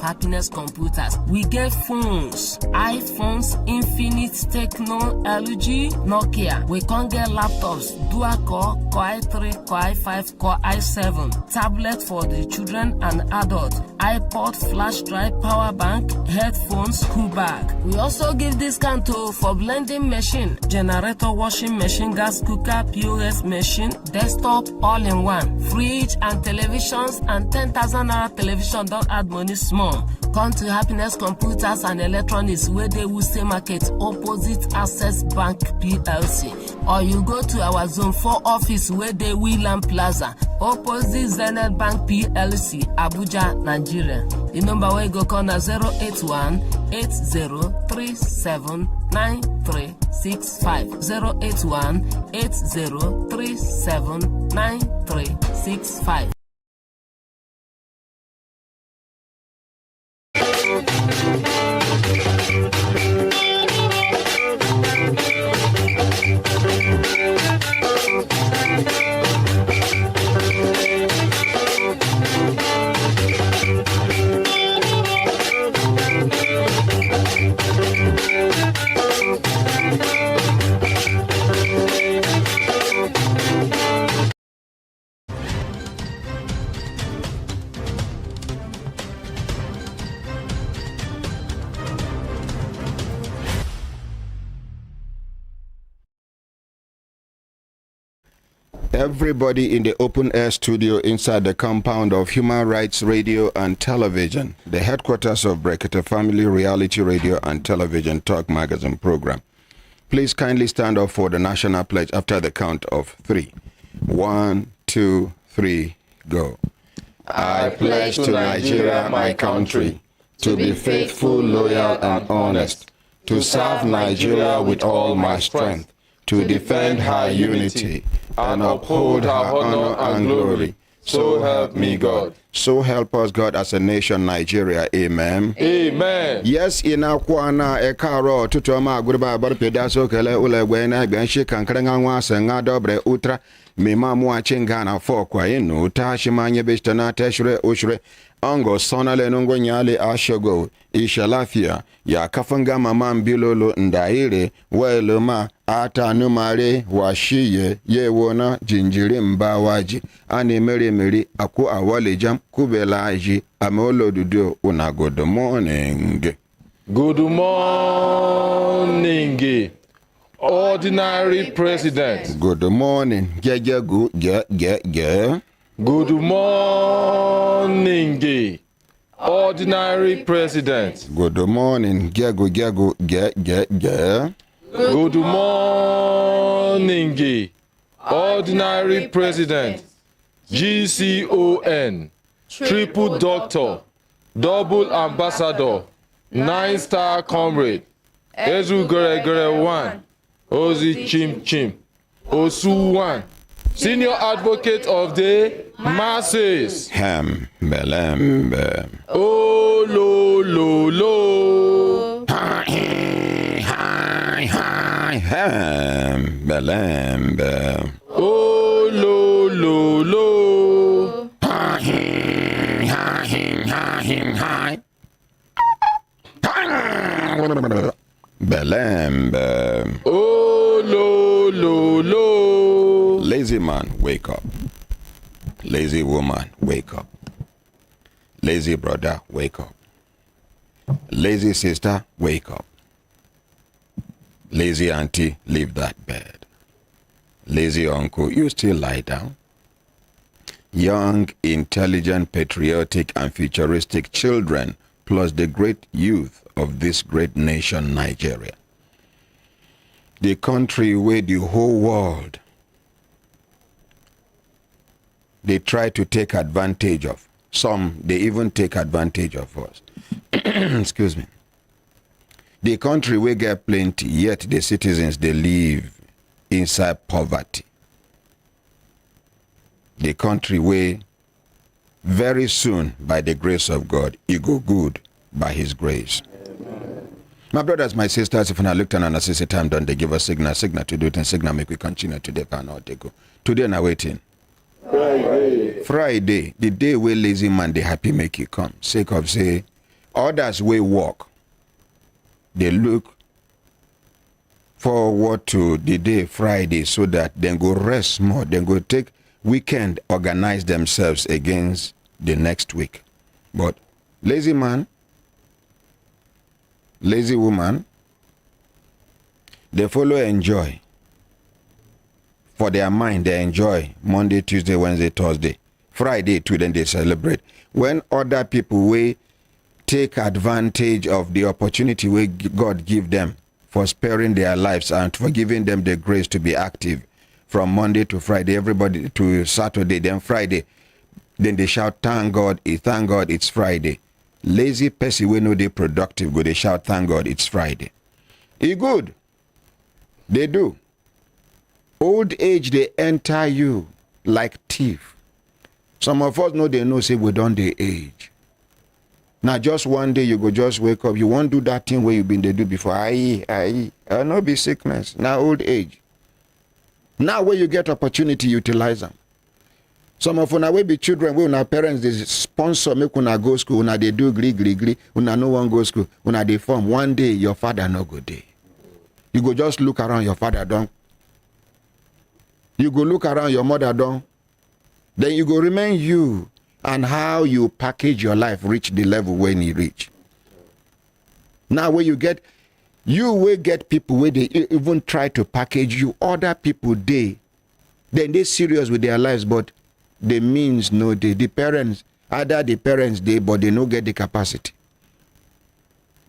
Happiness Computers. We get phones, iPhones, Infinite, Techno, LG, Nokia. We can't get laptops, dual core, Core i3, Core i5, Core i7, tablet for the children and adults, iPod, flash drive, power bank, headphones, school bag. We also give discount for blending machine, generator, washing machine, gas cooker, POS machine, desktop, all-in-one, fridge and televisions, and 10,000 naira television. Don't add money small. Come to Happiness Computers and Electronics where they will stay market opposite Access Bank PLC. Or you go to our Zone 4 office where they Wheeland Plaza opposite Zenith Bank PLC, Abuja, Nigeria. The number where you go call na 081-8037-9365. 081-8037-9365. Everybody in the open-air studio inside the compound of Human Rights Radio and Television, the headquarters of Brekete Family Reality Radio and Television Talk Magazine program. Please kindly stand up for the national pledge after the count of 3. 1, 2, 3, go. I pledge to Nigeria, my country, to be faithful, loyal, and honest, to serve Nigeria with all my strength, to defend her unity, and uphold her honor and glory. So help me God. So help us God as a nation, Nigeria. Amen. Amen. Yes, ina kwana ekaro tutoma gurba barpeda so kele ule gwena gbanshi kankranga nwa senga dobre utra mima muwa chingana fokwa inu tashimanye bestana teshre ushre ango sonale nungo nyale ashogo ishalafia ya kafanga mama mbilolo ndaire weluma ata numare washiye yewona jinjiri mbawaji ani meri aku awale jam kubelaji amolo dudu una good morning. Good morning, ordinary president. Good morning. Good morning, ordinary president. Good morning. Good morning, ordinary president. GCON, triple doctor, double ambassador, 9-star comrade, Ezu Gere 1, Ozi Chim Chim, Osu 1, senior advocate of the masses. Ham Belembe. Oh lo lo lo. Hi Ham Belembe. Oh lo lo lo. Belembe. Oh lo lo lo. Lazy man, wake up. Lazy woman, wake up. Lazy brother, wake up. Lazy sister, wake up. Lazy auntie, leave that bed. Lazy uncle, you still lie down. Young, intelligent, patriotic, and futuristic children, plus the great youth of this great nation, Nigeria. The country where the whole world, they try to take advantage of. Some, they even take advantage of us. Excuse me. The country where get plenty, yet the citizens, they live inside poverty. The country where very soon, by the grace of God, it go good by his grace. Amen. My brothers, my sisters, if I looked and assist time done, they give us signal to do it, and signal make we continue today, can not take go. Today now waiting. Friday, the day where lazy man they happy make you come. Sake of say, Others will work. They look forward to the day Friday so that they go rest more. They go take weekend, organize themselves against the next week. But lazy man, lazy woman, they follow enjoy. For their mind, they enjoy Monday, Tuesday, Wednesday, Thursday. Friday too, then they celebrate. When other people will take advantage of the opportunity where God give them for sparing their lives and for giving them the grace to be active from Monday to Friday, everybody to Saturday, then Friday, then they shout, thank God, it's Friday. Lazy person we know they productive, go they shout, thank God, it's Friday. It's good. They do. Old age, they enter you like thief. Some of us know they know, say, we don't the age. Now, just one day, you go just wake up. You won't do that thing where you've been they do before. I'll not be sickness. Now, old age. Now, when you get opportunity, utilize them. Some of una will be children, when our parents, they sponsor, make una go school, una they do gree, una no one go school, una they form. One day, your father no go day. You go just look around, your father don't. You go look around, your mother don't. Then you go remain you. And how you package your life reach the level when you reach. Now where you will get people where they even try to package you. Other people then they serious with their lives, but the means no they. The parents, either the parents they, but they no get the capacity.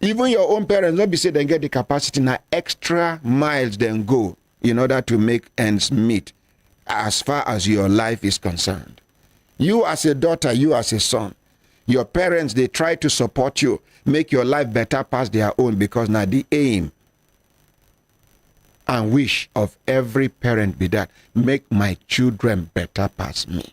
Even your own parents, not be say they get the capacity, now extra miles then go in order to make ends meet as far as your life is concerned. You as a daughter, you as a son, your parents, they try to support you, make your life better past their own, because now the aim and wish of every parent be that, make my children better past me.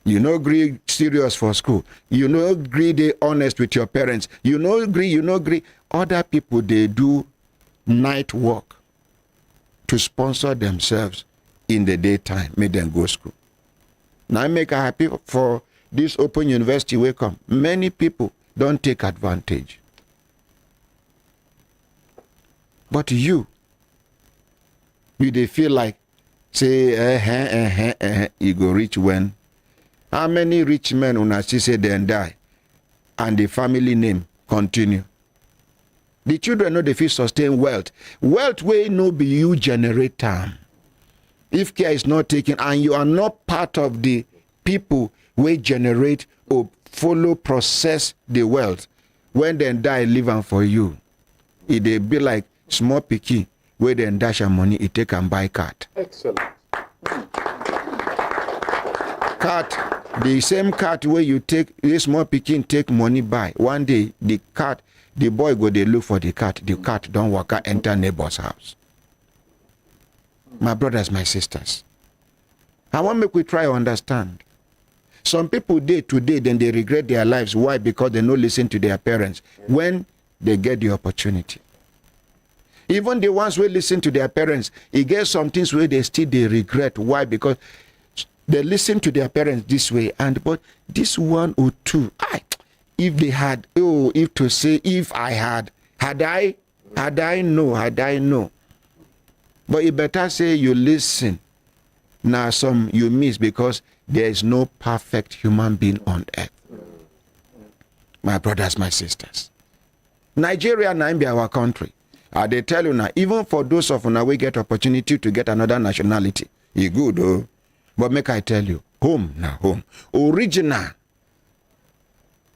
You no agree serious for school. You no agree they honest with your parents. You no agree. Other people, they do night work to sponsor themselves in the daytime, make them go school. Now I make a happy for this open university where come. Many people don't take advantage. But you they feel like, say, you go rich when. How many rich men una see say then die and the family name continue? The children know they feel sustain wealth. Wealth will no be you generate time. If care is not taken and you are not part of the people who generate or follow, process the wealth, when they die, live on for you. It they be like small picky, where they dash your money, it take and buy cat. Excellent. Cat, the same cat where you take, this small picky take money buy. One day, the boy go, they look for the cat don't walk out, enter neighbor's house. My brothers, my sisters, I want make we try to understand. Some people today, then they regret their lives. Why? Because they don't listen to their parents when they get the opportunity. Even the ones who listen to their parents, it gets some things where they regret. Why? Because they listen to their parents this way, but this one or two, if they had, if I had I know. But you better say you listen. Now some you miss because there is no perfect human being on earth. My brothers, my sisters. Nigeria now be our country. They tell you now, even for those of you we get opportunity to get another nationality, it's good, oh. But make I tell you, home now, home. Original.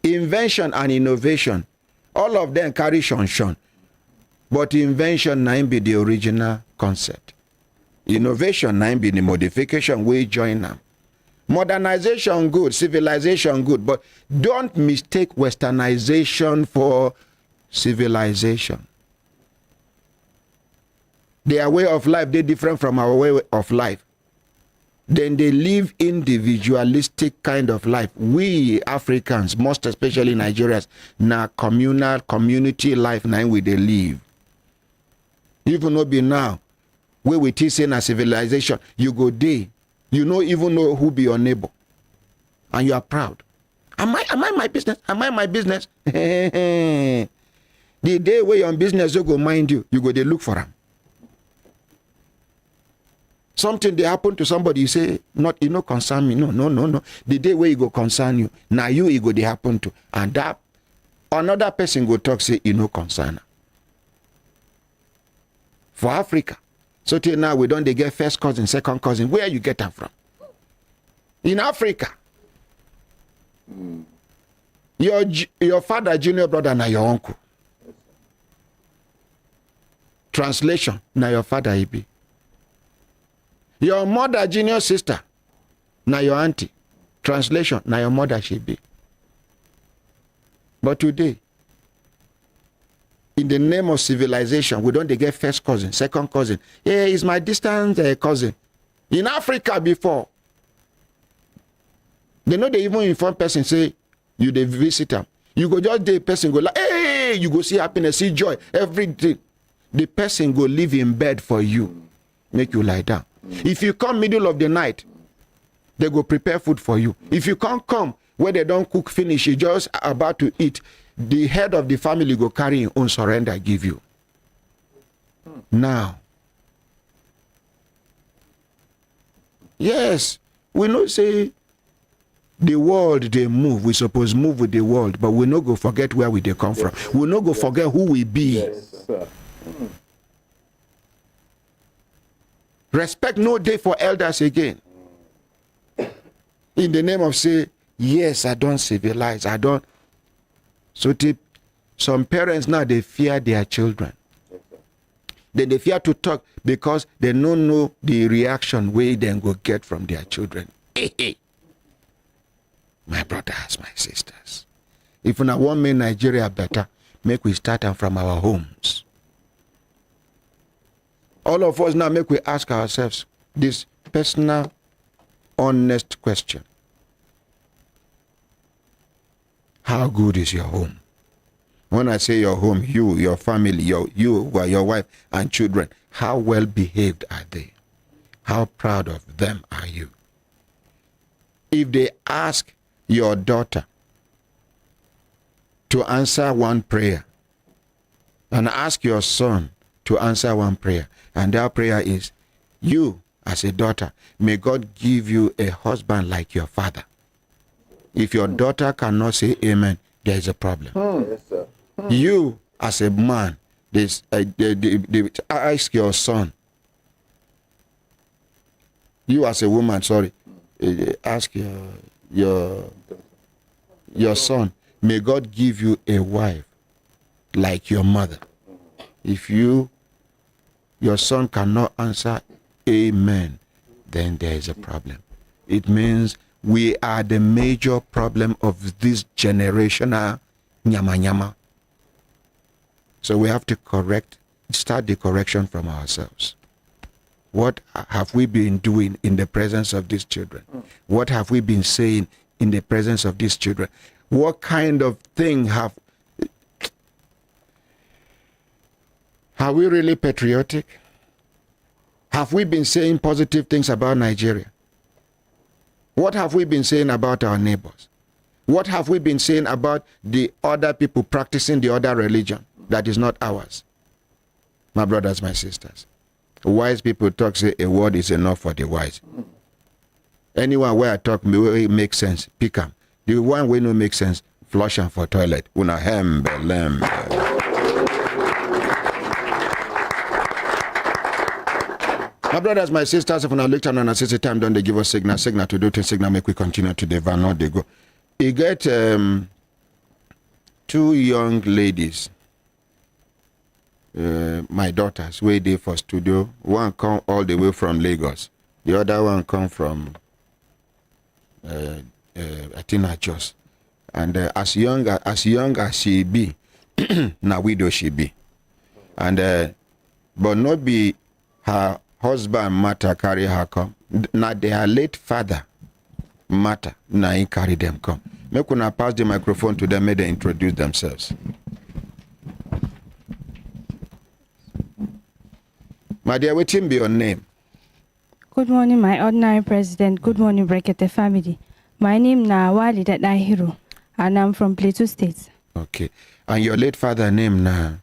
Invention and innovation, all of them carry shon. But invention now be the original concept. Innovation now be the modification we join them. Modernization good, civilization good, but don't mistake westernization for civilization. Their way of life, they're different from our way of life. Then they live individualistic kind of life. We Africans, most especially Nigerians, now communal community life now we they live. Even though be now, where we teach in a civilization, you go there, you know even know who be your neighbor, and you are proud. Am I my business? Am I my business? The day where your business you go mind you go they look for them. Something they happen to somebody, you say, not, concern me. No. The day where you go concern you, now you go they happen to. And that another person go talk, say, concern. For Africa. So till now, we don't they get first cousin, second cousin. Where you get them from? In Africa. Your father, junior brother, now your uncle. Translation, now your father, he be. Your mother, junior sister, now your auntie. Translation, now your mother she be. But today, in the name of civilization, we don't get first cousin, second cousin. Yeah, it's my distant cousin. In Africa before, they know they even inform person, say, you the visitor. You go just the person go like, hey, you go see happiness, see joy, everything. The person go live in bed for you, make you lie down. If you come middle of the night, they go prepare food for you. If you can't come where they don't cook finish, you just about to eat, the head of the family go carry your own surrender, give you. Now, yes, we know say the world they move, we suppose move with the world, but we no go forget where we they come from. We no go forget who we be. Yes, sir. Respect no day for elders again. In the name of say, yes, I don't civilize, I don't. So some parents now, they fear their children. Then they fear to talk because they don't know the reaction way they go get from their children. My brothers, my sisters. If we want make Nigeria better, make we start from our homes. All of us now make we ask ourselves this personal, honest question. How good is your home? When I say your home, you, your family, your wife and children, how well behaved are they? How proud of them are you? If they ask your daughter to answer one prayer and ask your son to answer one prayer, and that prayer is, you as a daughter, may God give you a husband like your father. If your daughter cannot say amen, there is a problem. Yes, sir. You as a man, ask your son. You as a woman, ask your son, may God give you a wife like your mother. If your son cannot answer amen, then there is a problem. It means we are the major problem of this generational nyama. So we have to start the correction from ourselves. What have we been doing in the presence of these children? What have we been saying in the presence of these children? What kind of thing are we really patriotic? Have we been saying positive things about Nigeria? What have we been saying about our neighbors? What have we been saying about the other people practicing the other religion that is not ours? My brothers, my sisters. Wise people talk, say a word is enough for the wise. Anyone where I talk make sense, pick them. The one way no make sense, flush them for toilet. Una hembe lembe. My brothers, my sisters, if we look at an assisted time, don't they give us signal to do to signal, make we continue to the van, not they go. You get 2 young ladies, my daughters, way there for studio. One come all the way from Lagos. The other one come from Atina Jos. And as young as she be, now widow she be. And but not be her husband matter carry her come. Now their late father matter. Now he carry them come. Make una pass the microphone to them, may they introduce themselves. My dear, what be your name? Good morning, my ordinary president. Good morning, Brekete family. My name na Wali Dahiru. And I'm from Plateau State. Okay. And your late father name now?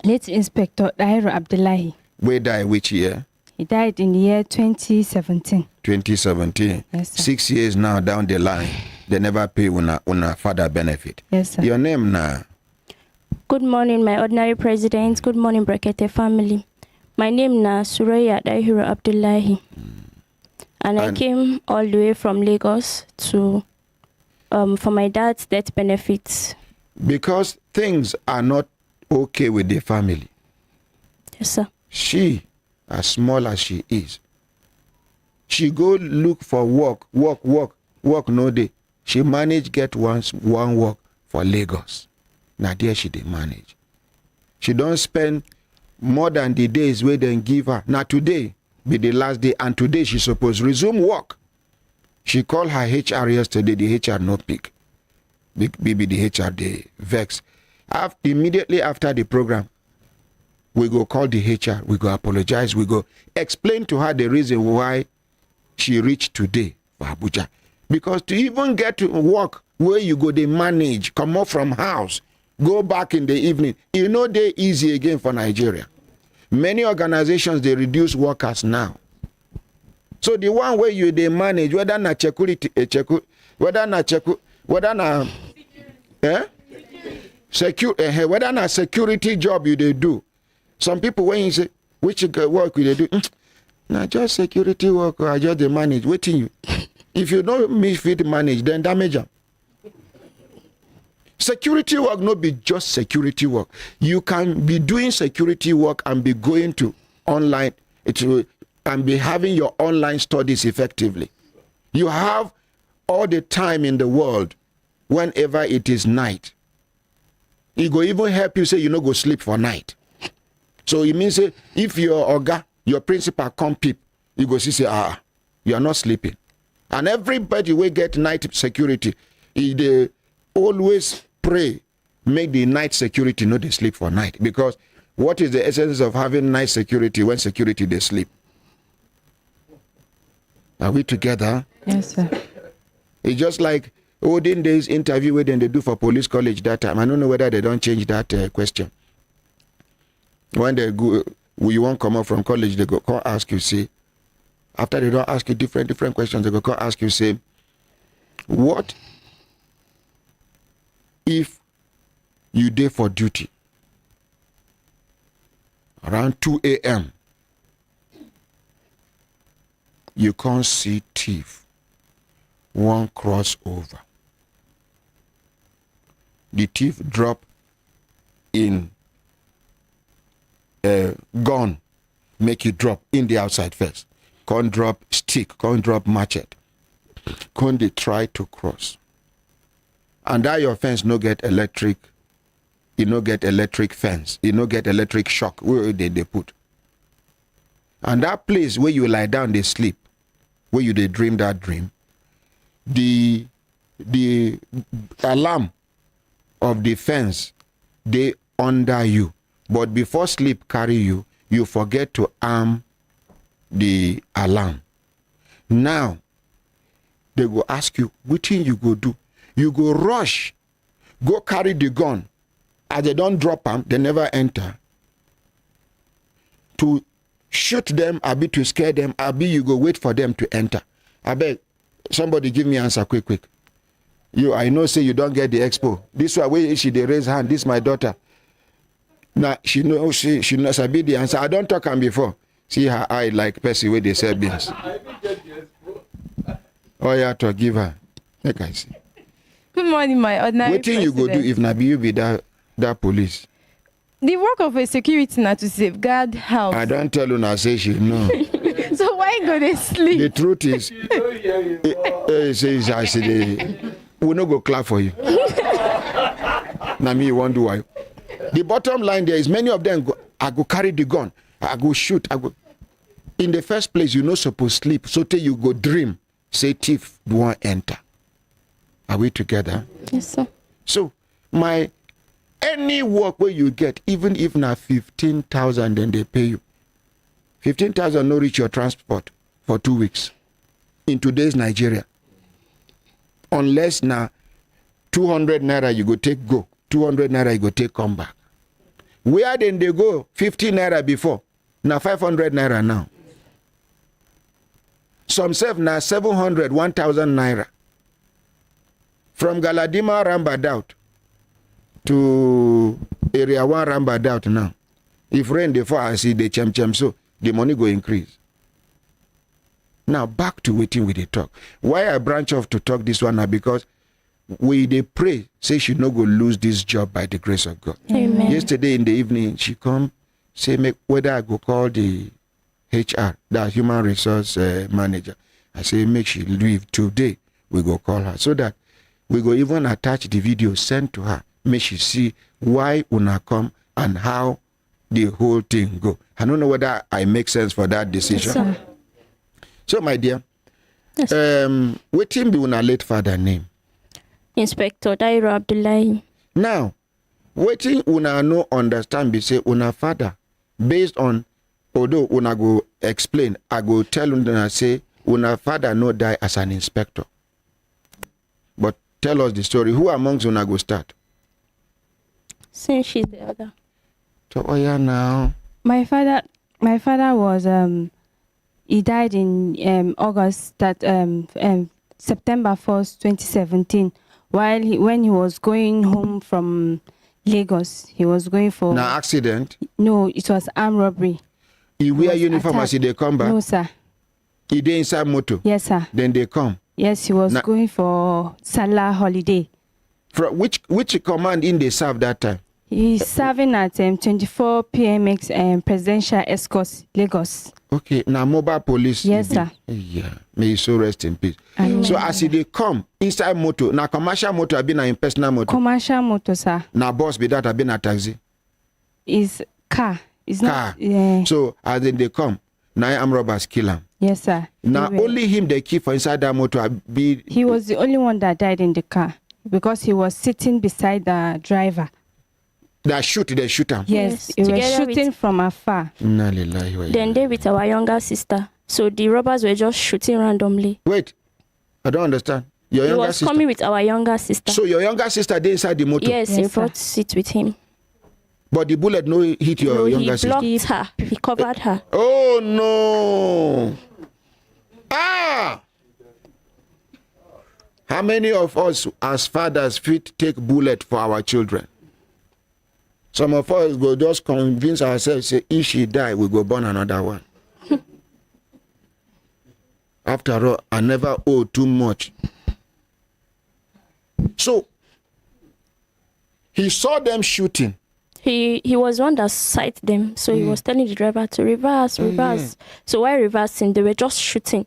Late Inspector Dairo Abdullahi. Where died which year? He died in the year 2017. 2017. Yes, sir. 6 years now down the line, they never pay una father benefit. Yes, sir. Your name now? Good morning, my ordinary president. Good morning, Brekete family. My name na Suraya Dairo Abdullahi. And I came all the way from Lagos to for my dad's death benefits. Because things are not okay with the family. Yes, sir. She, as small as she is, she go look for work no day. She manage get one work for Lagos. Now there she dey manage. She don't spend more than the days where they give her. Now today be the last day, and today she supposed resume work. She called her HR yesterday, the HR no pick. Maybe the HR they vex. Immediately after the program, we go call the HR, we go apologize, we go explain to her the reason why she reached today for Abuja. Because to even get to work where you go, they manage, come up from house, go back in the evening, you know they easy again for Nigeria. Many organizations, they reduce workers now. So the one where you they manage, whether na security, whether na whether na security job you they do. Some people when you say which work will they do? Now just security work or just they manage. Waiting you. If you don't fit manage, then damage them. Security work not be just security work. You can be doing security work and be going to online and be having your online studies effectively. You have all the time in the world whenever it is night. It go even help you say you no go sleep for night. So it means if your oga, your principal come peep, you go say you are not sleeping. And everybody will get night security. They always pray, make the night security not they sleep for night. Because what is the essence of having night security when security they sleep? Are we together? Yes, sir. It's just like olden days interview where they do for police college that time. I don't know whether they don't change that question. When they go, you won't come out from college, they go come ask you, say, after they don't ask you different questions, they go come ask you, say, what if you day for duty around 2 a.m. you can't see thief one cross over. The thief drop in a gun, make you drop in the outside first. Can't drop stick, can't drop machete. Can't they try to cross? And that your fence no get electric, you no get electric fence, you no get electric shock where they put. And that place where you lie down, they sleep, where you they dream that dream, the alarm of the fence, they under you. But before sleep carry you, you forget to arm the alarm. Now, they go ask you, what thing you go do? You go rush, go carry the gun. As they don't drop them, they never enter. To shoot them, abi to scare them, abi you go wait for them to enter. I beg, somebody give me answer quick. I know say you don't get the expo. This one where she they raise hand, this my daughter. Now she knows she knows I be the answer. I don't talk on before. See her eye like Percy where they sell beans. Oh yeah, to give her. Like I see. Good morning, my ordinary what thing you go do if na be you be that police? The work of a security now to safeguard house. I don't tell you now say she no. So why go they sleep? The truth is, I say we no go clap for you. Now me you wonder why. The bottom line there is many of them I go carry the gun, I go shoot, I go. In the first place, you no supposed sleep. So till you go dream, say thief won't enter. Are we together? Yes, sir. So any work where you get, even if na 15,000, then they pay you. 15,000 no reach your transport for 2 weeks in today's Nigeria. Unless na 200 naira you go take go. 200 naira you go take come back. Where then they go? 50 naira before. Now 500 naira now. Some say now 700, 1,000 naira. From Galadima Rambadout to Area 1 Rambadout now. If rain they fall, I see the chem so the money go increase. Now back to waiting with the talk. Why I branch off to talk this one now? Because we they pray, say she no go lose this job by the grace of God. Amen. Yesterday in the evening, she come, say make whether I go call the HR, the human resource manager. I say make she leave today. We go call her so that we go even attach the video sent to her. Make she see why una come and how the whole thing go. I don't know whether I make sense for that decision. Yes, so my dear, yes. Waiting be una late father name. Inspector Dairo Abdullahi. Now, waiting una no understand be say una father based on although una go explain, I go tell una say una father no die as an inspector. But tell us the story. Who amongst una go start? Since she's the other. So oh yeah now. My father was he died in August September 1st, 2017. When he was going home from Lagos, he was going for Now accident. No, it was armed robbery. He wear uniform as they come back. No, sir. He dey inside motor. Yes, sir. Then they come. Yes, he was going for Salah holiday. From which command in they serve that time? He's serving at 24 PMX Presidential Escorts, Lagos. Okay, now mobile police. Yes, sir. Yeah, may you so rest in peace. Amen. So as they come inside motor, now commercial motor have been a personal motor. Commercial motor, sir. Now bus be that have been a taxi. Is car. It's car. Not. Yeah. So as they come, now armed robbers kill him. Yes, sir. Now only him they keep for inside that motor. He was the only one that died in the car because he was sitting beside the driver. They shoot him. Yes, he was shooting from afar. Then they with our younger sister. So the robbers were just shooting randomly. Wait, I don't understand. Your younger sister? He was coming with our younger sister. So your younger sister they inside the motor? Yes, in front seat with him. But the bullet no hit your younger sister? He blocked her. He covered her. Oh no! Ah! How many of us as fathers fit take bullet for our children? Some of us go just convince ourselves, say, if she die, we go born another one. After all, I never owe too much. So, he saw them shooting. He was one that sighted them. So he was telling the driver to reverse. So while reversing, they were just shooting.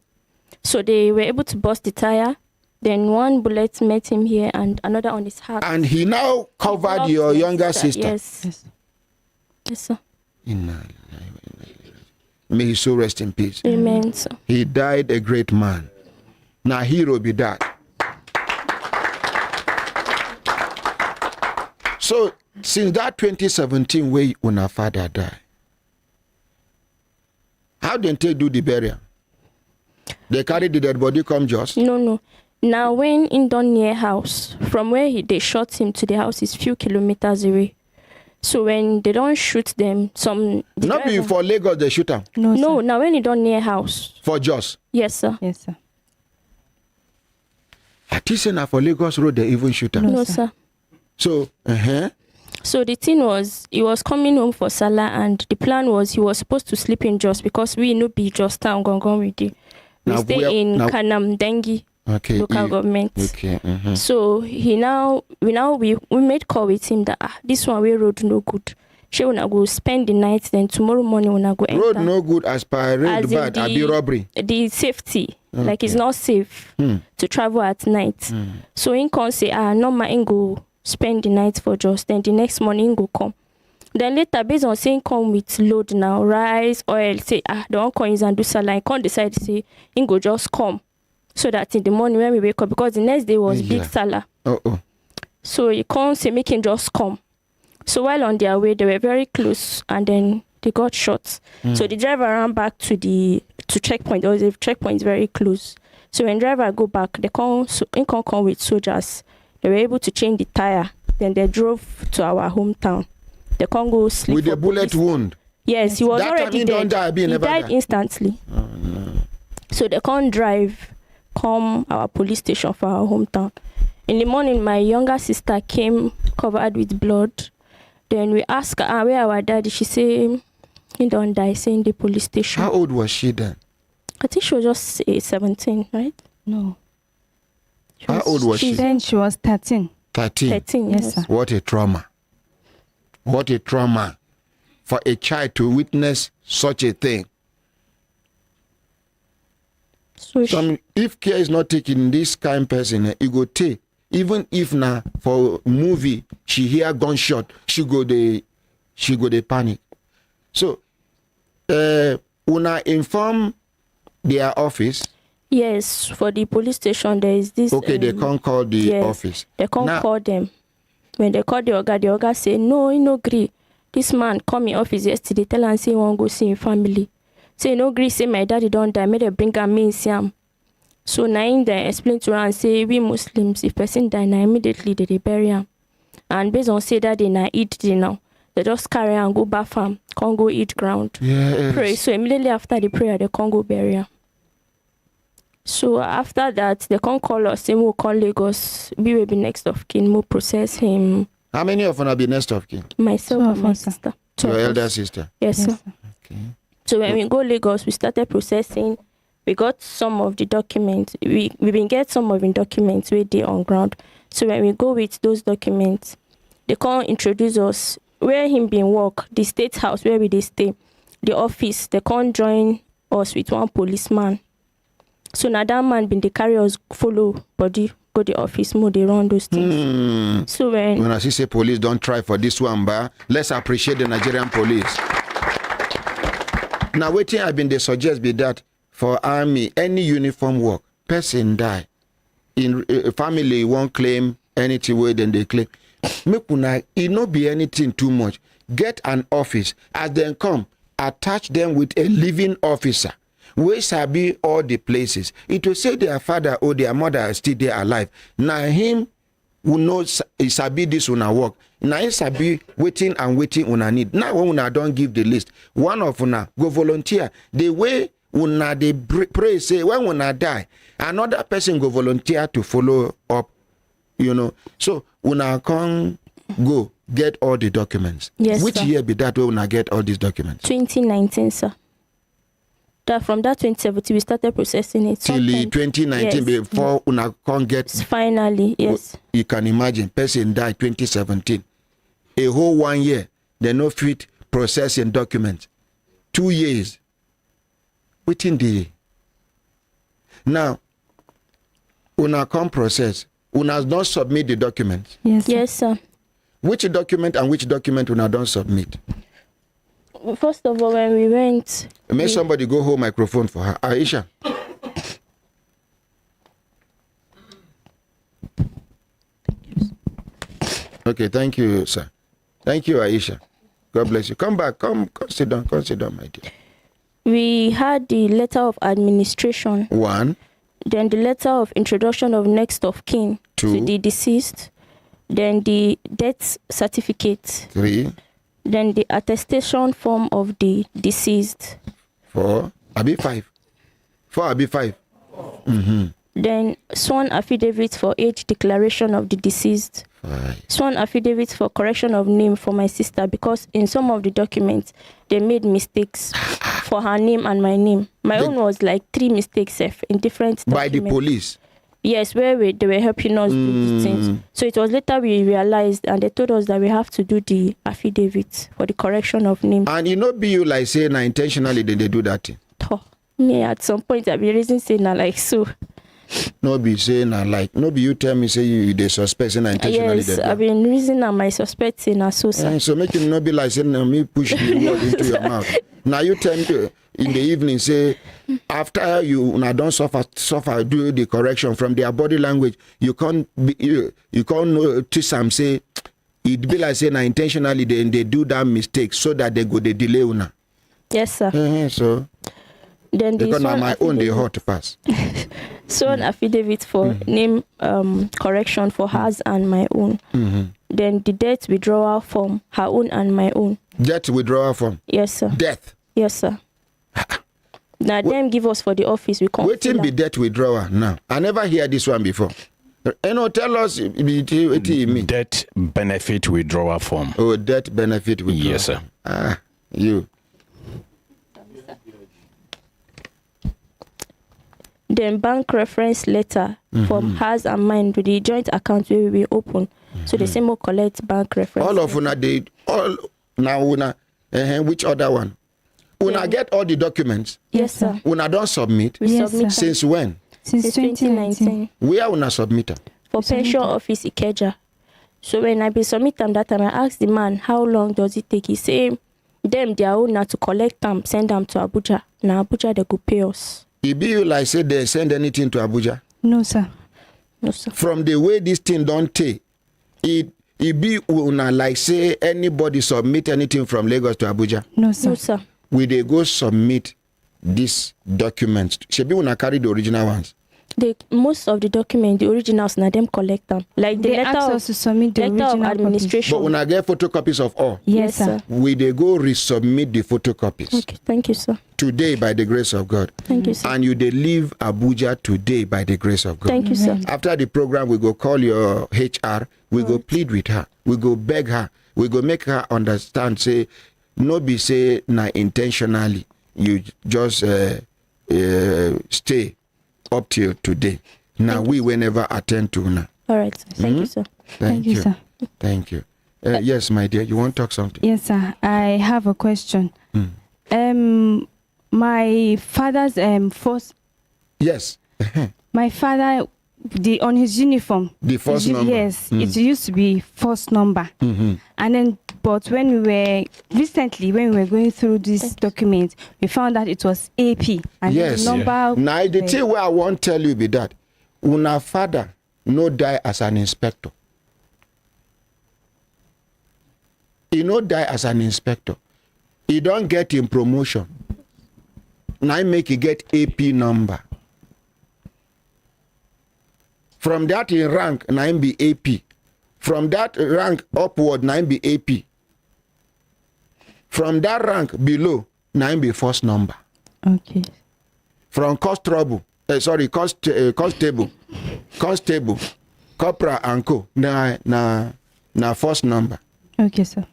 So they were able to burst the tire. Then one bullet met him here and another on his heart. And he now covered your younger sister. Yes. Yes, sir. May he so rest in peace. Amen, sir. He died a great man. Now hero be that. So since that 2017 way una father died, how did they do the burial? They carry the dead body come just? No. Now, when in done near house, from where they shot him to the house is few kilometers away. So when they don't shoot them, not be for Lagos they shoot them. No. Now when he done near house. For Jos. Yes, sir. Yes, sir. At least now for Lagos Road they even shoot them. No, sir. So So the thing was, he was coming home for Salah, and the plan was he was supposed to sleep in Jos because we no be Jos town Gongon with you. We stay in Kanam Dengi. Okay, local government. Okay. So we made call with him that this one way road no good. She wanna go spend the night, then tomorrow morning wanna go enter. Road no good as per road bad, I be robbery. The safety, like it's not safe to travel at night. So in can say no man go spend the night for just then the next morning go come. Then later based on saying come with load now, rice, oil, say the one come is and do salad, can't decide to say in go just come. So that in the morning when we wake up, because the next day was big Salah. So he can't say make him just come. So while on their way, they were very close and then they got shot. So the driver ran back to checkpoint. There was a checkpoint very close. So when driver go back, they can't come with soldiers. They were able to change the tire. Then they drove to our hometown. They can't go sleep. With a bullet wound? Yes, he was that already dead. He died instantly. Oh, no. So they can't drive, come our police station for our hometown. In the morning, my younger sister came covered with blood. Then we asked her where our daddy. She said, he don't die, saying the police station. How old was she then? I think she was just 17, right? No. How old was she? Then she was 13. 13. 13, Yes, sir. What a trauma. What a trauma for a child to witness such a thing. So if care is not taken, this kind of person, it go take. Even if now for movie she hear gunshot, she go the panic. So una inform their office. yes, for the police station there is this. Okay, they can't call the office. They can't call them. When they call the Oga say no, he no agree. This man come in office yesterday, tell and say he won't go see him family. Say no agree, say my daddy don't die, may they bring him in see him. So now they explain to her and say we Muslims, if person die now immediately they bury him. And based on say that they na eat dinner, they just carry and go bath farm, can't go eat ground. Yes. Pray. So immediately after the prayer they can't go bury him. So after that they can't call us, say we'll call Lagos, we will be next of kin, we'll process him. How many of them are be next of kin? Myself Two and of my us, sir. sister. Your elder sister. Yes, sir. Okay. So when we go Lagos, we started processing. We got some of the documents. We been get some of the documents where they on ground. So when we go with those documents, they can't introduce us where him been work, the state house where we they stay, the office. They can't join us with one policeman. So now that man been they carry us follow body go the office more they run those things. So when I say police don't try for this one, but let's appreciate the Nigerian police. Now waiting I've been they suggest be that for army any uniform work person die in family won't claim anything way then they claim. Make una it not be anything too much. Get an office as they come attach them with a living officer. We sabi all the places. It will say their father or their mother are still there alive. Now him who knows he sabi this una work. Now he sabi waiting and waiting una need. Now when una don't give the list, one of una go volunteer. The way una they pray say when una die, another person go volunteer to follow up. You know, so una can go get all the documents. Yes, which sir. year be that way una get all these documents? 2019, sir. That from that 2017 we started processing it. Till 2019 yes. Before una can't get. Finally, yes. You can imagine person died 2017. A whole 1 year they no fit processing documents. 2 years. Within the now una can't process. Una don't submit the documents. Yes, sir. Yes, sir. Which document and which document una don't submit? First of all, when we went... May somebody go hold microphone for her. Aisha. Okay, thank you, sir. Thank you, Aisha. God bless you. Come back. Come sit down, my dear. We had the letter of administration. 1. Then the letter of introduction of next of kin 2. to the deceased. Then the death certificate. 3. Then the attestation form of the deceased. 4. Abi 5. 4 Abi 5. Mm-hmm. Then sworn affidavit for age declaration of the deceased. 5. Sworn affidavit for correction of name for my sister because in some of the documents they made mistakes for her name and my name. My own was like 3 mistakes in different documents. By the police? Yes, where they were helping us do these things. So it was later we realized and they told us that we have to do the affidavit for the correction of name. And you know be you like say na intentionally they do that thing? Me at some point I be reason saying like so. No be saying like no be you tell me say you they suspect say na intentionally yes, they do. I've been reason and my suspect saying so sir. So make him not be like saying me push the word into your mouth. Now you tell me in the evening say after you don't suffer do the correction from their body language you can't notice some say it be like saying intentionally they do that mistake so that they go they delay una. Yes sir. So then because now my own they hot pass. So an affidavit for name correction for hers and my own. Then the debt withdrawal form, her own and my own. Debt withdrawal form? Yes, sir. Death? Yes, sir. Now them give us for the office, we can't. Waiting be debt withdrawal now. I never hear this one before. Tell us. Debt benefit withdrawal form. Oh, debt benefit withdrawal. Yes, sir. You. Then bank reference letter from hers and mine to the joint account where we will open. So the same will collect bank reference. All of una which other one? Una get all the documents? Yes, sir. Una don't submit? We Yes, submit sir. Since when? Since 2019. Where una submit them? for pension office Ikeja. So when I be submit them that time, I asked the man, how long does it take? He say, them their own now to collect them, send them to Abuja. Now Abuja they go pay us. It be you like say they send anything to Abuja? No, sir. No, sir. From the way this thing don't take, it be una like say anybody submit anything from Lagos to Abuja? No, sir. No, sir. We they go submit these documents. Should be una carry the original ones. Most of the documents, the originals, now them collect them. Like the They letter ask of, us to submit the letter of original administration. But una get photocopies of all. Yes, sir. We they go resubmit the photocopies Okay, thank you, sir. today by the grace of God. Thank you, sir. And you they leave Abuja today by the grace of God. Thank you, sir. After the program, we go call your HR. We go plead with her. We go beg her. We go make her understand. Say, no be say na intentionally. You just stay up till today. Now we will never attend to now. All right, sir. Thank you, sir. Thank you, sir. Thank you. Yes, my dear. You want to talk something? Yes, sir. I have a question. My father's first. Yes. My father, on his uniform. The first number. Yes, it used to be first number. And then, but when we were going through this document, we found that it was AP. And Yes. the number. Now the thing where I want to tell you be that una father no die as an inspector. He no die as an inspector. He don't get him promotion. Now make he get AP number. From that in rank, now him be AP. From that rank upward, now him be AP. From that rank below, now him be first number. Okay. From constable, constable, corporal and co, na first number. Okay, sir.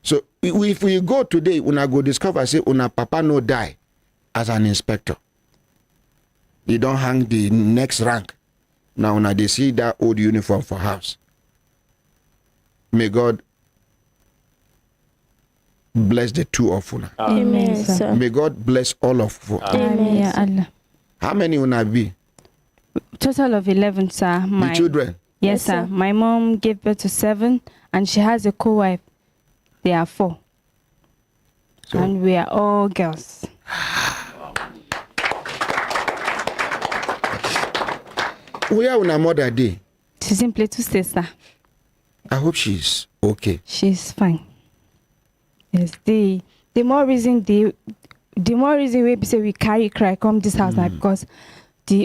So if we go today, una go discover say una papa no die as an inspector. You don't hang the next rank. Now una they see that old uniform for house. May God bless the two of una. Amen, sir. sir. May God bless all of you. Amen, Yeah, sir. Allah. How many una be? Total of 11, sir. The children. Yes, sir. My mom gave birth to 7, and she has a co-wife. They are 4. So- And we are all girls. Where una mother dey? She's in Plateau State, sir. I hope she's okay. She's fine. Yes, the more reason we say we carry cry come this house now because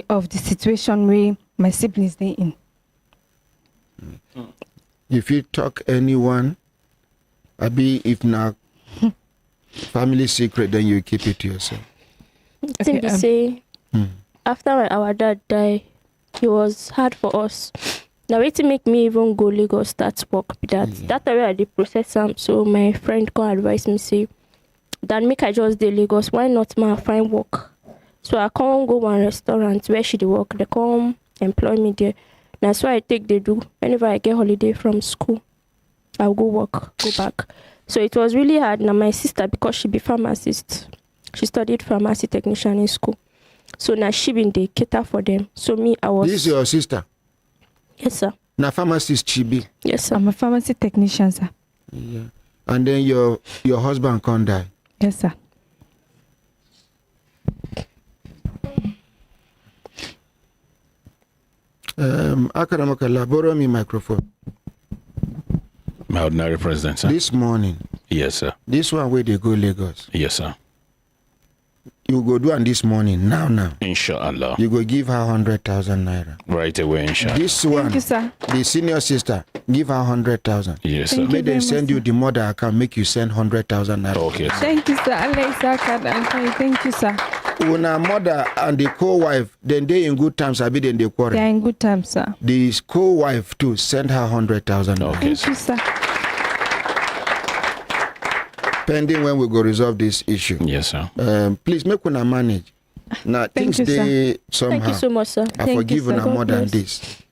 of the situation where my siblings they in. If you talk anyone, abi if na family secret, then you keep it to yourself. Thing be say, after when our dad died, it was hard for us. Now it make me even go Lagos start work be that. That way I did process some. So my friend can advise me say, then make I just dey Lagos. Why not ma find work? So I can't go one restaurant where she dey work. They come employ me there. That's why I take they do. Whenever I get holiday from school, I'll go work, go back. So it was really hard. Now my sister, because she be pharmacist, she studied pharmacy technician in school. So now she been dey cater for them. So me, I was. This is your sister. Yes, sir. Na pharmacist she be. Yes, sir. I'm a pharmacy technician, sir. Yeah. And then your husband can't die. Yes, sir. Akaramakala, borrow me microphone. My ordinary president, sir. This morning, Yes, sir. this one where they go Lagos. Yes, sir. you go do on this morning, now. Inshallah. You go give her 100,000 naira. Right away, inshallah. This one, Thank you, sir. the senior sister, give her 100,000. Yes, sir. Thank May you they very send much, you sir. the mother account, make you send 100,000 naira. Okay, sir. Thank you, sir. Thank you, sir. When a mother and the co-wife, then they in good times, I be then they They quarrel. are in good time, sir. The co-wife too, send her 100,000 naira. Okay, Thank you, sir. Pending when we go resolve this issue. Yes, sir. Please make una manage. Now things you, sir. they somehow. Thank you so much, sir. I Thank forgive you, sir. una God more than bless. this.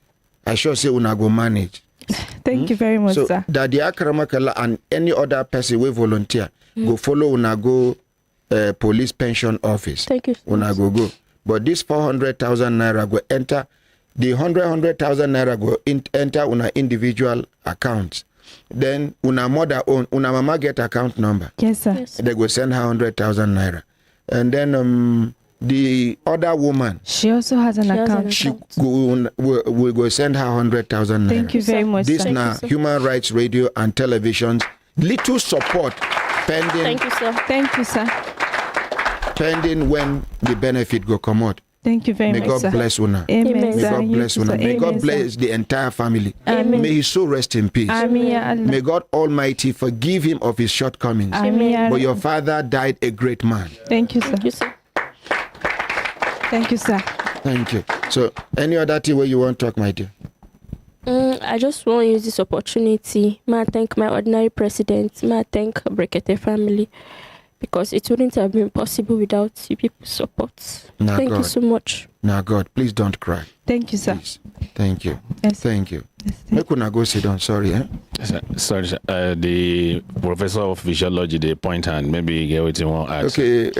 I sure say una go manage. Thank you very much, So sir. that the Akaramakala and any other person will volunteer go follow una go police pension office. Thank you. Una go. But this 400,000 naira go enter the 100,000 naira go enter una individual accounts. Then una mother own una mama get account number. Yes, sir. Yes. They go send her 100,000 naira. And then the other woman She also has an She has an account. she will go send her 100,000 naira. Thank you very much, This sir. now sir. Human Rights Radio and Television's little support pending Thank you, sir. Thank you, sir. pending when the benefit go come out. Thank you very May much, God sir. bless una. Amen, May sir. God bless You too, una. sir. May God Amen, sir. bless the entire family. Amen. May his soul rest in peace. Amen, ya Allah. May God Almighty forgive him of his shortcomings. Amen, ya But Allah. your father died a great man. Thank you, sir. Thank you, sir. Thank you, sir. Thank you. So, any other thing where you want to talk, my dear? I just want to use this opportunity. May I thank my ordinary president. May I thank Brekete family, because it wouldn't have been possible without you people's support. Nah, Thank you God. so much. Now, God, please don't cry. Thank you, sir. Please. Thank you. Yes, sir. Thank you. Yes, thank Make una go sit down. Sorry, eh? Sorry, sir. The professor of physiology, the point hand, maybe you get what you want to ask. Okay,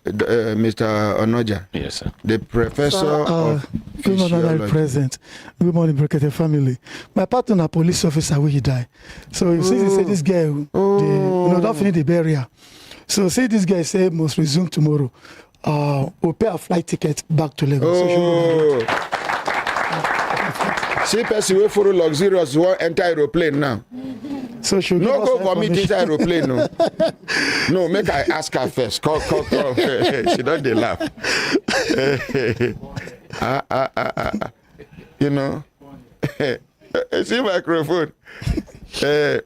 Mr. Onoja, Yes, sir. the professor of Good morning, physiology. President. Good morning, Brekete family. My partner, a police officer, where he died. So you see, they say this guy, don't finish the burial. So say this guy say must resume tomorrow. We'll pay a flight ticket back to Lagos. So she will- Oh. See, person wey follow luxurious wan enter aeroplane now. So she'll give No us go vomit information. inside aeroplane, no. No, make I ask her first. Come. She don't dey laugh. You know. See microphone.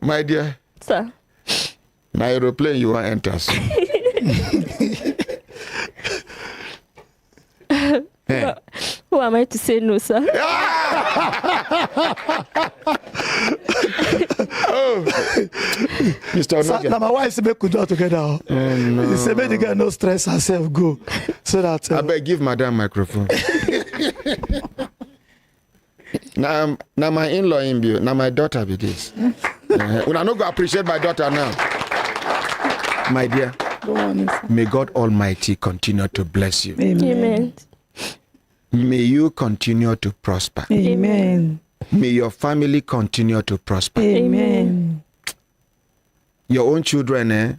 My dear, Sir. na aeroplane you wan enter. So. Who am I to say no, sir? Mr. So, Onoja. now my wife say make we do it together. Oh. No. He say make the girl no stress herself go. So that I beg give madam microphone. Now my in-law in you. Now my daughter be this. Una no go appreciate my daughter now. My dear, may God Almighty continue to bless you. Amen. May you continue to prosper. Amen. May your family continue to prosper. Amen. Your own children,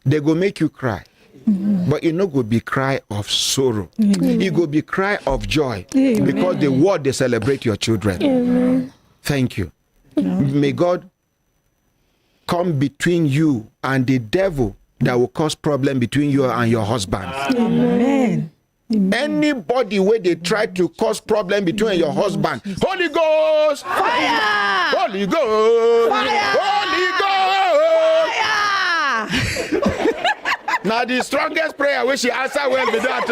they go make you cry. But it no go be cry of sorrow. It go be cry of joy. Because the world they celebrate your children. Amen. Thank you. May God come between you and the devil that will cause problem between you and your husband. Amen. Anybody where they try to cause problem between your husband, Holy Ghost, fire! Holy Ghost, fire! Holy Ghost, fire! Now the strongest prayer which she answer well be that.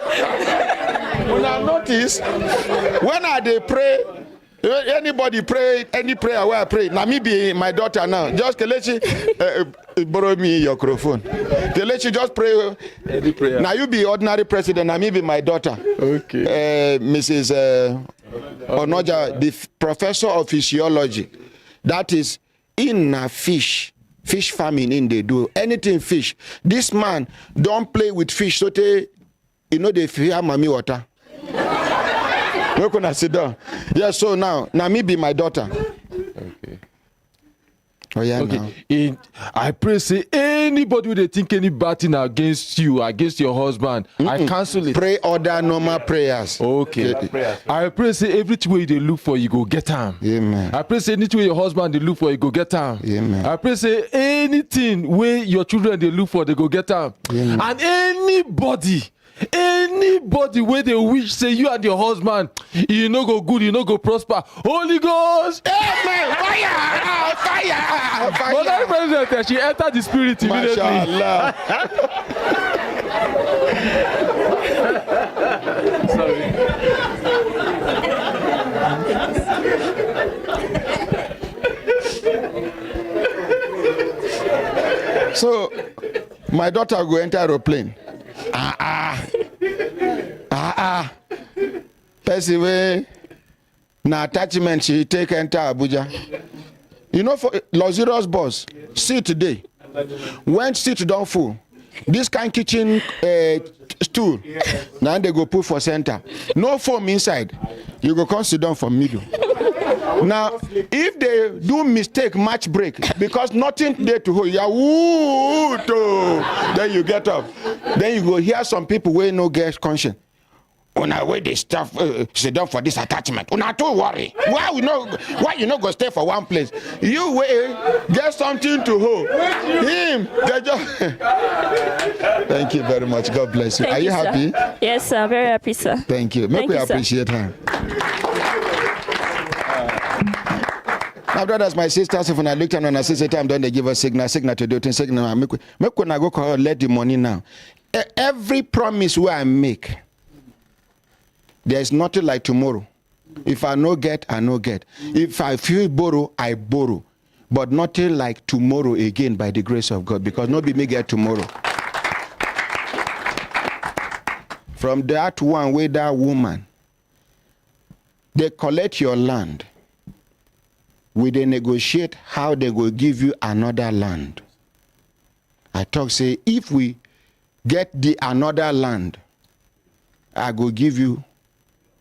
When I notice, when I they pray, anybody pray, any prayer where I pray, now me be my daughter now. Just Kelechi, borrow me your microphone. Kelechi, just pray. Any prayer. Now you be ordinary president, now me be my daughter. Okay. Mrs. Onoja, the professor of physiology. That is in a fish farming in they do anything fish. This man don't play with fish, so they, they fear mommy water. Where can I sit down? Yes, so now me be my daughter. Okay. Oh, yeah, okay. I pray, say, anybody they think any bad thing against you, against your husband, I cancel it. Pray other normal prayers. Okay. I pray, say, every way they look for, you go get them. Amen. I pray, say, any way your husband they look for, you go get them. Amen. I pray, say, anything where your children they look for, they go get them. Amen. And anybody where they wish, say, you and your husband, you no go good, you no go prosper. Holy Ghost! Amen. Fire! Fire! Fire! But that president, she entered the spirit immediately. Mashallah. So, my daughter go enter aeroplane. Person na attachment she take enter Abuja. You know, for luxurious boss, see today, when seat don't full, this kind kitchen stool, now they go put for center. No foam inside, you go come sit down for middle. Now, if they do mistake match break, because nothing there to hold, then you get up. Then you go hear some people where no get conscience. Una where they stuff sit down for this attachment. Una too worry. Why you no go stay for one place? You get something to hold. Him, they just Thank you very much. God bless you. Thank Are you sir. happy? Yes, sir. Very happy, sir. Thank you. Make Thank we you, sir. appreciate her. My brothers, my sisters, if I look at and say time, don't they give us signal to do things, signal. Make when I go call, let the money now. Every promise where I make, there is nothing like tomorrow. If I no get, I no get. If I feel borrow, I borrow. But nothing like tomorrow again by the grace of God, because nobody may get tomorrow. From that one way, that woman, they collect your land. We they negotiate how they will give you another land. I talk say, if we get the another land, I go give you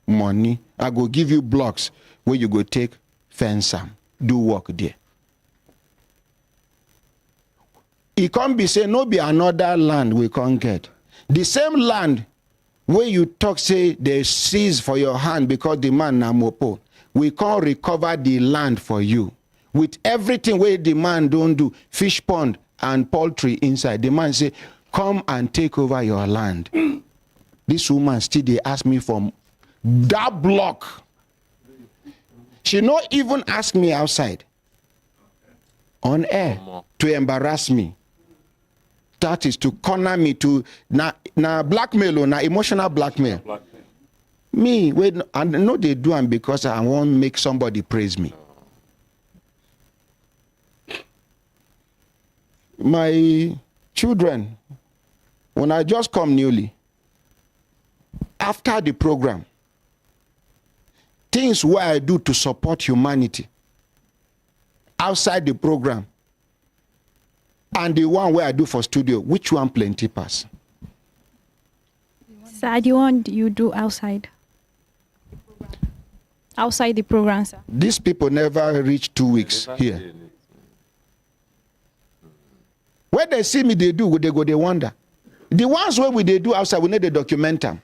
money. I go give you blocks where you go take fence am, do work there. It can't be say no be another land we can't get. The same land where you talk say they seize for your hand because the man na mopo. We can't recover the land for you. With everything where the man don't do, fish pond and poultry inside, the man say, come and take over your land. This woman still they ask me for that block. She not even ask me outside, on air, to embarrass me. That is to corner me, to na blackmail or na emotional blackmail. Me, wait, I know they do them because I want to make somebody praise me. My children, when I just come newly, after the program, things what I do to support humanity outside the program and the one where I do for studio, which one plenty pass? Sir, the one you do outside? Outside the program, sir. These people never reach 2 weeks here. When they see me, they do, they go, they wonder. The ones where we they do outside, we need to document them.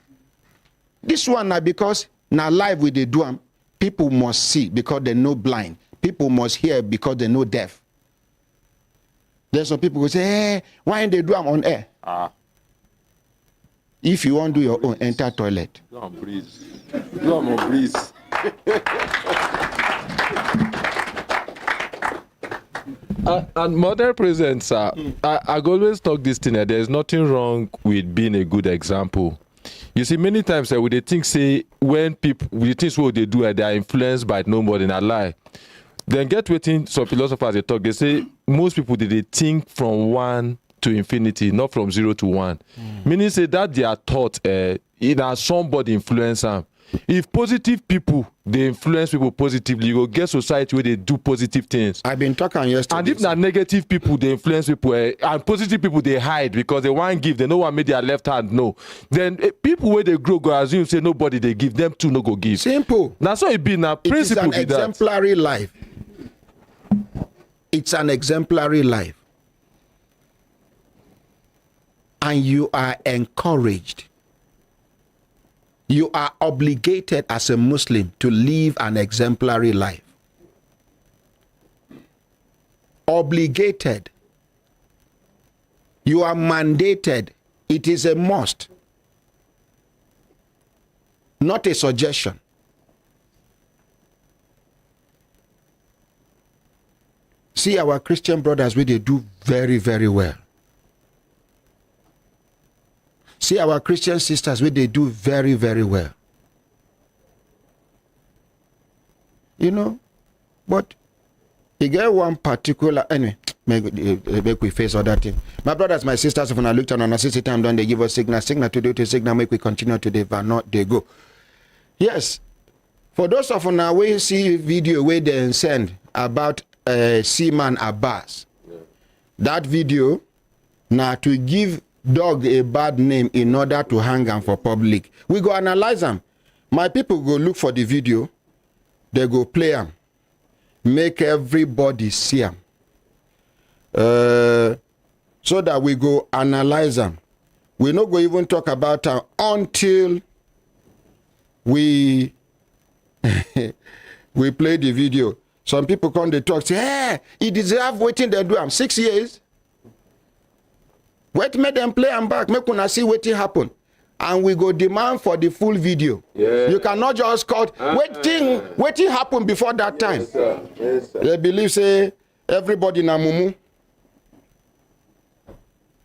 This one now, because now live we they do them, people must see because they know blind. People must hear because they know deaf. There's some people who say, hey, why ain't they do them on air? If you want to do your own, enter toilet. Go on, breathe. Go on, breathe. And Mother President, sir, I always talk this thing that there's nothing wrong with being a good example. You see, many times we they think say when people we think what they do they are influenced by nobody, not lie. Then get waiting some philosophers they talk. They say most people they think from 1 to infinity, not from 0 to 1. Meaning say that they are taught either somebody influence them. If positive people they influence people positively, you go get society where they do positive things. I've been talking yesterday. And if not negative people they influence people and positive people they hide because they want give, they no one make their left hand no. Then people where they grow go assume say nobody they give them too no go give. Simple. That's how it be now. Principle It is an exemplary life. It's an exemplary life. And you are encouraged. You are obligated as a Muslim to live an exemplary life. Obligated. You are mandated. It is a must. Not a suggestion. See our Christian brothers where they do very, very well. See our Christian sisters where they do very, very well. You know, but you get one particular, anyway, make we face other thing. My brothers, my sisters, if I looked on a system time, then they give us signal to do to signal, make we continue to the not they go. Yes, for those of you we see video where they send about Seaman Abbas, that video now to give dog a bad name in order to hang him for public. We go analyze them. My people go look for the video, they go play them, make everybody see them. So that we go analyze them. We not go even talk about them until we we play the video. Some people come they talk say, hey, he deserve waiting they do. I'm 6 years. Wait, make them play and back. Make una see what happen. And we go demand for the full video. Yeah. You cannot just cut. Waiting happen before that time. Yes, sir. Yes, sir. They believe say everybody na mumu.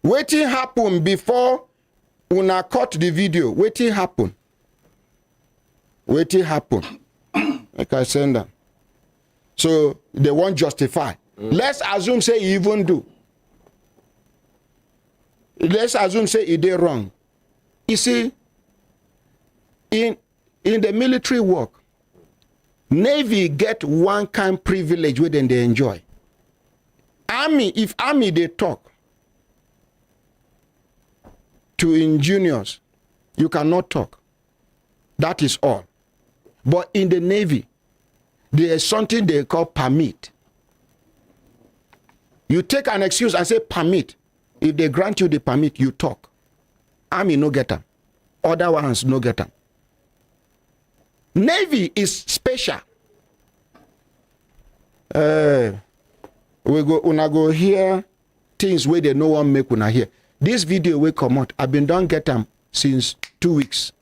Waiting happen before una cut the video. Waiting happen. Waiting happen. Like I send them. So they won't justify. Let's assume say he even do. Let's assume say he did wrong. You see, in the military work, Navy get one kind privilege where they enjoy. Army, if Army they talk to engineers, you cannot talk. That is all. But in the Navy, there is something they call permit. You take an excuse and say permit. If they grant you the permit, you talk. Army no get them. Other ones no get them. Navy is special. We go hear things where they no one make una hear. This video will come out. I've been done get them since 2 weeks.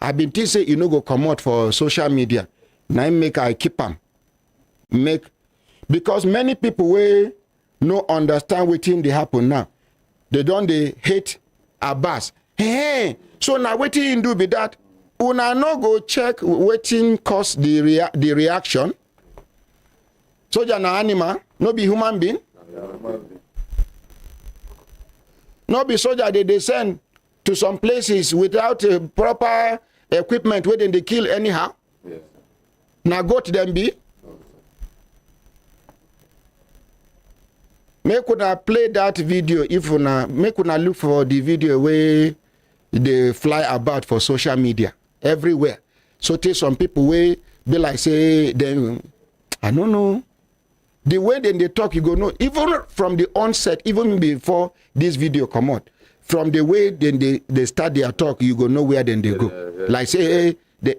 I've been thinking say you know go come out for social media. Now make I keep them. Because many people will no understand what thing they happen now. They don't they hate Abbas. Hey, so now what you do be that? Una no go check waiting cause the reaction. Soldier na animal, no be human being. No be soldier they send to some places without proper equipment where they kill anyhow. Yes. Now go to them be. Make una play that video if una make una look for the video where they fly about for social media everywhere. So take some people where be like say then I don't know. The way then they talk, you go know, even from the onset, even before this video come out, from the way then they start their talk, you go know where then they go. Yeah. Like say, hey,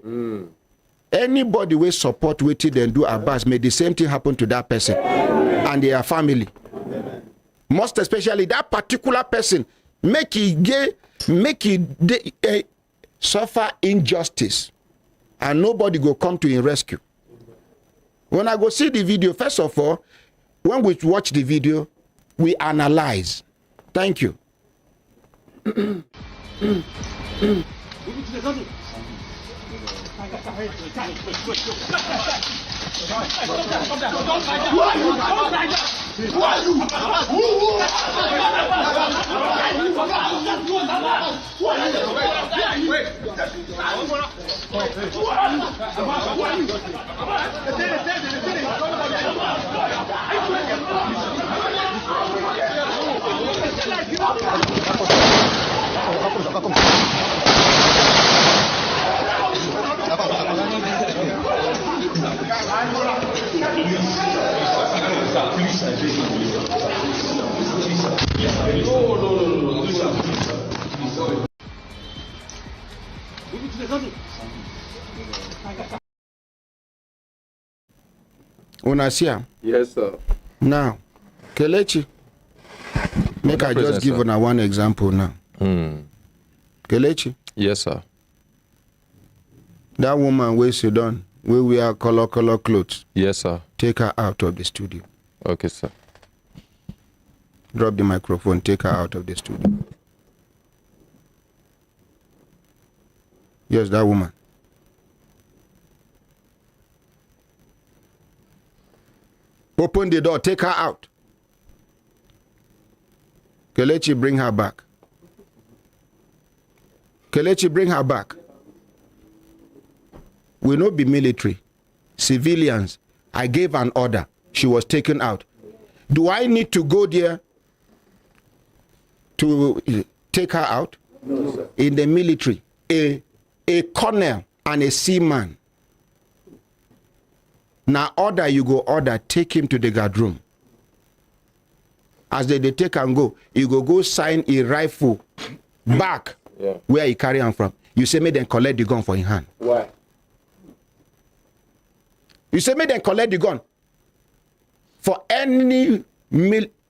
anybody will support what then do Abbas, may the same thing happen to that person and their family. Most especially that particular person, make it suffer injustice and nobody go come to his rescue. When I go see the video, first of all, when we watch the video, we analyze. Thank you. Unasia? Yes, sir. Now, Kelechi, make I just give una one example now. Kelechi? Yes, sir. That woman where sit down, where we are color clothes. Yes, sir. Take her out of the studio. Okay, sir. Drop the microphone, take her out of the studio. Yes, that woman. Open the door, take her out. Kelechi, bring her back. Kelechi, bring her back. We not be military. Civilians. I gave an order. She was taken out. Do I need to go there to take her out? No, sir. In the military, a colonel and a seaman. Now order, you go order, take him to the guard room. As they take and go, you go sign a rifle back where he carry him from. You say, make them collect the gun for his hand. Why? You say, make them collect the gun. For any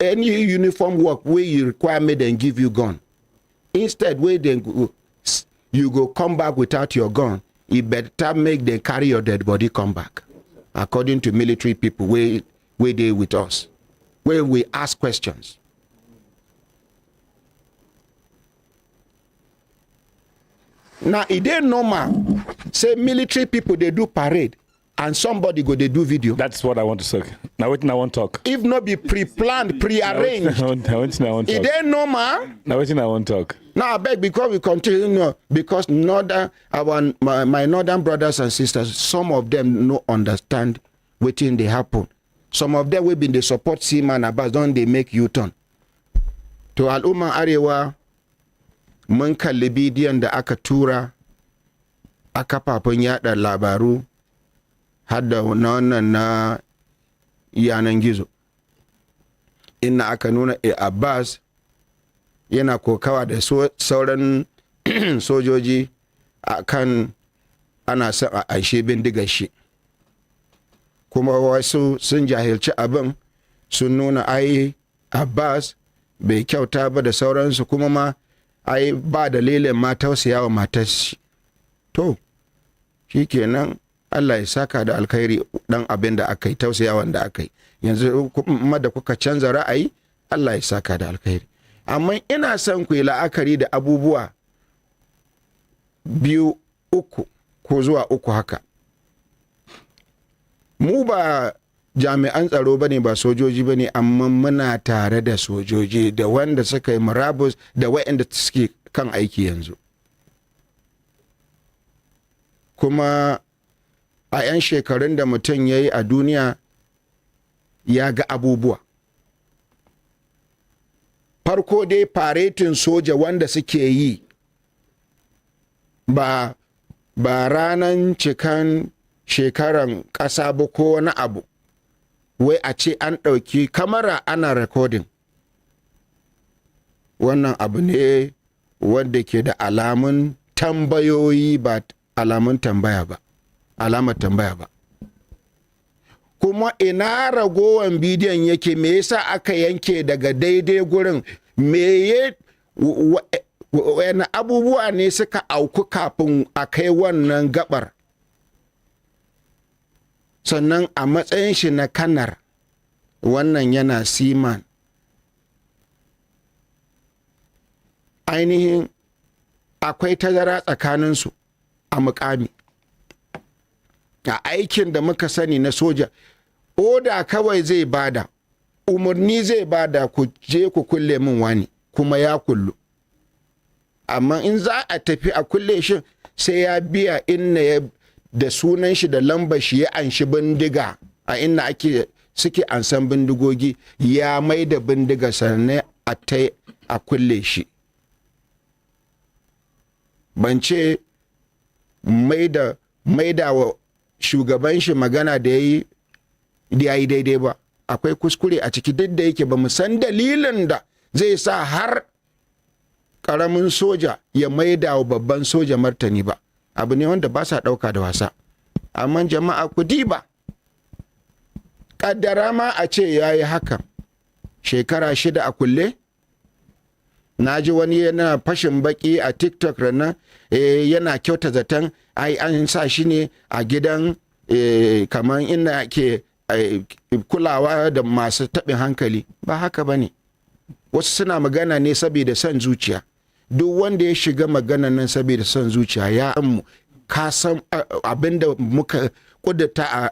uniform work where you require, make them give you gun. Instead, where they go, you go come back without your gun. You better make them carry your dead body come back. According to military people, where they with us, where we ask questions. Now, it ain't normal. Say military people, they do parade, and somebody go, they do video. That's what I want to say. Now, wait, I want to talk. If not be pre-planned, pre-arranged, it ain't normal. Now, wait, I want to talk. Now, I beg, because we continue, because my northern brothers and sisters, some of them no understand waiting they happen. Some of them will be the support seaman about don't they make U-turn. To al'umma arewa, mun kalli bidiyon da aka tura a kafafen yada labaru har da wannan na yanan gizo. Inna aka nuna Abbas yana kokawa da sauran sojoji a kan ana son a aishe bindigar shi, kuma wasu sun jahilci abin sun nuna ai Abbas bai kyauta ba da sauransu, kuma ma ai ba dalilin ma tausaya wa matar shi. To shikenan Allah ya saka da alkhairi dan abin da aka yi, tausayawan da aka yi. Yanzu kuma da kuka canza ra'ayi, Allah ya saka da alkhairi. Amma ina son ku yi la'akari da abubuwa biyu, uku ko zuwa uku haka. Mu ba jami'an tsaro ba ne, ba sojoji ba ne, amma muna tare da sojoji, da wanda suka yi murabus da waɗanda suke kan aiki yanzu. Kuma a 'yan shekarun da mutum ya yi a duniya ya ga abubuwa. Farko dai faretin soja wanda suke yi ba ranan cikan shekaran ƙasa ba ko wani abu, wai a ce an ɗauki kamera ana recording. Wannan abu ne wanda ke da alamun tambayoyi, ba alamun tambaya ba, alamar tambaya ba. Kuma ina ragowan bidiyon yake? Me yasa aka yanke daga daidai gurin? wani abubuwa ne suka auku kafin a kai wannan gabar? Sannan a matsayin shi na kanar, wannan yana siman, ainihin akwai tazara tsakaninsu a mukami. A aikin da muka sani na soja, oda kawai zai bada, umarni zai bada, ku je ku kulle min wani, kuma ya kullu. Amma in za a tafi a kulle shi, sai ya biya inna ya da sunan shi da lambar shi ya anshi bindiga a inna ake suke ansan bindigogi, ya mai da bindiga sannan a kulle shi. Ban ce mai da wa shugaban shi magana da ya yi daidai ba, akwai kuskure a ciki, duk da yake ba mu san dalilin da zai sa har ƙaramin soja ya maida wa babban soja martani ba. abu ne wanda ba sa ɗauka da wasa. Amma jama'a ku diba, ƙaddara ma a ce ya yi hakan shekara 6 a kulle. Na ji wani yana fashin baki a TikTok ranar yana kyauta zaton ai an sa shi ne a gidan kamar ina ke kulawa da masu taɓin hankali. Ba haka ba ne. Wasu suna magana ne saboda son zuciya. Duk wanda ya shiga magana nan saboda son zuciya ya mu ka san abinda muka kudata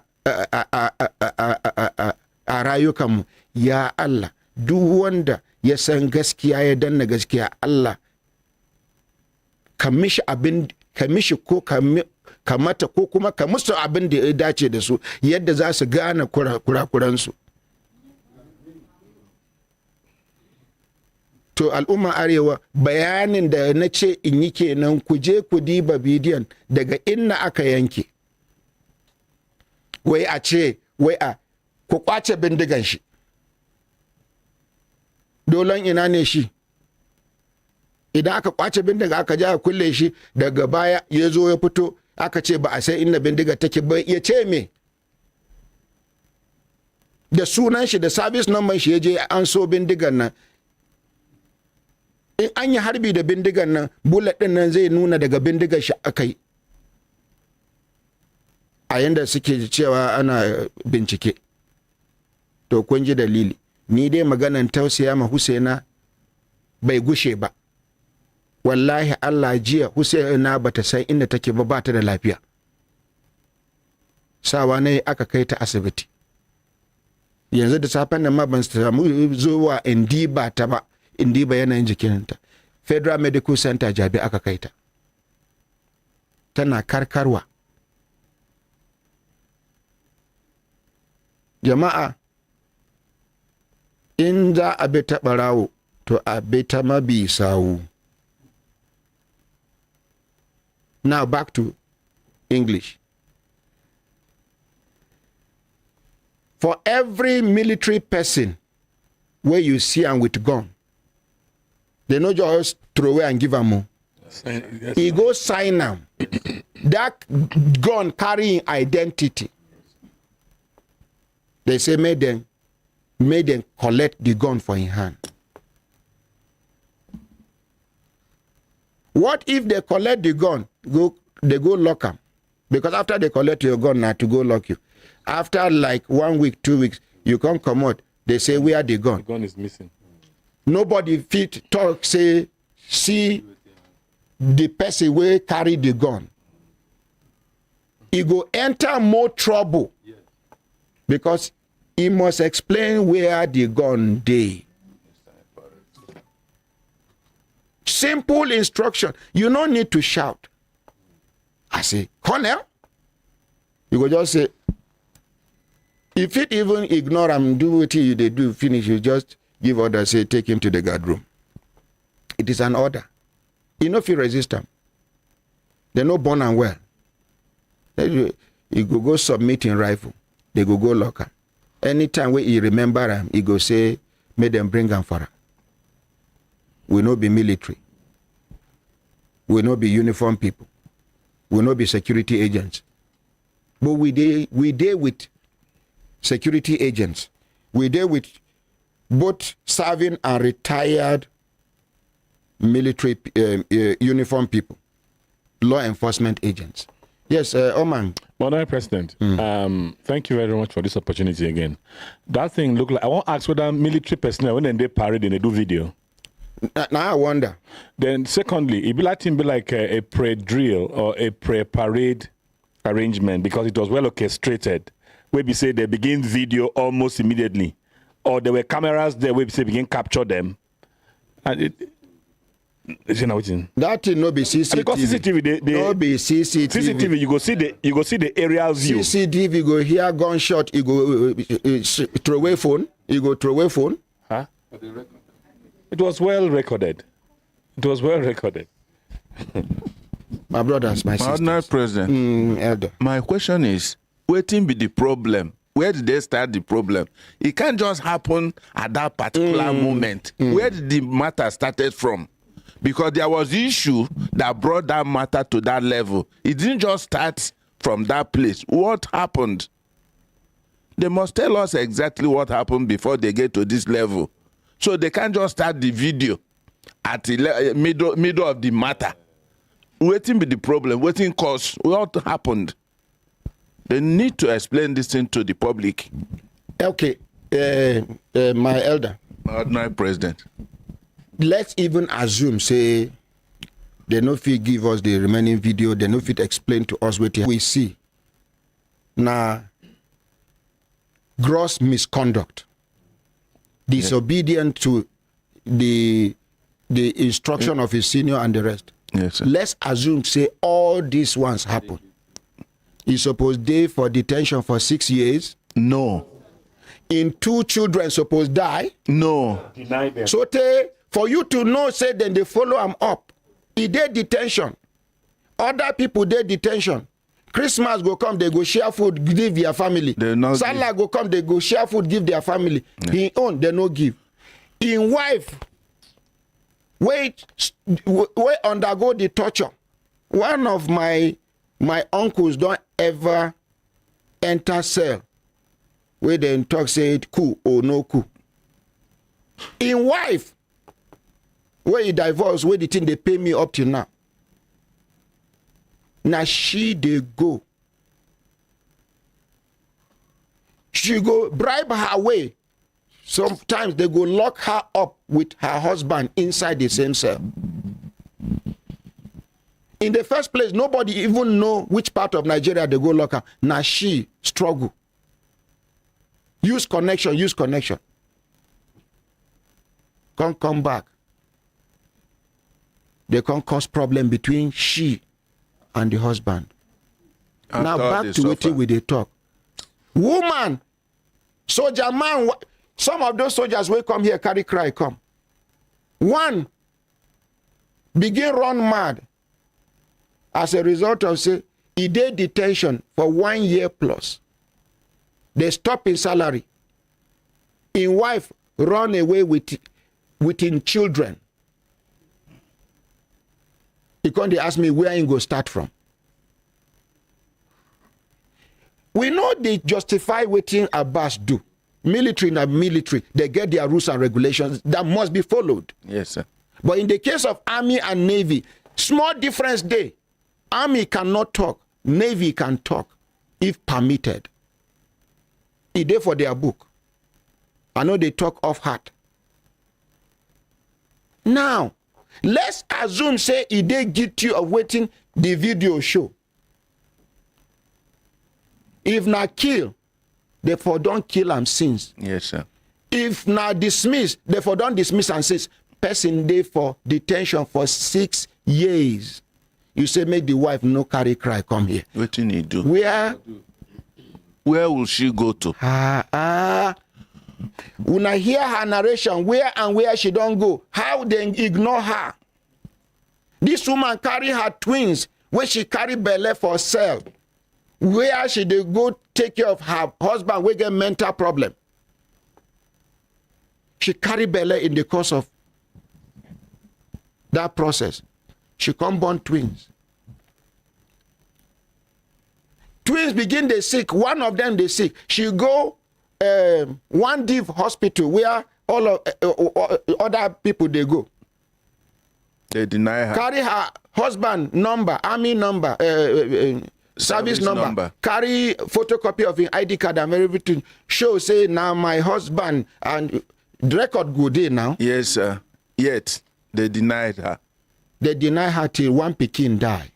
a rayukanmu. Ya Allah, duk wanda ya san gaskiya ya danna gaskiya, Allah ka mishi ko ka mata ko kuma ka musu abin da ya dace da su yadda za su gane kurakuransu. To al'umma arewa, bayanin da na ce in yi kenan, ku je ku diba bidiyon daga inna aka yanke. Wai a ce ku kwace bindigan shi. Dolon ina ne shi? Idan aka kwace bindiga aka ja kulle shi, daga baya ya zo ya fito aka ce ba a sai inda bindiga take ba, ya ce me? Da sunan shi da service number shi ya je an so bindigan nan. In an yi harbi da bindigan nan, bullet din nan zai nuna daga bindigar shi akai. A yanda suke cewa ana bincike. To kun ji dalili. Ni dai maganan tausaya ma Husaina bai gushe ba. Wallahi Allah, jiya Husaina bata san inda take ba ta da lafiya. Sawa ne aka kai ta asibiti. Yanzu da safen nan ma ban samu zuwa indiba ta ba. Indiba yanayin jikinta. Federal Medical Center Jabi aka kai ta. Tana karkarwa. Jama'a, in za a bi ta ɓarawo, to a bi ta mabi sawu. Now back to English. For every military person where you see and with gun, they no just throw away and give them more. He go sign them. That gun carrying identity. They say made them collect the gun for in hand. What if they collect the gun, they go lock them? Because after they collect your gun, now to go lock you. After like 1 week, 2 weeks, you can't come out. They say, where the gun? The gun is missing. Nobody fit talk, say, see the person will carry the gun. He go enter more trouble. Because he must explain where the gun dey. Simple instruction. You don't need to shout. I say, Colonel, you go just say, if it even ignore him, do what they do, finish, you just give order, say, take him to the guard room. It is an order. You know if you resist them. They're not born and well. You go submit in rifle. They go lock him. Anytime when he remember him, he go say, make them bring him for him. We not be military. We not be uniform people. We not be security agents. But we deal with security agents. We deal with both serving and retired military uniform people, law enforcement agents. Yes, Oman. Honorable President, thank you very much for this opportunity again. That thing look like, I want to ask whether military personnel, when they parade and they do video. Now I wonder. Then secondly, it be like a pre-drill or a pre-parade arrangement because it was well orchestrated. Where we say they begin video almost immediately. Or there were cameras there where we say begin capture them. And that thing no be CCTV. Because CCTV, no be CCTV. CCTV, you go see the aerial view. CCTV, you go hear gunshot, you go throw away phone, you go throw away phone. Huh? It was well recorded. It was well recorded. My brothers, my sisters. Honorable President, Elder. My question is, waiting be the problem? Where did they start the problem? It can't just happen at that particular moment. Where did the matter started from? because there was issue that brought that matter to that level. It didn't just start from that place. What happened? They must tell us exactly what happened before they get to this level. So they can't just start the video at the middle of the matter. Waiting be the problem, waiting cause what happened. They need to explain this thing to the public. Okay, my elder. My president. Let's even assume, say, they no fit give us the remaining video, they no fit explain to us what we see. Now, gross misconduct, disobedient to the instruction of his senior and the rest. Yes, sir. Let's assume, say, all these ones happen. He supposed die for detention for 6 years. No. In 2 children supposed die. No. Deny them. So for you to know, say, then they follow him up. He did detention. Other people did detention. Christmas go come, they go share food, give their family. Salah go come, they go share food, give their family. Yeah. He own, they no give. In wife, wait undergo the torture. One of my uncles don't ever enter cell where they talk, say it cool or no cool. In wife, where he divorced, where the thing they pay me up till now. Now she they go. She go bribe her way. Sometimes they go lock her up with her husband inside the same cell. In the first place, nobody even know which part of Nigeria they go lock her. Now she struggle. Use connection. Come back. They can't cause problem between she and the husband. Now back to what we they talk. Woman, soldier man, some of those soldiers will come here, carry cry, come. One, begin run mad as a result of, say, he did detention for 1 year plus. They stop in salary. In wife, run away within children. Because they ask me where I go start from. We know they justify waiting Abbas do. Military na military, they get their rules and regulations that must be followed. Yes, sir. But in the case of Army and Navy, small difference there. Army cannot talk, Navy can talk, if permitted. It's there for their book. I know they talk off heart. Now, let's assume, say, if they get you of waiting the video show. If not kill, therefore don't kill and sins. Yes, sir. If not dismiss, therefore don't dismiss and sins. Person day for detention for 6 years. You say, make the wife no carry cry, come here. What do you do? Where will she go to? When I hear her narration, where she don't go, how they ignore her. This woman carry her twins, where she carry belly for sale. Where she they go take care of her husband, we get mental problem. She carry belly in the course of that process. She come born twins. Twins begin they sick. One of them they sick. She go one div hospital where all of other people they go. They deny her. Carry her husband number, army number, service number. Carry photocopy of an ID card and everything. Show say now my husband and the record good day now. Yes, sir. Yet they denied her. They deny her till one pikin die.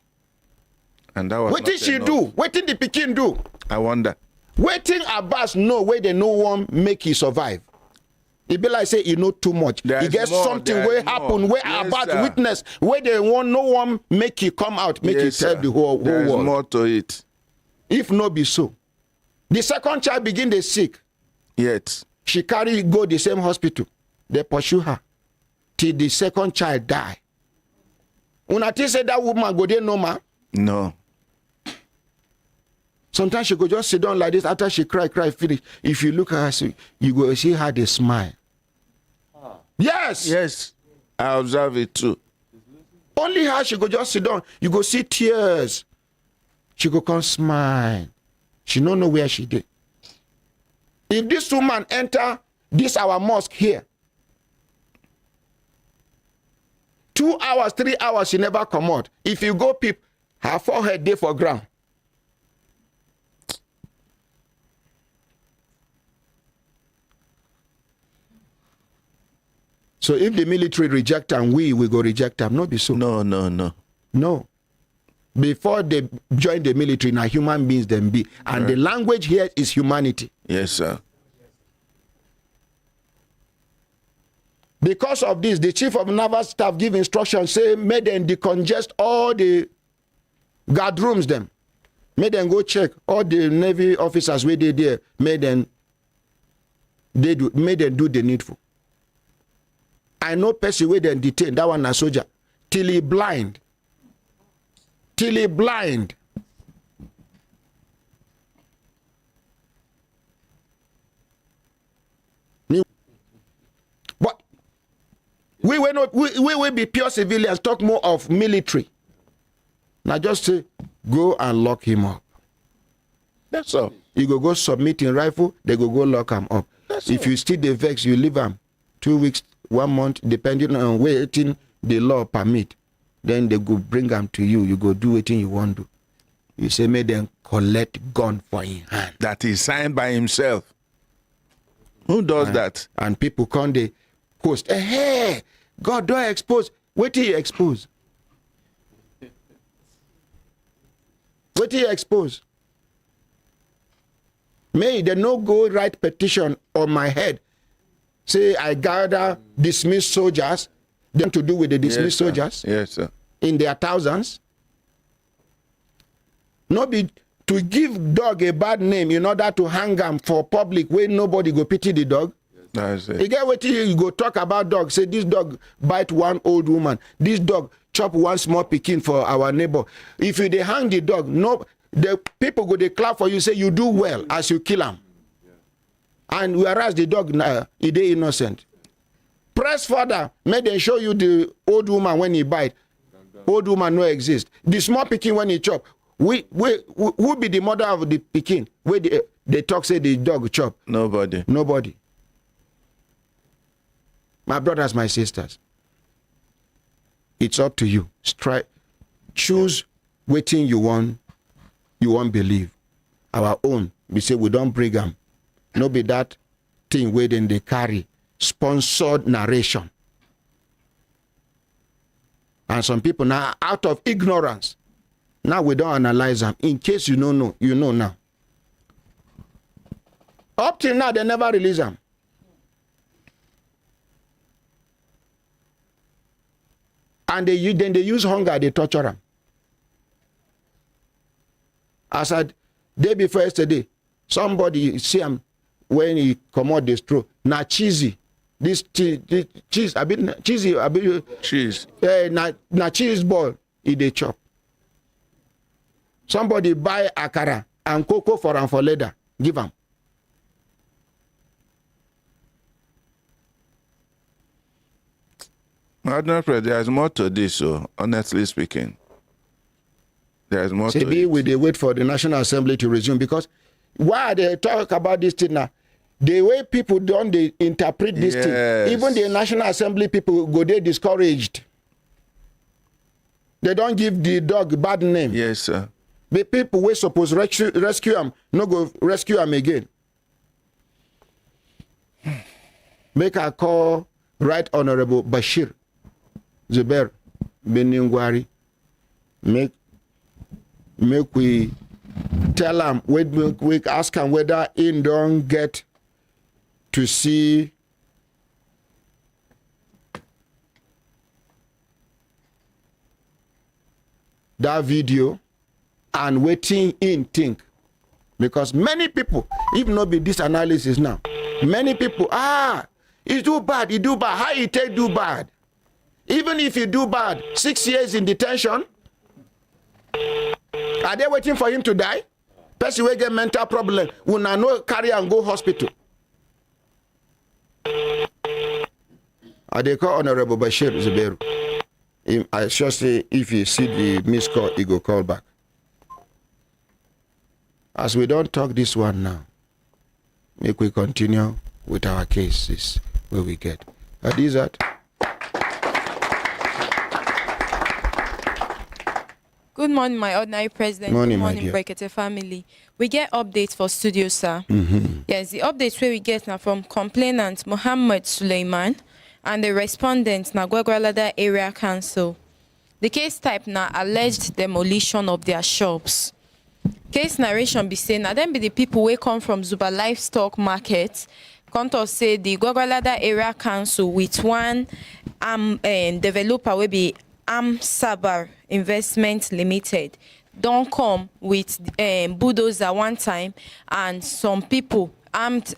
And that was what did she enough. do? What did the pikin do? I wonder. Waiting Abbas know where they no one make he survive. It be like say he know too much. He gets something where happen where Abbas witness where they want no one make he come out, make he tell the whole There's world. More to it. If no be so, the second child begin the sick. Yet she carry go the same hospital. They pursue her till the second child die. Una think say that woman go there no ma? No. Sometimes she go just sit down like this after she cry, finish. If you look at her, you go see her they smile. Yes. Yes. I observe it too. Only her, she go just sit down. You go see tears. She go come smile. She don't know where she did. If this woman enter this our mosque here, 2 hours, 3 hours, she never come out. If you go peep, her forehead day for ground. So if the military reject them, we go reject them. No be so. No. Before they join the military, now human beings them be. And the language here is humanity. Yes, sir. Because of this, the chief of naval staff give instructions, say, make them decongest all the guard rooms them. Make them go check all the Navy officers where they there. Make them do the needful. I know person where they detain, that one a soldier, till he blind. Till he blind. But we will be pure civilians, talk more of military. Now just say, go and lock him up. That's all. You go submit in rifle, they go lock him up. If you still the vex, you leave him 2 weeks, 1 month, depending on waiting the law permit. Then they go bring them to you. You go do anything you want to do. You say, make them collect gun for in hand. That is signed by himself. Who does that? And people come, they post, hey, God don't expose. What do you expose? What do you expose? May they no go write petition on my head. Say, I gather dismissed soldiers. Them to do with the dismissed soldiers. Yes, sir. In their thousands. Not be to give dog a bad name in order to hang them for public where nobody go pity the dog. That's it. You get what you go talk about dog. Say this dog bite one old woman. This dog chop one small pikin for our neighbor. If you they hang the dog, no, the people go they clap for you. Say you do well as you kill him. And whereas the dog he dey innocent. Press further, may they show you the old woman when he bite. Old woman no exist. The small pikin when he chop. Who be the mother of the pikin? Where they talk say the dog chop? Nobody. Nobody. My brothers, my sisters. It's up to you. Choose waiting you won't believe. Our own. We say we don't bring them. No be that thing waiting they carry. Sponsored narration. And some people now, out of ignorance, now we don't analyze them. In case you don't know, you know now. Up till now, they never release them. And then they use hunger, they torture them. As I day before yesterday, somebody see him when he come out the straw. Now cheesy. This cheese, a bit cheesy, a bit cheese. Na cheese ball, they chop. Somebody buy akara and cocoa for leather, give them. There is more to this, so honestly speaking. There is more to it. They wait for the National Assembly to resume because why they talk about this thing now? The way people don't they interpret this thing, even the National Assembly people go there discouraged. They don't give the dog a bad name. Yes, sir. The people we supposed rescue him, no go rescue him again. Make a call, Right Honorable Bashir Zubair Beningwari. Make we tell him, we ask him whether he don't get to see that video and waiting in think. Because many people, even not be this analysis now, many people, he do bad, how he take do bad? Even if you do bad, 6 years in detention, are they waiting for him to die? Person will get mental problem, will not carry and go hospital. I they call Honorable Bashir Zubairu. I sure say if you see the missed call, you go call back. As we don't talk this one now, make we continue with our cases where we get. Adizat. Good morning, my ordinary president. Morning, Good morning, my dear. Brekete family. We get updates for studio, sir. Yes, the updates where we get now from complainant Muhammad Suleiman and the respondent na Gwagwalada Area Council. The case type na alleged demolition of their shops. Case narration be saying na them be the people who come from Zuba Livestock Market. Contour say the Gwagwalada Area Council with one developer will be Sabar Investment Limited don't come with bulldozer one time, and some people armed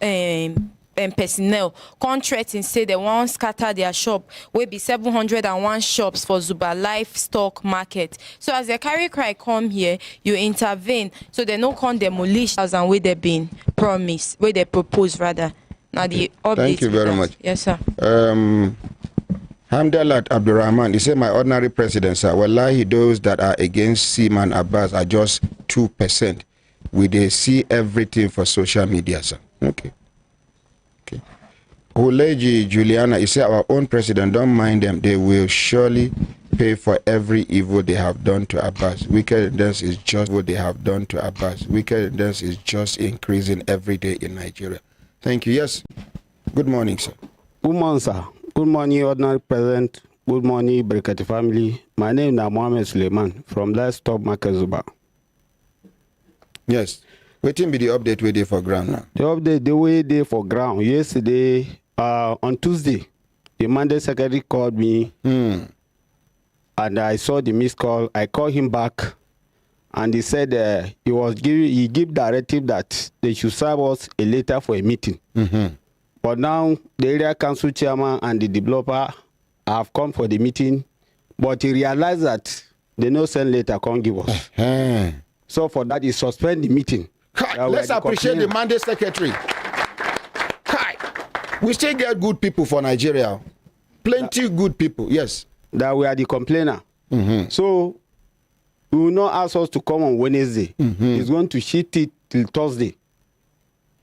personnel contracting say they won't scatter their shop will be 701 shops for Zuba Livestock Market. So as the carry cry come here, you intervene so they no can demolish and where they been promised, where they propose rather. Now the update. Thank you very much. Yes, sir. Hamdalat Abdurrahman, he said, my ordinary president, sir, wallahi, those that are against Seaman Abbas are just 2%. They see everything for social media, sir. Okay. Okay. Oleji Juliana, he said, our own president, don't mind them. They will surely pay for every evil they have done to Abbas. Wickedness is just what they have done to Abbas. Wickedness is just increasing every day in Nigeria. Thank you. Yes. Good morning, sir. Good morning, sir. Good morning, ordinary president. Good morning, Brekete family. My name is Muhammad Suleiman from Livestock Market Zuba. Yes. Waiting be the update we did for ground now. The update the way they for ground. Yesterday, on Tuesday, the Monday secretary called me and I saw the missed call. I called him back and he said he gave directive that they should serve us a letter for a meeting. But now the area council chairman and the developer have come for the meeting, but he realized that they no send letter can't give us. So for that, he suspend the meeting. Let's appreciate the Monday secretary. We still get good people for Nigeria. Plenty good people, yes. That we are the complainer. So he will not ask us to come on Wednesday. He's going to shift it till Thursday.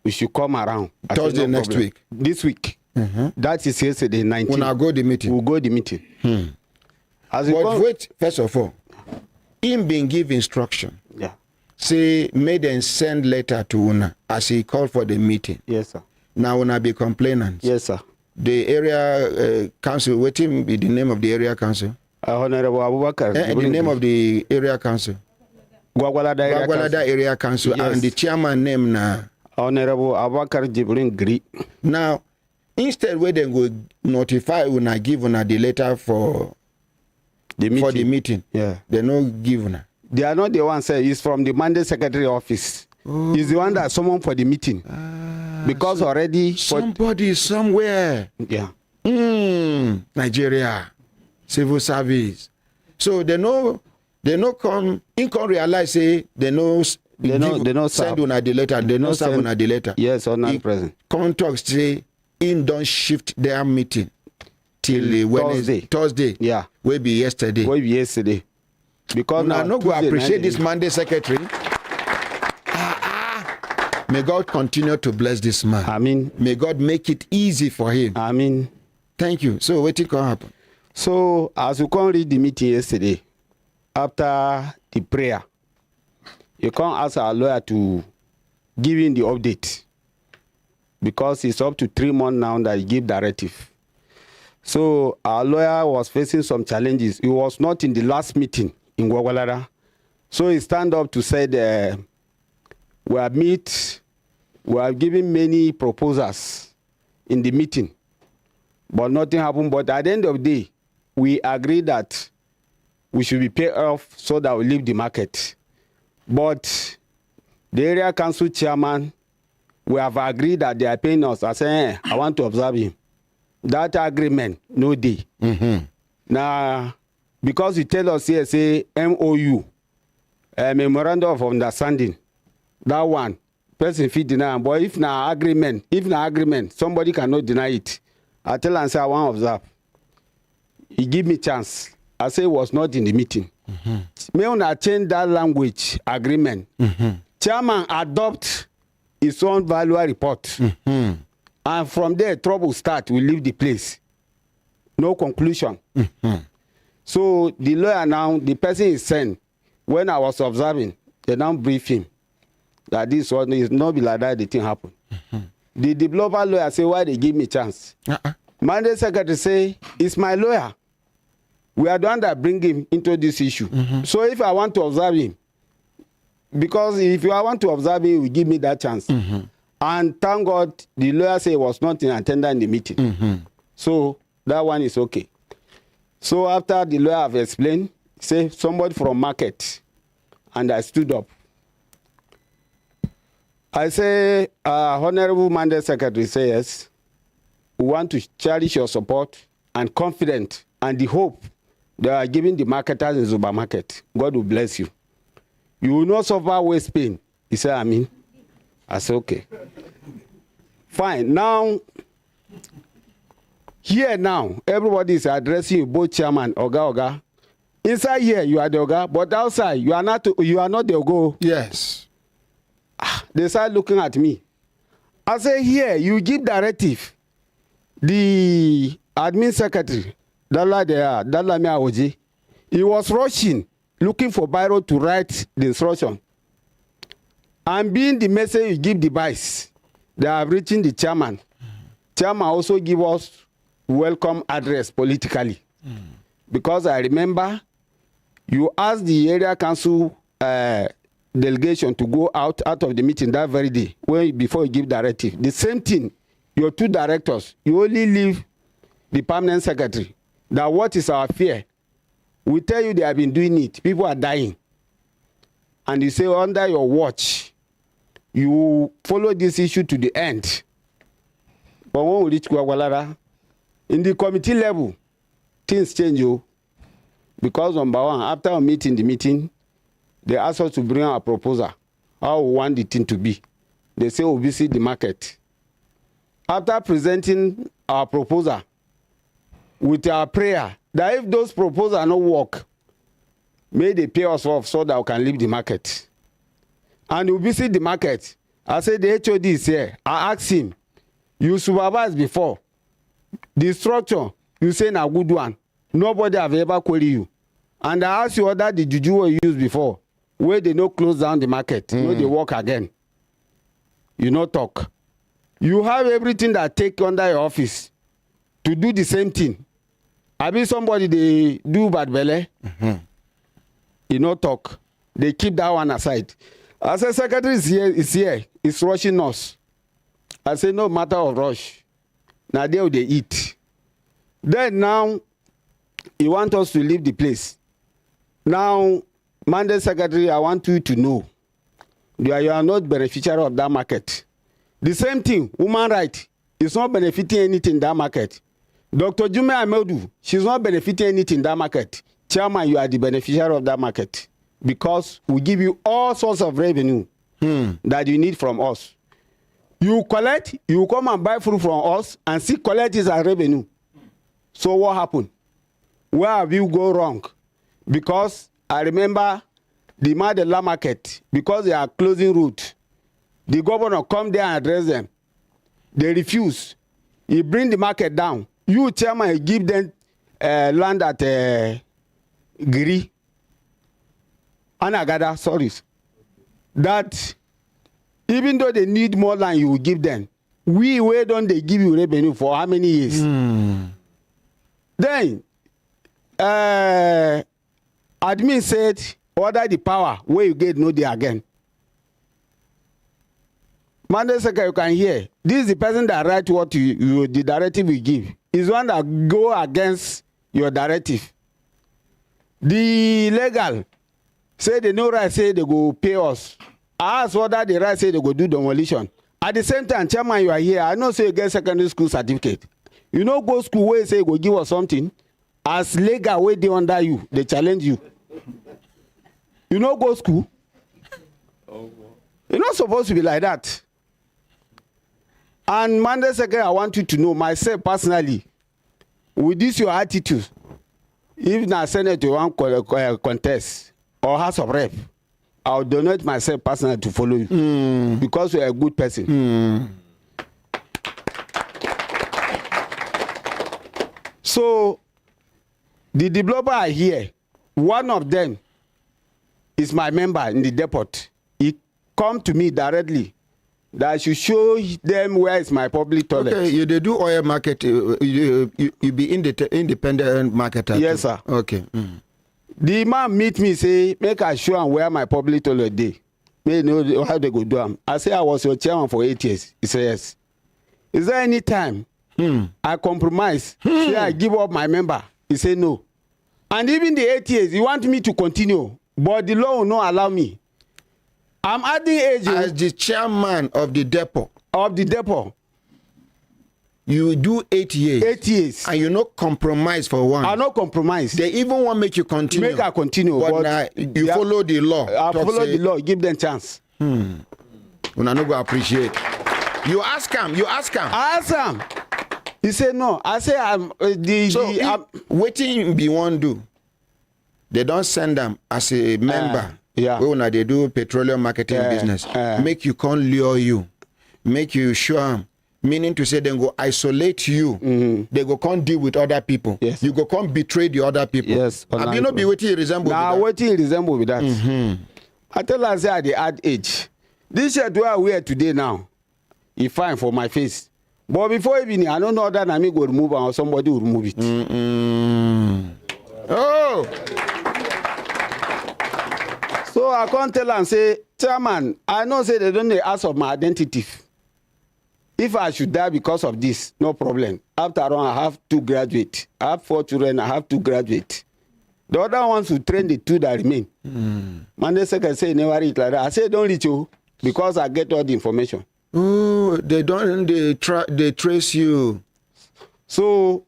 We should come around. Thursday next week. This week. That is yesterday, 19. When I go the meeting. We'll go the meeting. But wait, first of all, him being give instruction. Yeah. Say, made them send letter to Una as he called for the meeting. Yes, sir. Now Una be complainants. Yes, sir. The area council, what him be the name of the area council? Honorable Abubakar. The name of the area council? Gwagwalada Area Council. Yes. And the chairman name na? Honorable Abubakar Jibrin Gri. Now, instead where they go notify Una, give Una the letter for the meeting. Yeah. They no give Una. They are not the one say it's from the Monday secretary office. He's the one that summoned for the meeting. Because so already somebody somewhere. Yeah. Nigeria. Civil service. So they no come realize say they no send Una the letter. They no serve Una the letter. Yes, or not present. Contact say in don't shift their meeting till Thursday. Yeah. Will be yesterday. Because now no go appreciate this Monday secretary. May God continue to bless this man. I mean, may God make it easy for him. I mean, thank you. So what can happen? So as you can read the meeting yesterday, after the prayer, you can ask our lawyer to give in the update because it's up to 3 months now that he give directive. So our lawyer was facing some challenges. He was not in the last meeting in Gwagwalada. So he stand up to say that we have given many proposals in the meeting, but nothing happened. But at the end of the day, we agreed that we should be paid off so that we leave the market. But the area council chairman, we have agreed that they are paying us. I say, I want to observe him. That agreement, no day. Now, because you tell us here, say MOU, a memorandum of understanding, that one, person fit deny, but if na agreement, somebody cannot deny it. I tell and say I want to observe. He give me chance. I say he was not in the meeting. May una change that language agreement. Chairman adopt his own valuable report. And from there, trouble start. We leave the place. No conclusion. So the lawyer now, the person is sent. When I was observing, they now brief him that this one is not be like that, the thing happened. The developer lawyer say, why they give me chance? Mandate secretary say, it's my lawyer. We are the one that bring him into this issue. So if I want to observe him, because if I want to observe him, you give me that chance. And thank God, the lawyer say he was not in attendance in the meeting. So that one is okay. So after the lawyer have explained, say somebody from market, and I stood up. I say, Honorable Mandate Secretary say yes. We want to cherish your support and confidence and the hope they are giving the marketers in the supermarket. God will bless you. You will not suffer waste pain. He said, I mean. I said, okay. Fine. Now, here now, everybody is addressing you, both chairman, Oga. Inside here, you are the Oga, but outside, you are not the Ogo. Yes. They start looking at me. I say, here, you give directive. The admin secretary, Dala Oji, he was rushing, looking for Biro to write the instruction. And being the message you give the vice, they have written the chairman. Chairman also give us welcome address politically. Because I remember you asked the area council delegation to go out of the meeting that very day before you give directive. The same thing, your two directors, you only leave the permanent secretary. That what is our fear? We tell you they have been doing it. People are dying. And you say under your watch, you follow this issue to the end. But when we reach Kuawalara, in the committee level, things change. Because number one, after a meeting, they asked us to bring our proposal, how we want the thing to be. They say we'll visit the market. After presenting our proposal, with our prayer, that if those proposals not work, may they pay us off so that we can leave the market. And we visit the market. I said the HOD is here. I asked him, you supervised before. The structure, you say a good one. Nobody have ever queried you. And I asked you whether the juju were used before, where they no close down the market, where they work again. You no talk. You have everything that take under your office to do the same thing. I mean somebody they do bad belly. You no talk. They keep that one aside. I said secretary is here. It's rushing us. I say no matter of rush. Now they will they eat. Then now he want us to leave the place. Now, Mandate Secretary, I want you to know that you are not beneficiary of that market. The same thing, woman right, is not benefiting anything in that market. Dr. Jume Amedu, she's not benefiting anything in that market. Chairman, you are the beneficiary of that market because we give you all sorts of revenue that you need from us. You collect, you come and buy fruit from us and see collect is a revenue. So what happened? Where have you go wrong? Because I remember the Madela market, because they are closing route, the governor come there and address them. They refuse. He bring the market down. You, chairman, give them land at Giri. Anagada, sorry. That even though they need more land, you will give them. Where don't they give you revenue for how many years? Then, admin said, order the power where you get no day again. Mandate Secretary, you can hear. This is the person that write what the directive we give. Is one that go against your directive. The legal say they no right, say they go pay us. I ask whether the right say they go do demolition. At the same time, chairman, you are here. I know say you get secondary school certificate. You know go school where say go give us something. As legal where they under you, they challenge you. You know go school. You're not supposed to be like that. And Mandate Secretary, I want you to know myself personally, with this your attitude, If na Senate you want contest or House of Rep, I'll donate myself personally to follow you because you're a good person. So the developer are here. One of them is my member in the depot. He come to me directly that I should show them where is my public toilet. Okay, you they do oil market. You be independent marketer. Yes, sir. Okay. The man meet me say make I show him where my public toilet dey. May know how they go do am. I say I was your chairman for 8 years. He say yes. Is there any time I compromise? Say I give up my member. He say no. And even the 8 years, he want me to continue, but the law will not allow me. I'm adding age as the chairman of the depot. You do 8 years. 8 years. And you not compromise for one. I not compromise. They even want make you continue. Make I continue. But you follow the law. I follow the law. Give them chance. Una no go appreciate. You ask him. I ask him. He said no. I say I'm waiting be one do. They don't send them as a member. When they do petroleum marketing business. Make you can't lure you. Make you show them. Meaning to say they go isolate you. They go can't deal with other people. Yes. You go can't betray the other people. Yes. Have you not be waiting resemble with that? Waiting resemble with that. I tell her say I dey add age. This shirt wey I wear today now, e fine for my face. But before evening, I don't know that I go remove it or somebody will remove it. Oh. So I can't tell and say, Chairman, I know say they don't ask of my identity. If I should die because of this, no problem. After all, I have 2 graduates. I have 4 children, I have 2 graduates. The other ones will train the 2 that remain. Monday second say never reach like that. I say don't reach you because I get all the information. Oh, they trace you. So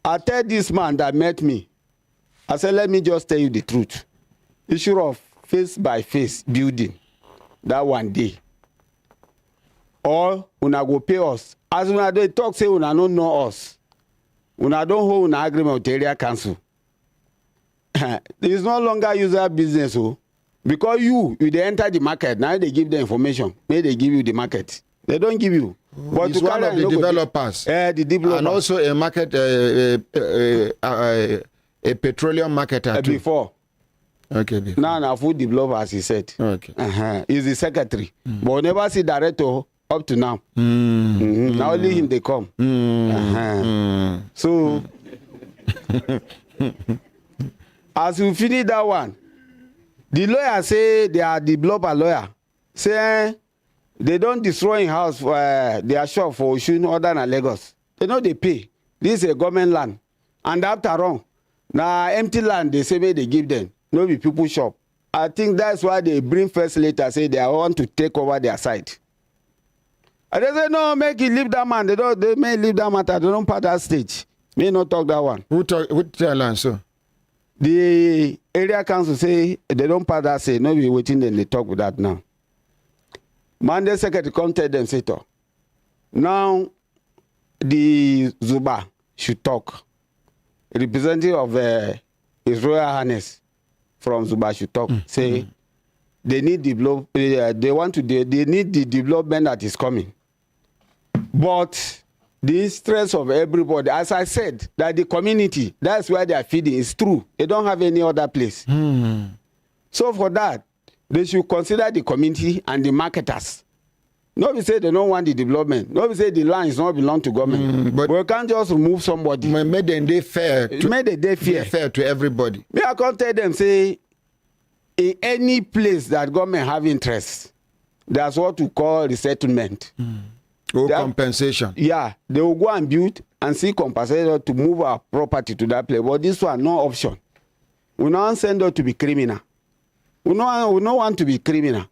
I tell this man that met me, I said, let me just tell you the truth. Issue of face by face building, that one day. Or una go pay us. As una dey talk say una don't know us. Una don't hold an agreement with the area council. There is no longer user business. Because you dey enter the market, now they give the information. May they give you the market. They don't give you. But it's one of the developers. The developers. And also a market, a petroleum marketer too. Before. Okay. Before. Now food developer, as he said. Okay. He's the secretary. But we never see director up to now. Now only him they come. So as we finish that one, the lawyer say they are developer lawyer. Say they don't destroy house for their shop for Oshun other than Lagos. They know they pay. This is a government land. And after all, now empty land they say they give them. No be people shop. I think that's why they bring first later say they want to take over their side. And they say no, make it leave that man. They may leave that matter. They don't part that stage. May not talk that one. Who tell land so? The area council say they don't part that say no be waiting then they talk with that now. Monday secretary come tell them say to. Now the Zuba should talk. Representative of His Royal Highness from Zuba should talk. Say they need develop. They need the development that is coming. But the stress of everybody, as I said, that the community, that's where they are feeding. It's true. They don't have any other place. So for that, they should consider the community and the marketers. Nobody say they don't want the development. Nobody say the land is not belong to government. But we can't just remove somebody. Make them they fair. Fair to everybody. Me, I can't tell them say in any place that government have interest, that's what we call resettlement. Or compensation. Yeah, they will go and build and see compensation to move our property to that place. But this one, no option. We don't send them to be criminal. We don't want to be criminal.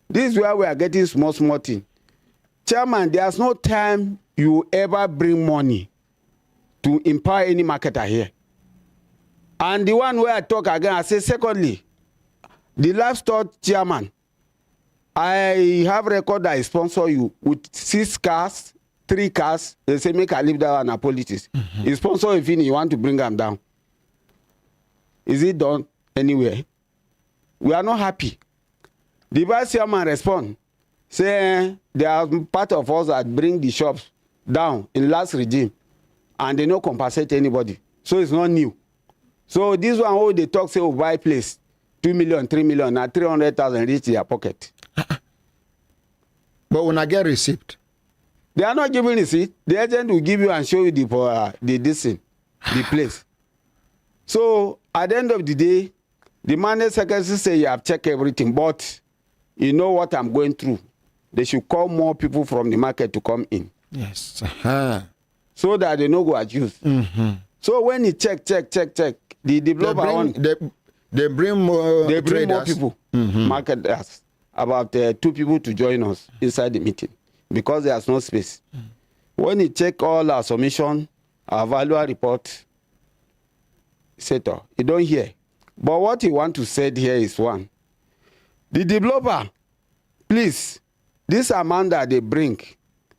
This is where we are getting small thing. Chairman, there's no time you ever bring money to empower any marketer here. And the one where I talk again, I say, secondly, the livestock chairman, I have record that I sponsor you with 6 cars, 3 cars. They say, make I leave that one a politics. He sponsor if you want to bring them down. Is it done anywhere? We are not happy. The vice chairman respond, say there are part of us that bring the shops down in last regime and they no compensate anybody. So it's not new. So this one who they talk say, oh, buy place, 2 million, 3 million, now 300,000 reach their pocket. But when I get receipt, they are not giving receipt. The agent will give you and show you the place. So at the end of the day, the mandate secretary say you have checked everything, but you know what I'm going through. They should call more people from the market to come in. Yes. So that they no go accuse. So when he check, the developer they bring more people, marketers, about 2 people to join us inside the meeting because there's no space. When he check all our submission, our value report, etc., he don't hear. But what he want to say here is one. The developer, please, this amount that they bring,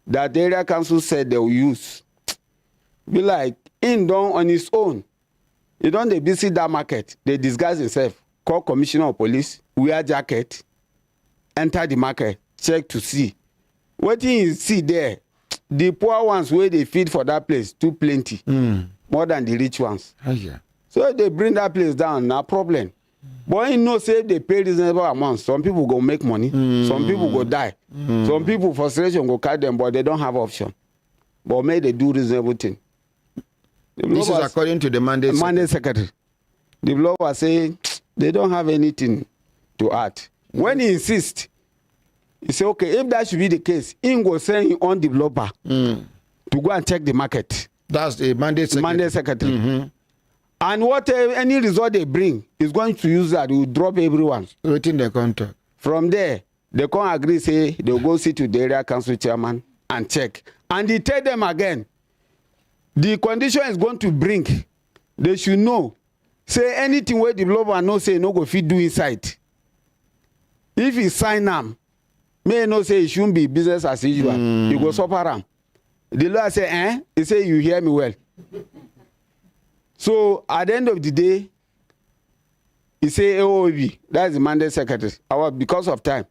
that the area council said they will use, be like, in done on his own. You don't they visit that market, they disguise themselves, call commissioner of police, wear jacket, enter the market, check to see. What you see there, the poor ones where they feed for that place, too plenty, more than the rich ones. So they bring that place down, no problem. But you know, say if they pay reasonable amounts, some people go make money, some people go die, some people frustration go catch them, but they don't have option. But may they do reasonable thing. This is according to the mandate secretary. The developer say they don't have anything to add. When he insists, he say, okay, if that should be the case, he go send his own developer to go and check the market. That's the mandate secretary. And whatever any result they bring is going to use that, will drop everyone. Within the contract. From there, they can't agree, say they'll go sit to the area council chairman and check. And he tell them again, the condition is going to bring, they should know. Say anything where the developer no say no go fit do inside. If he sign them, may no say it shouldn't be business as usual. You go suffer them. The lawyer say, he say you hear me well. So at the end of the day, he say AOB, that's the mandate secretary. Because of time,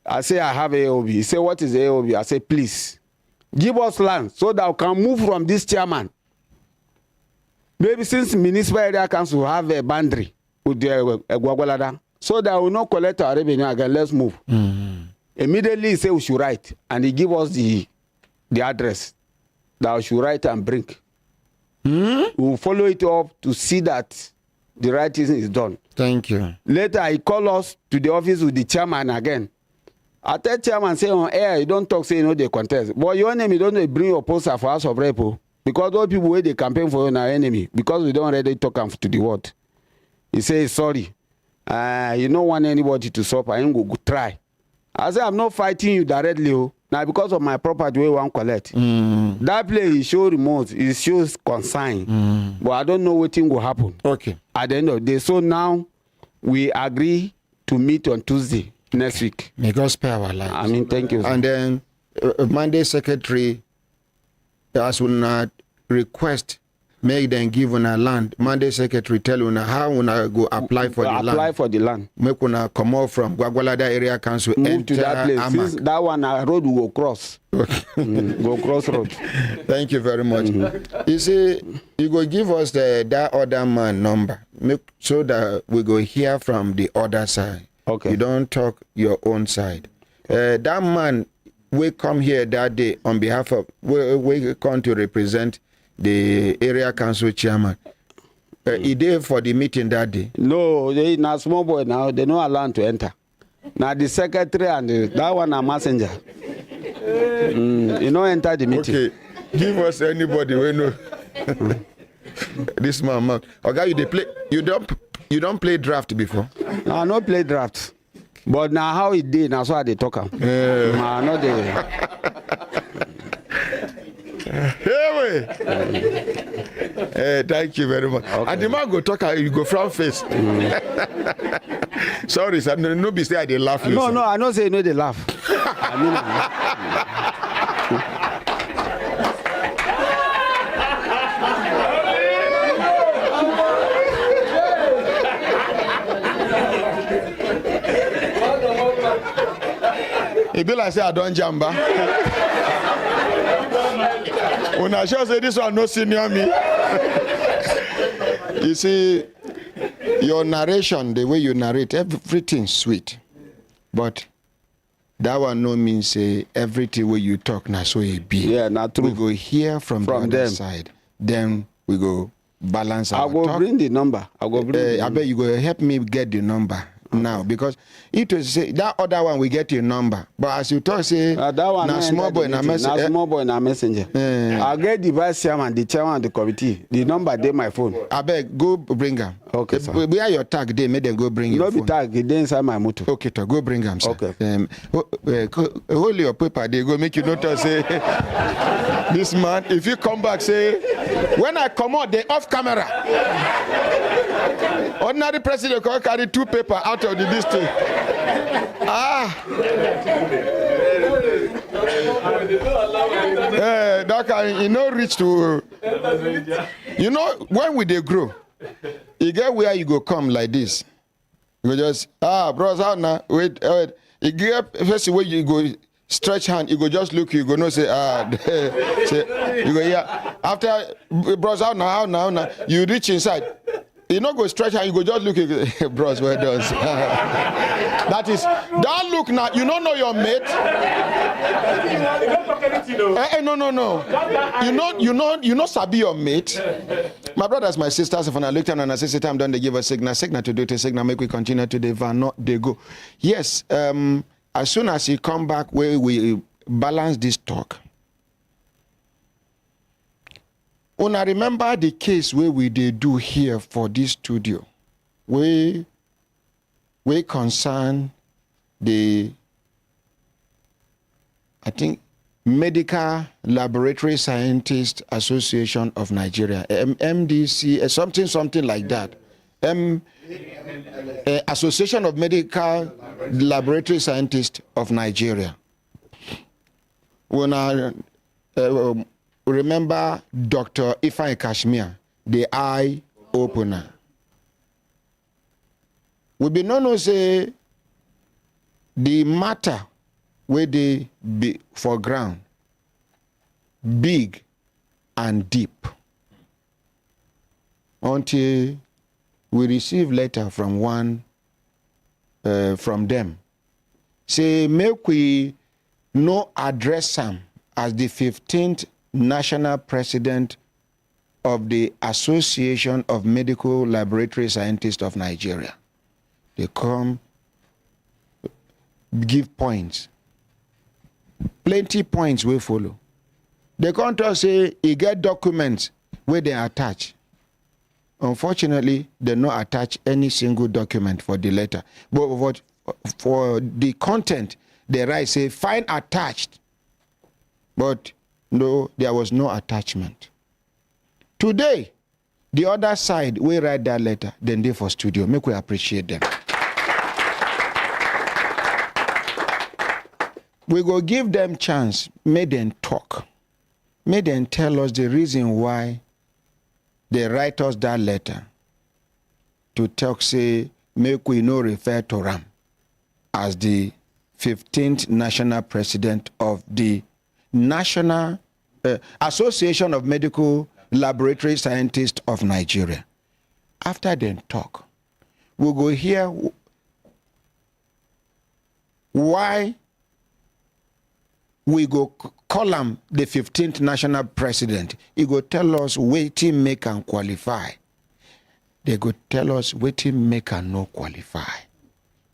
I say I have AOB. He say, what is AOB? I say, please, give us land so that we can move from this chairman. Maybe since municipal area council have a boundary with the Gwagwalada, so that we will not collect our revenue again, let's move. Immediately he say we should write, and he give us the address that we should write and bring. We will follow it up to see that the writing is done. Thank you. Later, he call us to the office with the chairman again. I tell chairman, say on air, you don't talk, say you know they contest. But your enemy don't bring your poster for House of Rep. Because those people where they campaign for you are enemy. Because we don't already talk to the world. He says, sorry. You don't want anybody to suffer. I ain't go try. I say, I'm not fighting you directly. Now, because of my property, we won't collect. That place, it shows remote, it shows consign. But I don't know what thing will happen. Okay. At the end of the day. So now, we agree to meet on Tuesday next week. May God spare our lives. I mean, thank you. And then, mandate secretary, as will not request, make them give on a land. Mandate secretary tell you how una go apply for the land. Apply for the land. Make una come out from Gwagwalada area council. Move to that place. Since that one road will go cross. Go cross road. Thank you very much. You see, you go give us that other man number, so that we go hear from the other side. Okay. You don't talk your own side. That man we come here that day on behalf of we come to represent the area council chairman. He there for the meeting that day? No, they not small boy now. They not allowed to enter. Now the secretary and that one a messenger. You know enter the meeting. Okay, give us anybody we know. This man. Okay, you play. You don't play draft before? I not play draft. But now how it did, now so they talk. Not the. Thank you very much. Okay. And the man go talk, you go front face. Sorry, sir. No be say they laugh. No, I don't say no, they laugh. I mean, It be like say I don't jamba. When I sure say this one no senior me. You see, your narration, the way you narrate, everything's sweet. But that one no means say everything where you talk now so it be. Yeah, not true. We go hear from the other side. Then we go balance our talk. I will bring the number. I will bring I bet you go help me get the number now, because it was say that other one we get your number, but as you talk say that one now small boy na messenger. Small boy na messenger. I'll get the vice chairman, the chairman of the committee. The number they my phone. I beg go bring them. Okay, sir. Where your tag they make them go bring your phone. No be tag, they inside my motor. Okay, to go bring them, sir. Okay. Hold your paper. They go make you notice say this man. If you come back say when I come out they off camera. Ordinary president can carry 2 paper out of the district. That can, you know, reach to. You know, when we they grow, you get where you go come like this. You go just bros out now. Wait. You get first where you go stretch hand. You go just look. You go no say say, you go yeah. After bros out now. You reach inside. You not go stretch and you go just look at bros, where does that is that look now, you don't know your mate. No. You know sabi your mate. My brothers, my sisters, if I looked at and I say time done, they give a signal to do it, a signal, make we continue to the van, not they go. Yes, as soon as you come back where we balance this talk. When I remember the case where we did do here for this studio, we concern the, I think, Medical Laboratory Scientists Association of Nigeria, MDC, something like that. Association of Medical Laboratory Scientists of Nigeria. When I remember Dr. Ifeanyi Kashmir, the eye opener. We be known say the matter where they be for ground, big and deep. Until we receive letter from from them, say make we no address them as the 15th National President of the Association of Medical Laboratory Scientists of Nigeria. They come, give points. Plenty points will follow. They come to say, you get documents where they attach. Unfortunately, they not attach any single document for the letter. But for the content, they write, say, find attached. But no, there was no attachment. Today, the other side, we write that letter, then they for studio. Make we appreciate them. We go give them chance, make them talk. Make them tell us the reason why they write us that letter. To talk, say, make we no refer to Ram as the 15th National President of the National Association of Medical Laboratory Scientists of Nigeria. After they talk, we'll go hear why we go call him the 15th National President. He go tell us waiting make and qualify. They go tell us waiting make and no qualify.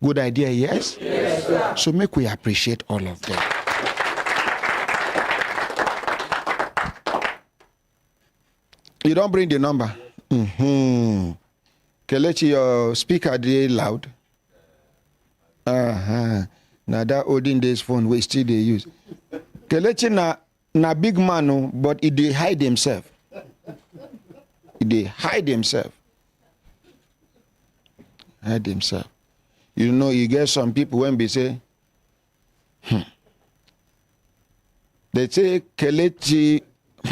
Good idea, yes? Yes, sir. So make we appreciate all of them. You don't bring the number. Kelechi, your speaker dey loud. Now that olden days phone we still they use. Kelechi na big man, but he dey hide himself. He dey hide himself. Hide himself. You know, you get some people when they say, they say Kelechi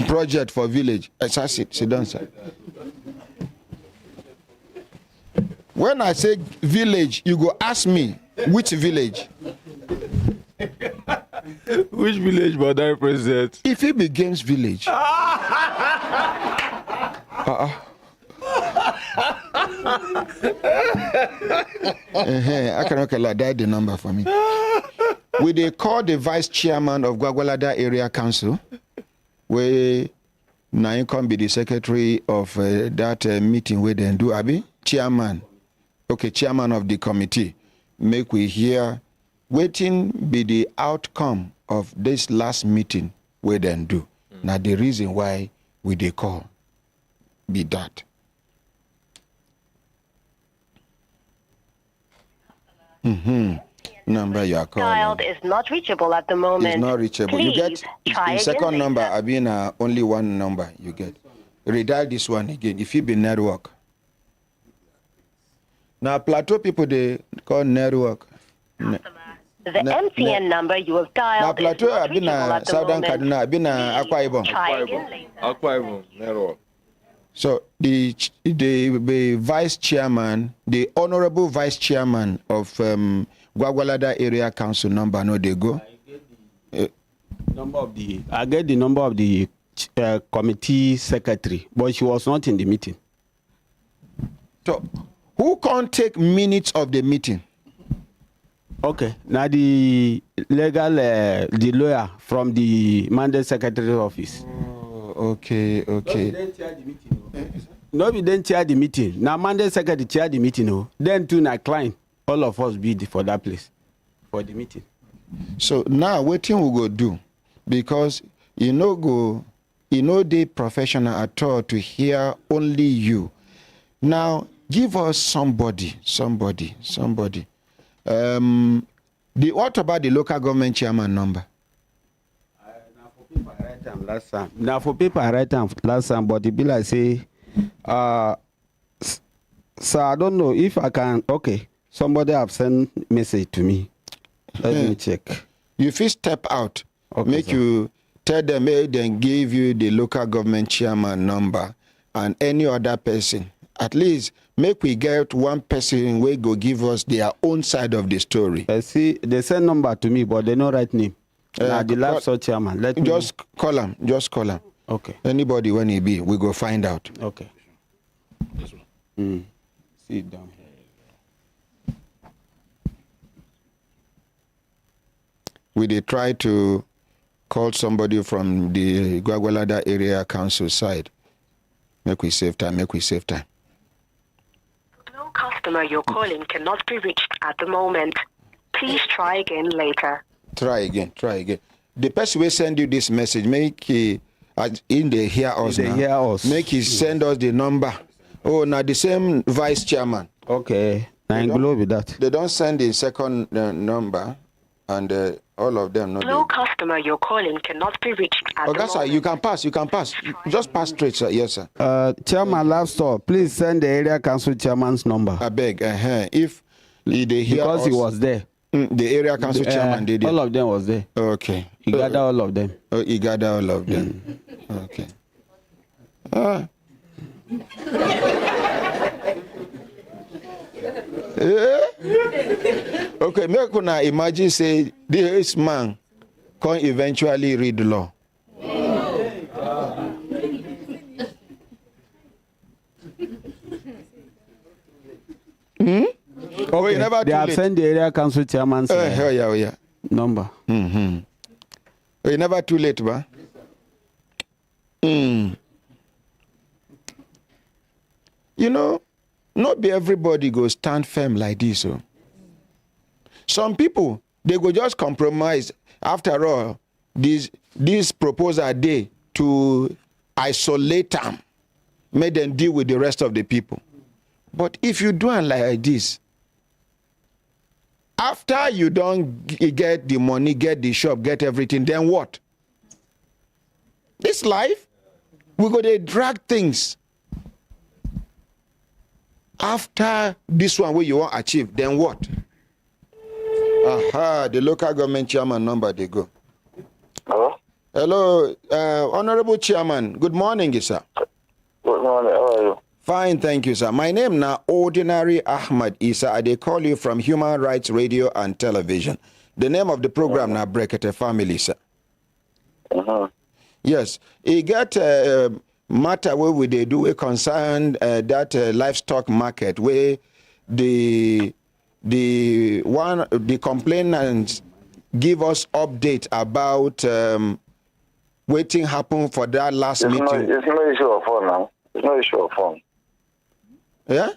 project for village. That's it. Sit down, sir. When I say village, you go ask me which village. Which village, Brother President? If it begins village. I cannot that the number for me. We they call the vice chairman of Gwagwalada Area Council, where now can be the secretary of that meeting where they do Abi chairman. Okay, chairman of the committee. Make we hear waiting be the outcome of this last meeting where they do. Now the reason why we they call be that. Number you are calling. Child is not reachable at the moment. It's not reachable. Please you get the second number. I mean, only one number you get. Redial this one again. If it be network. Now plateau people they call network. The MTN number you have dialed now plateau is not I been reachable at the Southern moment. Kaduna. I been Akwa Ibom. Try again later. Akwa Ibom, network. So the vice chairman, the honorable vice chairman of Gwagwalada Area Council number, no they go. I get the number of the committee secretary, but she was not in the meeting. So who can't take minutes of the meeting? Okay, now the legal, the lawyer from the mandate secretary office. Okay. No, we didn't chair the meeting. Now mandate secretary chair the meeting. Oh. Then to na client, all of us be for that place for the meeting. So now what thing we go do? Because you know they professional at all to hear only you. Now give us somebody. What about the local government chairman number? Now for people I write them last time, but the bill I say, so I don't know if I can. Okay, somebody have sent message to me. Let me check. You first step out. Okay, make sir. You tell them, then give you the local government chairman number and any other person. At least make we get one person where go give us their own side of the story. I see they send number to me, but they no write name. The lab so chairman. Let me just call him. Just call him. Okay. Anybody when he be, we go find out. Okay. Sit down. We did try to call somebody from the Gwagwalada Area Council side. Make we save time. No customer you're calling cannot be reached at the moment. Please try again later. Try again. The person will send you this message. Make he in the hear us now. Hear us. Make he send us the number. Oh, now the same vice chairman. Okay. I glow with that. They don't send the second number, and all of them. No customer you're calling cannot be reached at the moment. Sir, you can pass. Just pass straight, sir. Yes, sir. Chairman Love Store, please send the area council chairman's number. I beg. If they hear because us, he was there. The area council chairman did it. All of them was there. Okay. He gathered all of them. Oh, he gathered all of them. Okay. Okay, make una imagine say this man can eventually read the law. Okay, you never they have sent the area council chairman's number. You never too late, ba? You know, not be everybody go stand firm like this. So. Some people, they go just compromise. After all, this proposal day to isolate them, make them deal with the rest of the people. But if you do it like this, after you don't get the money, get the shop, get everything, then what? This life, we go to drag things. After this one where you want to achieve, then what? Aha, the local government chairman number they go. Hello, Honorable Chairman. Good morning, sir. Good morning. How are you? Fine, thank you, sir. My name na Ordinary Ahmad Isa. I dey call you from Human Rights Radio and Television. The name of the program na Brekete Family, sir. Yes, he got matter where we they do a concern that livestock market where the complainants give us update about waiting happen for that last meeting. It's no issue of phone now. It's no issue of phone. Yeah?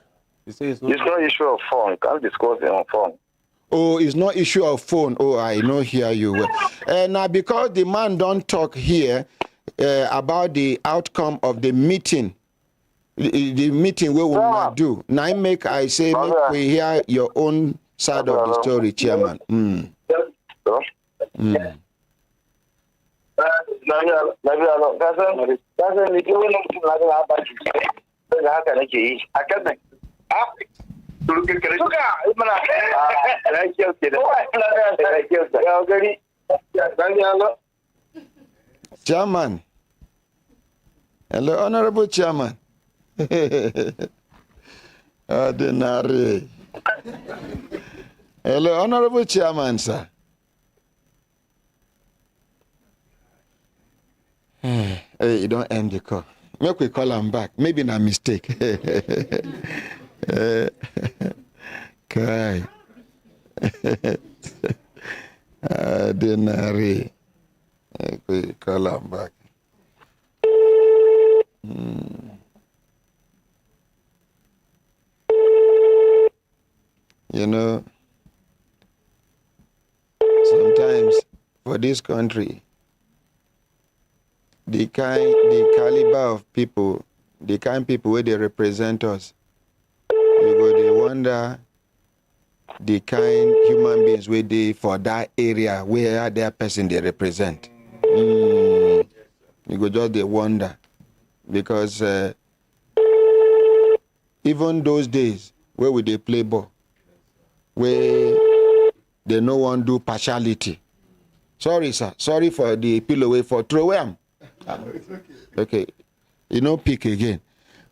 It's no issue of phone. You can't discuss it on phone. Oh, it's not issue of phone. Oh, I know hear you well. Now, because the man don't talk here about the outcome of the meeting, the meeting we will not do. Now, I say, make we hear your own side of the story, Chairman. Chairman. Hello, Honorable Chairman. Ordinary. Hello, Honorable Chairman, sir. Hey, you don't end the call. Make we call him back. Maybe not mistake. Okay. Ordinary. Make we call him back. You know, sometimes for this country, the caliber of people, the kind of people where they represent us, you go they wonder the kind human beings where they for that area where that person they represent. You go just they wonder because even those days where would they play ball, where they no one do partiality. Sorry, sir. Sorry for the pillow away for throw them. Okay. You know, pick again.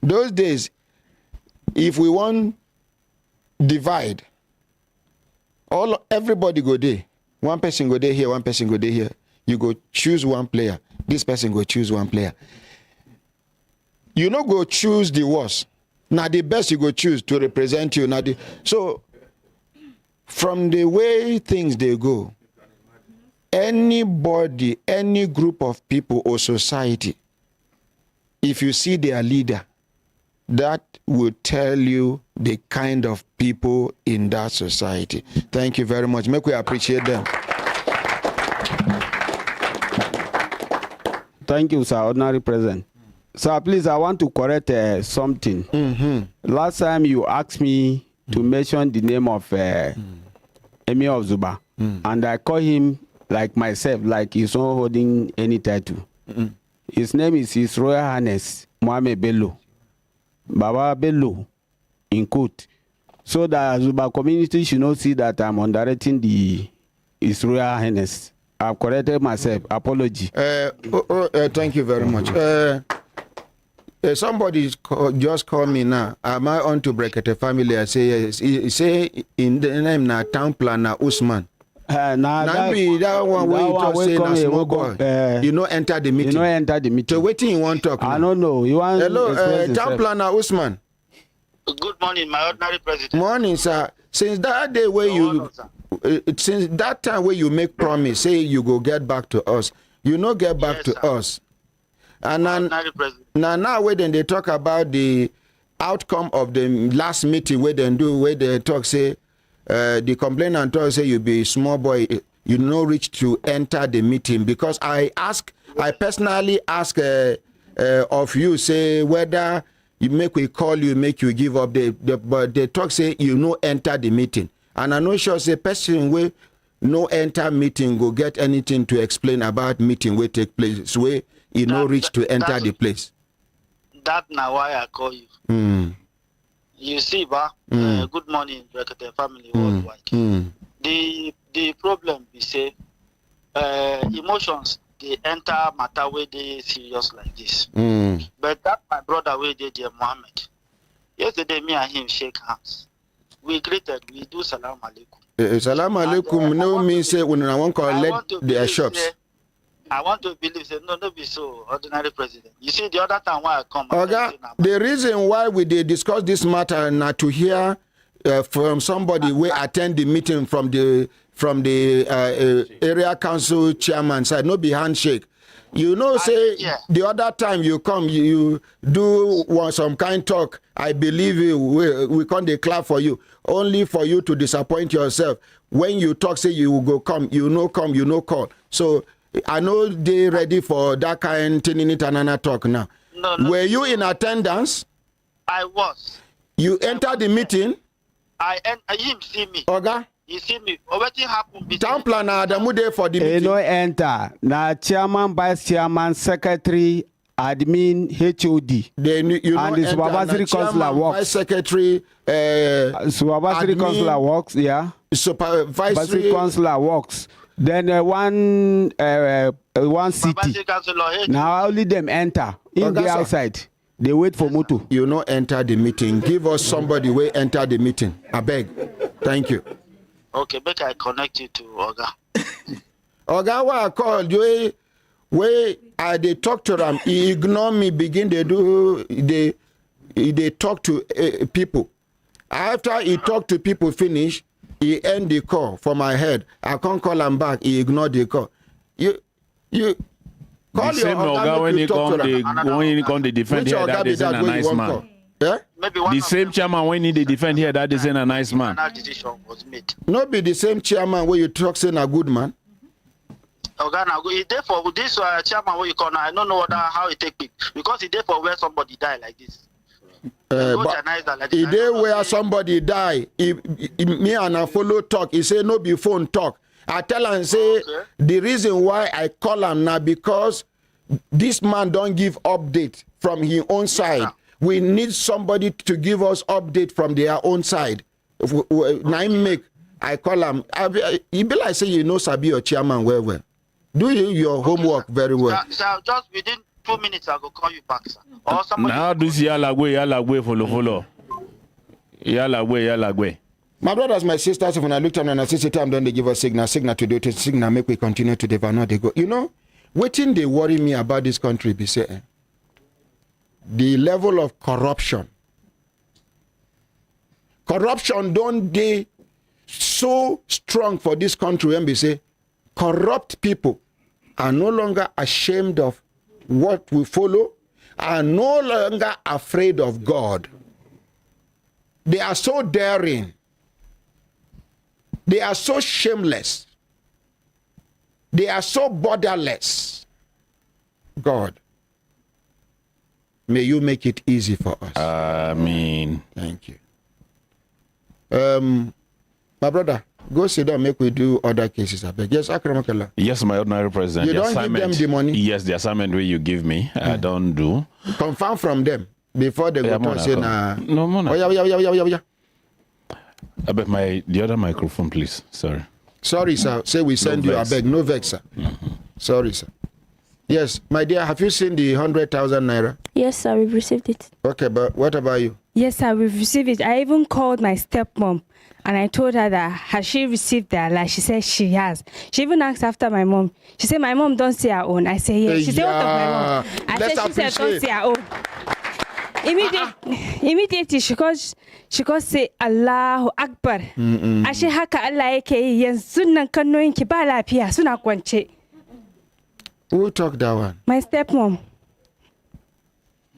Those days, if we want divide, everybody go there. One person go there here, one person go there here. You go choose one player. This person go choose one player. You no go choose the worst. Now the best you go choose to represent you. So from the way things they go, anybody, any group of people or society, if you see their leader, that will tell you the kind of people in that society. Thank you very much. Make we appreciate them. Thank you, sir. Ordinary President. Sir, please, I want to correct something. Last time you asked me to mention the name of Emir of Zuba, and I call him like myself, like he's not holding any title. His name is His Royal Highness Mohammed Bello, Baba Bello, in quote. So that Zuba community should not see that I'm underrating His Royal Highness. I've corrected myself. Apology. Thank you very much. Somebody just called me now. Am I on to Brekete family? I say yes. He say in the name na town planner Usman. That one where you talk say na small boy. You know enter the meeting. You know enter the meeting. So waiting you want talk. I don't know. You want? Hello, town planner Usman. Good morning, my ordinary president. Morning, sir. Since that day where since that time where you make promise, say you go get back to us, you no get back to us. And now where then they talk about the outcome of the last meeting where they talk say the complainant talk say you be small boy, you no reach to enter the meeting because I personally ask of you say whether you make you give up but they talk say you no enter the meeting. And I know sure say person will no enter meeting go get anything to explain about meeting will take place where you no reach to enter the place. That's now why I call you. You see, good morning, Brekete family worldwide. The problem is say emotions they enter matter where they serious like this. But that my brother where they dear Mohammed. Yesterday me and him shake hands. We greeted, we do salam alaikum. Salam alaikum no mean say when I want to let their shops. I want to believe say no be so ordinary president. You see the other time why I come. Okay. The reason why we did discuss this matter not to hear from somebody we attend the meeting from the area council chairman side, no be handshake. You know, say the other time you come, you do some kind talk. I believe you. We can't declare for you, only for you to disappoint yourself. When you talk, say you will go come, you know come, you know call. So I know they ready for that kind of talk now. No, Were you in attendance? I was. You entered the meeting? Him see me. Oga? He see me. What happened? Town planner Adamude for the meeting. No enter. Na chairman, vice chairman, secretary, admin, HOD. Then you and the supervisory councillor works. Vice secretary, supervisory councillor works. Yeah. Supervisory councillor works. Then one city. Now only them enter. In the outside. They wait for moto. You know, enter the meeting. Give us somebody who enter the meeting. I beg. Thank you. Okay, but I connect you to Oga. Oga, what I called you, where they talk to them, he ignore me, begin they talk to people. After he talk to people finish, he end the call for my head. I can't call him back. He ignored the call. You call the your same Oga when he come they defend here that is a nice man. Yeah? The same chairman when he defend here that is a nice man. Decision was made. Not be the same chairman where you talk saying a good man. Oga now he there for this chairman where you call now. I don't know how it take it because he there for where somebody die like this. But he there where somebody die. Me and I follow talk. He say no be phone talk. I tell him say the reason why I call him now because this man don't give update from his own side. Yeah. We need somebody to give us update from their own side. I call him. He be like say you know Sabi or chairman well. Do your homework very well. Sir, just within 2 minutes I will call you back, sir. Or somebody. Now do see follow. Yalagwe. My brothers, my sisters, when I looked at and I see time, don't they give us signal to do it, signal make we continue to develop. They go. You know, waiting they worry me about this country be say the level of corruption. Corruption don't they so strong for this country and be say corrupt people are no longer ashamed of what we follow, are no longer afraid of God. They are so daring. They are so shameless. They are so borderless. God, may you make it easy for us. Amen. Thank you. My brother, go sit down, make we do other cases. I beg. Yes, Akramakala. Yes, my ordinary president. You don't give them the money? Yes, the assignment where you give me, I don't do. Confirm from them before they go to say, no, Mona. Oh, yeah. I beg the other microphone, please. Sorry, sir. Say we send you. I beg. No vex, sir. Sorry, sir. Yes, my dear, have you seen the 100,000 naira? Yes, sir, we've received it. Okay, but what about you? Yes, sir, we've received it. I even called my stepmom and I told her that has she received that? Like she said she has. She even asked after my mom. She said my mom don't see her own. I said yes. She said what of my mom? She said don't see her own. Immediately she could say Allahu Akbar. Ashe haka Allah yake yi yanzu nan kannoyin ki ba lafiya suna kwance. Who talked that one? My stepmom.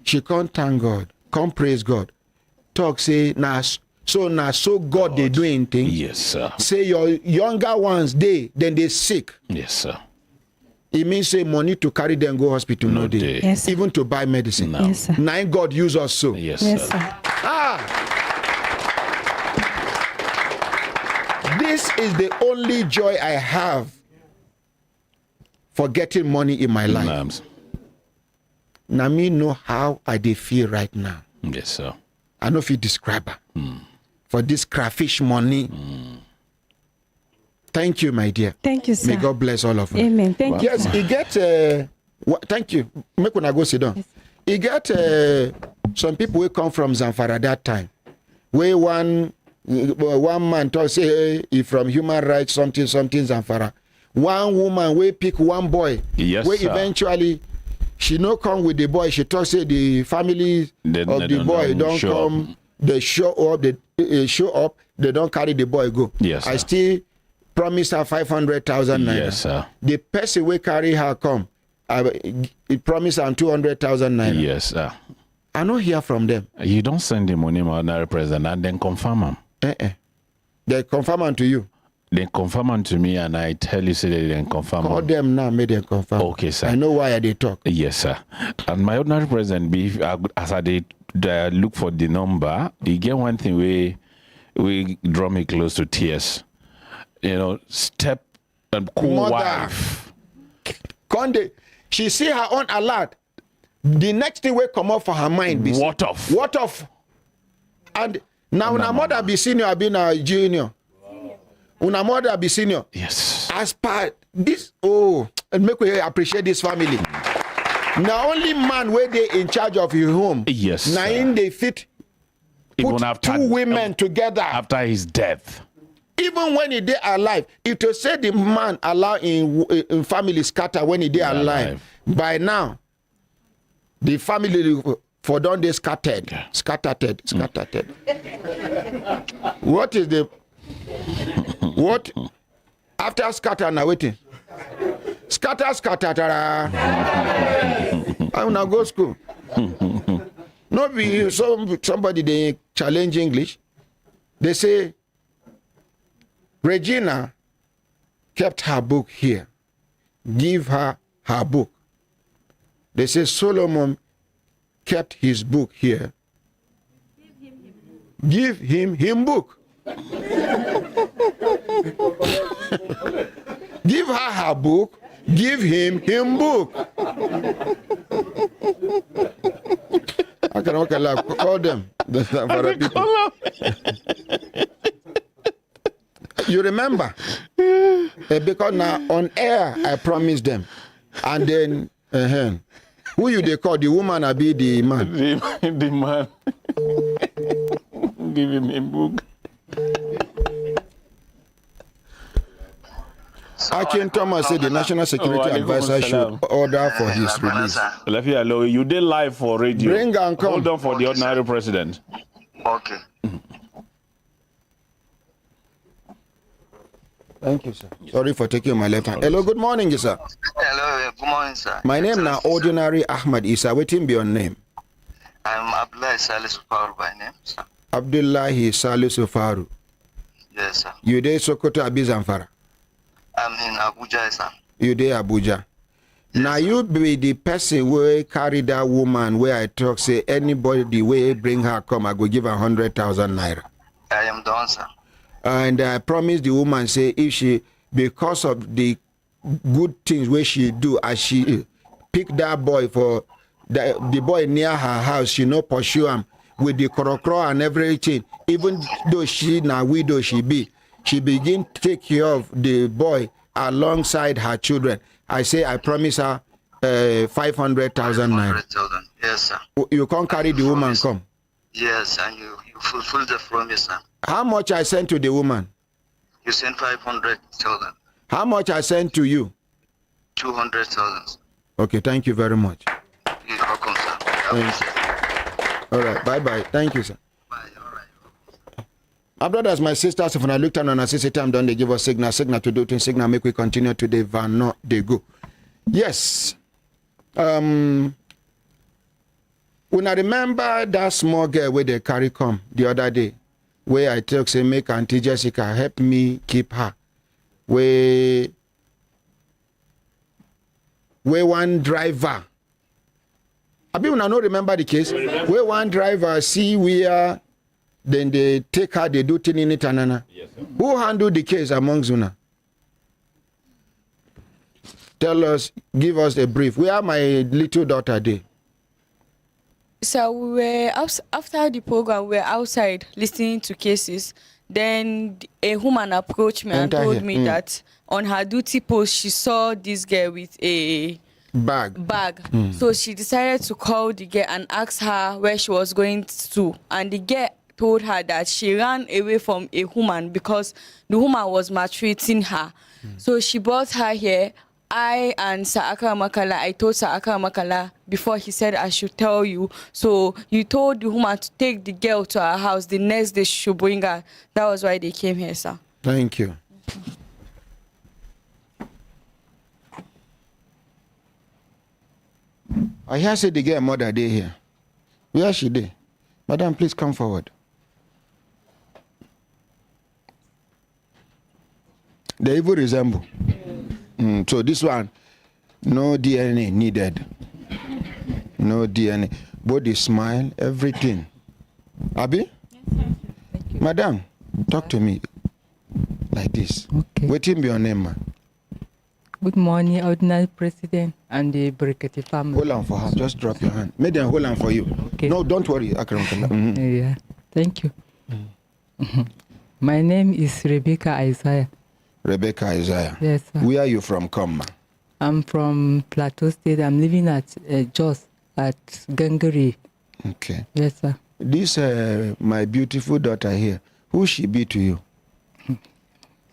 She can't thank God. Can't praise God. Talk say so God they doing things. Yes, sir. Say your younger ones then they sick. Yes, sir. It means say money to carry them go hospital no day. Yes, sir. Even to buy medicine. No. Yes, sir. Now God use us so. Yes, yes, sir. This is the only joy I have for getting money in my life. Now me know how I feel right now. Yes, sir. I know if you describe her. For this crayfish money. Thank you, my dear. Thank you, sir. May God bless all of us. Amen. Thank you. Yes, he get. Thank you. Make when I go sit down. Yes. He get some people who come from Zamfara that time. Where one man talk say he from human rights something Zamfara. one woman we pick one boy. Yes, we sir. eventually she no come with the boy. She talks say the family of the boy don't come. They show up. They show up. They don't carry the boy go. Yes, I sir. still promise her 500,000 naira. Yes, sir. The person we carry her come. I promise her 200,000 naira. Yes, sir. I don't hear from them. You don't send the money, my ordinary president, and then confirm them. They confirm them to you. They confirm them to me, and I tell you, say they didn't confirm. Call them now, make them confirm. Okay, sir. I know why they talk. Yes, sir. And my ordinary president, as I did look for the number, you get one thing we draw me close to tears. You know, step and co-wife. Conde, she see her own alert. The next thing will come up for her mind. Be what of? What of? And now una mother be senior, be na junior. Una mother be senior. Yes. As per this, and make we appreciate this family. Now only man where they in charge of your home. Yes. Now in they fit put two women together after his death. Even when he dey alive, if to say the man allow in family scatter when he dey alive, by now the family for done they scattered. What is the what after scatter now waiting? Scatter. I wanna go school. No be somebody they challenge English. They say Regina kept her book here. Give her her book. They say Solomon kept his book here. Give him book. Give her her book. Give him book. I can call them. You remember? Because now on air I promised them. And then who you they call? The woman or be the man? The man. Give him a book. Akin Thomas said the National Security Advisor should order for his release. You did live for radio. Bring and come. Hold on for the ordinary president. Okay. Thank you, sir. Sorry for taking my left hand. Hello, good morning, sir. Hello, good morning, sir. My name now Ordinary Ahmad Isa. Waiting be your name. I'm Abdullahi Salisu Faru by name, sir. Abdullahi Salisu Faru. Yes, sir. You there Sokoto Abizamfara? I'm in Abuja, sir. You there Abuja? Yes, now you be the person where carry that woman where I talk say anybody the way bring her come I go give her 100,000 naira. I am the answer. And I promise the woman say if she because of the good things where she do as she pick that boy for the boy near her house, she no pursue him with the korokro and everything. Even though she na widow she begin to take care of the boy alongside her children. I say I promise her 500,000 naira. Yes, sir. You can't carry the woman come. Yes, and you fulfill the promise, sir. How much I sent to the woman? You sent 500,000. How much I sent to you? 200,000. Okay, thank you very much. You're welcome, sir. Thanks. All right, bye-bye. Thank you, sir. Bye, all right. My brothers, my sisters, if I look down on a CC time, don't they give us signal to do things, signal, make we continue today, van not they go. Yes. When I remember that small girl where they carry come the other day, where I tell say make Auntie Jessica help me keep her. Where one driver, I mean, I don't remember the case, where one driver see where then they take her, they do thing in it and yes, who handled the case among Zuna? Tell us, give us a brief. Where my little daughter day? So we were after the program, we were outside listening to cases. Then a woman approached me and told me that on her duty post, she saw this girl with a bag. So she decided to call the girl and ask her where she was going to. And the girl told her that she ran away from a woman because the woman was maltreating her. So she brought her here. I and Saaka Makala, I told Saaka Makala before, he said I should tell you. So you told the woman to take the girl to her house. The next day she should bring her. That was why they came here, sir. Thank you. I hear say the girl mother day here. Where she dey? Madam, please come forward. They even resemble. So this one, no DNA needed. No DNA. Body smile, everything. Abi? Yes, Madam, talk to me like this. Okay. Waiting be your name, ma. Good morning, Ordinary President and the Brekete family. Hold on for her. Just drop your hand. Make them hold on for you. Okay. No, don't worry. Yeah, thank you. My name is Rebecca Isaiah. Rebecca Isaiah. Yes, sir. Where are you from, Comma? I'm from Plateau State. I'm living at Jos at Gangari. Okay. Yes, sir. This my beautiful daughter here. Who she be to you?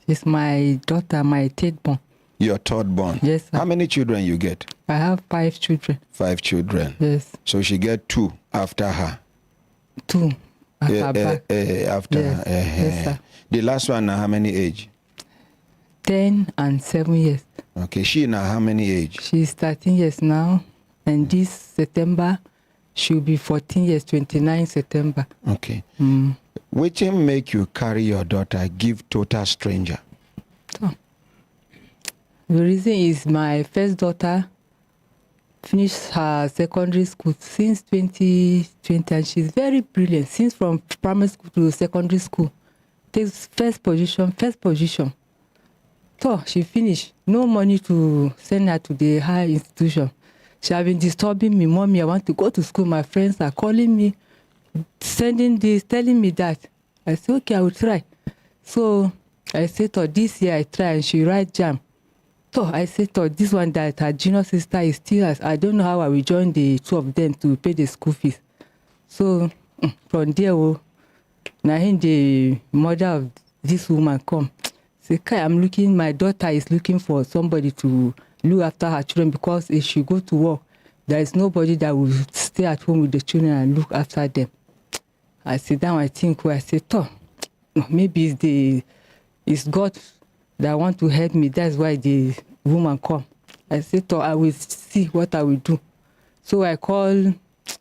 She's my daughter, my third born. Your third born? Yes, sir. How many children you get? I have 5 children. 5 children? Yes. So she get 2 after her? 2 after after yes. her? Yes, sir. The last one now how many age? 10 and 7 years. Okay, she now how many age? She's 13 years now, and this September she'll be 14 years, 29 September. Okay. Which make you carry your daughter give total stranger? Oh. The reason is my first daughter finished her secondary school since 2020, and she's very brilliant. Since from primary school to secondary school, takes first position. So she finished. No money to send her to the higher institution. She has been disturbing me. Mommy, I want to go to school. My friends are calling me, sending this, telling me that. I said, okay, I will try. So I said, this year I try, and she write JAM. So I said, this one that her junior sister is still, I don't know how I will join the 2 of them to pay the school fees. So from there, now the mother of this woman come. Say, my daughter is looking for somebody to look after her children, because if she go to work, there is nobody that will stay at home with the children and look after them. I sit down, I think, I say, maybe it's God that want to help me. That's why the woman come. I said, I will see what I will do. So I call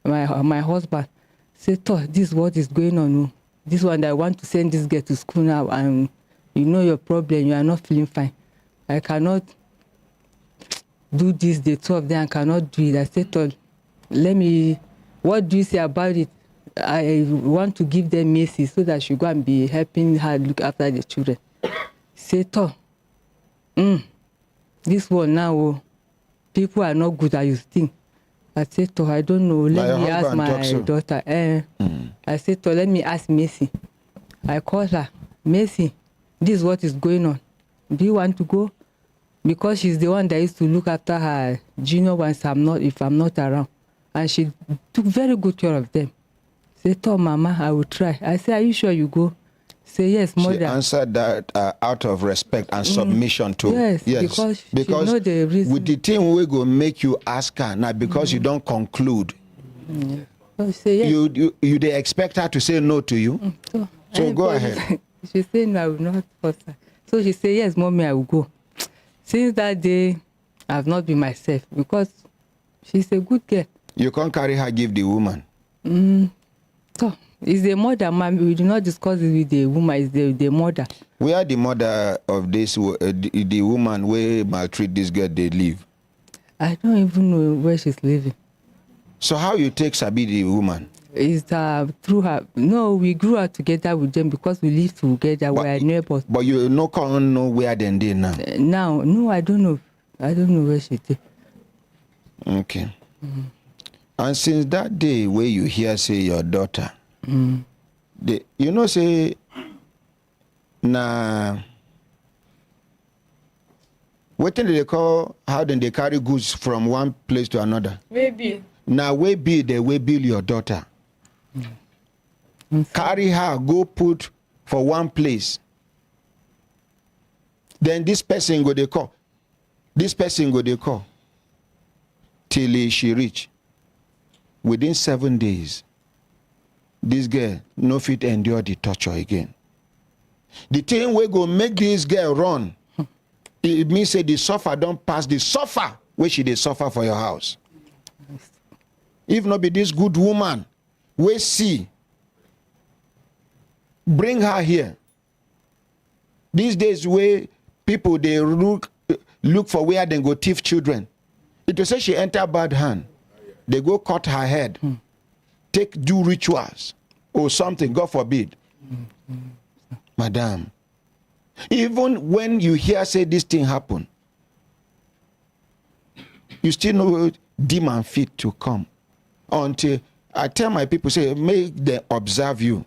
my husband. Say, this is what is going on. This one that I want to send this girl to school now, and you know your problem. You are not feeling fine. I cannot do this. The 2 of them cannot do it. I said, what do you say about it? I want to give them mercy so that she go and be helping her look after the children. Say, this one now, people are not good as you think. I said, I don't know. Let me ask my daughter. I said, let me ask Mercy. I called her. Mercy, this is what is going on. Do you want to go? Because she's the one that used to look after her junior ones if I'm not around. And she took very good care of them. Say, Mama, I will try. I said, are you sure you go? Say, yes, mother. She answered that out of respect and submission to. Yes, because she know the reason. With the thing we go make you ask her, now because you don't conclude. So say yes. You they expect her to say no to you? So go ahead. She said, no, I will not force her. So she said, yes, Mommy, I will go. Since that day, I have not been myself, because she's a good girl. You can't carry her, give the woman. So it's the mother, ma'am. We do not discuss it with the woman. It's the mother. Where the mother of this, the woman where maltreat this girl, they live? I don't even know where she's living. So how you take Sabi the woman? It's through her. No, we grew up together with them because we live together. We are neighbors. But you can't know where they are now? No, I don't know. I don't know where she is. Okay. And since that day where you hear say your daughter, you know say, what do they call, how then they carry goods from one place to another? Maybe. Now where be they will bill your daughter? Carry her, go put for one place. Then this person go they call. This person go they call. Till she reach. Within 7 days, this girl no fit endure the torture again. The thing we go make this girl run, it means say the suffer don't pass the suffer where she dey suffer for your house. If not be this good woman, we see, bring her here. These days where people they look for where they go thief children. It will say she enter bad hand. They go cut her head, do rituals or something, God forbid. Madam, even when you hear say this thing happen, you still know demon fit to come. Until I tell my people, say, make them observe you.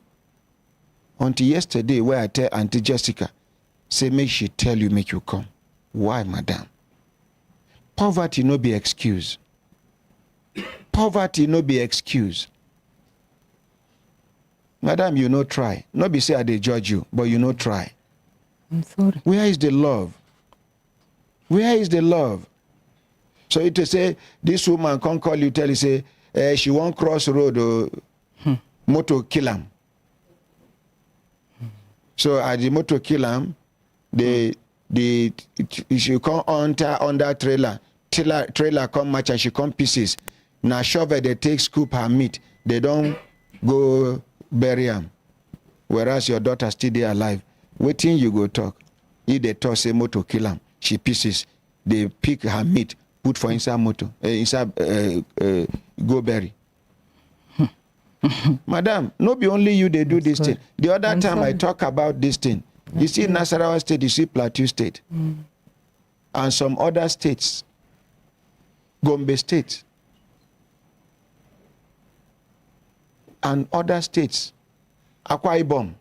Until yesterday, where I tell Auntie Jessica, say, make she tell you, make you come. Why, madam? Poverty no be excuse. Poverty no be excuse. Madam, you no try. No be say I dey judge you, but you no try. I'm sorry. Where is the love? Where is the love? So it to say, this woman can't call you, tell you, say, she won't cross road or motor kill him. So at the motor kill him, she come under trailer. Trailer come match and she come pieces. Now shovel they take scoop her meat. They don't go bury him. Whereas your daughter still there alive. Waiting you go talk. If they talk say motor kill him, she pieces. They pick her meat, put for inside motor, inside go bury. Madam, no be only you they do this thing. The other time I talk about this thing. You see Nasarawa State, you see Plateau State. And some other states. Gombe State. And other states. Akwa Ibom.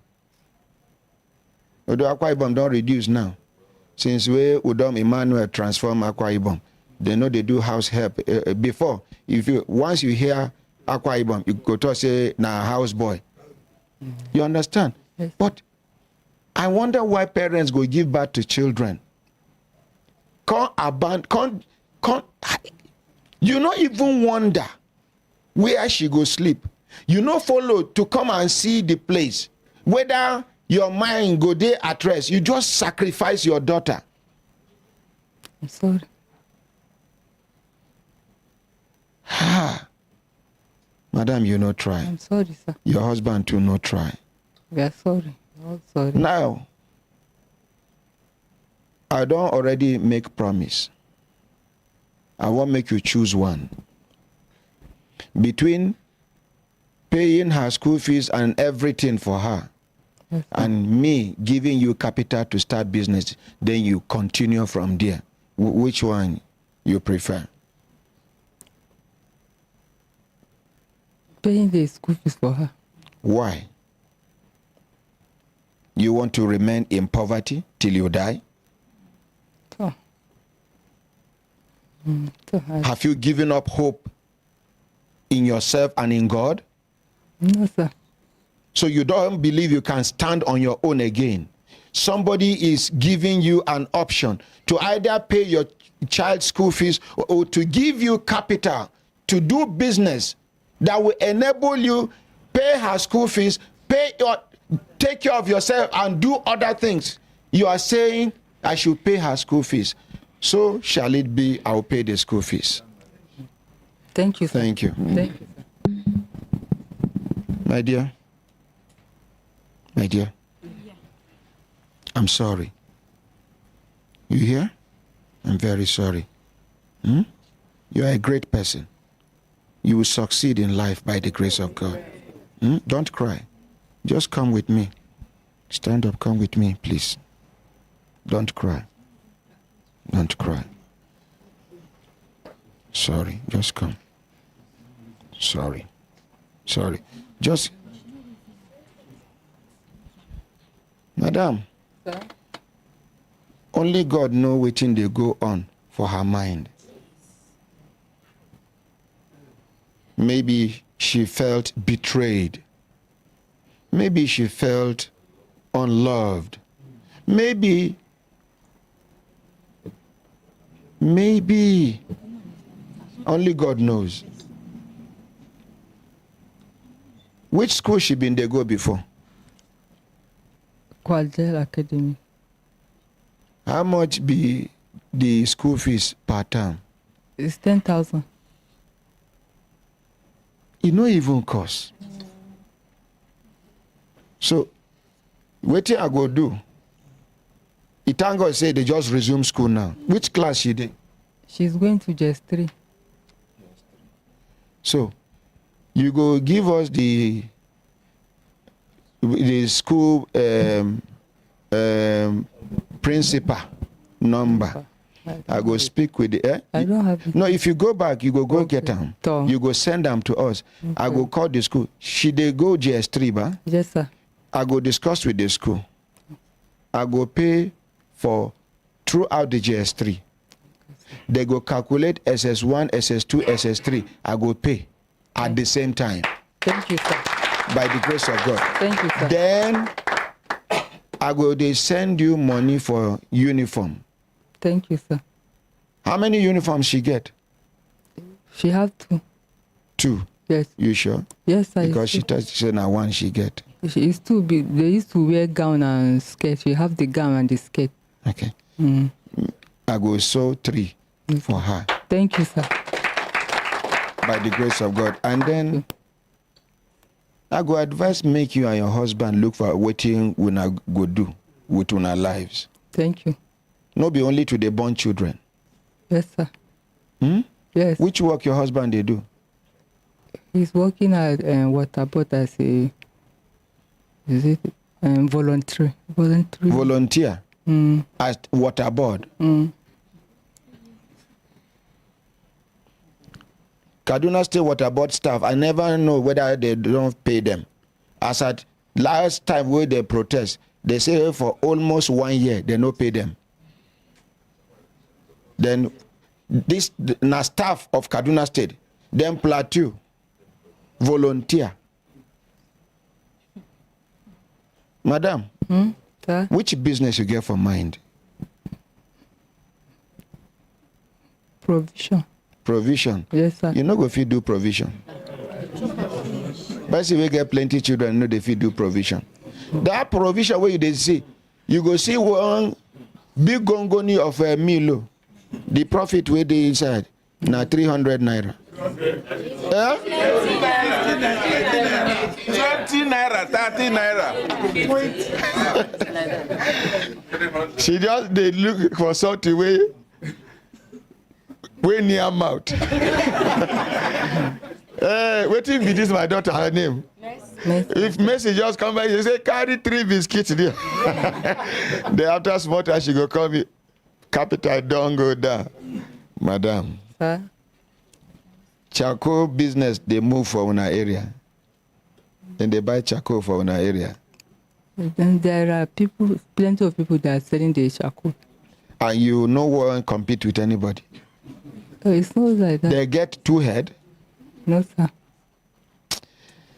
Although Akwa Ibom don't reduce now. Since we Udom Emmanuel transform Akwa Ibom. They know they do house help. Before, once you hear Akwa Ibom, you go to say, nah, house boy. You understand? Yes. But I wonder why parents go give birth to children. You not even wonder where she go sleep. You not follow to come and see the place. Whether your mind go there at rest, you just sacrifice your daughter. I'm sorry. Madam, you not try. I'm sorry, sir. Your husband too not try. We are sorry. All sorry. Now, I don't already make promise. I won't make you choose one. Between paying her school fees and everything for her, yes, and me giving you capital to start business, then you continue from there. Which one you prefer? Paying the school fees for her. Why? You want to remain in poverty till you die? Oh. Have you given up hope in yourself and in God? No, sir. So you don't believe you can stand on your own again. Somebody is giving you an option to either pay your child's school fees or to give you capital to do business that will enable you pay her school fees, take care of yourself and do other things. You are saying I should pay her school fees. So shall it be, I'll pay the school fees. Thank you, sir. Thank you. Thank you, sir. My dear. Yeah. I'm sorry. You hear? I'm very sorry. You are a great person. You will succeed in life by the grace of God. Don't cry. Just come with me. Stand up, come with me, please. Don't cry. Don't cry. Sorry, just come. Sorry. Just... Madam, sir? Only God know wetin dey go on for her mind. Maybe she felt betrayed. Maybe she felt unloved. Maybe only God knows. Which school she been they go before? Quadrille Academy. How much be the school fees per term? It's 10,000. It no even cost. So, what I go do? It thank God say they just resume school now. Which class she did? She's going to just 3. So, you go give us the school principal number. I go speak with the I don't have it. No, if you go back, you go get them. You go send them to us. Okay. I go call the school. Should they go GS3, ba? Yes, sir. I go discuss with the school. I go pay for throughout the GS3. They go calculate SS1, SS2, SS3. I go pay at the same time. Thank you, sir. By the grace of God. Thank you, sir. Then I go they send you money for uniform. Thank you, sir. How many uniforms she get? She have 2. 2? Yes. You sure? Yes, sir. Because she said now 1 she get. She is too big. They used to wear gown and skirt. She have the gown and the skirt. Okay. I go sew 3 for her. Thank you, sir. By the grace of God. And then I go advise make you and your husband look for waiting una go do with una lives. Thank you. No be only to the born children. Yes, sir. Yes. Which work your husband they do? He's working at Waterboard as a volunteer. Volunteer? At Waterboard? Kaduna State Waterboard staff, I never know whether they don't pay them. As at last time where they protest, they say for almost 1 year, they no pay them. Then this na staff of Kaduna State, then Plateau, volunteer. Madam, which business you get for mind? Provision. Yes, sir. You know if you do provision. But see, we get plenty children know if you do provision. That provision where you see, you go see one big gongoni of a meal. The profit where they inside now 300 naira. 20 naira, 30 naira. She just they look for something way near mouth. Waiting be this my daughter her name. If Messi just come by, she say carry 3 biscuits there. Then after small time she go call me. Capital don't go down. Madam. Sir? Charcoal business, they move for our area. And they buy charcoal for our area. Then there are people, plenty of people that are selling the charcoal. And you no one compete with anybody. Oh, it's not like that. They get 2 head. No, sir.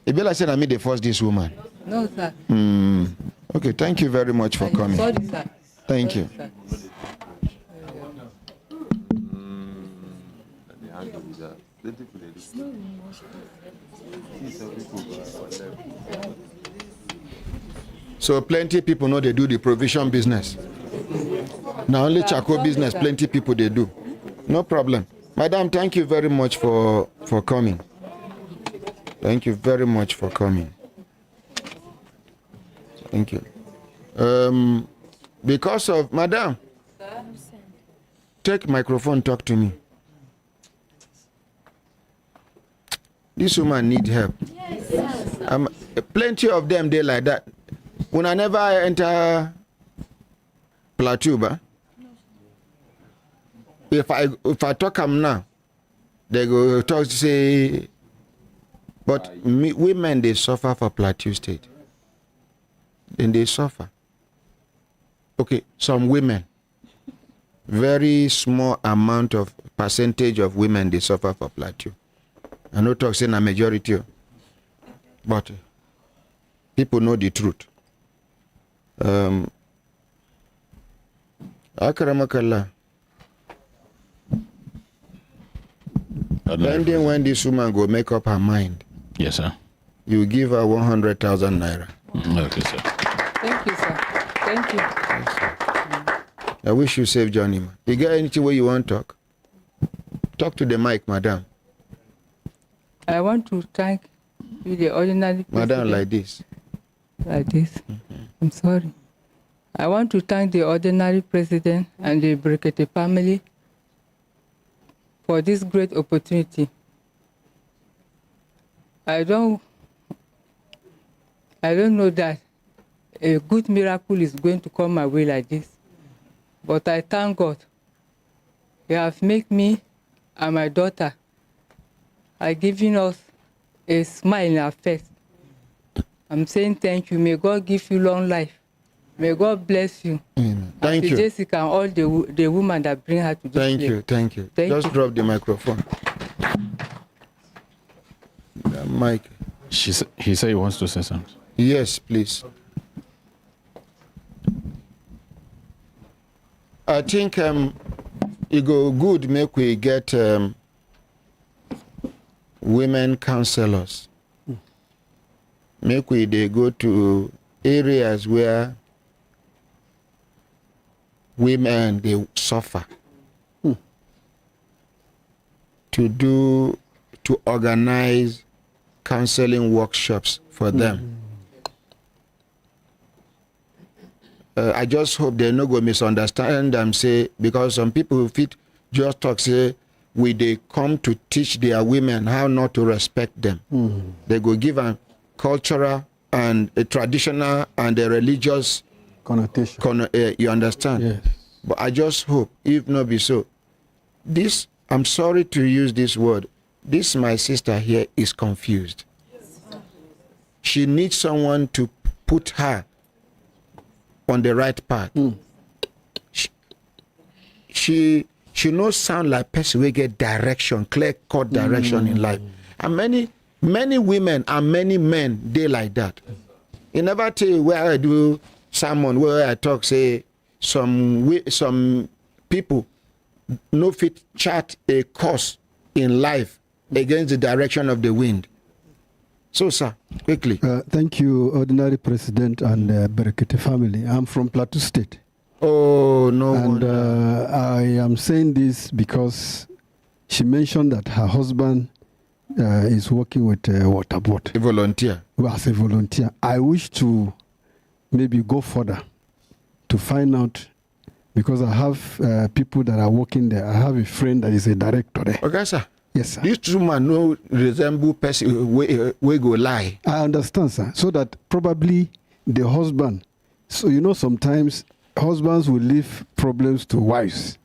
It be like saying I mean they force this woman. No, sir. Okay, thank you very much for coming. Sorry, sir. Thank you. Sir. So plenty people know they do the provision business. Now only charcoal business, plenty people they do. No problem. Madam, thank you very much for coming. Thank you very much for coming. Thank you. Because of Madam, take microphone, talk to me. This woman need help. Yes, plenty of them they like that. When I never enter Plateau, no. If I talk them now, they go talk to say, but women they suffer for Plateau State. Then they suffer. Okay, some women, very small amount of percentage of women they suffer for Plateau. I know talk saying a majority, but people know the truth. Akramakallah. Depending when this woman go make up her mind. Yes, sir. You give her 100,000 naira. Okay, sir. Thank you, sir. Thank you. I wish you safe journey, man. You got anything where you want to talk? Talk to the mic, madam. I want to thank you, the ordinary president. Madam, like this. Like this? I'm sorry. I want to thank the ordinary president and the Brekete family for this great opportunity. I don't know that a good miracle is going to come my way like this, but I thank God. He has made me and my daughter, giving us a smile in our face. I'm saying thank you. May God give you long life. May God bless you. Amen. Thank you. Jessica and all the women that bring her to this Thank place. you, thank you. Thank Just you. drop the microphone. Mike. He said he wants to say something. Yes, please. I think it go good make we get women counselors. Make we they go to areas where women they suffer. To organize counseling workshops for them. I just hope they no go misunderstand them, say, because some people fit just talk, say, they come to teach their women how not to respect them. They go give a cultural and a traditional and a religious connotation. You understand? Yes. But I just hope, if not be so, this, I'm sorry to use this word, this my sister here is confused. She needs someone to put her on the right path. She no sound like person we get direction, clear-cut direction in life. And many women and many men, they like that. You never tell you where I do sermon, where I talk, say, some people no fit chart a course in life against the direction of the wind. So, sir, quickly. Thank you, Ordinary President and Brekete family. I'm from Plateau State. Oh, no. And I am saying this because she mentioned that her husband is working with a water board. A volunteer. Well, as a volunteer. I wish to maybe go further to find out, because I have people that are working there. I have a friend that is a director there. Okay, sir. Yes, sir. This woman no resemble person we go lie. I understand, sir. So that probably the husband, so you know sometimes husbands will leave problems to wives.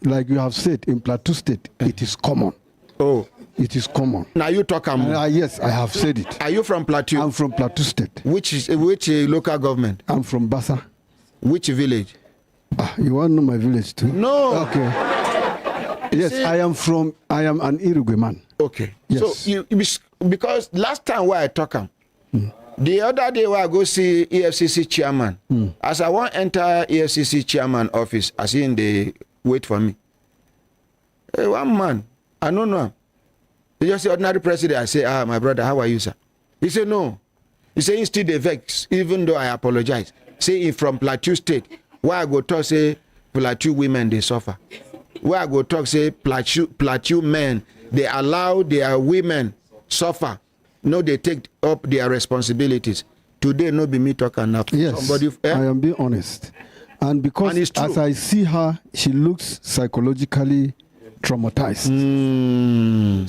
Like you have said, in Plateau State, it is common. Oh. It is common. Now you talk yes, I have said it. Are you from Plateau? I'm from Plateau State. Which local government? I'm from Bassa. Which village? You want to know my village too? No. Okay. Yes, I am an Irugwe man. Okay. Yes. So because last time where I talk the other day where I go see EFCC chairman, as I want enter EFCC chairman office, I see they wait for me. Hey, one man, I don't know him. He just say ordinary president. I say, my brother, how are you, sir? He said, no. He said, he still vex, even though I apologize. Say, he from Plateau State. Where I go talk, say, Plateau women, they suffer. Where I go talk, say, Plateau men, they allow their women suffer. No, they take up their responsibilities. Today, no be me talking now. Yes, I am being honest. And because as I see her, she looks psychologically traumatized.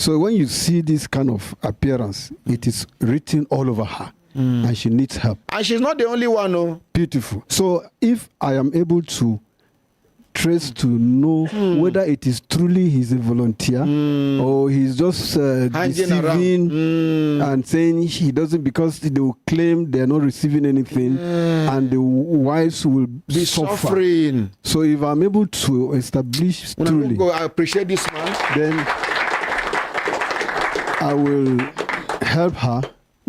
So when you see this kind of appearance, it is written all over her. And she needs help. And she's not the only one, no. Beautiful. So if I am able to trace to know whether it is truly he's a volunteer or he's just deceiving and saying he doesn't, because they will claim they're not receiving anything and the wives will be suffering. So if I'm able to establish truly, I appreciate this, man. Then I will help her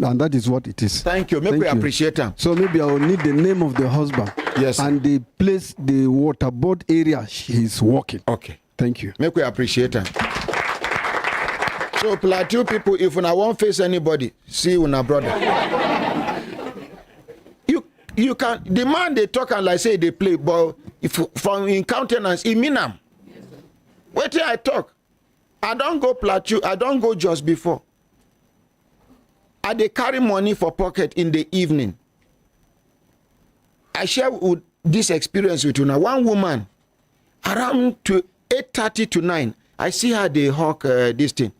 And that is what it is. Thank you. Maybe we appreciate them. So maybe I will need the name of the husband. Yes. And the place, the waterboard area he's working. Okay. Thank you. Make we appreciate them. So Plateau people, if una won't face anybody, see una brother. You can, the man they talk and like say they play, but if from in countenance, he mean them. Wait till I talk. I don't go Plateau, I don't go just before. I they carry money for pocket in the evening. I share this experience with you now. One woman, around 8:30 to 9, I see her, they hawk this thing.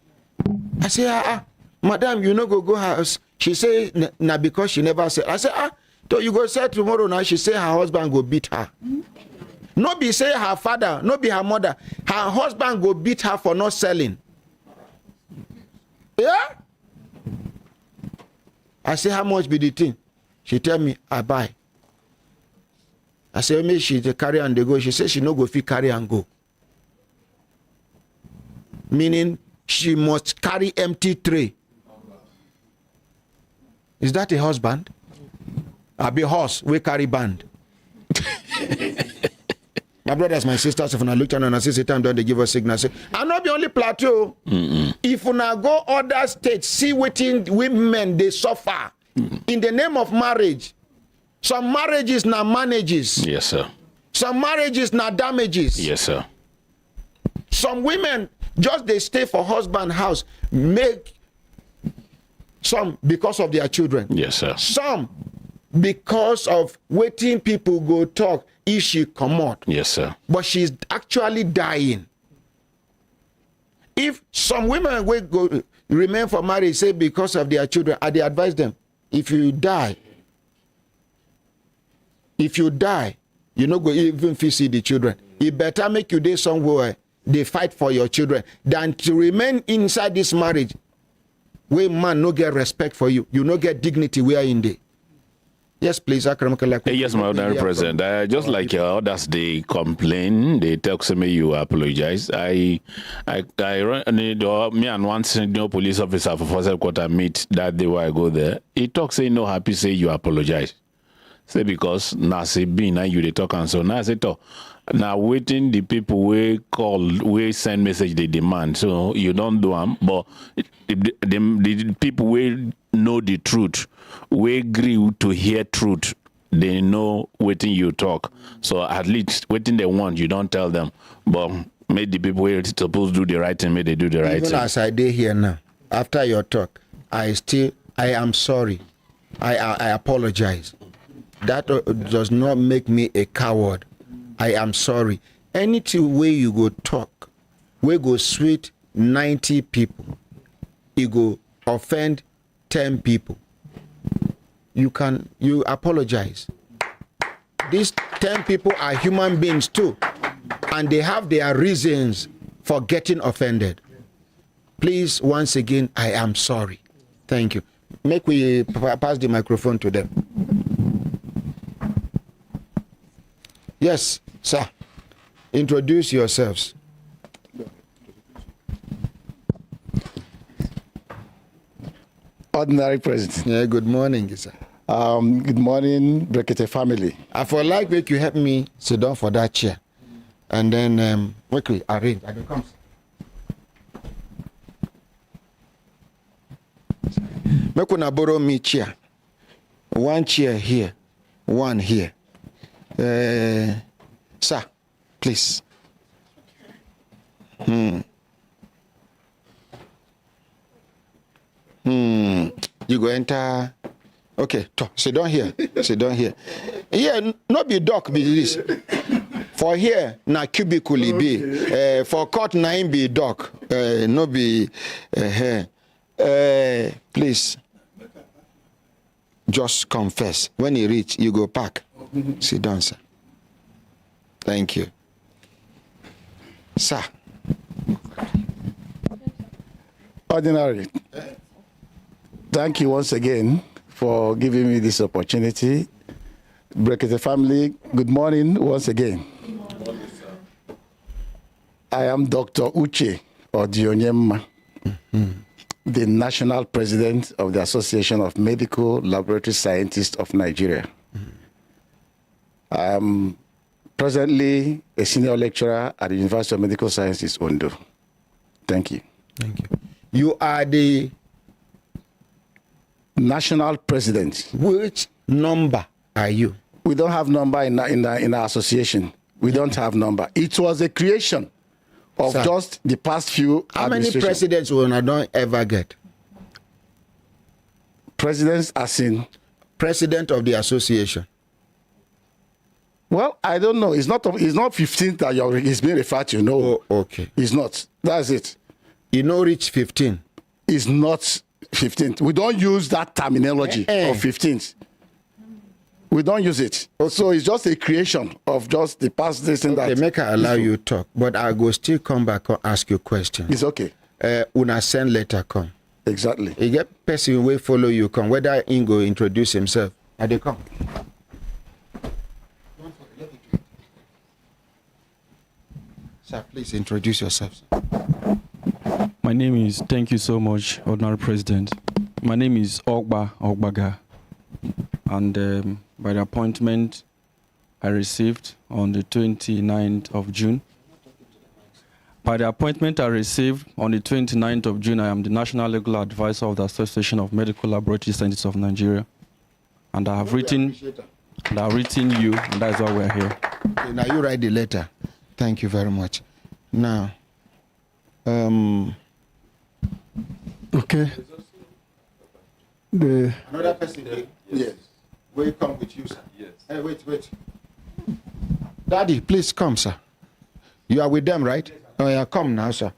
I say, madam, you know go house. She say, nah, because she never said. I say, so you go say tomorrow now, she say her husband go beat her. No be say her father, no be her mother. Her husband go beat her for not selling. Yeah? I say, how much be the thing? She tell me, I buy. I say, maybe she carry and they go. She say she no go fit carry and go. Meaning she must carry empty tray. Is that a husband? I be horse, we carry band. My brothers, my sisters, if I look at and I see time, don't they give us signal? Say, I'm not the only Plateau. If una go other states, see wetin women they suffer in the name of marriage. Some marriages now manages. Yes, sir. Some marriages now damages. Yes, sir. Some women just they stay for husband house, make some because of their children. Yes, sir. Some because of waiting people go talk if she come out. Yes, sir. But she's actually dying. If some women will go remain for marriage, say because of their children, I advise them, if you die, you no go even see the children. It better make you day somewhere they fight for your children than to remain inside this marriage where man no get respect for you. You no get dignity where in there. Yes, please, yes, my ordinary president. Just like others, they complain, they tell me you apologize. I me and one senior police officer for first quarter meet that day where I go there. He talks say no happy, say you apologize. Say because now say be now you they talk and so now say talk. Now waiting the people we call, we send message they demand. So you don't do them, but the people we know the truth, we agree to hear truth. They know waiting you talk. So at least waiting they want, you don't tell them. But make the people who supposed to do the right thing, make they do the right thing. Even as I did here now, after your talk, I am sorry. I apologize. That does not make me a coward. I am sorry. Anything way you go talk, we go sweet 90 people, you go offend 10 people. You apologize. These 10 people are human beings too, and they have their reasons for getting offended. Please, once again, I am sorry. Thank you. Make we pass the microphone to them. Yes, sir. Introduce yourselves. Ordinary President. Yeah, good morning, sir. Good morning, Brekete family. I for like make you help me sit down for that chair. And then quickly arrange. I will come. Make una borrow me chair. One chair here, one here. Sir, please. You go enter. Okay, sit down here. Sit down here. Here, not be dock be this. For here, na cubicle be. For court, na be dock. No be. Please. Just confess. When you reach, you go back. Sit down, sir. Thank you. Sir. Ordinary. Thank you once again for giving me this opportunity. Brekete family, good morning once again. I am Dr. Uche Odionyema. the national president of the Association of Medical Laboratory Scientists of Nigeria. I am presently a senior lecturer at the University of Medical Sciences, Ondo. Thank you. Thank you. You are the national president. Which number are you? We don't have number in our association. We don't have number. It was a creation of just the past few. How many presidents will I don't ever get? Presidents as in? President of the association. Well, I don't know. It's not 15 that it's being referred to. No. Oh, okay. It's not. That's it. You know, reach 15. It's not 15. We don't use that terminology of 15th. We don't use it. So it's just a creation of just the past this and that. Okay, make I allow you talk, but I go still come back and ask you questions. It's okay. Una send letter come. Exactly. You get person will follow you come. Whether Ingo introduce himself. Are they come? Sir, please introduce yourself. My name is, thank you so much, Ordinary President. My name is Ogbaga. And by the appointment I received on the 29th of June. By the appointment I received on the 29th of June, I am the National Legal Advisor of the Association of Medical Laboratory Scientists of Nigeria. And I have written you, and that is why we're here. Okay, now you write the letter. Thank you very much. Now, okay. Another person? Yes. Will you come with you, sir? Yes. Hey, wait. Daddy, please come, sir. You are with them, right? Yes, oh, yeah, come now, sir.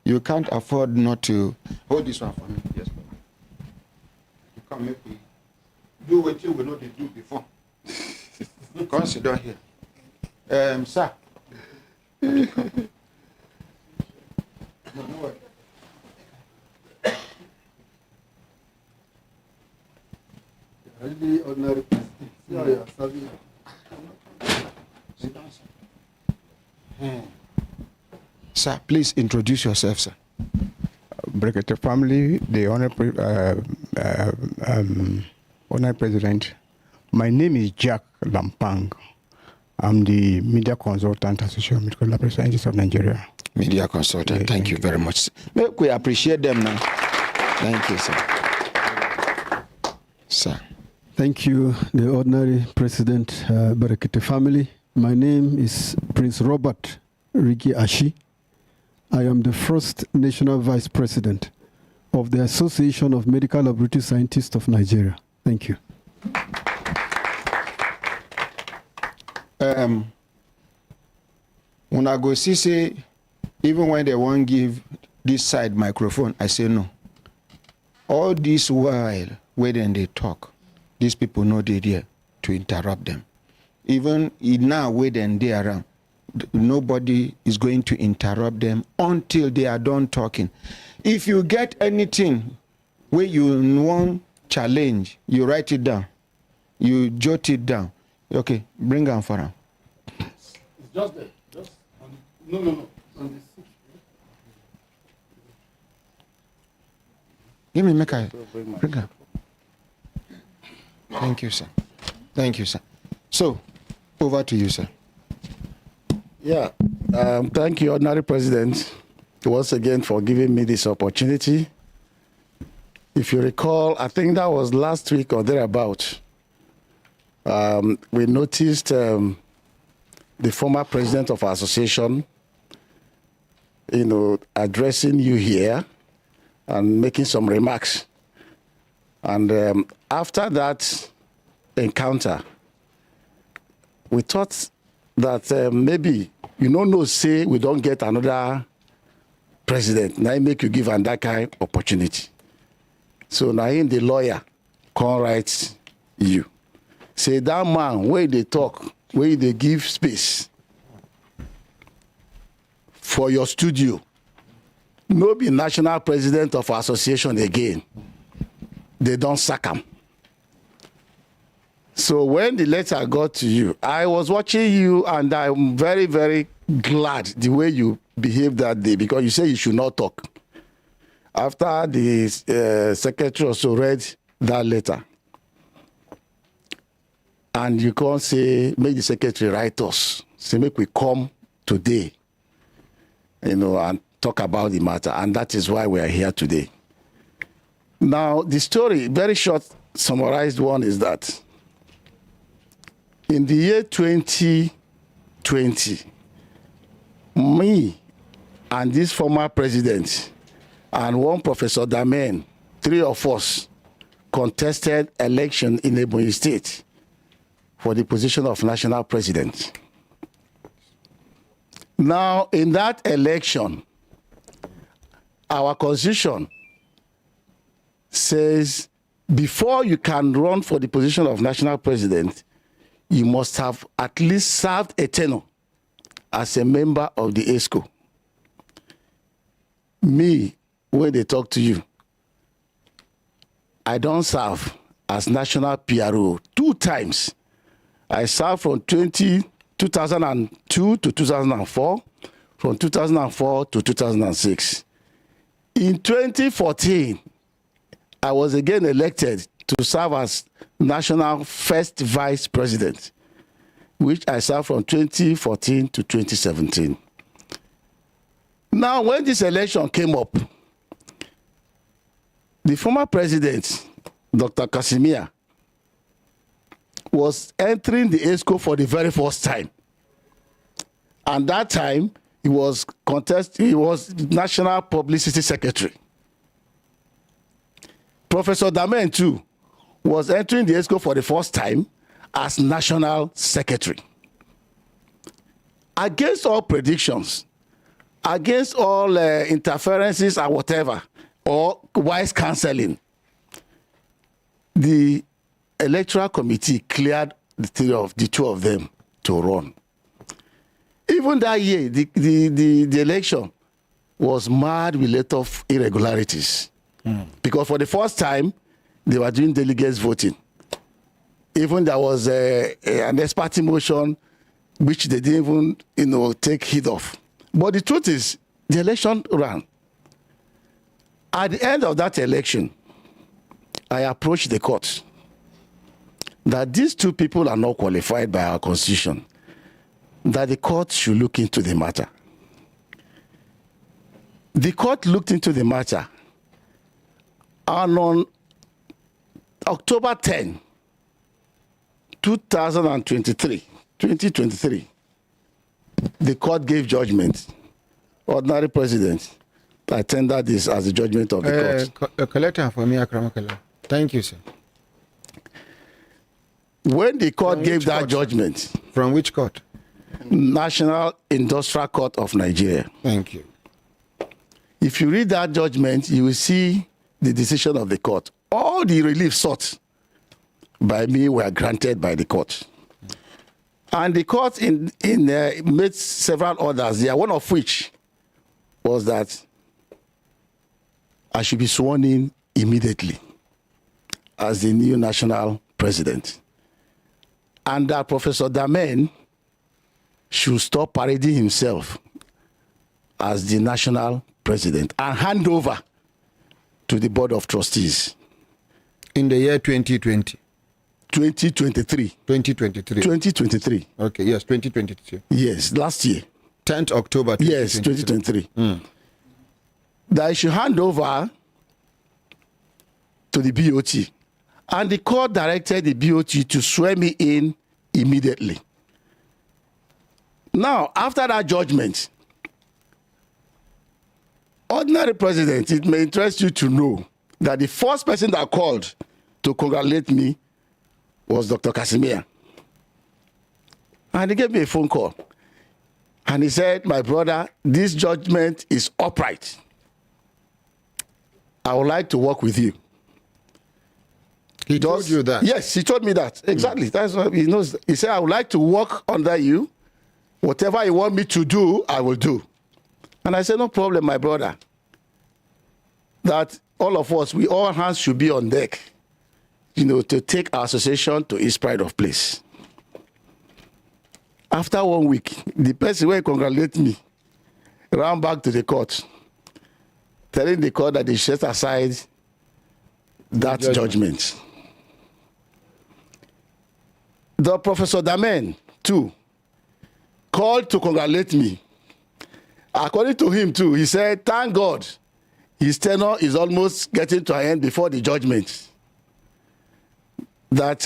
You can't afford not to hold this one for me. Yes, sir. You come, make me do what you will not do before. Consider here. Sir. Come. No worry. Really ordinary president. Sir, please introduce yourself, sir. Brekete family, the honorary president. My name is Jack Lampang. I'm the media consultant association of Medical Laboratory Scientists of Nigeria. Media consultant. Thank you very much. We appreciate them now. Thank you, sir. Sir. Thank you, the ordinary president, Brekete family. My name is Prince Robert Rigi Ashi. I am the first national vice president of the Association of Medical Laboratory Scientists of Nigeria. Thank you. When I go see, even when they won't give this side microphone, I say no. All this while, when they talk, these people know they're there to interrupt them. Even now, when they're around, nobody is going to interrupt them until they are done talking. If you get anything where you want challenge, you write it down. You jot it down. Okay, bring them for them. It's just there. Just on, no. On the Give me make I bring up. Thank you, sir. Thank you, sir. So, over to you, sir. Yeah. Thank you, Ordinary President, once again for giving me this opportunity. If you recall, I think that was last week or thereabout. We noticed the former president of our association, addressing you here and making some remarks. And after that encounter, we thought that maybe say we don't get another president. Now make you give an that kind of opportunity. So now the lawyer come write you. Say that man where they talk, where they give space for your studio, no be national president of our association again. They don't sack him. So when the letter got to you, I was watching you and I'm very, very glad the way you behaved that day because you say you should not talk. After the secretary also read that letter, and you can't say, make the secretary write us, say, make we come today, and talk about the matter. And that is why we are here today. Now, the story, very short, summarized one is that in the year 2020, me and this former president and one Professor Damen, 3 of us, contested election in Ebonyi State for the position of national president. Now, in that election, our constitution says before you can run for the position of national president, you must have at least served a tenure as a member of the ESCO. Me, when they talk to you, I don't serve as national PRO 2 times. I served from 2002 to 2004, from 2004 to 2006. In 2014, I was again elected to serve as national first vice president, which I served from 2014 to 2017. Now, when this election came up, the former president, Dr. Casimir, was entering the ESCO for the very first time. And that time, he was National Publicity Secretary. Professor Damen, too, was entering the ESCO for the first time as National Secretary. Against all predictions, against all interferences and whatever, or wise counseling, the Electoral Committee cleared the 2 of them to run. Even that year, the election was marred with a lot of irregularities. Because for the first time, they were doing delegates voting. Even there was an ex parte motion which they didn't even take heed of. But the truth is, the election ran. At the end of that election, I approached the court that these 2 people are not qualified by our constitution, that the court should look into the matter. The court looked into the matter, and on October 10, 2023, the court gave judgment. Ordinary President, I tender this as a judgment of the court. Collector for me, Akramakala. Thank you, sir. When the court gave that judgment. From which court? National Industrial Court of Nigeria. Thank you. If you read that judgment, you will see the decision of the court. All the relief sought by me were granted by the court. And the court made several orders there, one of which was that I should be sworn in immediately as the new national president. And that Professor Damen should stop parading himself as the national president and hand over to the Board of Trustees. In the year 2020? 2023. 2023. 2023. Okay, yes, 2023. Yes, last year. 10th October 2023. Yes, 2023. That I should hand over to the BOT. And the court directed the BOT to swear me in immediately. Now, after that judgment, Ordinary President, it may interest you to know that the first person that called to congratulate me was Dr. Casimir. And he gave me a phone call. And he said, my brother, this judgment is upright. I would like to work with you. He told you that? Yes, he told me that. Exactly. That's what he knows. He said, I would like to work under you. Whatever you want me to do, I will do. And I said, no problem, my brother. That all of us, all hands should be on deck, to take our association to its pride of place. After 1 week, the person who congratulated me ran back to the court telling the court that they set aside that judgment. The Professor Damen, too, called to congratulate me. According to him, too, he said, thank God, his tenure is almost getting to an end before the judgment. That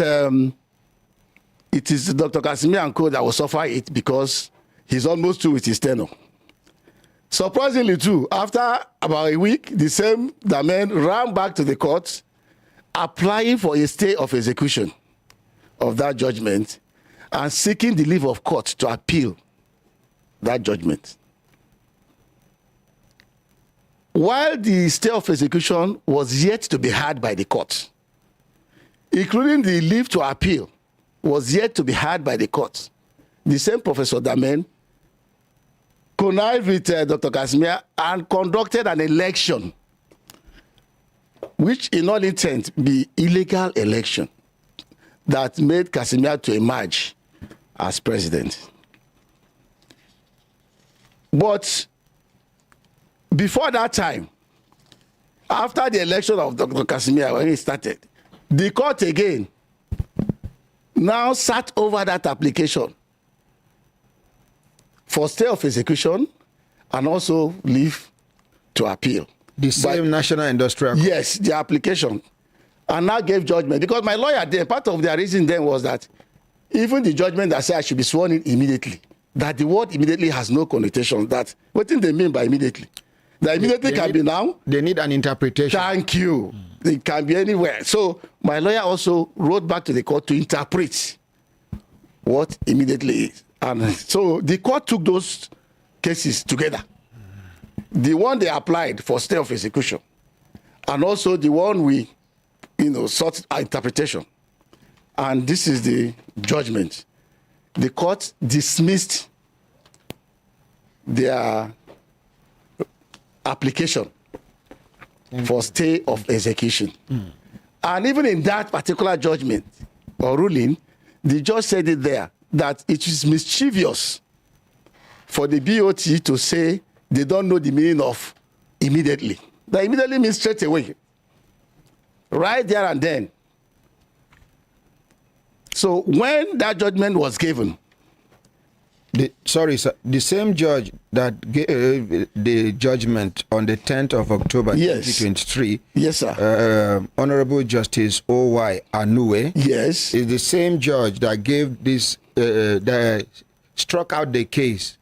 it is Dr. Casimir and Co. that will suffer it because he's almost through with his tenure. Surprisingly, too, after about a week, the same Damen ran back to the court, applying for a stay of execution of that judgment and seeking the leave of court to appeal that judgment. While the stay of execution was yet to be had by the court, including the leave to appeal was yet to be had by the court, the same Professor Damen connived with Dr. Casimir and conducted an election, which in all intent be illegal election, that made Casimir to emerge as president. But before that time, after the election of Dr. Casimir, when he started, the court again now sat over that application for stay of execution and also leave to appeal. The same National Industrial Court? Yes, the application. And now gave judgment. Because my lawyer there, part of their reason then was that even the judgment that said I should be sworn in immediately, that the word immediately has no connotation. That what do they mean by immediately? That immediately can be now. They need an interpretation. Thank you. It can be anywhere. So my lawyer also wrote back to the court to interpret what immediately is. And so the court took those cases together. The one they applied for stay of execution, and also the one we, sought interpretation. And this is the judgment. The court dismissed their application for stay of execution. And even in that particular judgment or ruling, the judge said it there that it is mischievous for the BOT to say they don't know the meaning of immediately. That immediately means straight away. Right there and then. So when that judgment was given, sorry, sir. The same judge that gave the judgment on the 10th of October 2023. Yes, sir. Honorable Justice O.Y. Anue. Yes. Is the same judge that gave this, that struck out the case.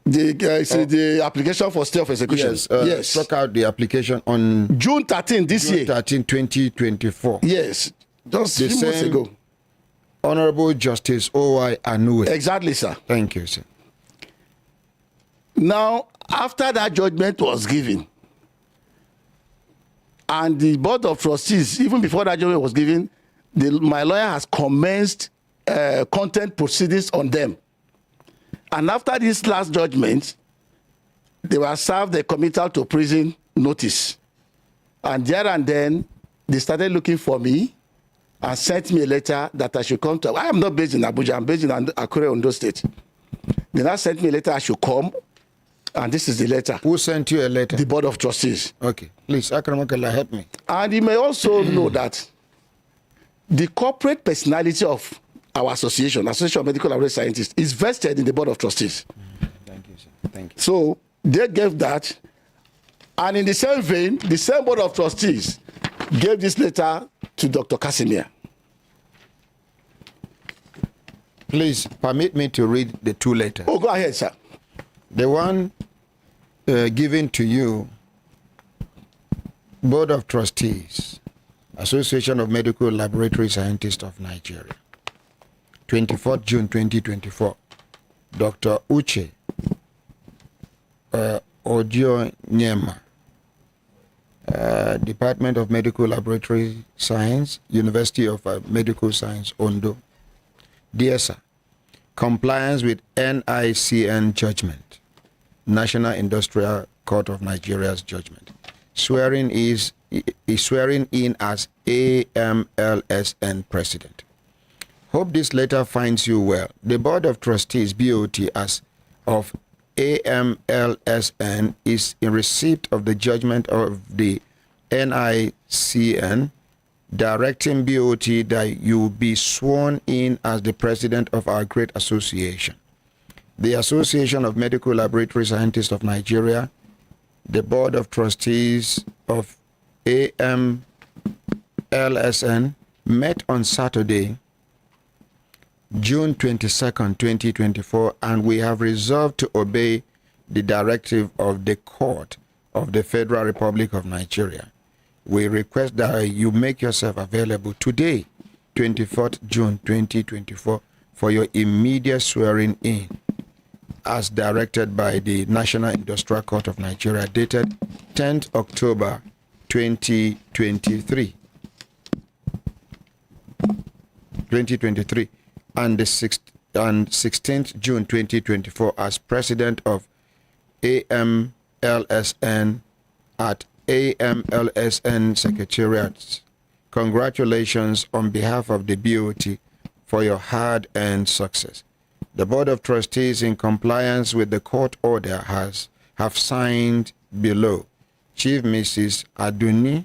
The application for stay of execution. Yes, yes. Struck out the application on June 13 this year. June 13, 2024. Yes. Just the a few months same ago. Honorable Justice O.Y. Anue. Exactly, sir. Thank you, sir. Now, after that judgment was given, and the Board of Trustees, even before that judgment was given, my lawyer has commenced content proceedings on them. And after this last judgment, they were served a committal to prison notice. And there and then, they started looking for me and sent me a letter that I should come to. I am not based in Abuja, I'm based in Akure, Ondo State. They now sent me a letter I should come, and this is the letter. Who sent you a letter? The Board of Trustees. Okay, please, Akramakala, help me. And you may also know that the corporate personality of our association of Medical Laboratory Scientists, is vested in the Board of Trustees. Thank you, sir. Thank you. So they gave that, and in the same vein, the same Board of Trustees gave this letter to Dr. Casimir. Please permit me to read the two letters. Oh, go ahead, sir. The one given to you, Board of Trustees, Association of Medical Laboratory Scientists of Nigeria, 24th June 2024. Dr. Uche Odio Nyema, Department of Medical Laboratory Science, University of Medical Science, Ondo. Dear sir, compliance with NICN judgment, National Industrial Court of Nigeria's judgment. Swearing is swearing in as AMLSN President. Hope this letter finds you well. The Board of Trustees, BOT, as of AMLSN is in receipt of the judgment of the NICN directing BOT that you be sworn in as the president of our great association. The Association of Medical Laboratory Scientists of Nigeria, the Board of Trustees of AMLSN met on Saturday, June 22nd, 2024, and we have resolved to obey the directive of the Court of the Federal Republic of Nigeria. We request that you make yourself available today, 24th June 2024, for your immediate swearing in, as directed by the National Industrial Court of Nigeria, dated 10th October 2023. And the 16th June 2024 as president of AMLSN at AMLSN Secretariat. Congratulations on behalf of the BOT for your hard-earned success. The Board of Trustees, in compliance with the court order, have signed below: Chief Mrs. Aduni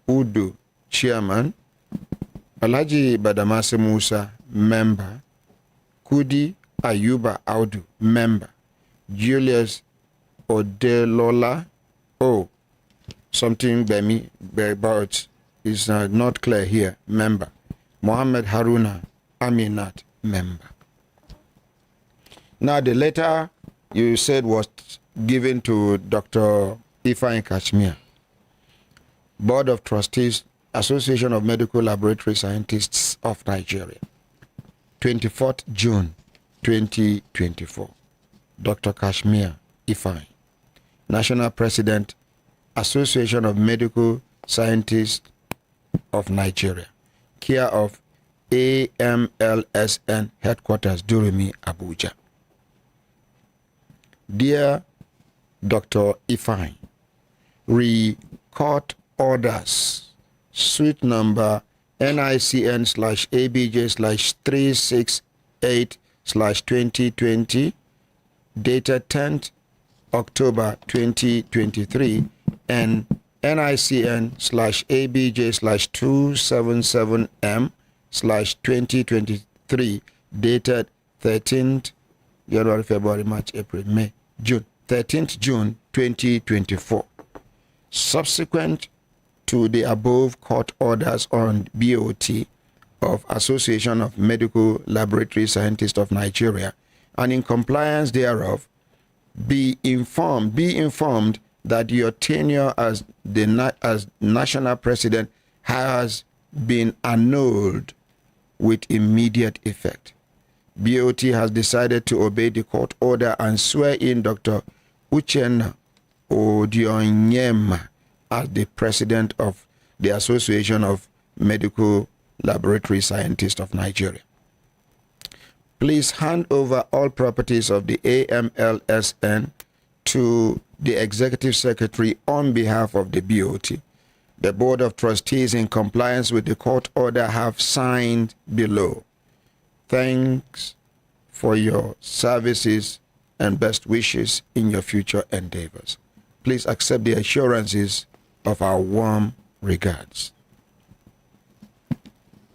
Udu, Chairman; Alhaji Badamasi Musa, Member; Kudi Ayuba Audu, Member; Julius Odelola, something Bemi, but is not clear here, Member; Mohammed Haruna Aminat, Member. Now, the letter you said was given to Dr. Ifeanyi Kashmir, Board of Trustees, Association of Medical Laboratory Scientists of Nigeria, 24th June 2024. Dr. Kashmir Ifeanyi, National President, Association of Medical Scientists of Nigeria, care of AMLSN Headquarters, Durumi, Abuja. Dear Dr. Ifeanyi, Court orders, suite number NICN/ABJ/368/2020, dated 10th October 2023, and NICN/ABJ/277M/2023, dated 13th January, February, March, April, May, June, 13th June 2024. Subsequent to the above court orders on BOT of Association of Medical Laboratory Scientists of Nigeria, and in compliance thereof, be informed that your tenure as national president has been annulled with immediate effect. BOT has decided to obey the court order and swear in Dr. Uchenna Odionyema as the president of the Association of Medical Laboratory Scientists of Nigeria. Please hand over all properties of the AMLSN to the Executive Secretary on behalf of the BOT. The Board of Trustees, in compliance with the court order, have signed below. Thanks for your services and best wishes in your future endeavors. Please accept the assurances of our warm regards.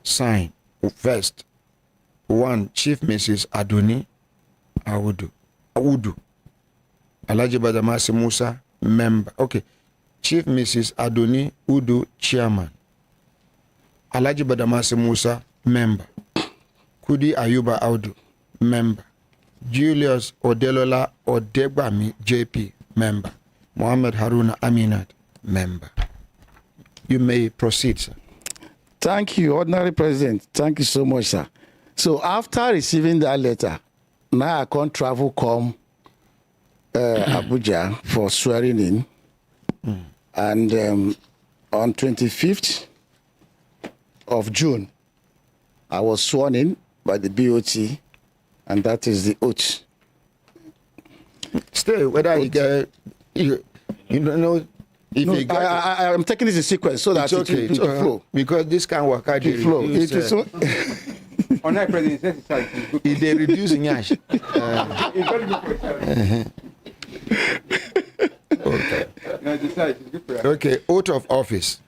Sign. First, 1. Chief Mrs. Aduni Audu. Alhaji Badamasi Musa, Member. Okay. Chief Mrs. Aduni Udu, Chairman. Alhaji Badamasi Musa, Member. Kudi Ayuba Audu, Member. Julius Odelola Odegbami, JP, Member. Mohammed Haruna Aminat, Member. You may proceed, sir. Thank you, Ordinary President. Thank you so much, sir. So after receiving that letter, now I can't travel come Abuja for swearing in. And on 25th of June, I was sworn in by the BOT, and that is the oath. Still, whether you get, you don't know. If No, you get, I'm taking this in sequence so that it's okay. it will flow. Because this can work out. It flow. It is so Honorary President says it's right. If they reduce in yash. It's very good for Okay. No, it's right. It's good for Okay, oath of office.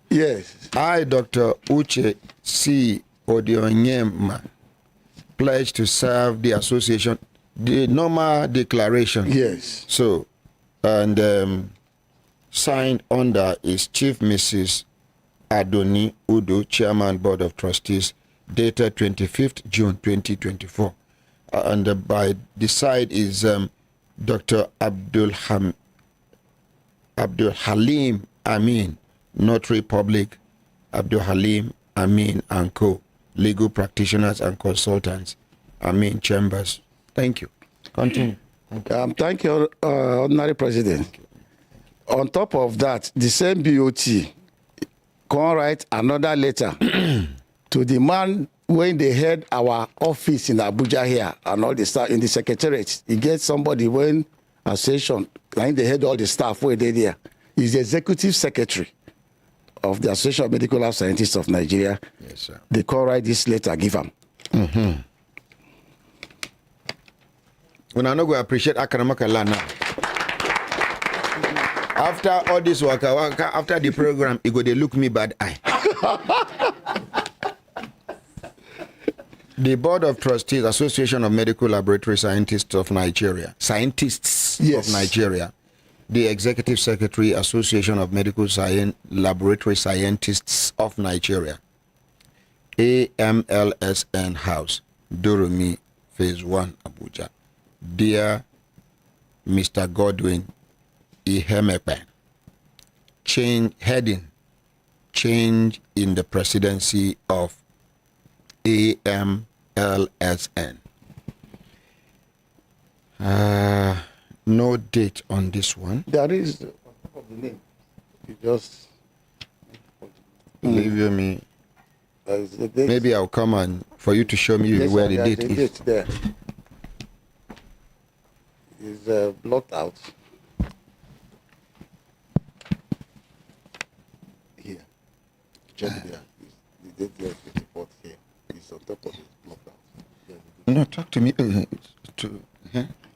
Yes. I, Dr. Uche C. Odionyema, pledge to serve the association, the normal declaration. Yes. So, and signed under is Chief Mrs. Adoni Udo, Chairman, Board of Trustees, dated 25th June 2024. And by the side is Dr. Abdul Halim Amin, Notary Public, Abdul Halim Amin and Co., legal practitioners and consultants, Amin Chambers. Thank you. Continue. Thank you, Honorary President. On top of that, the same BOT can write another letter to the man when they had our office in Abuja here and all the staff in the secretariat. He gets somebody when association, and they had all the staff where they there. He's the executive secretary of the Association of Medical Lab Scientists of Nigeria. Yes, sir. They can write this letter, give them. When I know go appreciate Akaramaka now. After all this waka, after the program, you go they look me bad eye. The Board of Trustees, Association of Medical Laboratory Scientists of Nigeria, of Nigeria, the Executive Secretary, Association of Medical Laboratory Scientists of Nigeria, AMLSN House, Durumi, Phase 1, Abuja. Dear Mr. Godwin Ihemepe, heading, change in the presidency of AMLSN. No date on this one. There is the name. You just leave me. Maybe I'll come and for you to show me where the date is. Date there. Is blocked out. Here. Just there. The date there is 24th here. It's on top of it, blocked out. No, talk to me.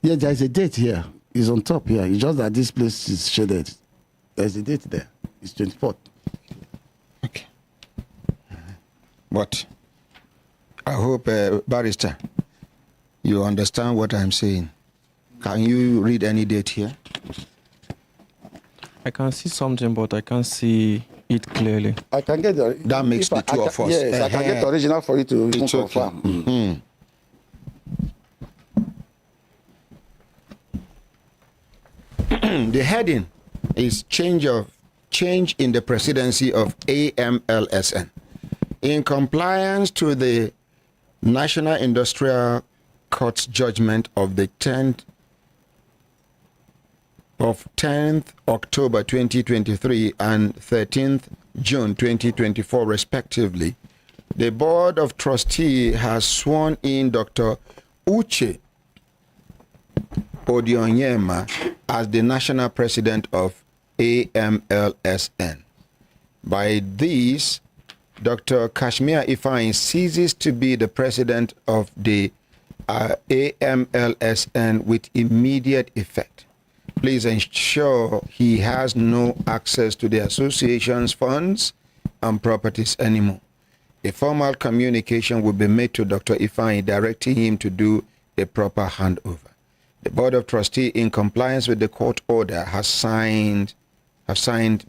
Yeah, there is a date here. It's on top here. It's just that this place is shaded. There's a date there. It's 24th. Okay. But I hope, Barrister, you understand what I'm saying. Can you read any date here? I can see something, but I can't see it clearly. I can get the... That makes the two of us. Yes, I can get the original for you to confirm. Okay. The heading is change in the presidency of AMLSN. In compliance to the National Industrial Court's judgment of the 10th October 2023 and 13th June 2024 respectively, the Board of Trustees has sworn in Dr. Uche Odionyema as the national president of AMLSN. By this, Dr. Kashmir Ifeanyi ceases to be the president of the AMLSN with immediate effect. Please ensure he has no access to the association's funds and properties anymore. A formal communication will be made to Dr. Ifeanyi directing him to do a proper handover. The Board of Trustees, in compliance with the court order, have signed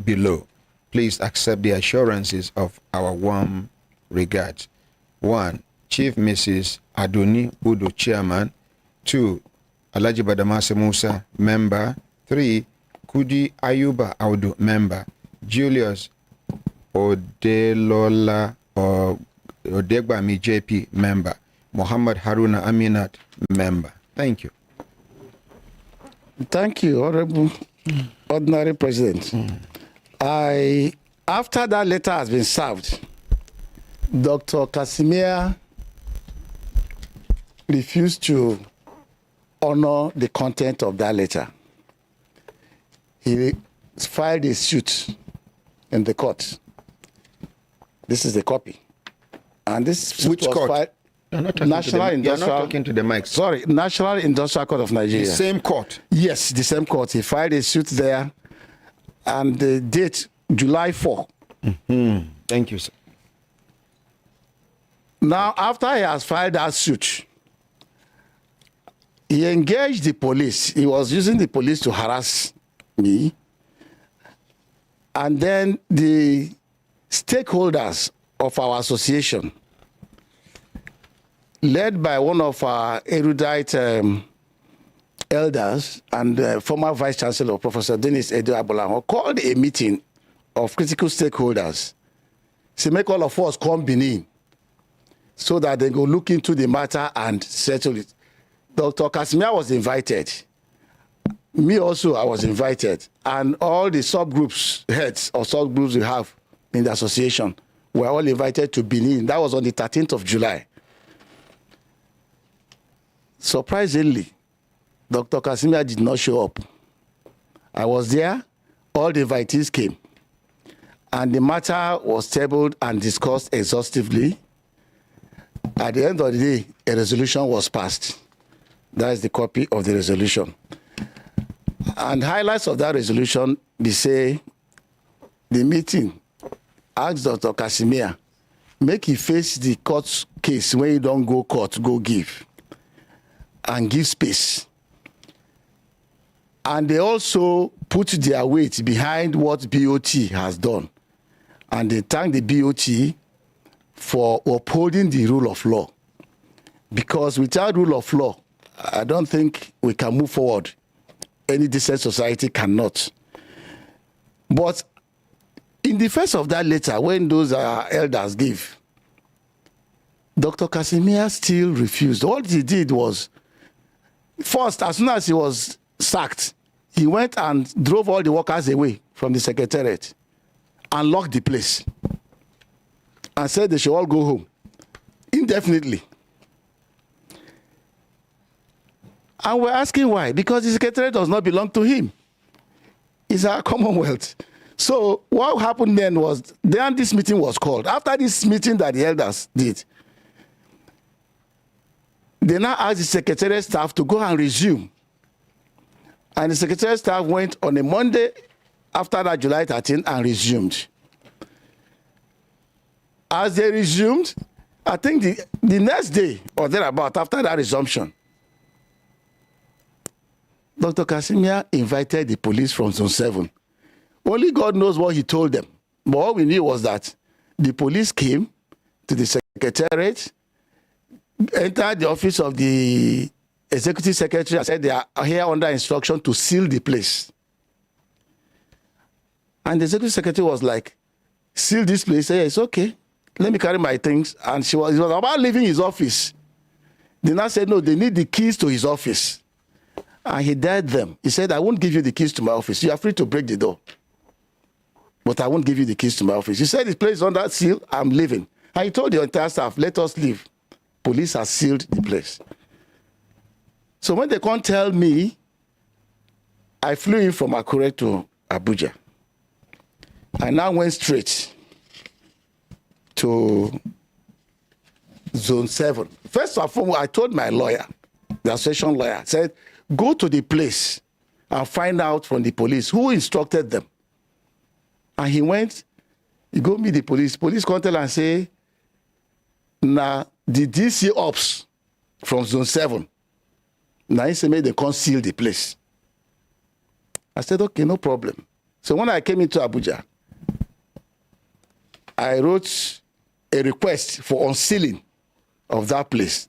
below. Please accept the assurances of our warm regards. 1. Chief Mrs. Adoni Udo, Chairman. 2. Alhaji Badamasi Musa, Member. 3. Kudi Ayuba Audu, Member. Julius Odelola Odegbami JP, Member. Muhammad Haruna Aminat, Member. Thank you. Thank you, Honorable Ordinary President. After that letter has been served, Dr. Casimir refused to honor the content of that letter. He filed a suit in the court. This is the copy. And this suit Which was court? filed You're not talking to the mic. Sorry, National Industrial Court of Nigeria. The same court? Yes, the same court. He filed a suit there, and the date, July 4. Mm-hmm. Thank you, sir. Now, after he has filed that suit, he engaged the police. He was using the police to harass me. And then the stakeholders of our association, led by one of our erudite elders and former Vice Chancellor, Professor Dennis Edo Abolamo, called a meeting of critical stakeholders to make all of us come Benin so that they go look into the matter and settle it. Dr. Kasimia was invited. Me also, I was invited. And all the subgroups, heads or subgroups we have in the association were all invited to Benin. That was on the 13th of July. Surprisingly, Dr. Kasimia did not show up. I was there, all the invitees came. And the matter was tabled and discussed exhaustively. At the end of the day, a resolution was passed. That is the copy of the resolution. And highlights of that resolution, they say the meeting asked Dr. Kasimia, make he face the court case when you don't go court, go give. And give space. And they also put their weight behind what BOT has done. And they thank the BOT for upholding the rule of law. Because without rule of law, I don't think we can move forward. Any decent society cannot. But in the face of that letter, when those elders give, Dr. Kasimia still refused. All he did was, first, as soon as he was sacked, he went and drove all the workers away from the secretariat and locked the place and said they should all go home indefinitely. And we're asking why. Because the secretariat does not belong to him. It's our Commonwealth. So what happened then was, then this meeting was called. After this meeting that the elders did, they now asked the secretariat staff to go and resume. And the secretariat staff went on a Monday after that July 13 and resumed. As they resumed, I think the next day or thereabout, after that resumption, Dr. Kasimia invited the police from Zone 7. Only God knows what he told them. But all we knew was that the police came to the secretariat, entered the office of the executive secretary and said they are here under instruction to seal the place. And the executive secretary was like, seal this place? Say, it's okay. Let me carry my things. And it was about leaving his office. They now said, no, they need the keys to his office. And he dared them. He said, I won't give you the keys to my office. You are free to break the door. But I won't give you the keys to my office. He said, his place is under seal. I'm leaving. And he told the entire staff, let us leave. Police has sealed the place. So when they can't tell me, I flew in from Akure to Abuja. I now went straight to Zone 7. First of all, I told my lawyer, the association lawyer, said, go to the place and find out from the police who instructed them. And he went, he go meet the police. Police come tell and say, now the DC ops from Zone 7, now he said, they can't seal the place. I said, okay, no problem. So when I came into Abuja, I wrote a request for unsealing of that place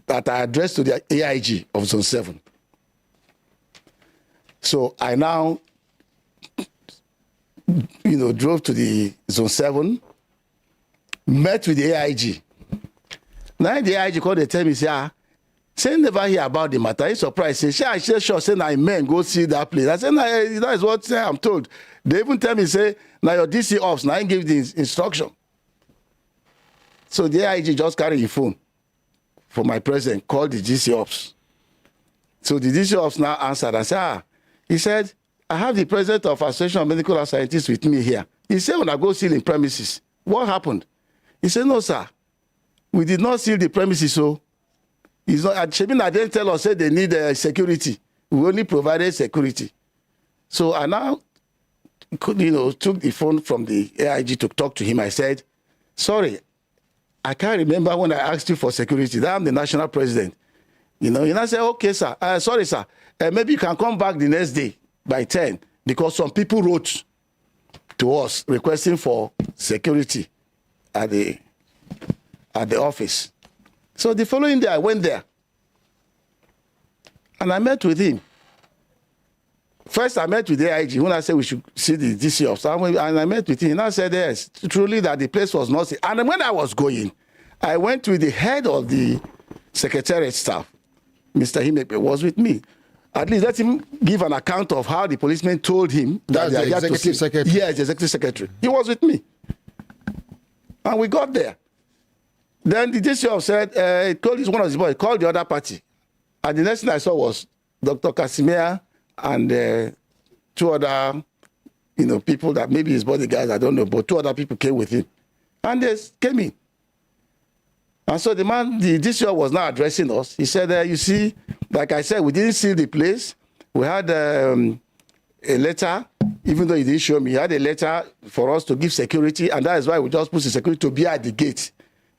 that I addressed to the AIG of Zone 7. So I now, drove to the Zone 7, met with the AIG. Now the AIG called, they tell me, say never hear about the matter. He's surprised. Say, I say, sure, say, now men go see that place. I said, that is what I'm told. They even tell me, say, now your DC ops, now I give the instruction. So the AIG just carry his phone for my president, called the DC ops. So the DC ops now answered and said, he said, I have the president of Association of Medical Scientists with me here. He said, when I go seal in premises, what happened? He said, no, sir. We did not seal the premises, so it's not. Shebina didn't tell us say they need security. We only provided security. So I now, took the phone from the AIG to talk to him. I said, sorry, I can't remember when I asked you for security. That I'm the national president. And I said, okay, sir. Sorry, sir. Maybe you can come back the next day by 10 because some people wrote to us requesting for security at the office. So the following day, I went there and I met with him. First, I met with the AIG when I said we should see the DC officer, and I met with him. And I said, yes, truly that the place was not safe. And when I was going, I went with the head of the secretariat staff. Mr. Himepe was with me. At least let him give an account of how the policeman told him that the executive secretary. Yes, the executive secretary. He was with me. And we got there. Then the DC officer said, called one of his boys, called the other party. And the next thing I saw was Dr. Casimir and two other, people that maybe his bodyguards, I don't know, but two other people came with him. And they came in. And so the DC was now addressing us. He said, you see, like I said, we didn't seal the place. We had a letter, even though he didn't show me, he had a letter for us to give security, and that is why we just put the security to be at the gate.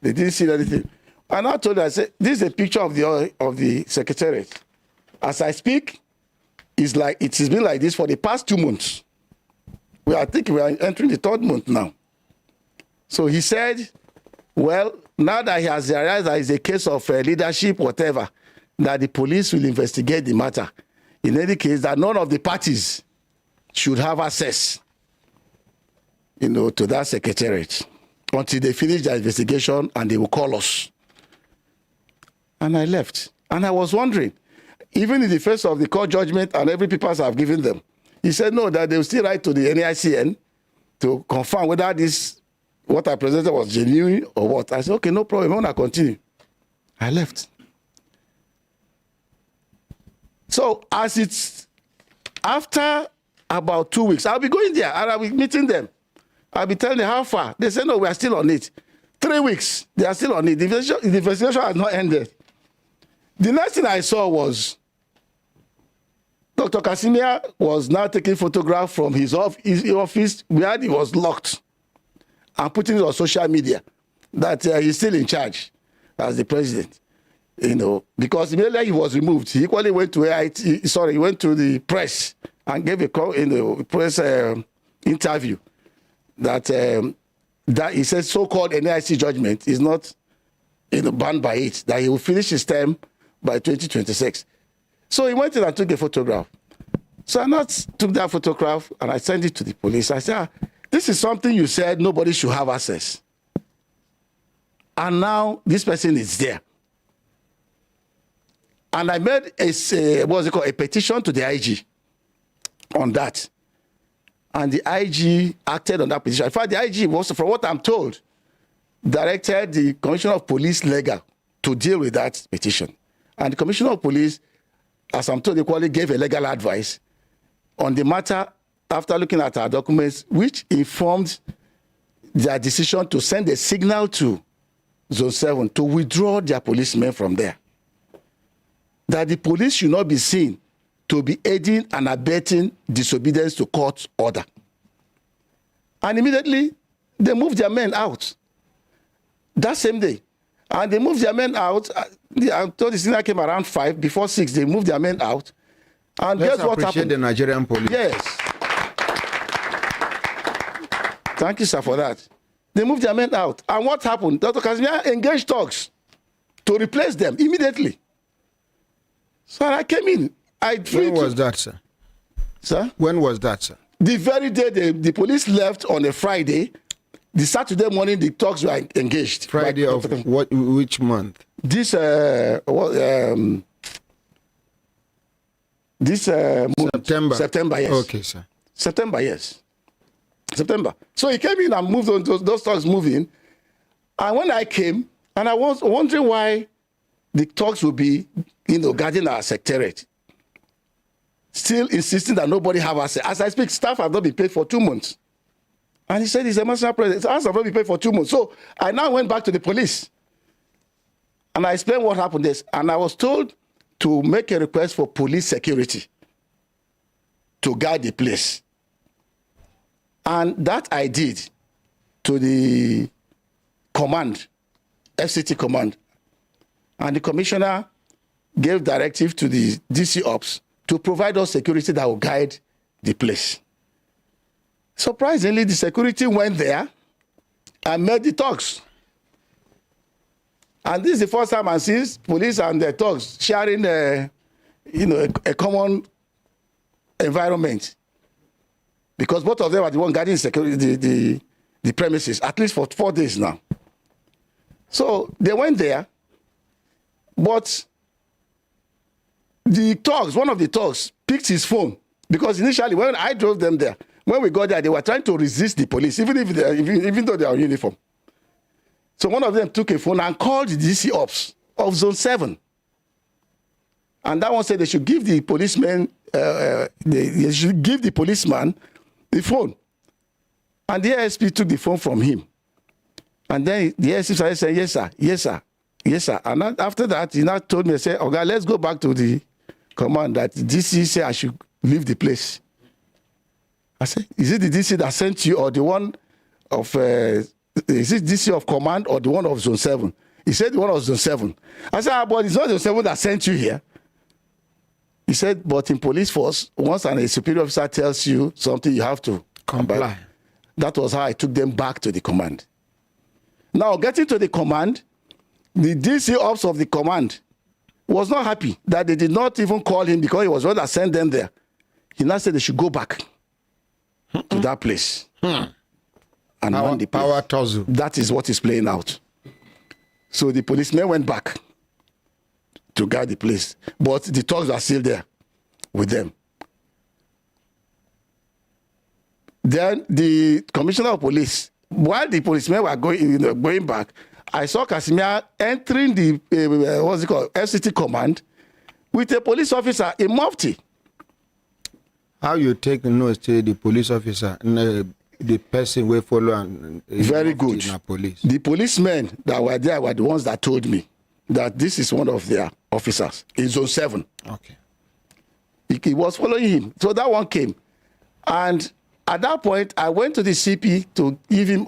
They didn't see anything. And I told her, I said, this is a picture of the secretariat. As I speak, it has been like this for the past 2 months. I think we are entering the 3rd month now. So he said, well, now that he has realized that it's a case of leadership, whatever, that the police will investigate the matter. In any case, that none of the parties should have access, to that secretariat until they finish their investigation and they will call us. And I left. And I was wondering, even in the face of the court judgment and every papers I've given them, he said no, that they will still write to the NICN to confirm whether what I presented was genuine or what. I said, okay, no problem, I want to continue. I left. So after about 2 weeks, I'll be going there and I'll be meeting them. I'll be telling them how far. They say, no, we are still on it. 3 weeks, they are still on it. The investigation has not ended. The next thing I saw was Dr. Casimir was now taking photographs from his office where he was locked and putting it on social media that he's still in charge as the president. Because immediately he was removed, he equally went to he went to the press and gave a press interview that he said so-called NIC judgment is not banned by it, that he will finish his term by 2026. So he went in and took a photograph. So I took that photograph and I sent it to the police. I said, this is something you said nobody should have access. And now this person is there. And I made a petition to the IG on that. And the IG acted on that petition. In fact, the IG was, from what I'm told, directed the Commissioner of Police Legal to deal with that petition. And the Commissioner of Police, as I'm told, equally gave a legal advice on the matter after looking at our documents, which informed their decision to send a signal to Zone 7 to withdraw their policemen from there. That the police should not be seen to be aiding and abetting disobedience to court order. And immediately, they moved their men out that same day. And they moved their men out. I told the signal came around 5, before 6, they moved their men out. And let's guess what happened? appreciate the Nigerian police. Yes. Thank you, sir, for that. They moved their men out. And what happened? Dr. Casimir engaged talks to replace them immediately. So I came in. When was that, sir? Sir? When was that, sir? The very day the police left on a Friday, the Saturday morning the talks were engaged. Friday of which month? This month. September. September, yes. Okay, sir. September, yes. September. So he came in and moved on those talks moving. And when I came, and I was wondering why the talks would be, guarding our secretariat, still insisting that nobody have access. As I speak, staff have not been paid for 2 months. And he said he's a national president. Staff have not been paid for 2 months. So I now went back to the police And I explained what happened this, and I was told to make a request for police security to guard the place. And that I did to the command, FCT command. And the commissioner gave directive to the DC Ops to provide us security that will guide the place. Surprisingly, the security went there and made the talks. And this is the first time I see police and the thugs sharing a common environment. Because both of them are the one guarding security, the premises, at least for 4 days now. So they went there, but the thugs, one of the thugs, picked his phone. Because initially, when I drove them there, when we got there, they were trying to resist the police, even though they are in uniform. So one of them took a phone and called the DC Ops of Zone 7. And that one said they should give the policeman, they should give the policeman the phone. And the ASP took the phone from him. And then the ASP started saying, yes, sir, yes, sir, yes, sir. And after that, he now told me, say, okay, let's go back to the command that the DC said I should leave the place. I said, is it the DC that sent you or the one of... is it DC of command or the one of Zone 7? He said the one of Zone 7. I said, but it's not Zone 7 that sent you here. He said, but in police force, once a superior officer tells you something, you have to comply. That was how I took them back to the command. Now, getting to the command, the DC Ops of the command was not happy that they did not even call him because he was the one that sent them there. He now said they should go back to that place. And power tussle. That is what is playing out. So the policemen went back to guard the place, but the thugs are still there with them. Then the commissioner of police, while the policemen were going back, I saw Casimir entering the FCT command with a police officer in mufti. How you take notice to the police officer? The person will follow and very good. Police. The policemen that were there were the ones that told me that this is one of their officers in Zone 7. Okay. He was following him. So that one came. And at that point, I went to the CP to give him,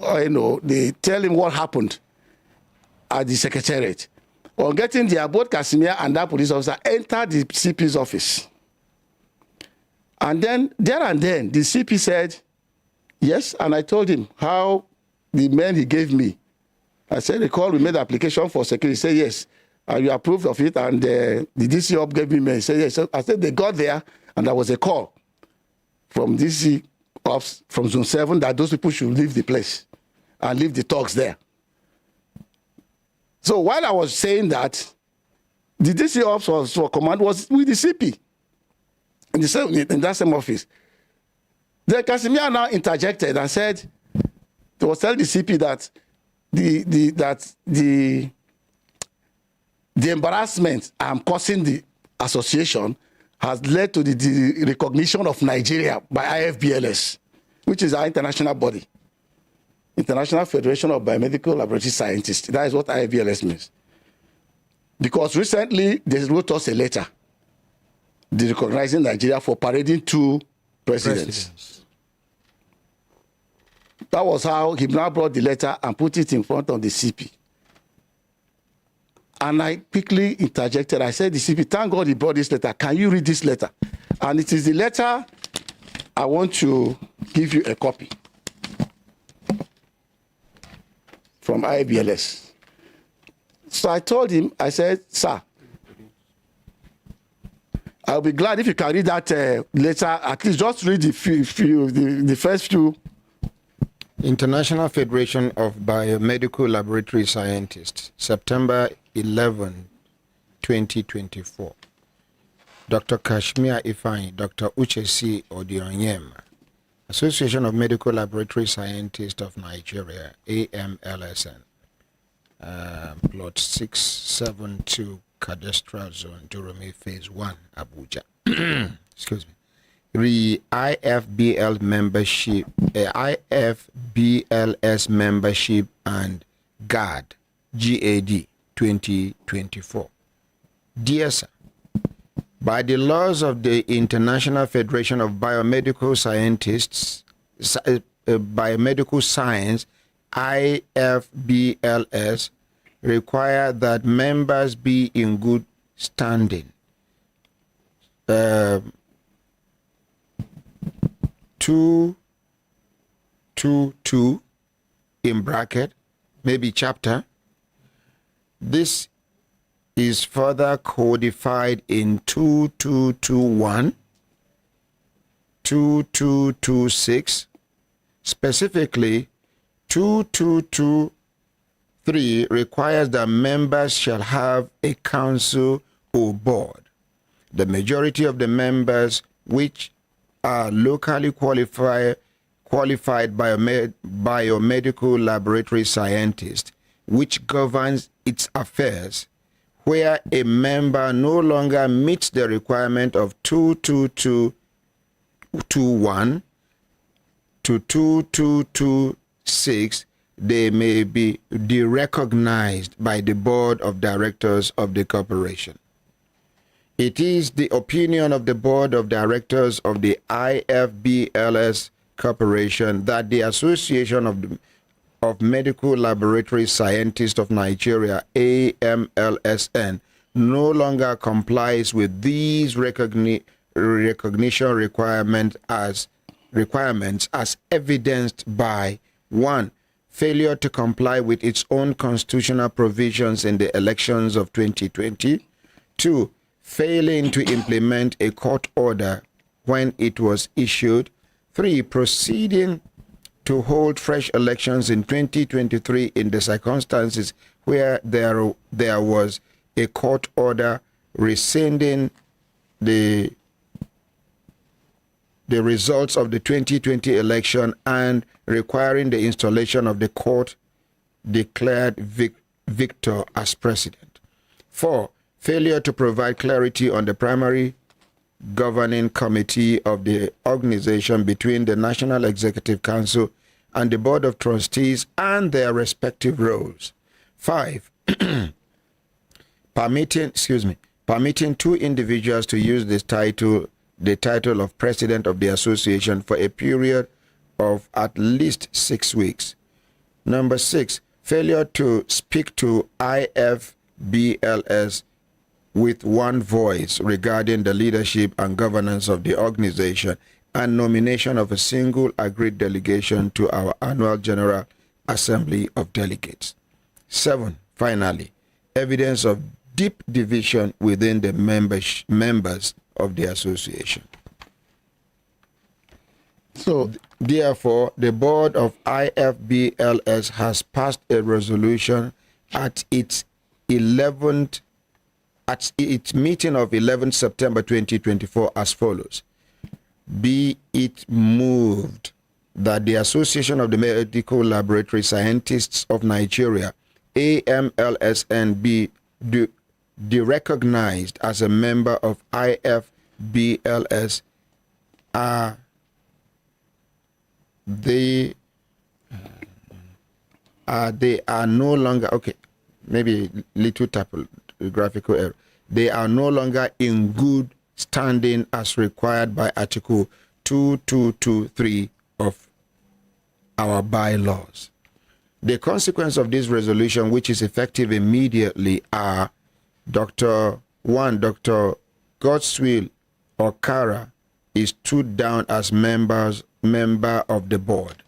tell him what happened at the secretariat. On getting there, both Casimir and that police officer entered the CP's office. And then, there and then, the CP said, yes, and I told him how the men he gave me. I said, recall, we made the application for security. He said, yes. And you approved of it, and the DC Op gave me men. He said, yes. So I said, they got there, and there was a call from DC Ops, from Zone 7, that those people should leave the place and leave the talks there. So while I was saying that, the DC Ops for command was with the CP in that same office. Then Casimir now interjected and said, they was telling the CP that the embarrassment I'm causing the association has led to the recognition of Nigeria by IFBLS, which is our international body, International Federation of Biomedical Laboratory Scientists. That is what IFBLS means. Because recently they wrote us a letter recognizing Nigeria for parading 2 presidents. That was how he now brought the letter and put it in front of the CP. And I quickly interjected. I said, the CP, thank God he brought this letter. Can you read this letter? And it is the letter I want to give you a copy from IBLS. So I told him, I said, sir, I'll be glad if you can read that letter, at least just read the first few. International Federation of Biomedical Laboratory Scientists, September 11, 2024. Dr. Kashmir Ifeanyi, Dr. Uche C. Odionyem, Association of Medical Laboratory Scientists of Nigeria, AMLSN, Plot 672, Cadastral Zone, Durumi, Phase 1, Abuja. Excuse me. IFBL membership, IFBLS membership and GAD, 2024. Dear sir, by the laws of the International Federation of Biomedical Scientists, Biomedical Science, IFBLS, require that members be in good standing. 222 in bracket, maybe chapter. This is further codified in 2221, 2226, specifically 2223 requires that members shall have a council or board. The majority of the members, which are locally qualified biomedical laboratory scientists, which governs its affairs, where a member no longer meets the requirement of 22221 to 2226, they may be derecognized by the board of directors of the corporation. It is the opinion of the board of directors of the IFBLS Corporation that the Association of Medical Laboratory Scientists of Nigeria, AMLSN, no longer complies with these recognition requirements as evidenced by 1. Failure to comply with its own constitutional provisions in the elections of 2020. 2. Failing to implement a court order when it was issued. 3. Proceeding to hold fresh elections in 2023 in the circumstances where there was a court order rescinding the results of the 2020 election and requiring the installation of the court-declared victor as president. 4. Failure to provide clarity on the primary governing committee of the organization between the National Executive Council and the Board of Trustees and their respective roles. 5. Permitting two individuals to use the title of President of the Association for a period of at least 6 weeks. Number 6, failure to speak to IFBLS with one voice regarding the leadership and governance of the organization and nomination of a single agreed delegation to our annual General Assembly of Delegates. 7, finally, evidence of deep division within the members of the association. So, therefore, the board of IFBLS has passed a resolution at its meeting of 11th September 2024 as follows. Be it moved that the Association of the Medical Laboratory Scientists of Nigeria, AMLSN, be derecognized as a member of IFBLS. They are no longer, okay, maybe little typographical error. They are no longer in good standing as required by Article 2223 of our bylaws. The consequence of this resolution, which is effective immediately, are Dr. Godswill Okara is stood down as member of the board.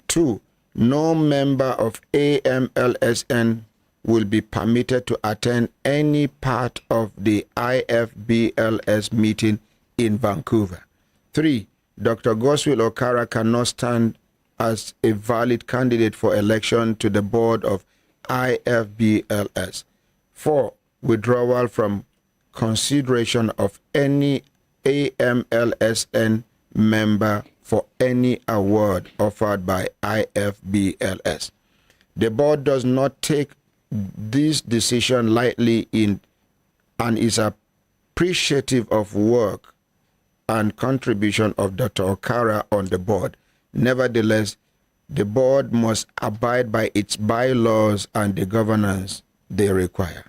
2. No member of AMLSN will be permitted to attend any part of the IFBLS meeting in Vancouver. 3. Dr. Godswill Okara cannot stand as a valid candidate for election to the board of IFBLS. 4. Withdrawal from consideration of any AMLSN member for any award offered by IFBLS. The board does not take this decision lightly and is appreciative of work and contribution of Dr. Okara on the board. Nevertheless, the board must abide by its bylaws and the governance they require.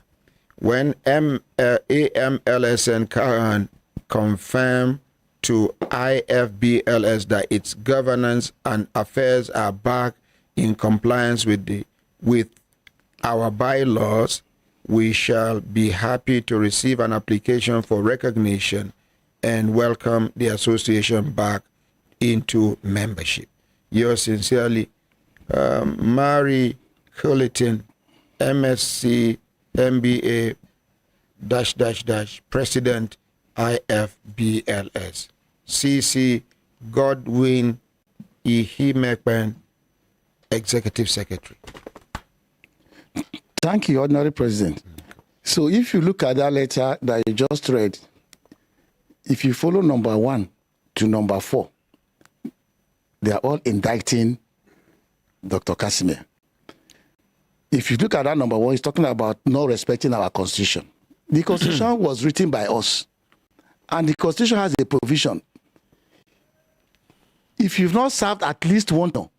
When AMLSN can confirm to IFBLS that its governance and affairs are back in compliance with our bylaws, we shall be happy to receive an application for recognition and welcome the association back into membership. Yours sincerely, Mary Culleton, MSc, MBA, -- President, IFBLS. CC Godwin Ihimekpen, Executive Secretary. Thank you, Ordinary President. So if you look at that letter that you just read, if you follow number 1 to number 4, they are all indicting Dr. Casimir. If you look at that number 1, it's talking about not respecting our Constitution. The Constitution was written by us, and the Constitution has a provision. If you've not served at least 1 term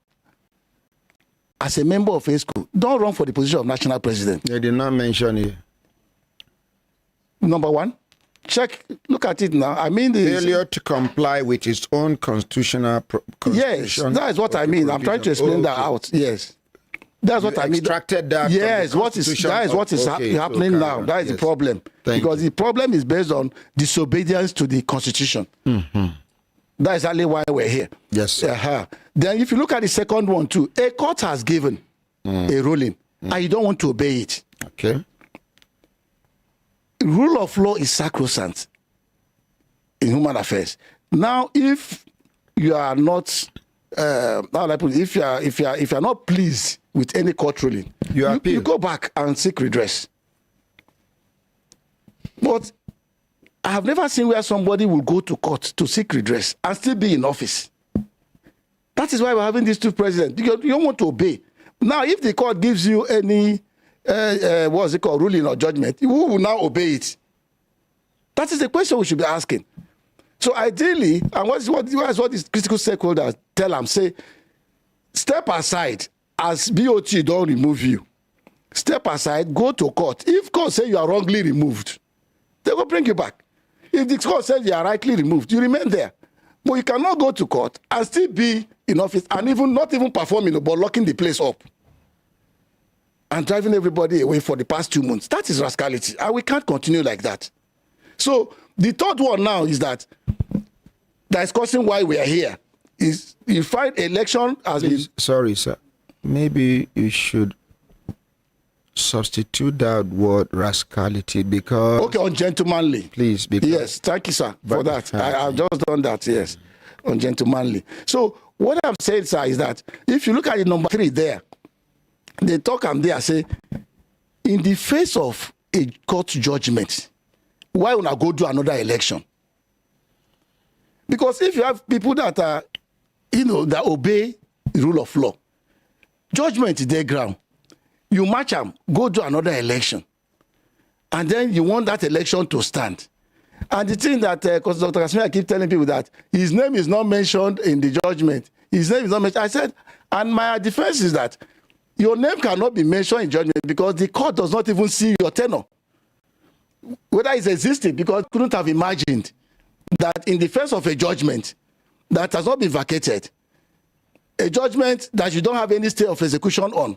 as a member of a school, don't run for the position of national president. They did not mention it. Number 1, check, look at it now. I mean, failure to comply with its own constitutional. Yes, that is what I mean. I'm trying to explain that out. Yes, that's what I mean. Extracted that. Yes, that is what is happening now. That is the problem, because the problem is based on disobedience to the Constitution. That is only why we're here. Yes, sir. Then if you look at the second one too, a court has given a ruling, and you don't want to obey it. Okay. Rule of law is sacrosanct in human affairs. Now, if you are not, if you are not pleased with any court ruling, you go back and seek redress. But I have never seen where somebody will go to court to seek redress and still be in office. That is why we're having these 2 presidents. You don't want to obey. Now, if the court gives you any what's it called, ruling or judgment, who will now obey it? That is the question we should be asking. So ideally, and what these critical stakeholders tell them, say, step aside. As BOT don't remove you, step aside, go to court. If court say you are wrongly removed, they will bring you back. If the court says you are rightly removed, you remain there. But you cannot go to court and still be in office and not even performing, but locking the place up and driving everybody away for the past 2 months. That is rascality, and we can't continue like that. So the third one now is that is causing why we are here. Is you find election as been... Sorry, sir. Maybe you should substitute that word rascality, because... Okay, ungentlemanly. Please. Because, yes, thank you, sir, for that. I've just done that, yes. Ungentlemanly. So what I'm saying, sir, is that if you look at the number 3 there, they talk and they say, in the face of a court judgment, why would I go do another election? Because if you have people that are, that obey the rule of law, judgment is their ground. You match them, go do another election. And then you want that election to stand. And the thing that, because Dr. Casimir keep telling people that his name is not mentioned in the judgment. His name is not mentioned. I said, and my defense is that your name cannot be mentioned in judgment because the court does not even see your tenure. Whether it's existing, because it couldn't have imagined that in the face of a judgment that has not been vacated, a judgment that you don't have any stay of execution on,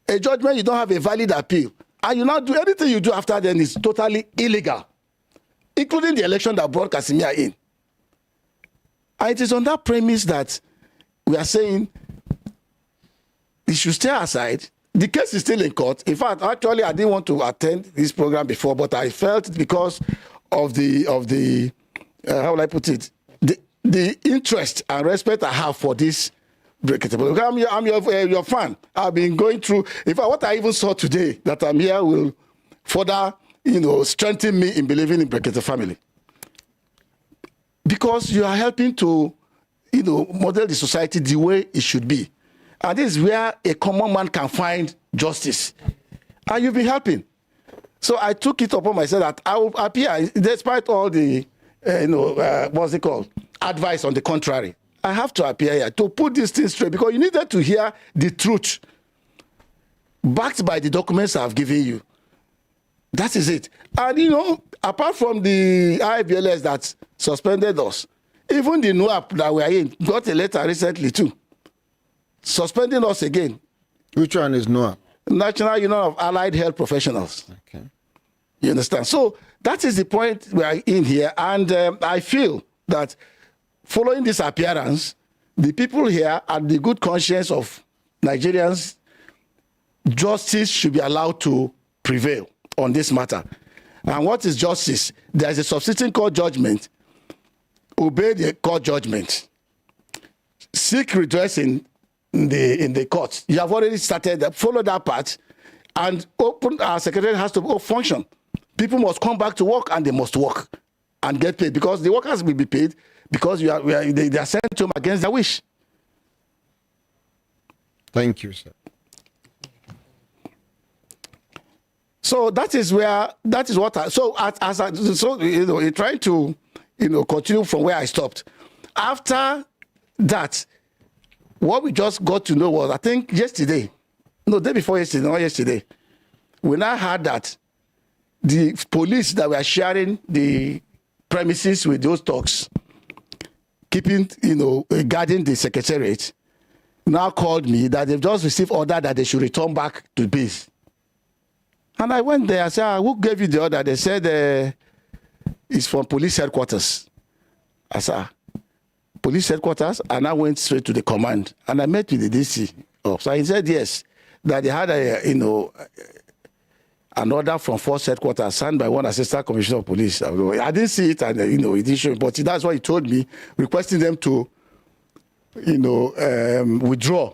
a judgment you don't have a valid appeal, and you now do anything you do after then is totally illegal, including the election that brought Casimir in. And it is on that premise that we are saying he should stay aside. The case is still in court. In fact, actually, I didn't want to attend this program before, but I felt because of the how will I put it, the interest and respect I have for this Brekete. I'm your fan. I've been going through. In fact, what I even saw today that I'm here will further, strengthen me in believing in Brekete family. Because you are helping to, model the society the way it should be. And this is where a common man can find justice. And you've been helping. So I took it upon myself that I will appear, despite all the, what's it called, advice on the contrary. I have to appear here to put these things straight because you needed to hear the truth. backed by the documents I've given you. That is it. And you know, apart from the IBLS that suspended us, even the NUAP that we are in got a letter recently too, suspending us again. Which one is NUAP? National Union of Allied Health Professionals. Okay. You understand? So that is the point we are in here. And I feel that following this appearance, the people here at the good conscience of Nigerians, justice should be allowed to prevail on this matter. And what is justice? There is a subsisting court judgment. Obey the court judgment. Seek redress in the court. You have already started that. Follow that part, and our secretariat has to function. People must come back to work, and they must work and get paid, because the workers will be paid because they are sent to them against their wish. Thank you, sir. So that is what I, so you know, trying to, you know, continue from where I stopped. After that, what we just got to know was, I think yesterday, no, day before yesterday, not yesterday, we now heard that the police that were sharing the premises with those thugs, keeping, you know, guarding the secretariat, now called me that they've just received order that they should return back to base. And I went there. I said, who gave you the order? They said it's from police headquarters. I said, police headquarters? And I went straight to the command. And I met with the DC. So he said, yes, that they had an order from force headquarters signed by one assistant commissioner of police. I didn't see it, and you know, it didn't show me, but that's what he told me, requesting them to, you know, withdraw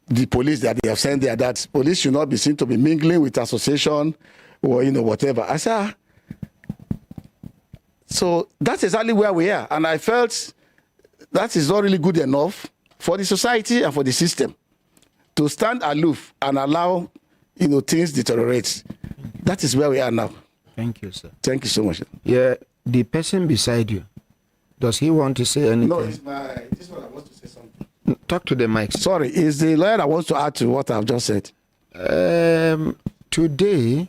the police that they have sent there, that police should not be seen to be mingling with association or, you know, whatever. I said, so that's exactly where we are. And I felt that is not really good enough for the society and for the system to stand aloof and allow, you know, things deteriorate. That is where we are now. Thank you, sir. Thank you so much. Yeah, the person beside you, does he want to say anything? No, this one I want to say something. Talk to the mic. Sorry, is the lawyer that wants to add to what I've just said? Today,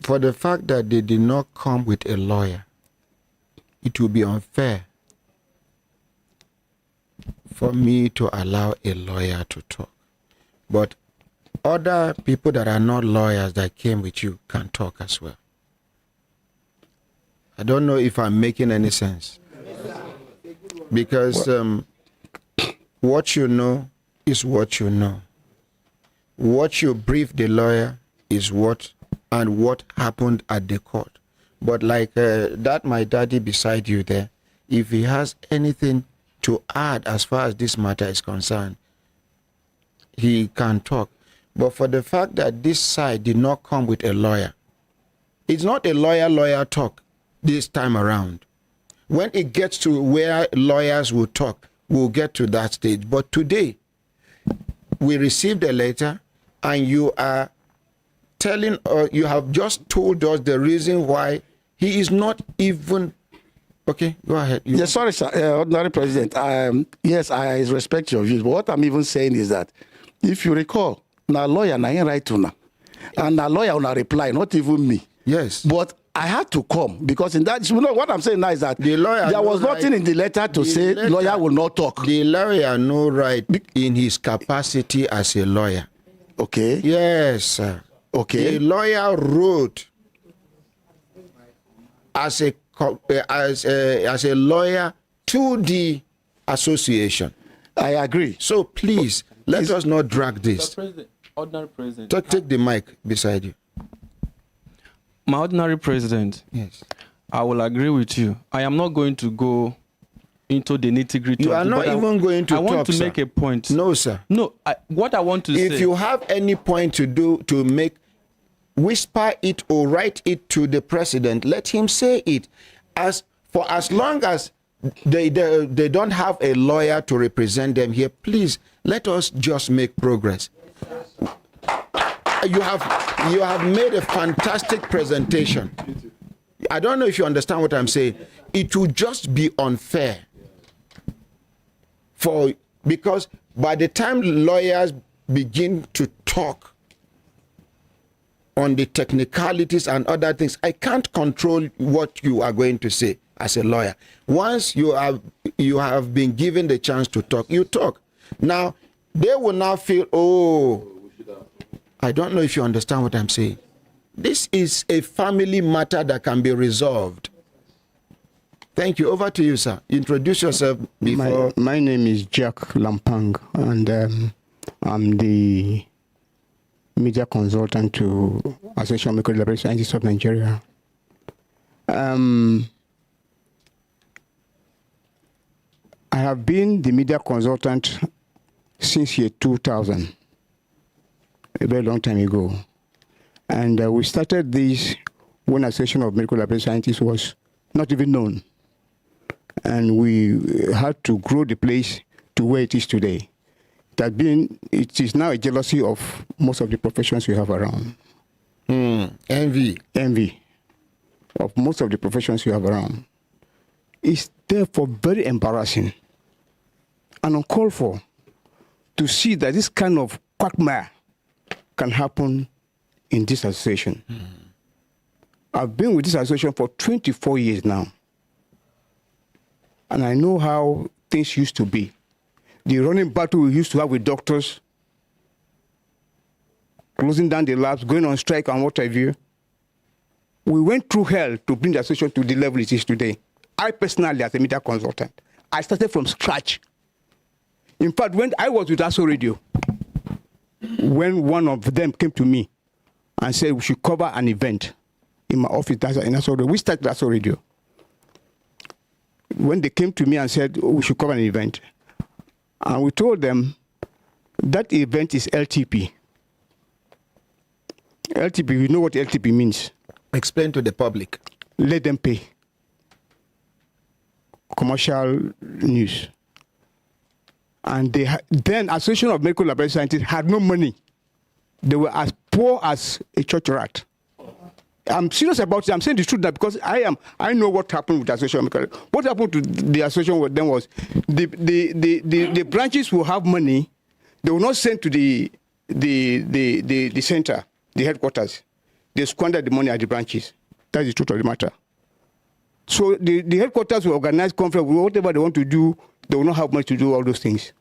for the fact that they did not come with a lawyer, it will be unfair for me to allow a lawyer to talk. But other people that are not lawyers that came with you can talk as well. I don't know if I'm making any sense. Because what you know is what you know. What you brief the lawyer is what happened at the court. But like that my daddy beside you there, if he has anything to add as far as this matter is concerned, he can talk. But for the fact that this side did not come with a lawyer, it's not a lawyer talk this time around. When it gets to where lawyers will talk, we'll get to that stage. But today, we received a letter, and you are telling, you have just told us the reason why he is not even. Okay, go ahead. Yes, sorry, sir. Ordinary President. Yes, I respect your views. But what I'm even saying is that, if you recall, na lawyer na ain't right to now, and na lawyer na reply, not even me. Yes. But I had to come because in that, you know, what I'm saying now is that the lawyer there was nothing in the letter to say lawyer will not talk. The lawyer no right in his capacity as a lawyer. Okay. Yes, sir. Okay. The lawyer wrote as a lawyer to the association. I agree. So please let us not drag this. Ordinary President. Take the mic beside you. My ordinary president, yes, I will agree with you. I am not going to go into the nitty-gritty. You are not even going to talk, I want to make a point. No, sir. No, what I want to say. If you have any point to make, whisper it or write it to the president. Let him say it. As long as they don't have a lawyer to represent them here, please let us just make progress. You have made a fantastic presentation. I don't know if you understand what I'm saying. It would just be unfair for Because by the time lawyers begin to talk on the technicalities and other things, I can't control what you are going to say as a lawyer. Once you have been given the chance to talk, you talk. Now, they will now feel, oh, I don't know if you understand what I'm saying. This is a family matter that can be resolved. Thank you. Over to you, sir. Introduce yourself before. My name is Jack Lampang, and I'm the media consultant to Association of Medical Laboratory Scientists of Nigeria. I have been the media consultant since year 2000, a very long time ago. And we started this when Association of Medical Laboratory Scientists was not even known. And we had to grow the place to where it is today. It is now a jealousy of most of the professions we have around. Envy. Envy of most of the professions we have around. It's therefore very embarrassing and uncalled for to see that this kind of quagmire can happen in this association. I've been with this association for 24 years now. And I know how things used to be. The running battle we used to have with doctors, closing down the labs, going on strike and what have you. We went through hell to bring the association to the level it is today. I personally, as a media consultant, I started from scratch. In fact, when I was with ASO Radio, when one of them came to me and said we should cover an event in my office in ASO Radio, we started ASO Radio. When they came to me and said we should cover an event, and we told them that event is LTP. LTP, you know what LTP means? Explain to the public. Let them pay. Commercial news. And then Association of Medical Laboratory Scientists had no money. They were as poor as a church rat. I'm serious about it. I'm saying the truth now because I know what happened with the Association of Medical. What happened to the association with them was the branches will have money. They will not send to the center, the headquarters. They squander the money at the branches. That's the truth of the matter. So the headquarters will organize conference, whatever they want to do, they will not have money to do all those things.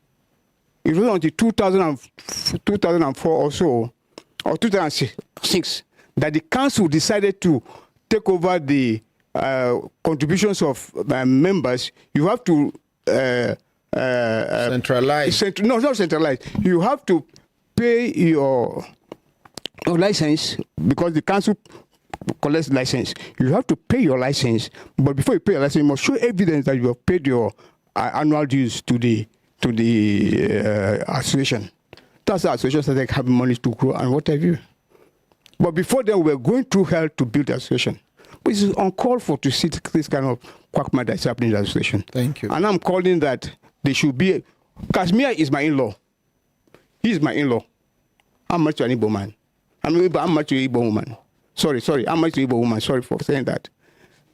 It was until 2004 or so, or 2006, that the council decided to take over the contributions of members. You have to centralize. No, not centralize. You have to pay your license because the council collects license. You have to pay your license, but before you pay your license, you must show evidence that you have paid your annual dues to the association. That's how association started having money to grow and what have you. But before then, we were going through hell to build the association. Which is uncalled for to see this kind of quagmire that's happening in the association. Thank you. And I'm calling that they should be. Kashmir is my in-law. He's my in-law. I'm married to an Igbo man. I'm married to an Igbo woman. Sorry, I'm married to an Igbo woman. Sorry for saying that.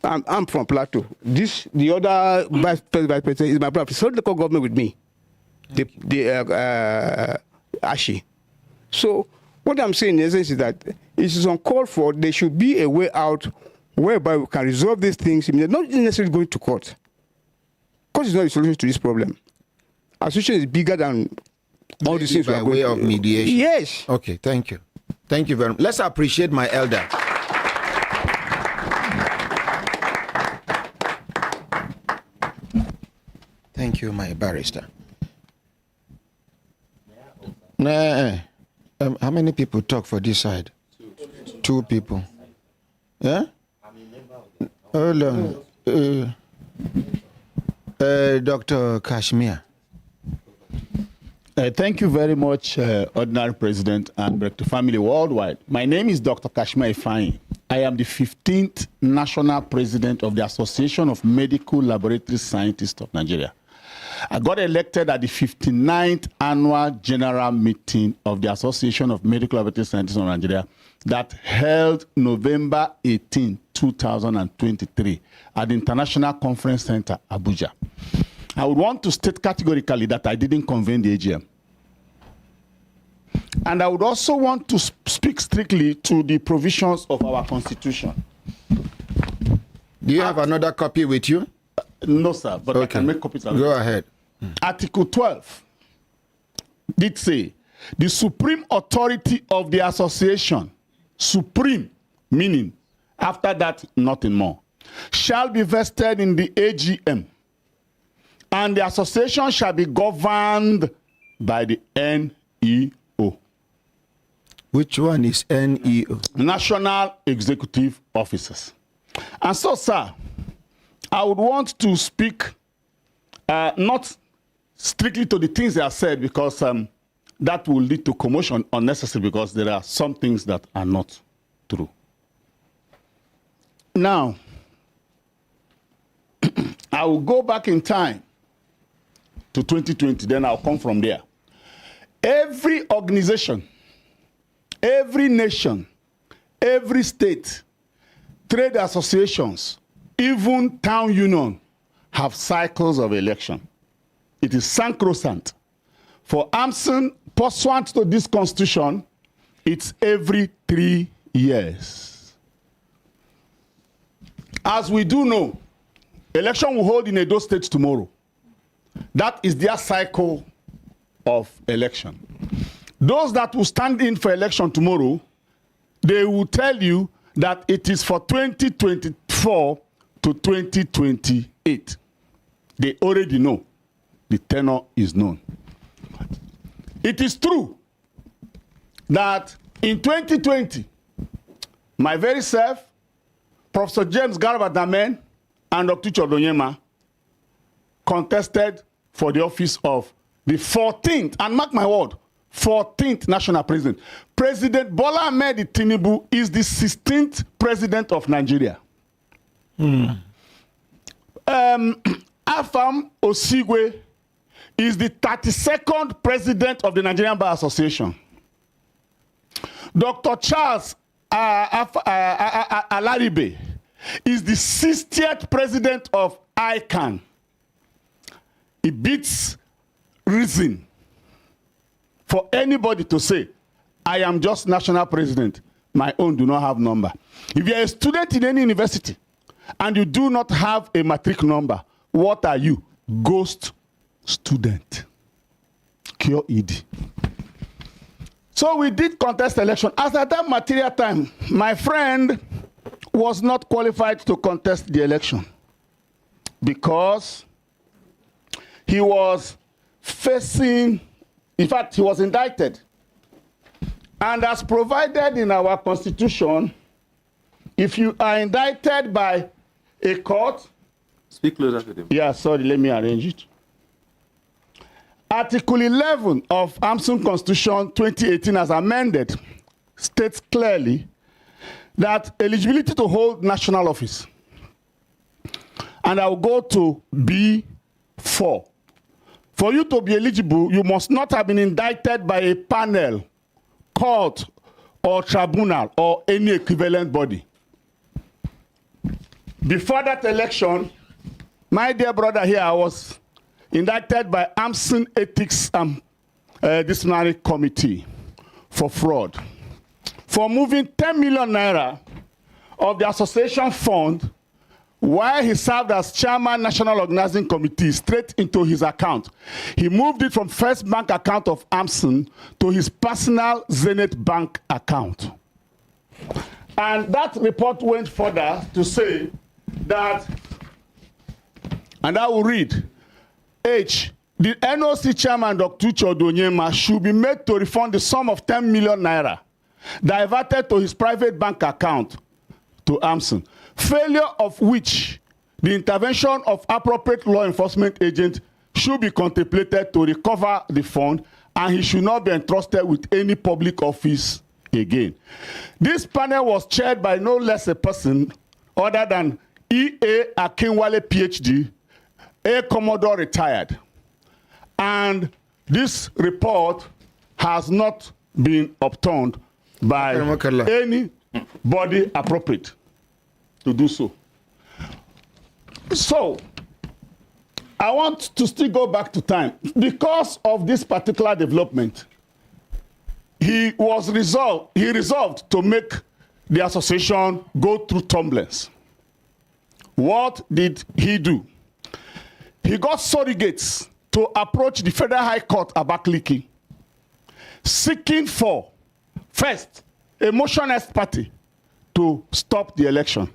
I'm from Plateau. The other vice president is my brother. So the government with me. Ashi. So what I'm saying in essence is that it is uncalled for. There should be a way out whereby we can resolve these things. Not necessarily going to court. Court is not a solution to this problem. Association is bigger than all these things. By way of mediation. Yes. Okay, thank you. Thank you very much. Let's appreciate my elder. Thank you, my barrister. How many people talk for this side? Two people. Yeah? Hold on. Dr. Kashmir. Thank you very much, Ordinary President and Brekete family worldwide. My name is Dr. Kashmir Ifeanyi. I am the 15th National President of the Association of Medical Laboratory Scientists of Nigeria. I got elected at the 59th Annual General Meeting of the Association of Medical Laboratory Scientists of Nigeria that held November 18, 2023 at the International Conference Center, Abuja. I would want to state categorically that I didn't convene the AGM. And I would also want to speak strictly to the provisions of our Constitution. Do you have another copy with you? No, sir, but I can make copies. Go ahead. Article 12 did say, the supreme authority of the association, supreme, meaning after that, nothing more, shall be vested in the AGM, and the association shall be governed by the NEO. Which one is NEO? National Executive Officers. And so, sir, I would want to speak not strictly to the things they have said, because that will lead to commotion unnecessary, because there are some things that are not true. Now, I will go back in time to 2020, then I'll come from there. Every organization, every nation, every state, trade associations, even town union, have cycles of election. It is sacrosanct. For AMSON, pursuant to this constitution, it's every 3 years. As we do know, election will hold in Edo State tomorrow. That is their cycle of election. Those that will stand in for election tomorrow, they will tell you that it is for 2024 to 2028. They already know. The tenor is known. It is true that in 2020, my very self, Professor James Garba Damen, and Dr. Chodonyema contested for the office of the 14th, and mark my word, 14th national president. President Bola Ahmed Tinubu is the 16th president of Nigeria. Afam Osigwe is the 32nd president of the Nigerian Bar Association. Dr. Charles Alaribe is the 60th president of ICANN. It beats reason for anybody to say, I am just national president. My own do not have number. If you are a student in any university and you do not have a matric number, what are you? Ghost student. Cure ED. So we did contest election. As at that material time, my friend was not qualified to contest the election because he was facing, in fact, he was indicted. And as provided in our constitution, if you are indicted by a court, speak closer to them. Yeah, sorry, let me arrange it. Article 11 of AMSON Constitution 2018 as amended states clearly that eligibility to hold national office. And I'll go to B4. For you to be eligible, you must not have been indicted by a panel, court, or tribunal, or any equivalent body. Before that election, my dear brother here, I was indicted by AMSON Ethics Disciplinary Committee for fraud, for moving 10 million naira of the association fund while he served as chairman National Organizing Committee straight into his account. He moved it from First Bank account of AMSON to his personal Zenith Bank account. And that report went further to say that, and I will read, H, the NOC chairman, Dr. Chodonyema, should be made to refund the sum of 10 million naira diverted to his private bank account to AMSON, failure of which the intervention of appropriate law enforcement agents should be contemplated to recover the fund, and he should not be entrusted with any public office again. This panel was chaired by no less a person other than E.A. Akinwale, PhD, a Commodore retired. And this report has not been obtained by any body appropriate to do so. So, I want to still go back to time. Because of this particular development, he resolved to make the association go through tumblers. What did he do? He got surrogates to approach the Federal High Court Abakaliki, seeking for, first, a motion ex parte to stop the election.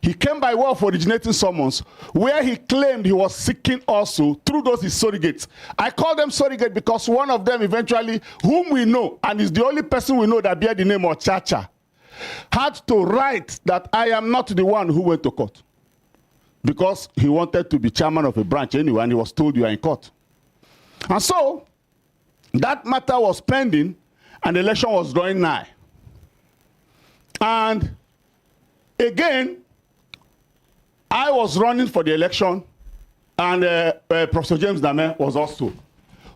He came by way of originating summons, where he claimed he was seeking also through those his surrogates. I call them surrogate because one of them eventually, whom we know, and is the only person we know that bear the name of Chacha, had to write that I am not the one who went to court. Because he wanted to be chairman of a branch anyway, and he was told you are in court. And so, that matter was pending, and the election was drawing nigh. And again, I was running for the election, and Professor James Dame was also.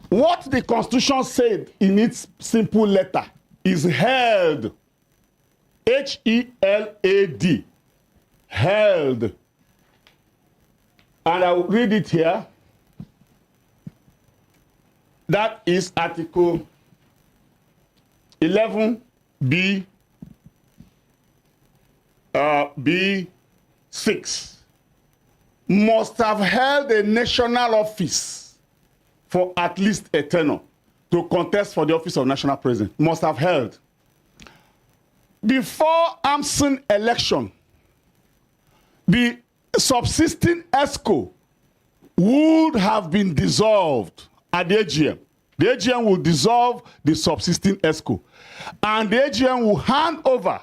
What the Constitution said in its simple letter is held. H-E-L-A-D. Held. And I will read it here. That is Article 11B B6. Must have held a national office for at least a tenure to contest for the office of national president. Must have held. Before AMSON election, the subsisting ESCO would have been dissolved at the AGM. The AGM will dissolve the subsisting ESCO, and the AGM will hand over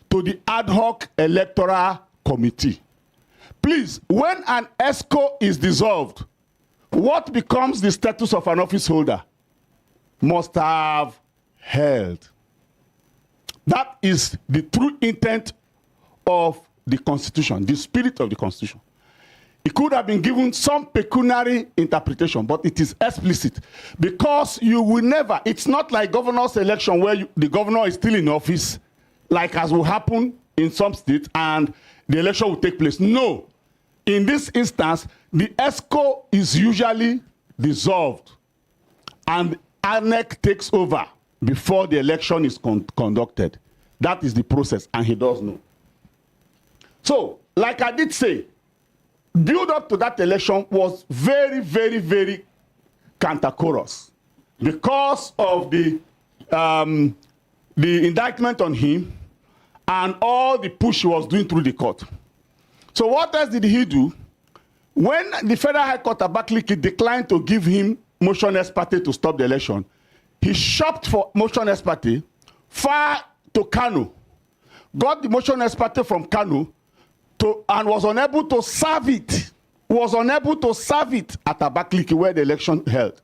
to the ad hoc electoral committee. Please, when an ESCO is dissolved, what becomes the status of an office holder? Must have held. That is the true intent of the Constitution, the spirit of the Constitution. It could have been given some pecuniary interpretation, but it is explicit. Because you will never, it's not like governor's election where the governor is still in office, like as will happen in some states, and the election will take place. No. In this instance, the ESCO is usually dissolved, and ANEC takes over before the election is conducted. That is the process, and he does know. So, like I did say, build up to that election was very, very, very cantankerous because of the indictment on him and all the push he was doing through the court. So what else did he do? When the Federal High Court Abakaliki declined to give him motion ex parte to stop the election, he shopped for motion ex parte far to Kano, got the motion ex parte from Kano, and was unable to serve it. Was unable to serve it at Abakaliki where the election held.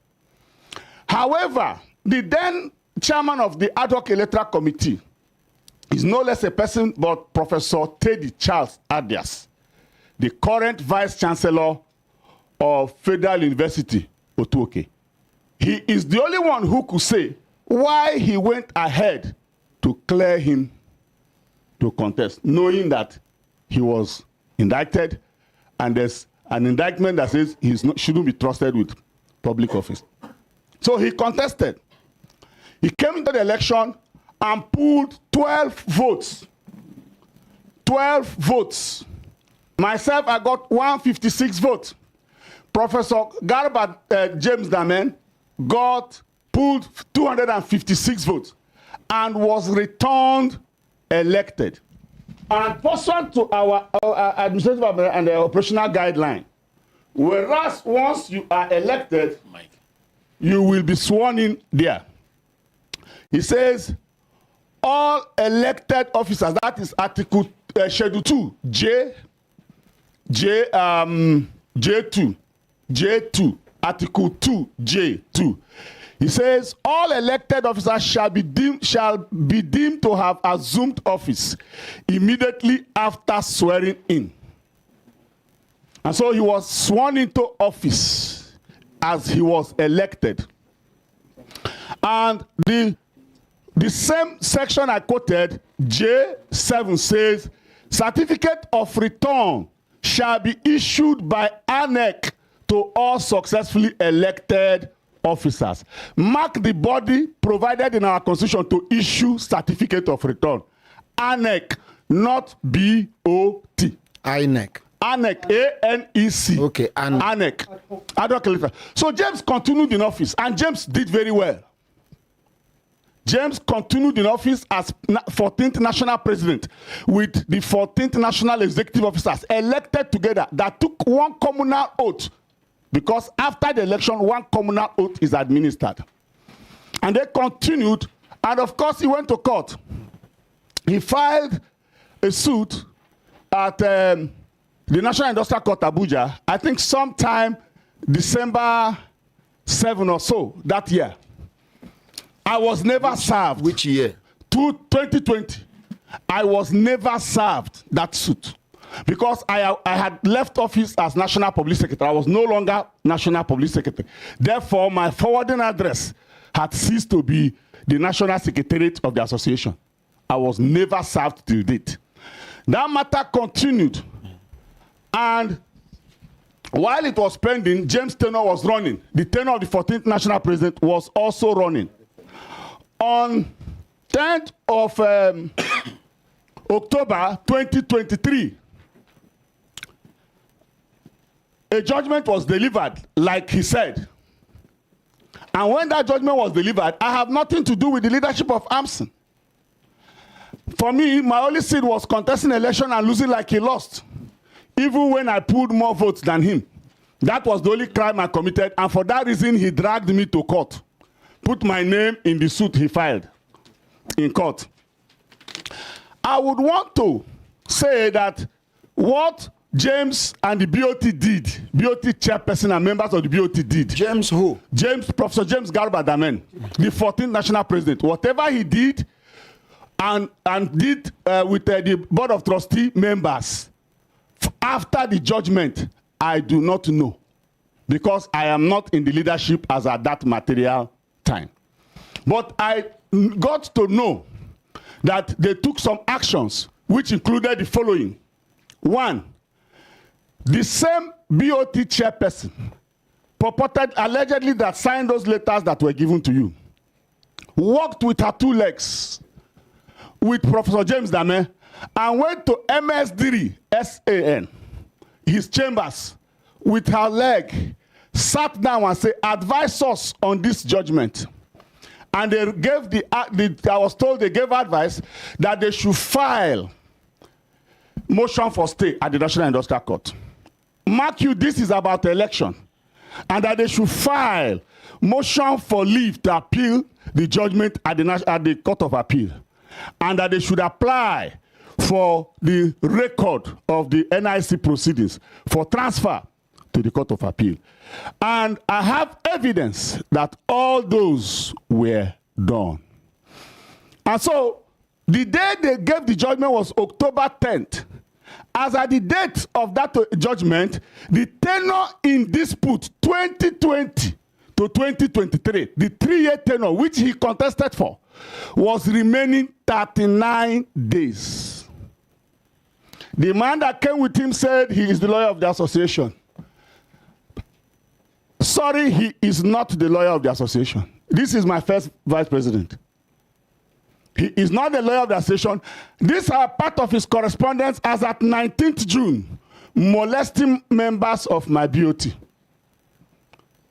However, the then chairman of the ad hoc electoral committee is no less a person but Professor Teddy Charles Adias, the current vice chancellor of Federal University, Otuoke. He is the only one who could say why he went ahead to clear him to contest, knowing that he was indicted, and there's an indictment that says he shouldn't be trusted with public office. So he contested. He came into the election and pulled 12 votes. 12 votes. Myself, I got 156 votes. Professor Garba James Damen pulled 256 votes and was returned elected. And pursuant to our administrative and operational guideline, whereas once you are elected, you will be sworn in there. He says, all elected officers, that is Article Schedule 2, J2, Article 2, J2. He says, all elected officers shall be deemed to have assumed office immediately after swearing in. And so he was sworn into office as he was elected. And the same section I quoted, J7, says, certificate of return shall be issued by ANEC to all successfully elected officers. Mark the body provided in our constitution to issue certificate of return. ANEC, not B-O-T. INEC. ANEC, A-N-E-C. Okay, ANEC. So James continued in office, and James did very well. James continued in office as 14th national president with the 14th national executive officers elected together that took one communal oath, because after the election, one communal oath is administered. And they continued, and of course he went to court. He filed a suit at the National Industrial Court, Abuja, I think sometime December 7 or so that year. I was never served. Which year? 2020. I was never served that suit because I had left office as National Public Secretary. I was no longer National Public Secretary. Therefore, my forwarding address had ceased to be the National Secretariat of the Association. I was never served till date. That matter continued. And while it was pending, James' tenure was running. The tenure of the 14th National President was also running. On 10th of October 2023, a judgment was delivered, like he said. And when that judgment was delivered, I have nothing to do with the leadership of AMSN. For me, my only sin was contesting election and losing like he lost, even when I pulled more votes than him. That was the only crime I committed, and for that reason, he dragged me to court. Put my name in the suit he filed in court. I would want to say that what James and the BOT did, BOT chairperson and members of the BOT did. James who? Professor James Garba Damen, the 14th national president. Whatever he did and did with the board of trustee members after the judgment, I do not know, because I am not in the leadership as at that material time. But I got to know that they took some actions which included the following. One, the same BOT chairperson purported allegedly that signed those letters that were given to you, walked with her two legs with Professor James Dame and went to MSDRI SAN, his chambers, with her leg, sat down and said, advise us on this judgment. And they gave I was told they gave advice that they should file motion for stay at the National Industrial Court. Mark you, this is about election. And that they should file motion for leave to appeal the judgment at the Court of Appeal. And that they should apply for the record of the NIC proceedings for transfer to the Court of Appeal. And I have evidence that all those were done. And so the day they gave the judgment was October 10th. As at the date of that judgment, the tenure in dispute 2020 to 2023, the 3-year tenure which he contested for, was remaining 39 days. The man that came with him said he is the lawyer of the association. Sorry, he is not the lawyer of the association. This is my first vice president. He is not the lawyer of the association. These are part of his correspondence as at 19th June, molesting members of my BOT.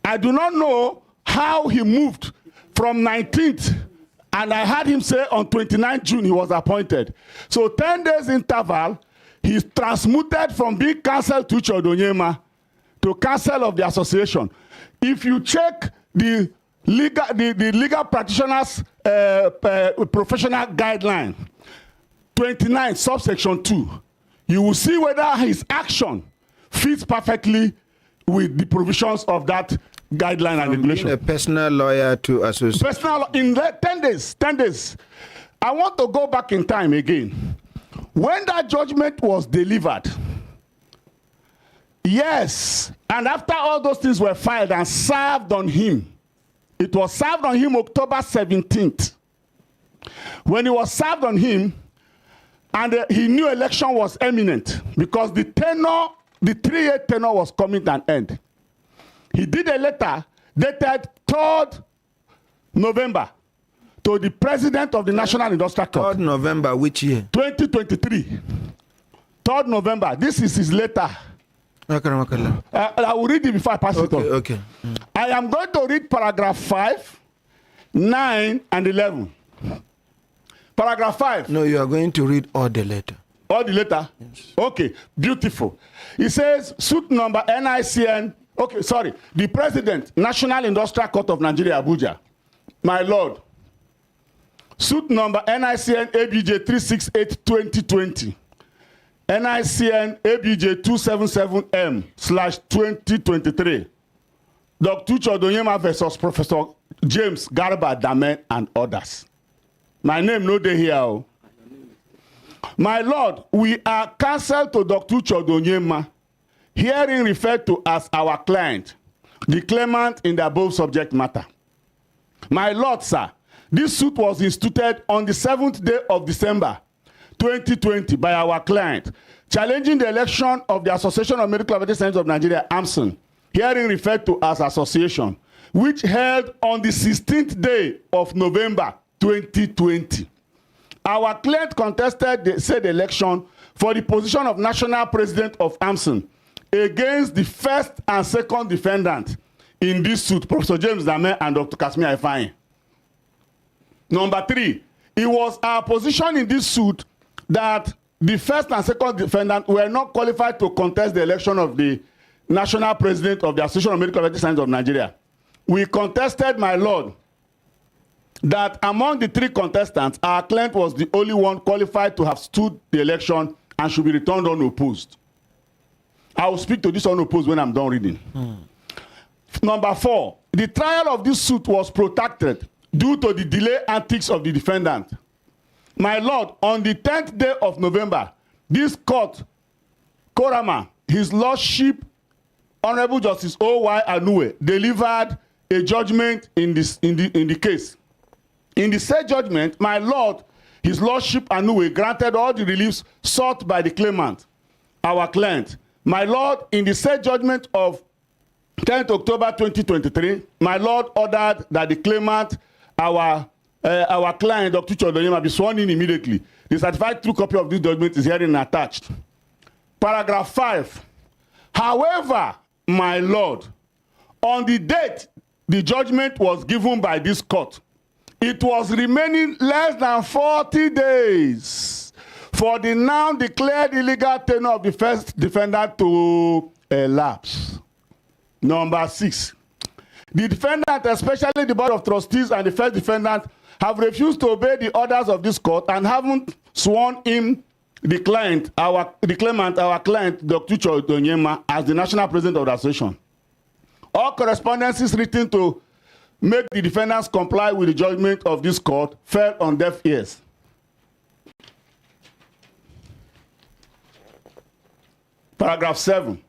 I do not know how he moved from 19th, and I heard him say on 29th June he was appointed. So 10 days interval, he's transmuted from being counsel to Chodonyema to counsel of the association. If you check the legal practitioners professional guideline 29 subsection 2, you will see whether his action fits perfectly with the provisions of that guideline and regulation. Being a personal lawyer to associate. Personal in 10 days. I want to go back in time again. When that judgment was delivered, yes, and after all those things were filed and served on him, it was served on him October 17th. When it was served on him, and he knew election was imminent because the 3-year tenure was coming to an end. He did a letter dated 3rd November to the President of the National Industrial Court. 3rd November, which year? 2023. 3rd November. This is his letter. I will read it before I pass it on. Okay. I am going to read paragraph 5, 9, and 11. Paragraph 5. No, you are going to read all the letter. All the letter? Yes. Okay, beautiful. It says, suit number NICN. Okay, sorry. The President, National Industrial Court of Nigeria, Abuja. My Lord. Suit number NICN ABJ 368-2020. NICN ABJ 277M/2023. Dr. Chodonyema versus Professor James Garba Dame and others. My name no dey here. My Lord, we are counsel to Dr. Chodonyema, herein referred to as our client, the claimant in the above subject matter. My Lord, sir, this suit was instituted on the 7th day of December 2020 by our client, challenging the election of the Association of Medical Laboratory Sciences of Nigeria, AMSN, herein referred to as association, which held on the 16th day of November 2020. Our client contested the said election for the position of national president of AMSN against the first and second defendant in this suit, Professor James Dame and Dr. Kashmia Ifeanyi. Number 3, it was our position in this suit that the first and second defendant were not qualified to contest the election of the national president of the Association of Medical Laboratory Sciences of Nigeria. We contested, my Lord, that among the 3 contestants, our client was the only one qualified to have stood the election and should be returned unopposed. I will speak to this unopposed when I'm done reading. Number 4, the trial of this suit was protracted due to the delay antics of the defendant. My Lord, on the 10th day of November, this court, Korama, His Lordship, Honorable Justice O.Y. Anue, delivered a judgment in the case. In the said judgment, my Lord, His Lordship Anue granted all the reliefs sought by the claimant, our client. My Lord, in the said judgment of 10th October 2023, my Lord ordered that the claimant, our client, Dr. Chodonyema, be sworn in immediately. The certified true copy of this judgment is herein attached. Paragraph 5. However, my Lord, on the date the judgment was given by this court, it was remaining less than 40 days for the now declared illegal tenure of the first defendant to elapse. Number 6. The defendant, especially the Board of Trustees and the first defendant, have refused to obey the orders of this court and haven't sworn in the claimant, our client, Dr. Chodonyema, as the national president of the association. All correspondences written to make the defendants comply with the judgment of this court fell on deaf ears. Paragraph 7.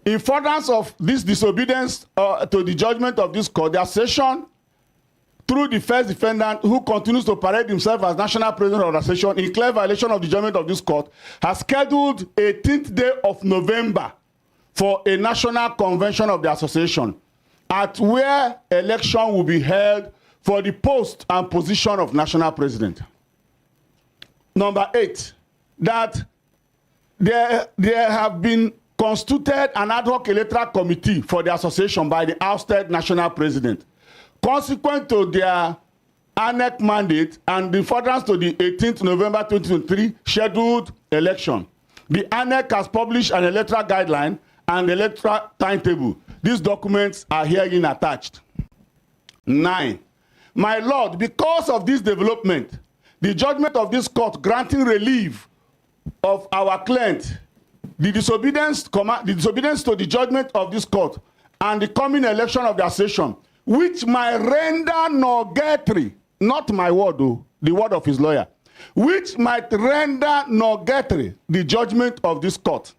In furtherance of this disobedience to the judgment of this court, the association, through the first defendant who continues to parade himself as national president of the association in clear violation of the judgment of this court, has scheduled 18th day of November for a national convention of the association, at where election will be held for the post and position of national president. Number 8, that there have been constituted an ad hoc electoral committee for the association by the ousted national president. Consequent to their ANEC mandate and the furtherance to the 18th November 2023 scheduled election, the ANEC has published an electoral guideline and electoral timetable. These documents are herein attached. 9. My Lord, because of this development, the judgment of this court granting relief of our client, the disobedience to the judgment of this court and the coming election of the association, which might render nugatory, not my word, though, the word of his lawyer, which might render nugatory the judgment of this court,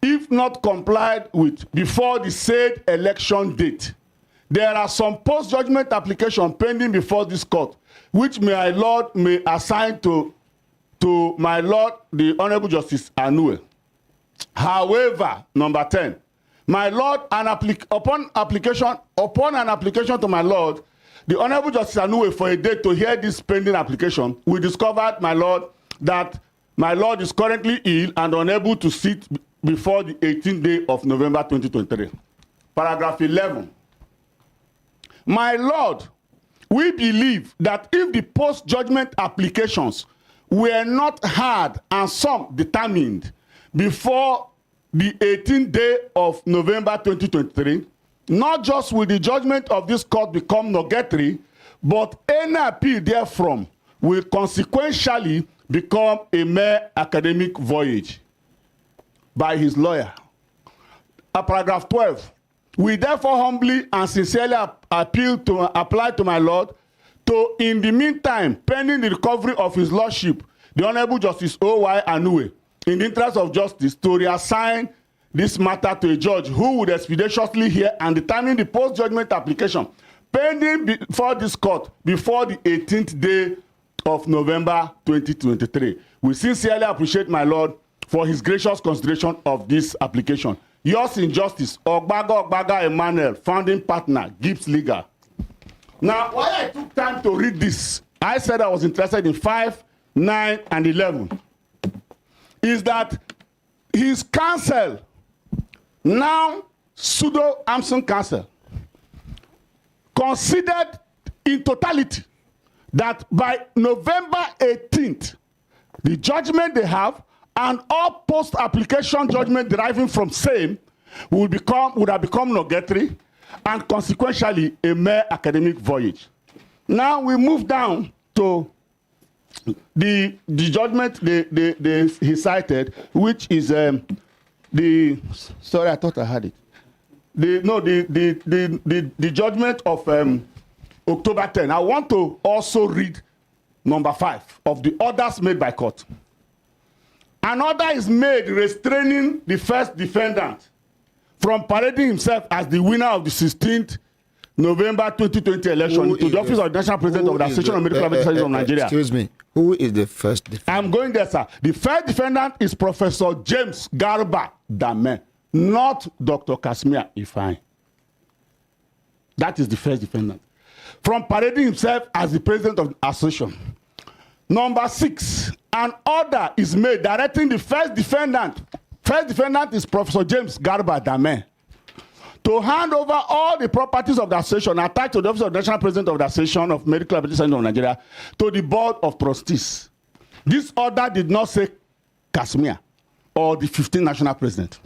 if not complied with before the said election date. There are some post-judgment applications pending before this court, which my Lord may assign to my Lord, the Honorable Justice Anue. However, number 10, My Lord, upon an application to my Lord, the Honorable Justice Anuwe for a date to hear this pending application, we discovered, my Lord, that my Lord is currently ill and unable to sit before the 18th day of November 2023. Paragraph 11. My Lord, we believe that if the post-judgment applications were not heard and some determined before the 18th day of November 2023, not just will the judgment of this court become nugatory, but any appeal therefrom will consequentially become a mere academic voyage by his lawyer. Paragraph 12. We therefore humbly and sincerely apply to my Lord to, in the meantime, pending the recovery of his lordship, the Honorable Justice O.Y. Anuwe, in the interest of justice, to reassign this matter to a judge who would expeditiously hear and determine the post-judgment application pending before this court before the 18th day of November 2023. We sincerely appreciate my Lord for his gracious consideration of this application. Yours in justice, Ogbaga Emmanuel, founding partner, Gibbs Legal. Now, why I took time to read this, I said I was interested in 5, 9, and 11, is that his counsel, now pseudo-Amson counsel, considered in totality that by November 18th, the judgment they have and all post-application judgment deriving from same would have become nugatory and consequentially a mere academic voyage. Now we move down to the judgment he cited, which is sorry, I thought I had it. The judgment of October 10. I want to also read number 5 of the orders made by court. An order is made restraining the first defendant from parading himself as the winner of the 16th November 2020 election to the office of the National President of the Association of Medical Laboratories of Nigeria. Excuse me, who is the first defendant? I'm going there, sir. The first defendant is Professor James Garba Dame, not Dr. Kashmia Ifeanyi. That is the first defendant. From parading himself as the president of the association. Number 6, an order is made directing the first defendant. First defendant is Professor James Garba Dame, to hand over all the properties of the association attached to the office of the National President of the Association of Medical Laboratories of Nigeria to the Board of Trustees. This order did not say Kashmia or the 15th National President.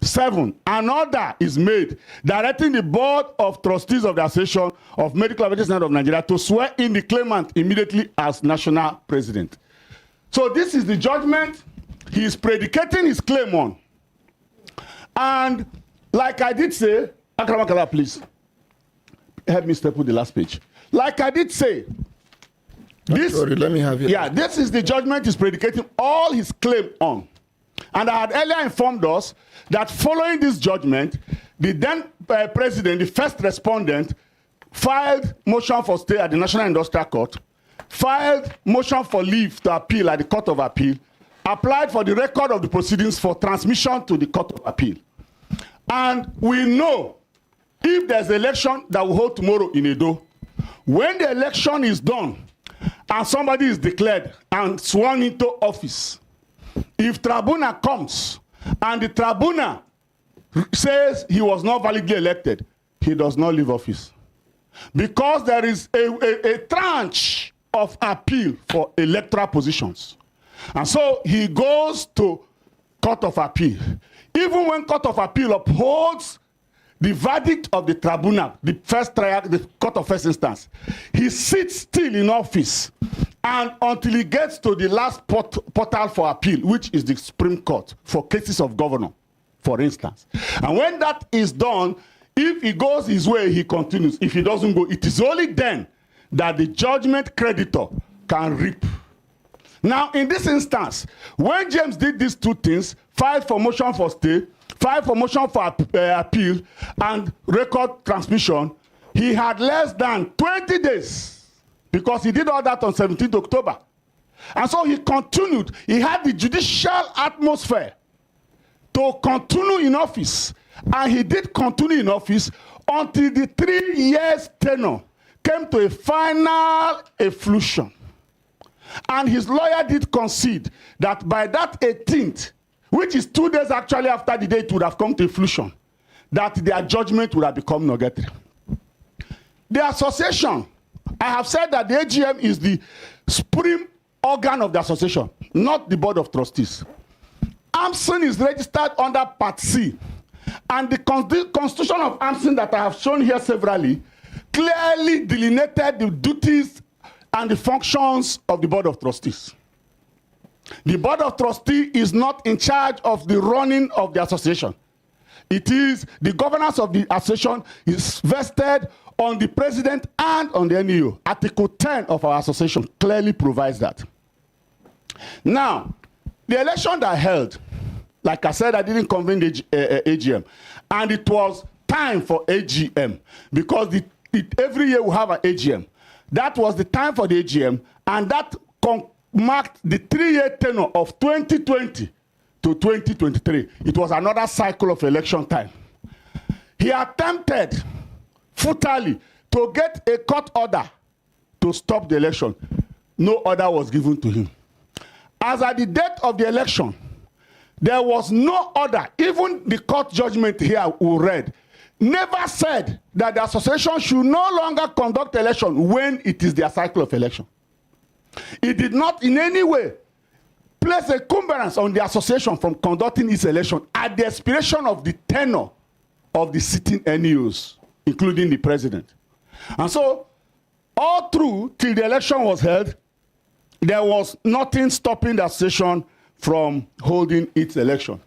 7, an order is made directing the Board of Trustees of the Association of Medical Laboratories of Nigeria to swear in the claimant immediately as National President. So this is the judgment he is predicating his claim on. And like I did say, Akramakala, please help me step with the last page. Like I did say, sorry, let me have it. Yeah, this is the judgment he's predicating all his claim on. And I had earlier informed us that following this judgment, the then president, the first respondent, filed motion for stay at the National Industrial Court, filed motion for leave to appeal at the Court of Appeal, applied for the record of the proceedings for transmission to the Court of Appeal. And we know if there's an election that will hold tomorrow in Edo, when the election is done and somebody is declared and sworn into office, if tribunal comes and the tribunal says he was not validly elected, he does not leave office. Because there is a tranche of appeal for electoral positions. And so he goes to Court of Appeal. Even when Court of Appeal upholds the verdict of the tribunal, the first trial, the Court of First Instance, he sits still in office and until he gets to the last portal for appeal, which is the Supreme Court for cases of governor, for instance. And when that is done, if he goes his way, he continues. If he doesn't go, it is only then that the judgment creditor can reap. Now, in this instance, when James did these two things, filed for motion for stay, filed for motion for appeal, and record transmission, he had less than 20 days because he did all that on 17th October. And so he continued. He had the judicial atmosphere to continue in office And he did continue in office until the 3 years tenure came to a final efflution. And his lawyer did concede that by that 18th, which is 2 days actually after the day it would have come to efflution, that their judgment would have become nugatory. The association, I have said that the AGM is the supreme organ of the association, not the board of trustees. AMSN is registered under Part C, and the constitution of AMSN that I have shown here severally clearly delineated the duties and the functions of the board of trustees. The board of trustees is not in charge of the running of the association. It is the governance of the association is vested on the president and on the NEO. Article 10 of our association clearly provides that. Now, the election that I held, like I said, I didn't convene the AGM, and it was time for AGM because every year we have an AGM. That was the time for the AGM, and that marked the 3-year tenure of 2020 to 2023. It was another cycle of election time. He attempted futilely to get a court order to stop the election. No order was given to him. As at the date of the election, there was no order. Even the court judgment here we read never said that the association should no longer conduct election when it is their cycle of election. It did not in any way place a cumbrance on the association from conducting its election at the expiration of the tenure of the sitting NEOs, including the president. And so, all through till the election was held, there was nothing stopping the association from holding its election.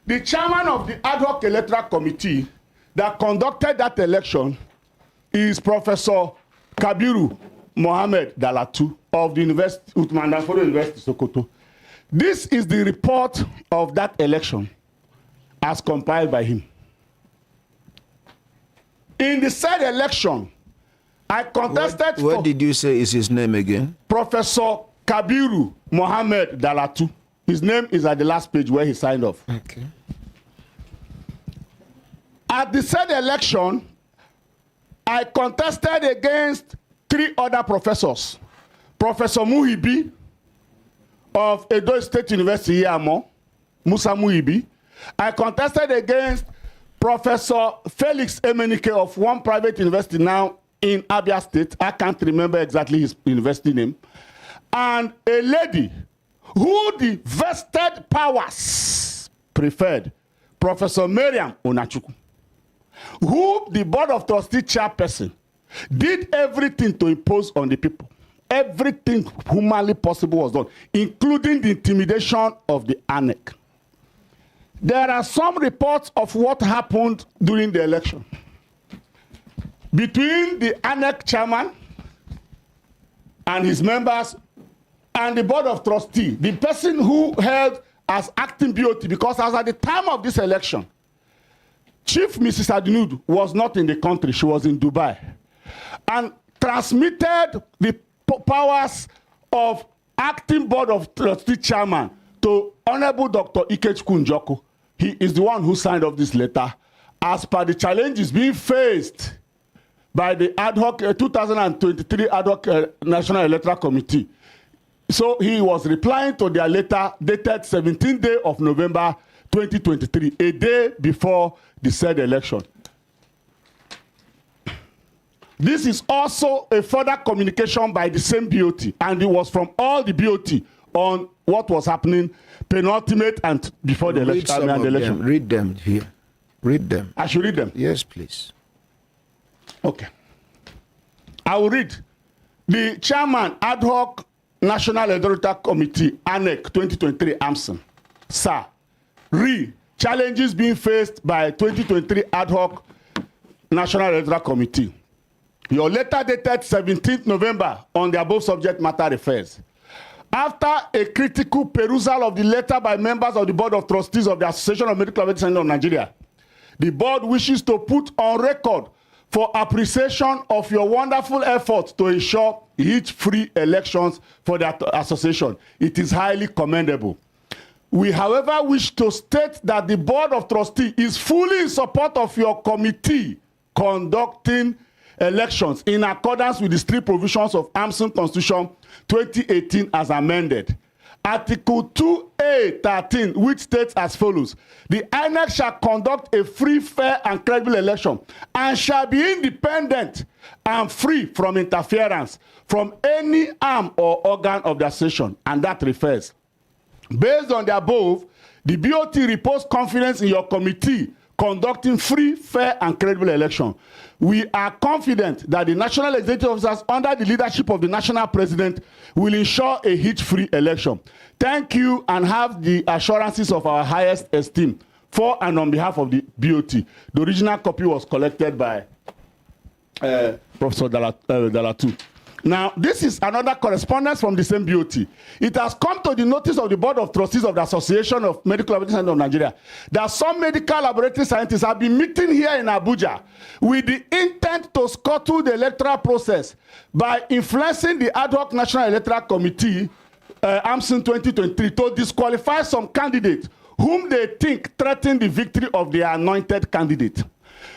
The chairman of the ad hoc electoral committee that conducted that election is Professor Kabiru Mohammed Dalatu of the University, Uthman Danfodio University, Sokoto. This is the report of that election as compiled by him. In the said election, I contested What did you say is his name again? Professor Kabiru Mohammed Dalatu. His name is at the last page where he signed off. Okay. At the said election, I contested against 3 other professors. Professor Muhibi of Edo State University, Yamo, Musa Muhibi. I contested against Professor Felix Emenike of one private university now in Abia State. I can't remember exactly his university name. And a lady who the vested powers preferred, Professor Miriam Onachuku, who the board of trustee chairperson did everything to impose on the people. Everything humanly possible was done, including the intimidation of the ANEC. There are some reports of what happened during the election between the ANEC chairman and his members and the board of trustee, the person who held as acting BOT, because as at the time of this election, Chief Mrs. Adinud was not in the country, she was in Dubai, and transmitted the powers of acting board of trustee chairman to Honorable Dr. Ikechukwu Njoku. He is the one who signed off this letter as per the challenges being faced by the ad hoc 2023 ad hoc National Electoral Committee. So he was replying to their letter dated 17th day of November 2023, a day before the said election. This is also a further communication by the same BOT, and it was from all the BOT on what was happening penultimate and before the election. Read them here. Read them. I should read them? Yes, please. Okay. I will read. The chairman, ad hoc National Electoral Committee, ANEC 2023 AMSN. Sir, challenges being faced by 2023 ad hoc National Electoral Committee. Your letter dated 17th November on the above subject matter refers. After a critical perusal of the letter by members of the Board of Trustees of the Association of Medical Laboratory Scientists of Nigeria, the board wishes to put on record for appreciation of your wonderful efforts to ensure hitch-free elections for the association. It is highly commendable. We, however, wish to state that the Board of Trustees is fully in support of your committee conducting elections in accordance with the strict provisions of AMSN Constitution 2018 as amended. Article 2A.13, which states as follows: the INEC shall conduct a free, fair, and credible election and shall be independent and free from interference from any arm or organ of the association. And that refers. Based on the above, the BOT reports confidence in your committee conducting free, fair, and credible election. We are confident that the national executive officers under the leadership of the national president will ensure a hitch-free election. Thank you and have the assurances of our highest esteem for and on behalf of the BOT. The original copy was collected by Professor Dalatu. Now, this is another correspondence from the same BOT. It has come to the notice of the Board of Trustees of the Association of Medical Laboratory Scientists of Nigeria that some medical laboratory scientists have been meeting here in Abuja with the intent to scuttle the electoral process by influencing the ad hoc National Electoral Committee, AMSN 2023, to disqualify some candidates whom they think threaten the victory of their anointed candidate.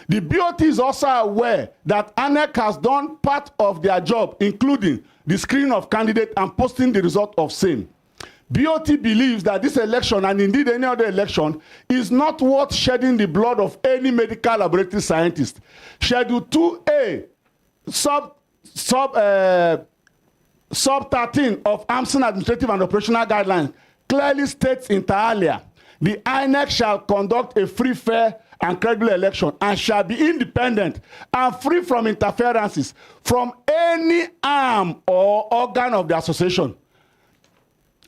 The BOT is also aware that ANEC has done part of their job, including the screening of candidates and posting the result of same. BOT believes that this election, and indeed any other election, is not worth shedding the blood of any medical laboratory scientist. Schedule 2A, sub 13 of AMSN Administrative and Operational Guidelines clearly states inter alia, the INEC shall conduct a free, fair, and credible election and shall be independent and free from interferences from any arm or organ of the association.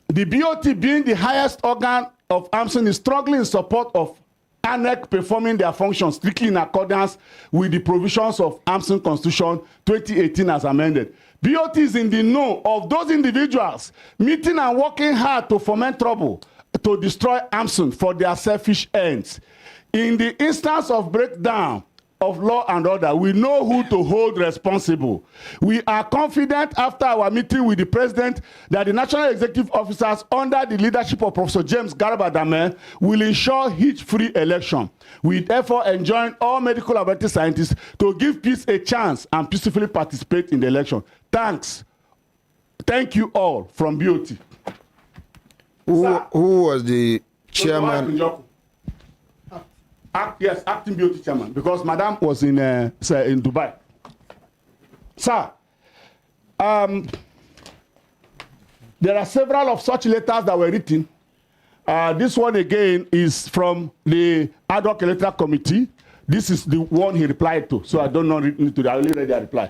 The BOT, being the highest organ of AMSN, is strongly in support of ANEC performing their functions strictly in accordance with the provisions of AMSN Constitution 2018 as amended. BOT is in the know of those individuals meeting and working hard to foment trouble, to destroy AMSN for their selfish ends. In the instance of breakdown of law and order, we know who to hold responsible. We are confident after our meeting with the president that the national executive officers under the leadership of Professor James Garba Dame will ensure hitch-free election. We therefore enjoin all medical laboratory scientists to give peace a chance and peacefully participate in the election. Thanks. Thank you all from BOT. Who was the chairman? Yes, acting BOT chairman, because Madam was in Dubai. Sir, there are several of such letters that were written. This one again is from the ad hoc electoral committee. This is the one he replied to, so I don't know need to. I only read the reply.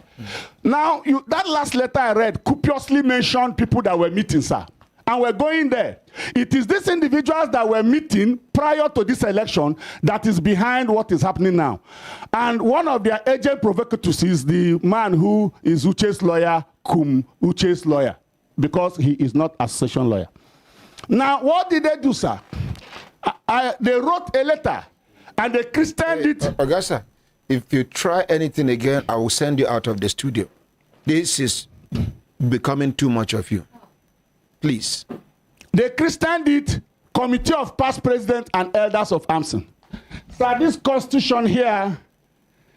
Now, that last letter I read copiously mentioned people that were meeting, sir. And we're going there. It is these individuals that were meeting prior to this election that is behind what is happening now. And one of their agent provocateurs is the man who is Uche's lawyer, Uche's lawyer, because he is not a session lawyer. Now, what did they do, sir? They wrote a letter and they christened it. Augusta, if you try anything again, I will send you out of the studio. This is becoming too much of you. Please. They christened it Committee of Past Presidents and Elders of AMSN. So this constitution here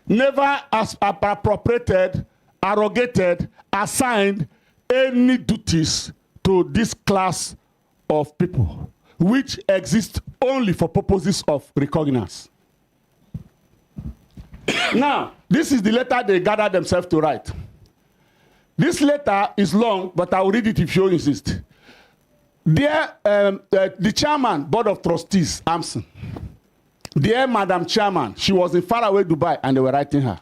never has appropriated, arrogated, assigned any duties to this class of people, which exist only for purposes of recognizance. Now, this is the letter they gathered themselves to write. This letter is long, but I will read it if you insist. Dear the chairman, Board of Trustees, AMSN. Dear Madam Chairman, she was in faraway Dubai and they were writing her.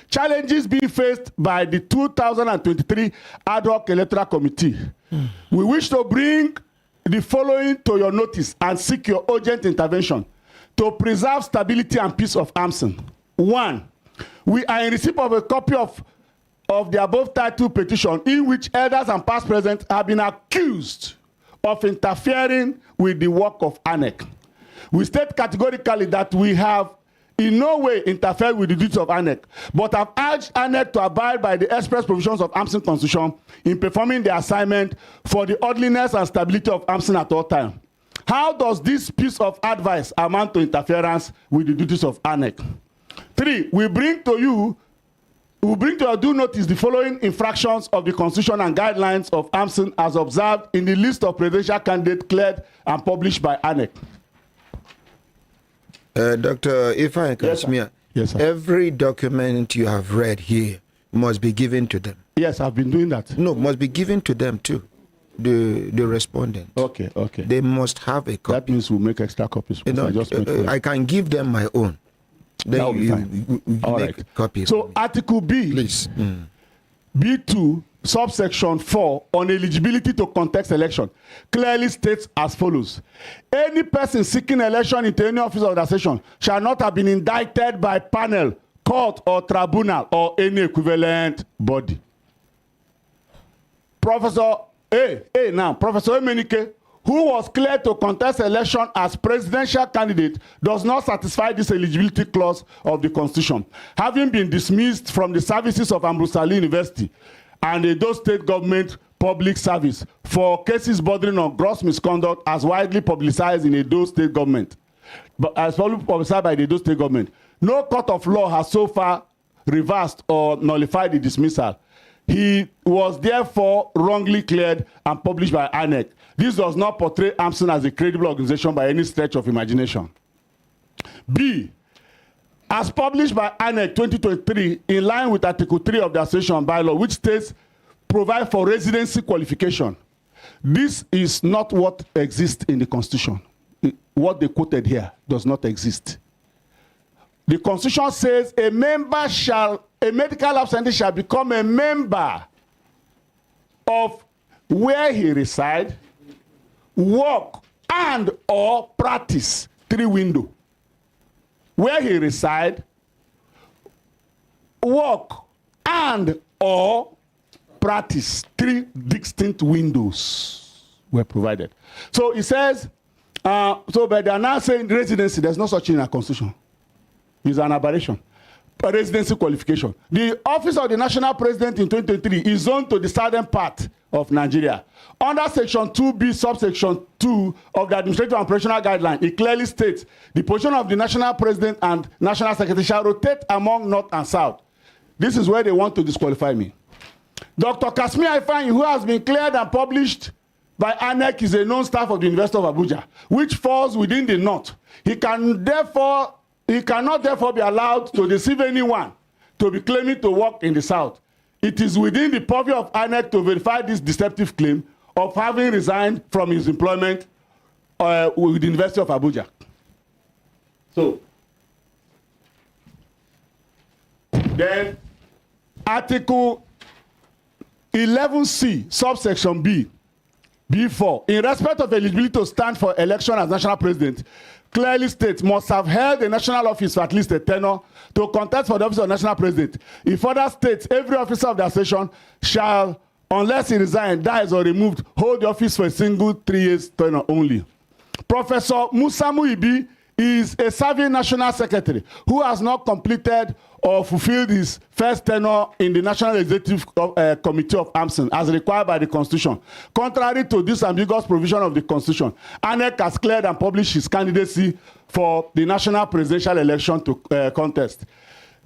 Challenges being faced by the 2023 Ad hoc Electoral Committee. We wish to bring the following to your notice and seek your urgent intervention to preserve stability and peace of AMSN. 1. We are in receipt of a copy of the above title petition in which elders and past presidents have been accused of interfering with the work of ANEC. We state categorically that we have in no way interfere with the duties of ANEC, but have urged ANEC to abide by the express provisions of AMSN Constitution in performing the assignment for the orderliness and stability of AMSN at all times. How does this piece of advice amount to interference with the duties of ANEC? 3, we bring to your due notice the following infractions of the Constitution and guidelines of AMSN as observed in the list of presidential candidates cleared and published by ANEC. Dr. Ifeanyi Kashmia, yes, sir. Every document you have read here must be given to them. Yes, I've been doing that. No, must be given to them too, the respondent. Okay. They must have a copy. That means we'll make extra copies. I can give them my own. Then that will be fine. All right. Copies. So Article B, please. B2, subsection 4 on eligibility to contest election clearly states as follows: any person seeking election into any office or organization shall not have been indicted by panel, court or tribunal or any equivalent body. Professor Emenike, who was cleared to contest election as presidential candidate, does not satisfy this eligibility clause of the Constitution, having been dismissed from the services of Ambrose Ali University and Edo State Government Public Service for cases bordering on gross misconduct as widely publicized in Edo State Government, but as publicized by the Edo State Government. No court of law has so far reversed or nullified the dismissal. He was therefore wrongly cleared and published by ANEC. This does not portray AMSN as a credible organization by any stretch of imagination. B, as published by ANEC 2023, in line with Article 3 of the Association Bylaw, which states provide for residency qualification. This is not what exists in the Constitution. What they quoted here does not exist. The Constitution says a medical absentee shall become a member of where he resides, work and or practice, 3 window. Where he resides, work and or practice, 3 distinct windows were provided. So it says, but they are now saying residency, there's no such thing in our Constitution. It's an aberration. A residency qualification. The office of the national president in 2023 is zoned to the southern part of Nigeria. Under section 2B, subsection 2 of the administrative and operational guideline, it clearly states the position of the national president and national secretary shall rotate among north and south. This is where they want to disqualify me. Dr. Kashmia Ifeanyi, who has been cleared and published by ANEC, is a known staff of the University of Abuja, which falls within the north. He cannot therefore be allowed to deceive anyone to be claiming to work in the south. It is within the purview of ANEC to verify this deceptive claim of having resigned from his employment with the University of Abuja. So, then Article 11C, subsection B, B4, in respect of eligibility to stand for election as national president, clearly states must have held a national office for at least a tenure to contest for the office of national president. It further states every officer of the association shall, unless he resigns, dies or removed, hold the office for a single 3 years tenure only. Professor Musa Muibi is a serving national secretary who has not completed or fulfilled his first tenure in the National Executive Committee of AMSN as required by the Constitution. Contrary to this ambiguous provision of the Constitution, ANEC has cleared and published his candidacy for the national presidential election to contest.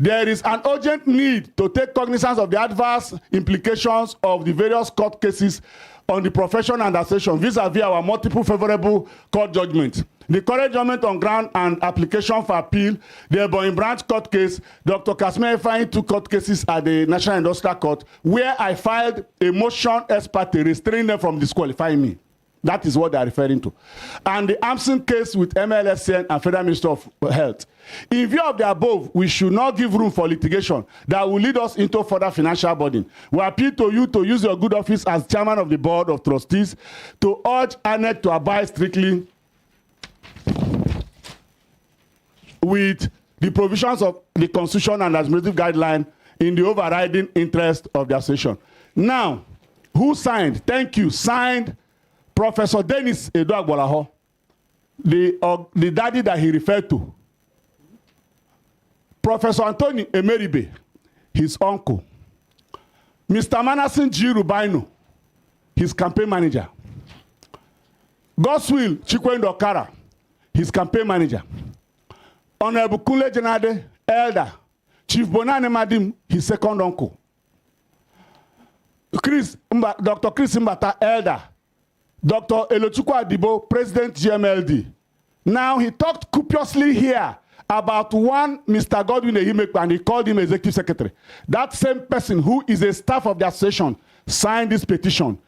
There is an urgent need to take cognizance of the adverse implications of the various court cases on the profession and association vis-a-vis our multiple favorable court judgments. The current judgment on ground and application for appeal, the Ebonyi branch court case, Dr. Kashmia Ifeanyi 2 court cases at the National Industrial Court, where I filed a motion ex parte restraining them from disqualifying me. That is what they are referring to. And the AMSN case with MLSN and Federal Ministry of Health. In view of the above, we should not give room for litigation that will lead us into further financial burden. We appeal to you to use your good office as chairman of the board of trustees to urge ANEC to abide strictly with the provisions of the Constitution and administrative guideline in the overriding interest of the association. Now, who signed? Thank you. Signed Professor Dennis Eduagbolaho, the daddy that he referred to. Professor Anthony Emeribe, his uncle. Mr. Manasseh G. Rubino, his campaign manager. Goswill Chikwendo Okara, his campaign manager. Honorable Kunle Jenade, elder. Chief Bonane Madim, his second uncle. Dr. Chris Mbata, elder. Dr. Elochukwu Adibo, president GMLD. Now he talked copiously here about one Mr. Godwin Ehimekwe, and he called him executive secretary. That same person who is a staff of the association signed this petition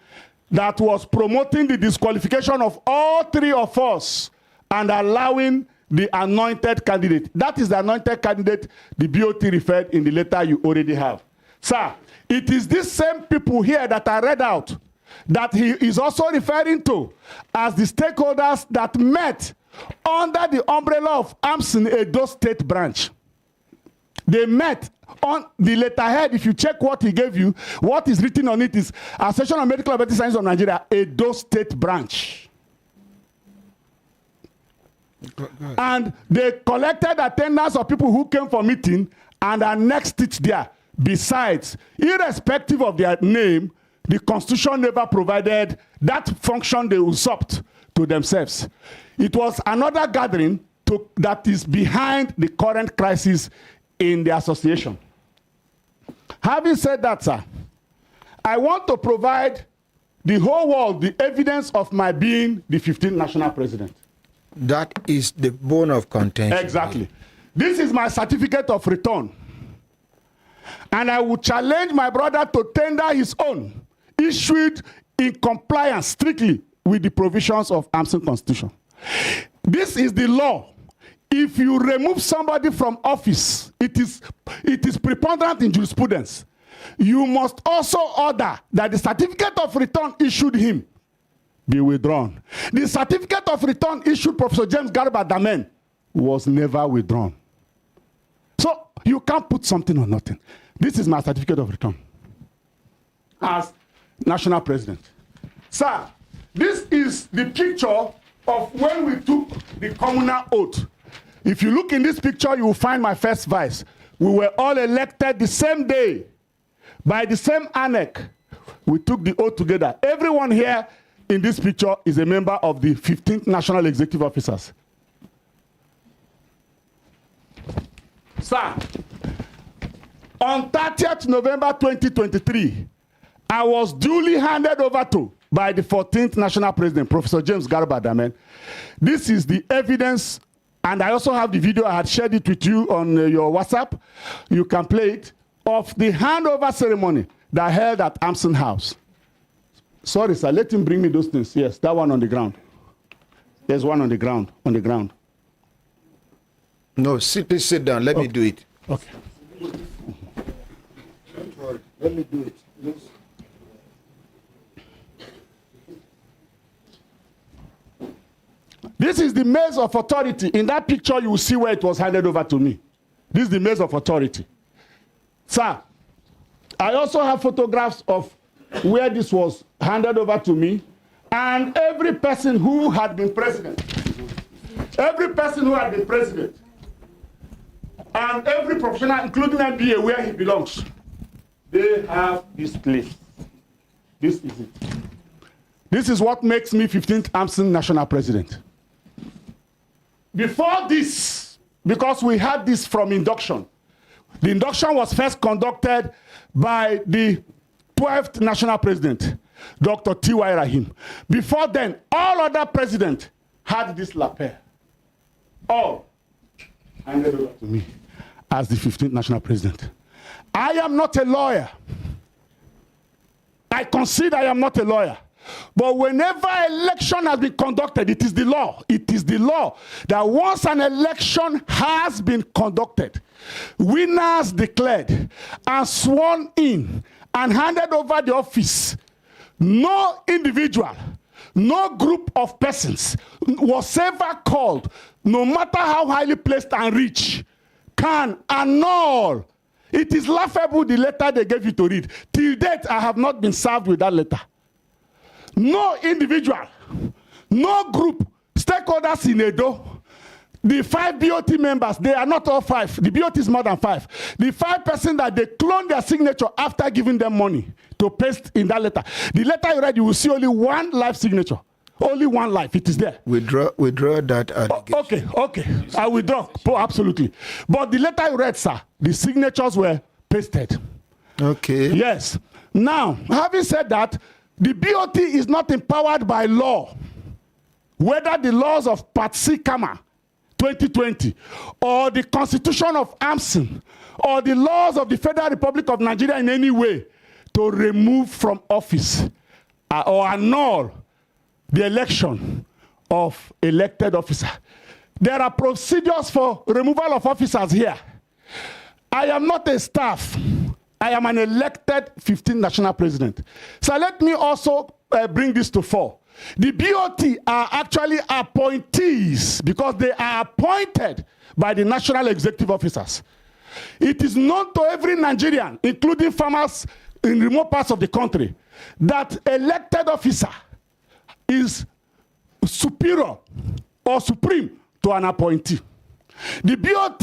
that was promoting the disqualification of all three of us and allowing the anointed candidate. That is the anointed candidate the BOT referred in the letter you already have. Sir, it is these same people here that I read out that he is also referring to as the stakeholders that met under the umbrella of AMSN Edo State Branch. They met on the letterhead. If you check what he gave you, what is written on it is Association of Medical Laboratory Science of Nigeria, Edo State Branch. And they collected attendance of people who came for meeting and annexed it there. Besides, irrespective of their name, the Constitution never provided that function they usurped to themselves. It was another gathering that is behind the current crisis in the association. Having said that, sir, I want to provide the whole world the evidence of my being the 15th national president. That is the bone of contention. Exactly. This is my certificate of return. And I would challenge my brother to tender his own, issued in compliance strictly with the provisions of AMSN Constitution. This is the law. If you remove somebody from office, it is preponderant in jurisprudence. You must also order that the certificate of return issued him be withdrawn. The certificate of return issued Professor James Garba Damen was never withdrawn. So you can't put something on nothing. This is my certificate of return as national president. Sir, this is the picture of when we took the communal oath. If you look in this picture, you will find my first vice. We were all elected the same day by the same annex. We took the oath together. Everyone here in this picture is a member of the 15th National Executive Officers. Sir, on 30th November 2023, I was duly handed over to by the 14th National President, Professor James Garba Damen. This is the evidence, and I also have the video. I had shared it with you on your WhatsApp. You can play it, of the handover ceremony that held at AMSN House. Sorry, sir, let him bring me those things. Yes, that one on the ground. There's one on the ground, No, please sit down. Let me do it. Okay. Don't worry. Let me do it. Yes. This is the maze of authority. In that picture, you will see where it was handed over to me. This is the maze of authority. Sir, I also have photographs of where this was handed over to me, and every person who had been president, and every professional, including MBA, where he belongs, they have this place. This is it. This is what makes me 15th AMSN National President. Before this, because we had this from induction, the induction was first conducted by the 12th National President, Dr. T.Y. Rahim. Before then, all other presidents had this lapel. All handed over to me as the 15th National President. I am not a lawyer. I concede I am not a lawyer. But whenever election has been conducted, it is the law. It is the law that once an election has been conducted, winners declared and sworn in and handed over the office, no individual, no group of persons was ever called, no matter how highly placed and rich, can annul. It is laughable, the letter they gave you to read. Till date, I have not been served with that letter. No individual, no group, stakeholders in Edo The 5 BOT members, they are not all 5. The BOT is more than 5. The 5 persons that they clone their signature after giving them money to paste in that letter. The letter you read, you will see only 1 life signature. Only 1 life. It is there. Withdraw that allegation. Okay. I withdraw. Oh, absolutely. But the letter you read, sir, the signatures were pasted. Okay. Yes. Now, having said that, the BOT is not empowered by law. Whether the laws of Part C, 2020, or the Constitution of Amson, or the laws of the Federal Republic of Nigeria in any way to remove from office or annul the election of elected officer. There are procedures for removal of officers here. I am not a staff. I am an elected 15th national president. So let me also bring this to fore. The BOT are actually appointees because they are appointed by the national executive officers. It is known to every Nigerian, including farmers in remote parts of the country, that elected officer is superior or supreme to an appointee. The BOT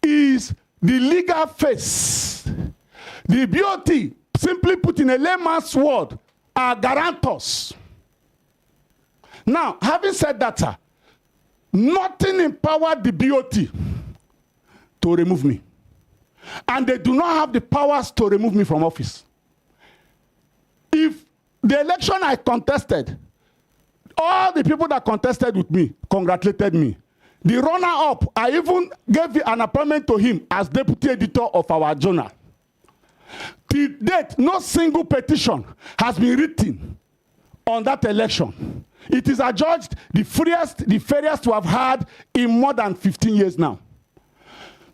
is the legal face. The BOT, simply put in a layman's word, are guarantors. Now, having said that, sir, nothing empowered the BOT to remove me. And they do not have the powers to remove me from office. If the election I contested, all the people that contested with me congratulated me. The runner-up, I even gave an appointment to him as deputy editor of our journal. To date, no single petition has been written on that election. It is adjudged the fairest we have had in more than 15 years now.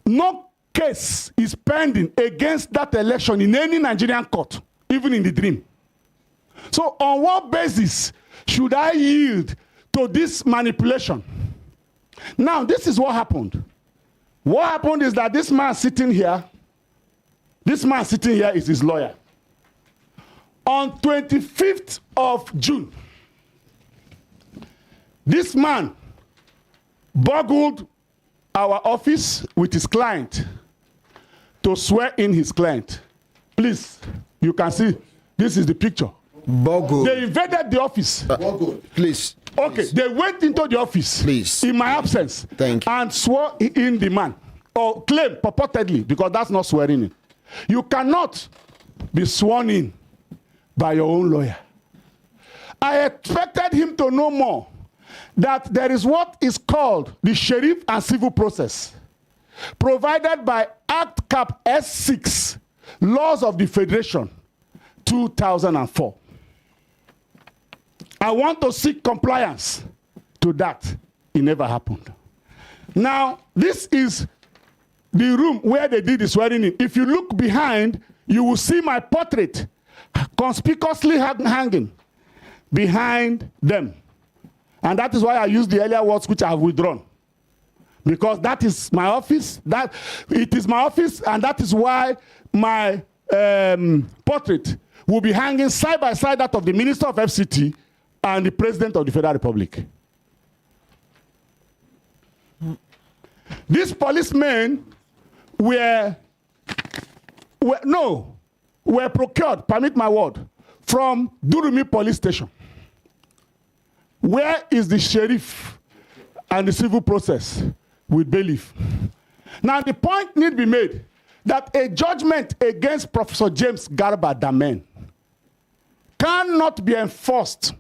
No case is pending against that election in any Nigerian court, even in the dream. So on what basis should I yield to this manipulation? Now, this is what happened. What happened is that this man sitting here is his lawyer. On 25th of June, this man burgled our office with his client to swear in his client. Please, you can see, this is the picture. Burgled. They invaded the office. Please. Okay, they went into the office. Please. In my absence. Thank you. And swore in the man. Or claim purportedly, because that's not swearing in. You cannot be sworn in by your own lawyer. I expected him to know more, that there is what is called the sheriff and civil process, provided by Act Cap S6, Laws of the Federation, 2004. I want to seek compliance to that. It never happened. Now, this is the room where they did the swearing in. If you look behind, you will see my portrait conspicuously hanging behind them. And that is why I used the earlier words which I have withdrawn. Because that is my office. It is my office, and that is why my portrait will be hanging side by side that of the Minister of FCT and the President of the Federal Republic. These policemen were procured, permit my word, from Durumi police station. Where is the sheriff and the civil process with bailiff? Now the point need be made that a judgment against Professor James Garba Damen cannot be enforced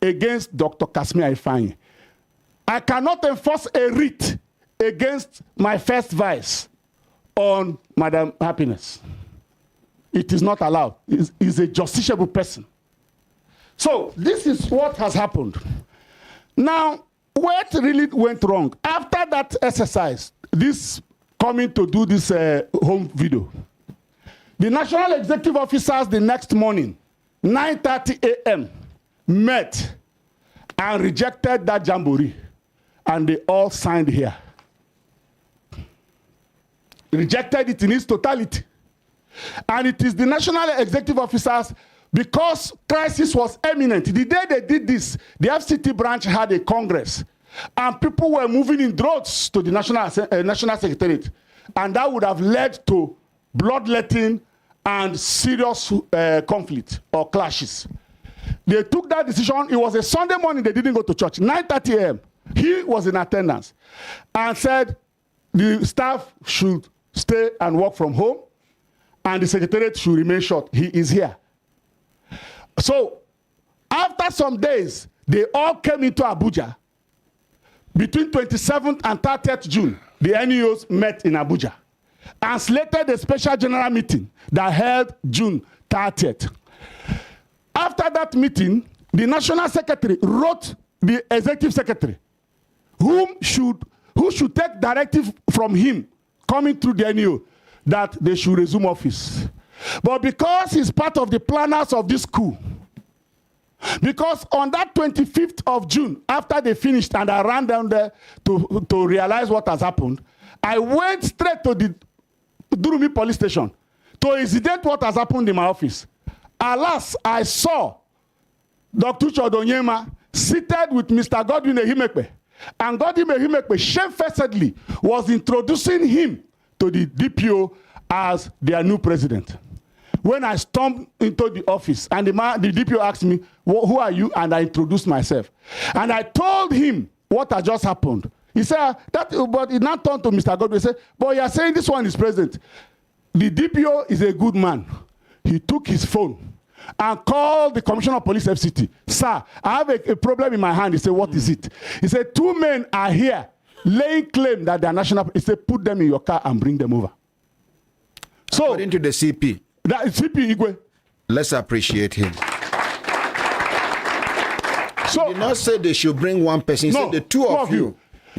against Dr. Kasmia Ifeanyi. I cannot enforce a writ against my first vice on Madam Happiness. It is not allowed. He's a justiciable person. So this is what has happened. Now, what really went wrong? After that exercise, this coming to do this home video, the national executive officers the next morning, 9:30 a.m., met and rejected that jamboree, and they all signed here. Rejected it in its totality. And it is the national executive officers, because crisis was imminent. The day they did this, the FCT branch had a congress And people were moving in droves to the National Secretariat. And that would have led to bloodletting and serious conflict or clashes. They took that decision. It was a Sunday morning. They didn't go to church. 9:30 a.m. He was in attendance and said the staff should stay and work from home and the secretariat should remain shut. He is here. So after some days, they all came into Abuja. Between 27th and 30th June, the NEOs met in Abuja and slated a special general meeting that held June 30th. After that meeting, the National Secretary wrote the Executive Secretary who should take directive from him coming through the NEO that they should resume office. But because he's part of the planners of this coup, because on that 25th of June, after they finished and I ran down there to realize what has happened, I went straight to the Durumi police station to incident what has happened in my office. Alas, I saw Dr. Chodonyema seated with Mr. Godwin Ehimekpe, and Godwin Ehimekpe shamefacedly was introducing him to the DPO as their new president. When I stormed into the office and the DPO asked me, who are you? And I introduced myself. And I told him what had just happened. He said, but he now turned to Mr. Godwin and said, but you are saying this one is president. The DPO is a good man. He took his phone and called the Commissioner of Police FCT. Sir, I have a problem in my hand. He said, what is it? He said, 2 men are here laying claim that they are national. He said, put them in your car and bring them over. So, according to the CP, that is CP Igwe. Let's appreciate him. So, he did not say they should bring one person. He said the two of you.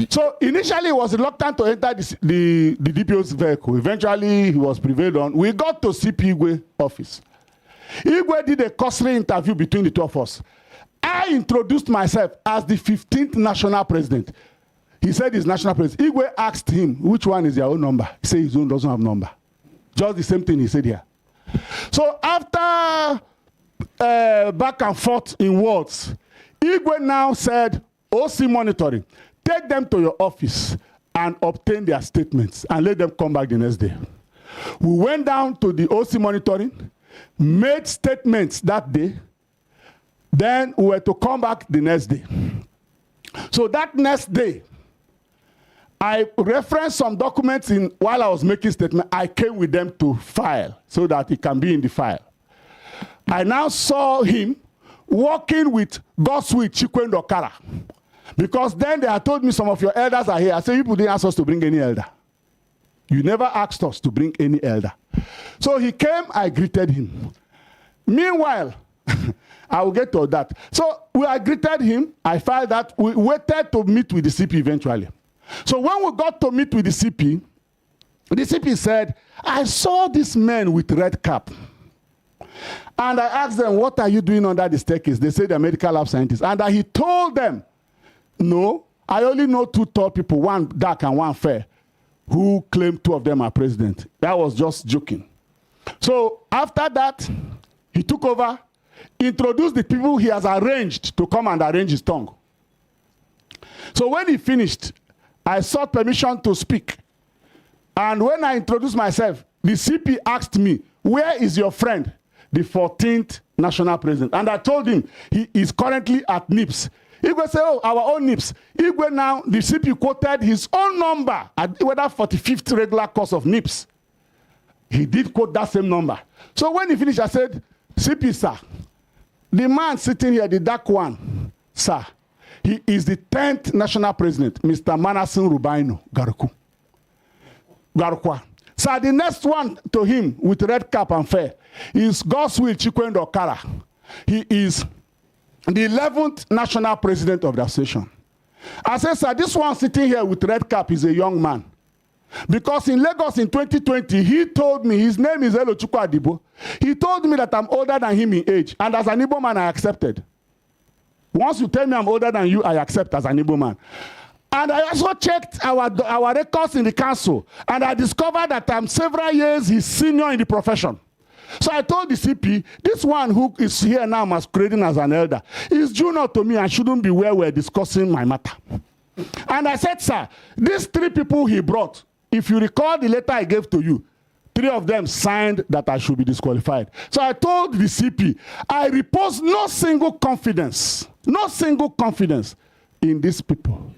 So initially he was reluctant to enter the DPO's vehicle. Eventually he was prevailed on. We got to CP Igwe office. Igwe did a cursory interview between the two of us. I introduced myself as the 15th national president. He said he's national president. Igwe asked him, which one is your own number? He said his own doesn't have number. Just the same thing he said here. So after back and forth in words, Igwe now said, OC monitoring, take them to your office and obtain their statements and let them come back the next day. We went down to the OC monitoring, made statements that day, then we were to come back the next day. So that next day, I referenced some documents while I was making statement. I came with them to file so that it can be in the file. I now saw him working with Godswill Chikwendo Okara. Because then they had told me some of your elders are here. I said, you didn't ask us to bring any elder. You never asked us to bring any elder. So he came, I greeted him. Meanwhile, I will get to that. So I greeted him. I filed that. We waited to meet with the CP eventually. So when we got to meet with the CP said, I saw this man with red cap. And I asked them, what are you doing under the staircase? They said they're medical lab scientists. And he told them, no, I only know 2 tall people, one dark and one fair, who claim 2 of them are president. That was just joking. So after that, he took over, introduced the people he has arranged to come and arrange his tongue. So when he finished, I sought permission to speak. And when I introduced myself, the CP asked me, where is your friend, the 14th national president? And I told him he is currently at NIPS. Igwe said, oh, our own NIPS. Igwe now, the CP quoted his own number at whether 45th regular course of NIPS. He did quote that same number. So when he finished, I said, CP, sir, the man sitting here, the dark one, sir, he is the 10th national president, Mr. Manasseh Rubaino Garukwa. Sir, the next one to him with red cap and fair is Godswill Chikwendo Okara. He is the 11th national president of the association. I said, sir, this one sitting here with red cap is a young man. Because in Lagos in 2020, he told me, his name is Elochukwu Adibo. He told me that I'm older than him in age. And as an Igbo man, I accepted. Once you tell me I'm older than you, I accept as an Igbo man. And I also checked our records in the council. And I discovered that I'm several years his senior in the profession. So I told the CP, this one who is here now masquerading as an elder is junior to me and shouldn't be where we're discussing my matter. And I said, sir, these 3 people he brought, if you recall the letter I gave to you, 3 of them signed that I should be disqualified. So I told the CP, I repose no single confidence in these people.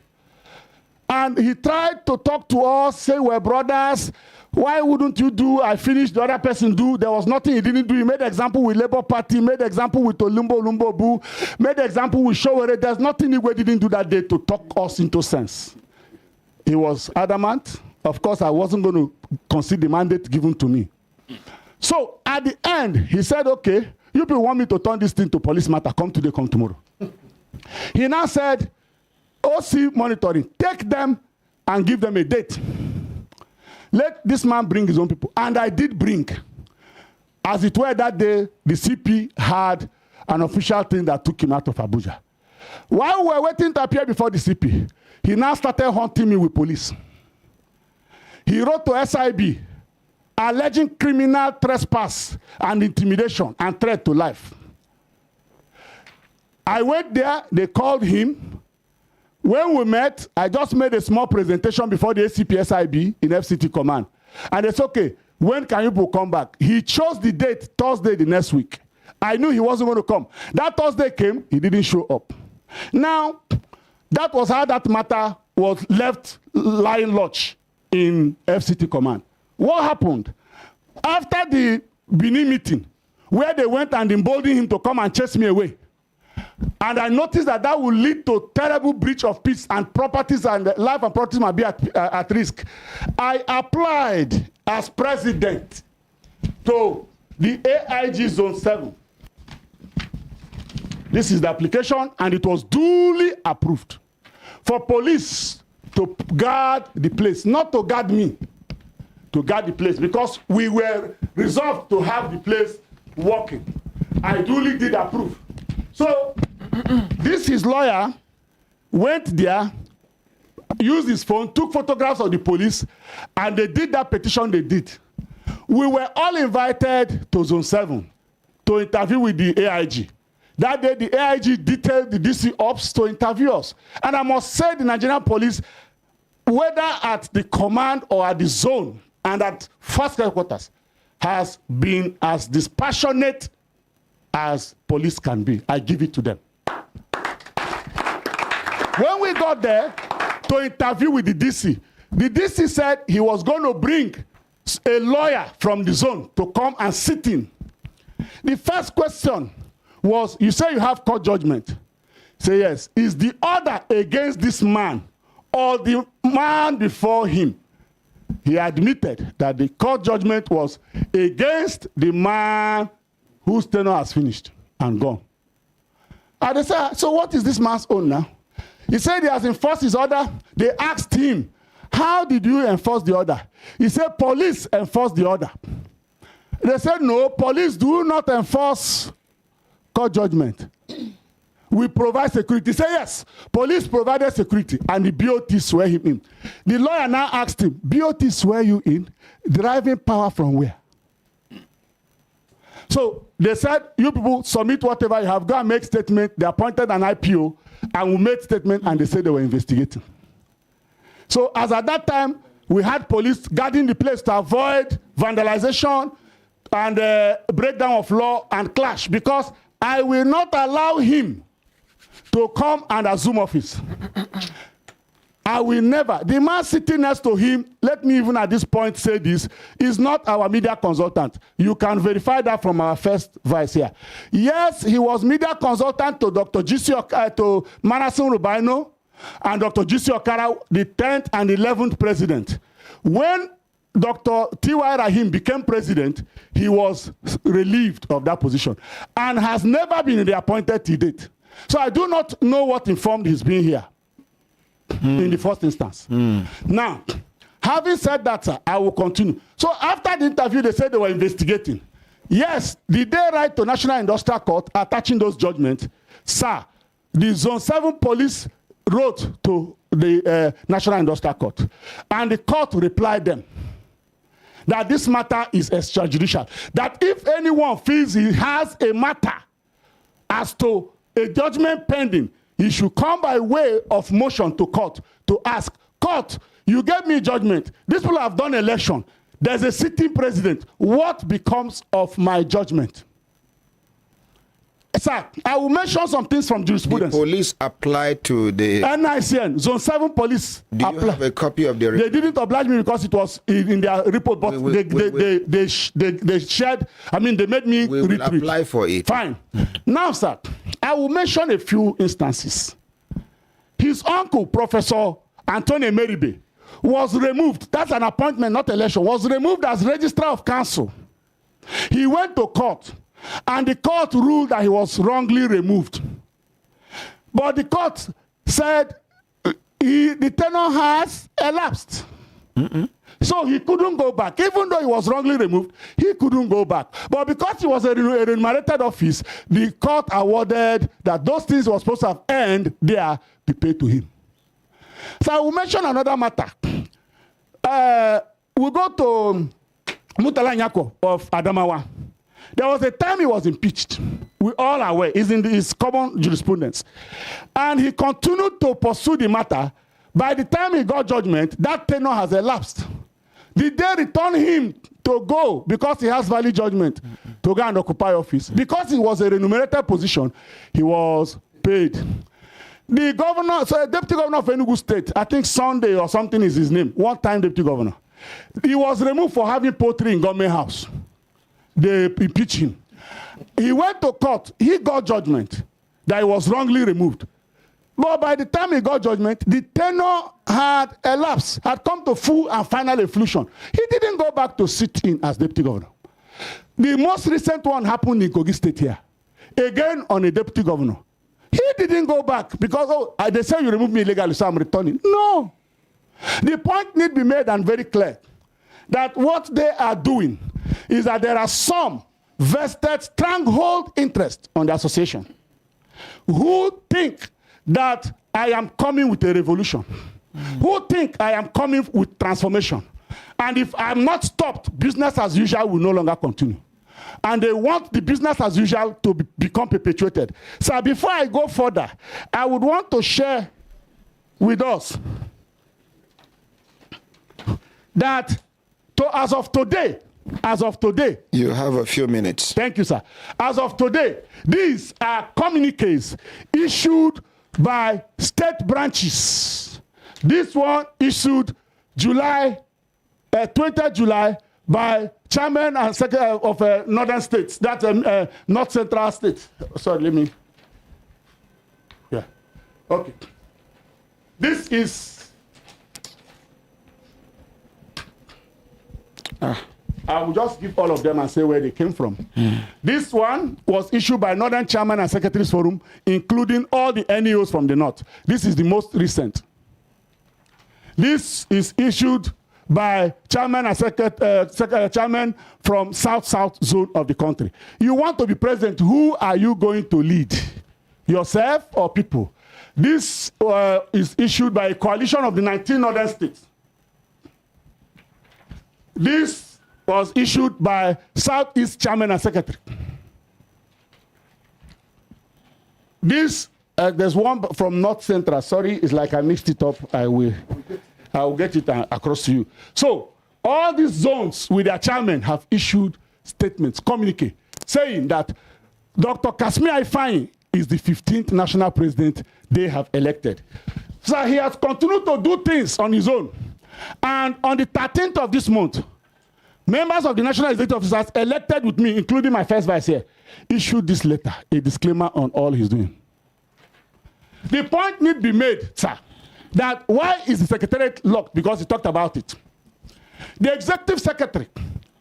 And he tried to talk to us, say, we're brothers. Why wouldn't you do? I finished, the other person do. There was nothing he didn't do. He made example with Labour Party, made example with Olumbo Boo, made example with Showere. There's nothing he didn't do that day to talk us into sense. He was adamant. Of course, I wasn't going to concede the mandate given to me. So at the end, he said, okay, you people want me to turn this thing to police matter. Come today, come tomorrow. He now said, OC monitoring, take them and give them a date. Let this man bring his own people. And I did bring. As it were that day, the CP had an official thing that took him out of Abuja. While we were waiting to appear before the CP, he now started hunting me with police. He wrote to SIB, alleging criminal trespass and intimidation and threat to life. I went there, they called him. When we met, I just made a small presentation before the ACP SIB in FCT command. And it's okay, when can you come back? He chose the date, Thursday the next week. I knew he wasn't going to come. That Thursday came, he didn't show up. Now, that was how that matter was left lying lodge in FCT command. What happened? After the Benin meeting, where they went and emboldened him to come and chase me away, and I noticed that that would lead to terrible breach of peace and properties and life and property might be at risk. I applied as president to the AIG Zone 7. This is the application, and it was duly approved for police to guard the place, not to guard me, to guard the place, because we were resolved to have the place working. I duly did approve. So this his lawyer went there, used his phone, took photographs of the police, and they did that petition they did. We were all invited to Zone 7 to interview with the AIG. That day, the AIG detailed the DC ops to interview us. And I must say the Nigerian police, whether at the command or at the zone and at first headquarters, has been as dispassionate as police can be. I give it to them. When we got there to interview with the DC said he was going to bring a lawyer from the zone to come and sit in. The first question was, you say you have court judgment. Say yes. Is the order against this man or the man before him? He admitted that the court judgment was against the man whose tenure has finished and gone. And they said, so what is this man's own now? He said he has enforced his order. They asked him, how did you enforce the order? He said, police enforced the order. They said, no, police do not enforce court judgment. We provide security. He said, yes, police provided security, and the BOT swear him in. The lawyer now asked him, BOT swear you in? Driving power from where? So they said, you people submit whatever you have, go and make statement. They appointed an IPO, and we made statement, and they said they were investigating. So as at that time, we had police guarding the place to avoid vandalization and breakdown of law and clash, because I will not allow him to come and assume office. I will never. The man sitting next to him, let me even at this point say this, is not our media consultant. You can verify that from our first vice here. Yes, he was media consultant to Dr. to Manasseh Rubino and Dr. G.C. Okara, the 10th and 11th president. When Dr. T.Y. Rahim became president, he was relieved of that position and has never been reappointed to date. So I do not know what informed his being here in the first instance. Now, having said that, sir, I will continue. So after the interview, they said they were investigating. Yes, did they write to National Industrial Court attaching those judgments? Sir, the Zone 7 police wrote to the National Industrial Court, and the court replied them that this matter is extrajudicial. That if anyone feels he has a matter as to a judgment pending, he should come by way of motion to court to ask, court, you gave me judgment. These people have done election. There's a sitting president. What becomes of my judgment? Sir, I will mention some things from jurisprudence. The police applied to the NICN, Zone 7 police. Do you have a copy of the report? They didn't oblige me because it was in their report, but they shared, I mean, they made me will apply for it. Fine. Now, sir, I will mention a few instances. His uncle, Professor Anthony Meribe, was removed. That's an appointment, not election. Was removed as registrar of council. He went to court. And the court ruled that he was wrongly removed. But the court said the tenure has elapsed. So he couldn't go back. Even though he was wrongly removed, he couldn't go back. But because he was a remunerated office, the court awarded that those things were supposed to have earned there be paid to him. So I will mention another matter. We go to Murtala Nyako of Adamawa. There was a time he was impeached. We all are aware. It's in his common jurisprudence. And he continued to pursue the matter. By the time he got judgment, that tenure has elapsed. Did they return him to go because he has valid judgment to go and occupy office? Because he was a remunerated position, he was paid. The governor, so deputy governor of Enugu State, I think Sunday or something is his name, one-time deputy governor. He was removed for having poultry in government house. They impeached him. He went to court. He got judgment that he was wrongly removed. But by the time he got judgment, the tenure had elapsed, had come to full and final efflution. He didn't go back to sit in as deputy governor. The most recent one happened in Kogi State here. Again, on a deputy governor. He didn't go back because they say you removed me illegally, so I'm returning. No. The point need to be made and very clear that what they are doing is that there are some vested stranglehold interest on the association who think that I am coming with a revolution, who think I am coming with transformation. And if I'm not stopped, business as usual will no longer continue. And they want the business as usual to become perpetuated. So before I go further, I would want to share with us that as of today, you have a few minutes. Thank you, sir. As of today, these are communiques issued by state branches. This one issued July 20th July by chairman and secretary of northern states, that's North Central states. Sorry, let me. Yeah. Okay. This is. I will just give all of them and say where they came from. This one was issued by Northern Chairman and Secretaries Forum, including all the NEOs from the North. This is the most recent. This is issued by Chairman and Chairman from South zone of the country. You want to be president, who are you going to lead? Yourself or people? This is issued by a coalition of the 19 northern states. This was issued by Southeast Chairman and Secretary. This, there's one from North Central. Sorry, it's like I mixed it up. I will get it across to you. So, all these zones with their chairman have issued statements, communique, saying that Dr. Kasmir Ifeanyi is the 15th national president they have elected. So he has continued to do things on his own. And on the 13th of this month, members of the National Executive Officers elected with me, including my first vice here, issued this letter, a disclaimer on all he's doing. The point need be made, sir, that why is the secretariat locked? Because he talked about it. The executive secretary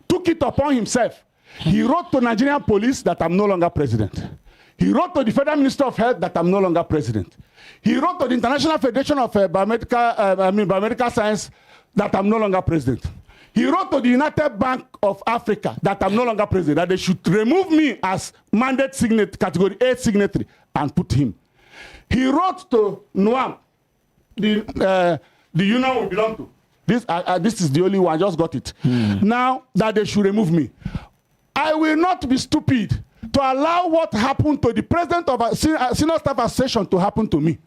took it upon himself. He wrote to Nigerian police that I'm no longer president. He wrote to the Federal Minister of Health that I'm no longer president. He wrote to the International Federation of Biomedical Science that I'm no longer president. He wrote to the United Bank of Africa that I'm no longer president, that they should remove me as mandate signatory, category 8 signatory, and put him. He wrote to NUAM, the union we belong to. This is the only one, I just got it. Now that they should remove me. I will not be stupid to allow what happened to the president of a senior staff association to happen to me.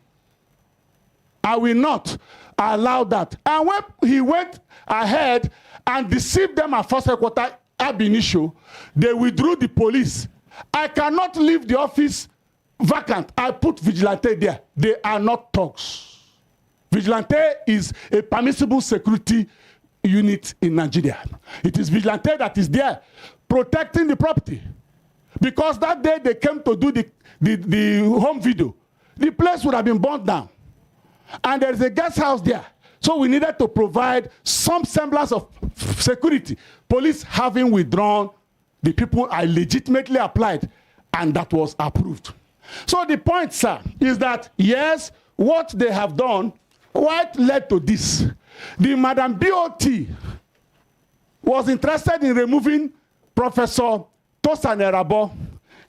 I will not allow that. And when he went ahead and deceived them at first headquarters ab initio, they withdrew the police. I cannot leave the office vacant. I put vigilante there. They are not thugs. Vigilante is a permissible security unit in Nigeria. It is vigilante that is there protecting the property. Because that day they came to do the home video, the place would have been burned down. And there is a guest house there. So we needed to provide some semblance of security. Police having withdrawn, the people I legitimately applied, and that was approved. So the point, sir, is that yes, what they have done, what led to this? The Madam BOT was interested in removing Professor Tosan Erabo,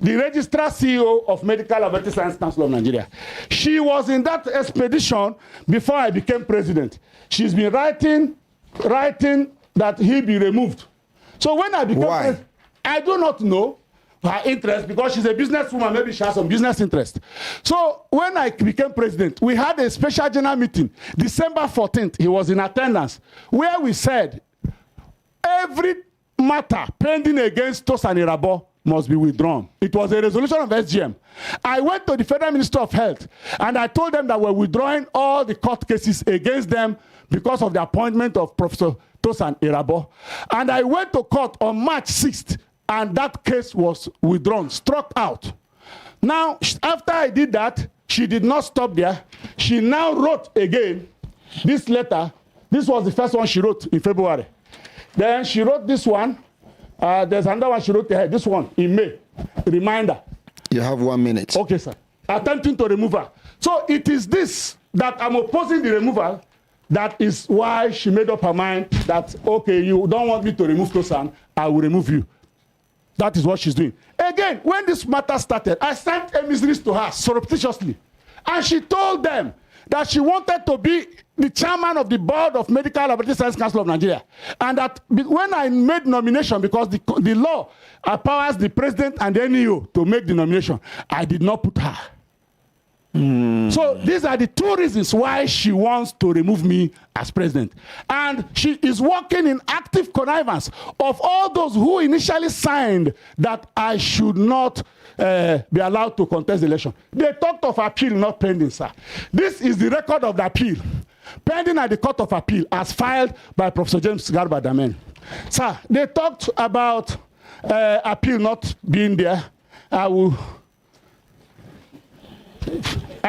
the Registrar CEO of Medical Laboratory Science Council of Nigeria. She was in that expedition before I became president. She's been writing that he be removed. So when I became president, I do not know her interest because she's a businesswoman, maybe she has some business interest. So when I became president, we had a special general meeting, December 14th, he was in attendance, where we said every matter pending against Tosan Erabo must be withdrawn. It was a resolution of SGM. I went to the Federal Minister of Health and I told them that we're withdrawing all the court cases against them because of the appointment of Professor Tosan Erabo. And I went to court on March 6th and that case was withdrawn, struck out. Now, after I did that, she did not stop there. She now wrote again this letter. This was the first one she wrote in February. Then she wrote this one. There's another one she wrote here, this one in May. Reminder. You have 1 minute. Okay, sir. Attempting to remove her. So it is this that I'm opposing the removal. That is why she made up her mind that, okay, you don't want me to remove Tosan, I will remove you. That is what she's doing. Again, when this matter started, I sent emissaries to her surreptitiously. And she told them that she wanted to be the chairman of the board of Medical Laboratory Science Council of Nigeria. And that when I made nomination, because the law empowers the president and the NEO to make the nomination, I did not put her. So these are the two reasons why she wants to remove me as president. And she is working in active connivance of all those who initially signed that I should not be allowed to contest the election. They talked of appeal, not pending, sir. This is the record of the appeal. Pending at the Court of Appeal as filed by Professor James Garba Damen. Sir, they talked about appeal not being there. I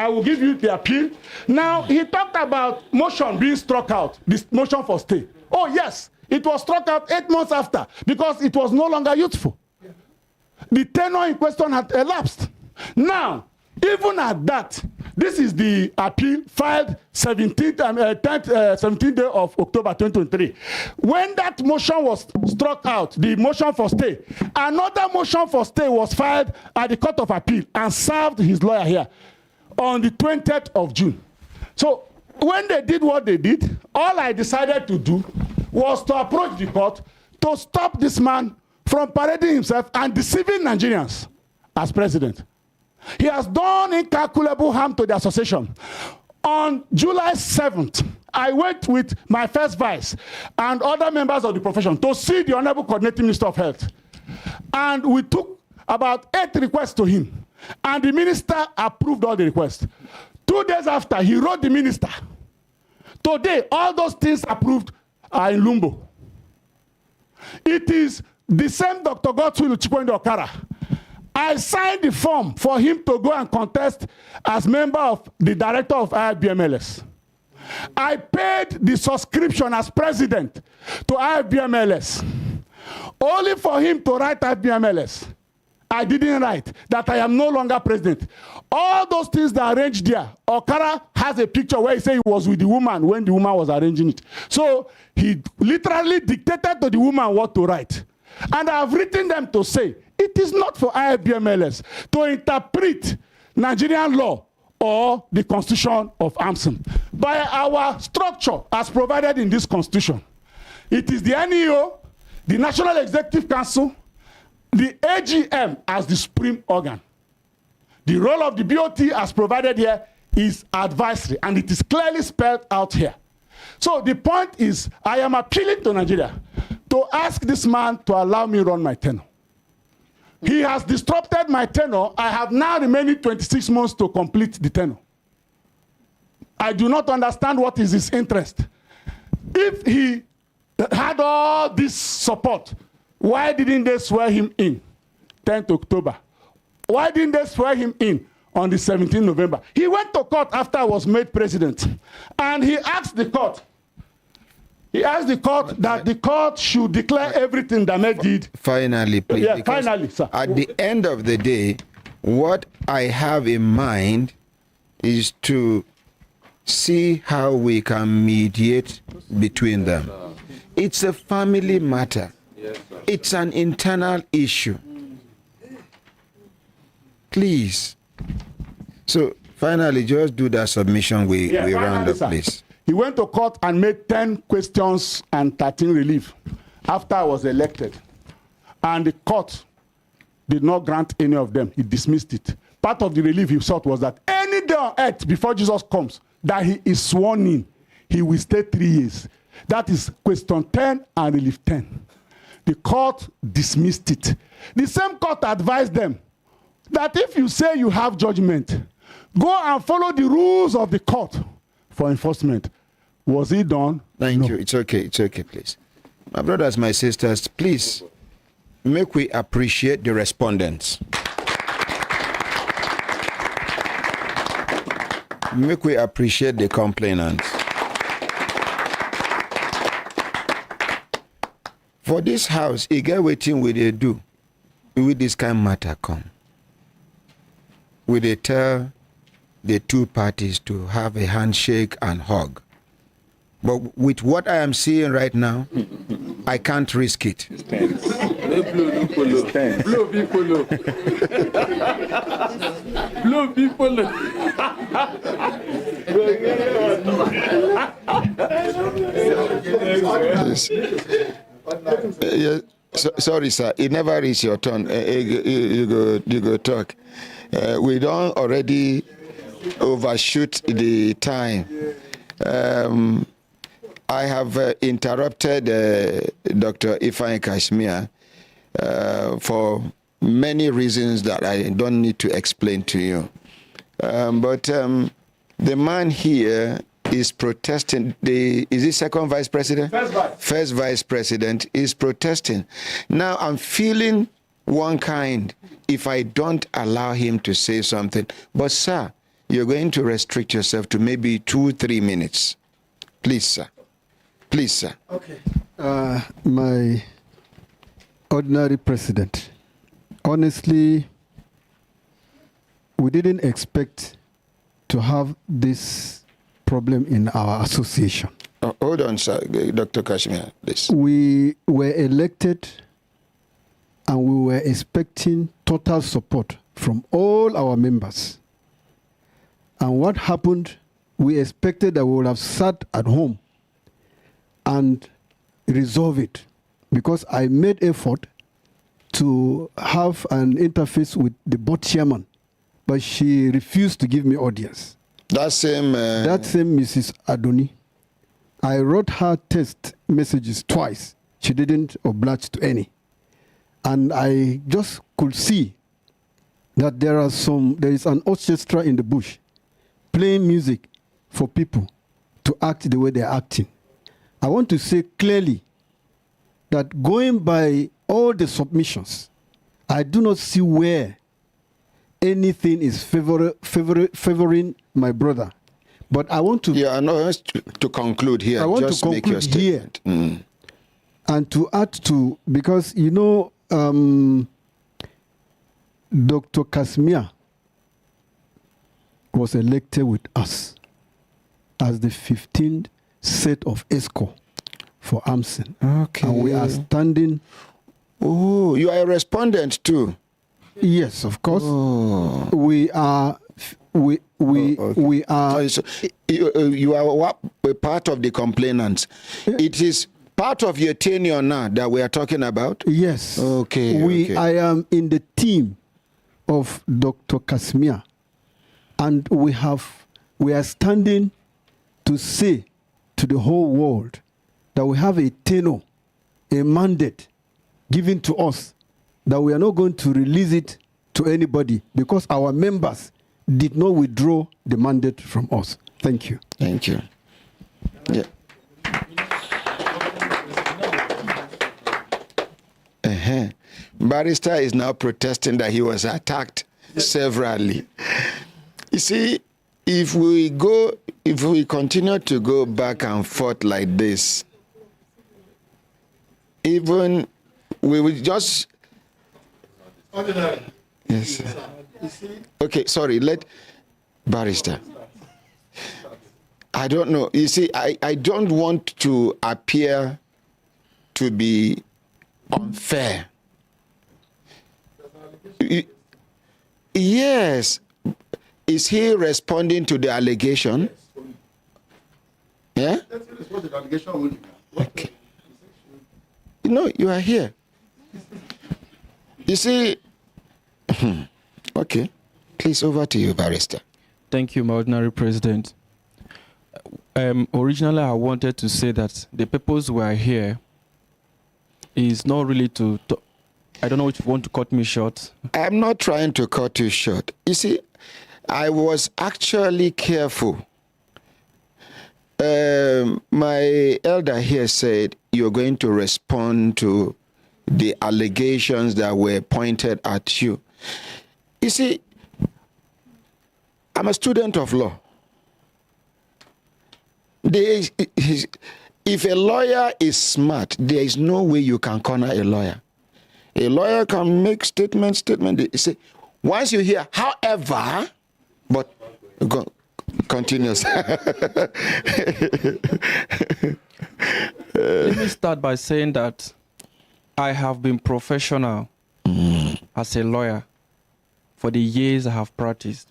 will give you the appeal. Now, he talked about motion being struck out, this motion for stay. Oh, yes, it was struck out 8 months after because it was no longer useful. The tenure in question had elapsed. Now, even at that, this is the appeal filed 17th day of October 2023. When that motion was struck out, the motion for stay, another motion for stay was filed at the Court of Appeal and served his lawyer here on the 20th of June. So when they did what they did, all I decided to do was to approach the court to stop this man from parading himself and deceiving Nigerians as president. He has done incalculable harm to the association. On July 7th, I went with my first vice and other members of the profession to see the Honorable Coordinating Minister of Health. And we took about 8 requests to him. And the minister approved all the requests. 2 days after, he wrote the minister. Today, all those things approved are in Lumbo. It is the same Dr. Godswill Chikwende Okara. I signed the form for him to go and contest as member of the director of IFBMLS. I paid the subscription as president to IFBMLS, only for him to write IFBMLS. I didn't write that I am no longer president. All those things that are arranged there, Okara has a picture where he said he was with the woman when the woman was arranging it. So he literally dictated to the woman what to write. And I have written them to say, it is not for IFBMLS to interpret Nigerian law or the Constitution of AMSM by our structure as provided in this Constitution. It is the NEO, the National Executive Council, the AGM as the supreme organ. The role of the BOT as provided here is advisory, and it is clearly spelled out here. So the point is, I am appealing to Nigeria to ask this man to allow me run my tenure. He has disrupted my tenure. I have now remaining 26 months to complete the tenure. I do not understand what is his interest. If he had all this support, why didn't they swear him in 10th October? Why didn't they swear him in on the 17th November? He went to court after I was made president, and he asked the court, that the court should declare everything that Ahmed did. Finally, please. Yeah, finally, sir. At the end of the day, what I have in mind is to see how we can mediate between them. It's a family matter. It's an internal issue. Please. So finally, just do that submission. We round up, please. He went to court and made 10 questions and 13 relief after I was elected. And the court did not grant any of them. He dismissed it. Part of the relief he sought was that any day on earth before Jesus comes, that he is sworn in, he will stay 3 years. That is question 10 and relief 10. The court dismissed it. The same court advised them that if you say you have judgment, go and follow the rules of the court for enforcement. Was it done? Thank you. It's okay. It's okay, please. My brothers, my sisters, please make we appreciate the respondents. Make we appreciate the complainants. For this house, you get waiting with they do with this kind of matter come. Will they tell the two parties to have a handshake and hug? But with what I am seeing right now, I can't risk it. Sorry, sir. It never reached your turn. You go talk. We don't already overshoot the time. I have interrupted Dr. Ifeanyi Kashmia for many reasons that I don't need to explain to you. But the man here is protesting. Is he second vice president? First vice president is protesting. Now I'm feeling one kind if I don't allow him to say something. But sir, you're going to restrict yourself to maybe 2-3 minutes. Please, sir. Please, sir. Okay. My ordinary president, honestly, we didn't expect to have this problem in our association. Hold on, sir. Dr. Kashmir, please. We were elected and we were expecting total support from all our members. And what happened, we expected that we would have sat at home and resolve it, because I made effort to have an interface with the board chairman, but she refused to give me audience. That same Mrs. Adoni, I wrote her text messages twice. She didn't oblige to any. And I just could see that there is an orchestra in the bush playing music for people to act the way they're acting. I want to say clearly that going by all the submissions, I do not see where anything is favoring my brother. But I want to... Yeah, I know. To conclude here, I want just to make your conclude here. And to add to, because, you know, Dr. Kashmir was elected with us as the 15th set of ESCO for AMSEN. Okay. And we are standing... Oh, you are a respondent too? Yes, of course. Oh. We are... We are... So you are a part of the complainants. It is part of your tenure now that we are talking about? Yes. Okay. I am in the team of Dr. Kasmia, and we are standing to say to the whole world that we have a tenure, a mandate given to us, that we are not going to release it to anybody because our members did not withdraw the mandate from us. Thank you. Thank you. Yeah. Barrister is now protesting that he was attacked severally. You see, if we continue to go back and forth like this, even we will just... Yes. Okay, sorry, let Barrister. I don't know. You see, I don't want to appear to be unfair. Yes. Is he responding to the allegation? Yeah? Okay. No, you are here. You see, okay. Please, over to you, Barrister. Thank you, my ordinary president. Originally, I wanted to say that the purpose we are here is not really to I don't know if you want to cut me short. I'm not trying to cut you short. You see, I was actually careful. My elder here said you're going to respond to the allegations that were pointed at you. You see, I'm a student of law. If a lawyer is smart, there is no way you can corner a lawyer. A lawyer can make statement. They say, once you hear, however, but continues. Let me start by saying that I have been professional as a lawyer for the years I have practiced.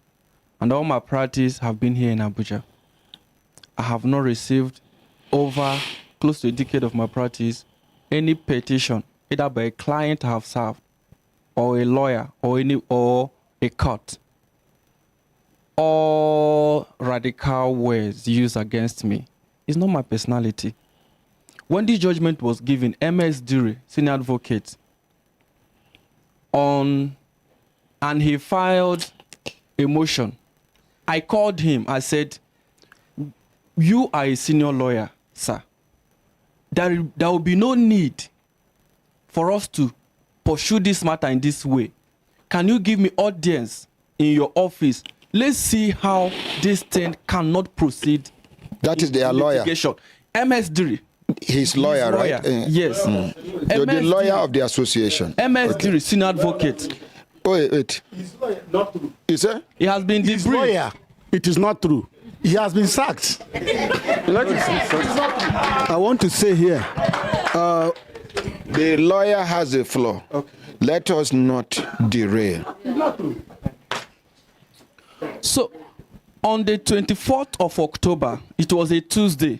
And all my practice have been here in Abuja. I have not received over close to a decade of my practice any petition either by a client I have served or a lawyer or a court or radical words used against me. It's not my personality. When the judgment was given, MS Dure, senior advocate, and he filed a motion, I called him. I said, you are a senior lawyer, sir. There will be no need for us to pursue this matter in this way. Can you give me audience in your office? Let's see how this thing cannot proceed. That is their lawyer. MS Dure. His lawyer, right? Yes. You're the lawyer of the association. MS Dure, senior advocate. Wait. His lawyer, not true. Is it? He has been His debriefed. lawyer, it is not true. He has been sacked. I want to say here, the lawyer has the floor. Okay. Let us not derail. It's not true. So, on the 24th of October, it was a Tuesday,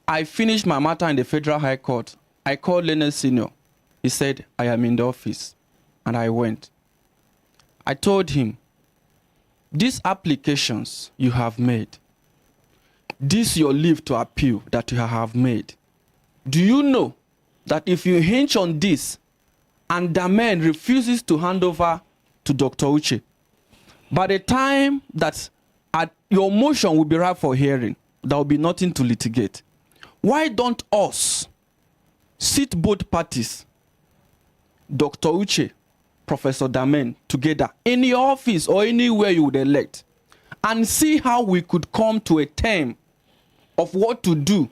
I finished my matter in the Federal High Court. I called Leonard Senior. He said, I am in the office. And I went. I told him, these applications you have made, this your leave to appeal that you have made, do you know that if you hinge on this and the man refuses to hand over to Dr. Uche, by the time that your motion will be ripe for hearing, there will be nothing to litigate. Why don't us sit both parties, Dr. Uche, Professor Damen, together in your office or anywhere you would elect, and see how we could come to a term of what to do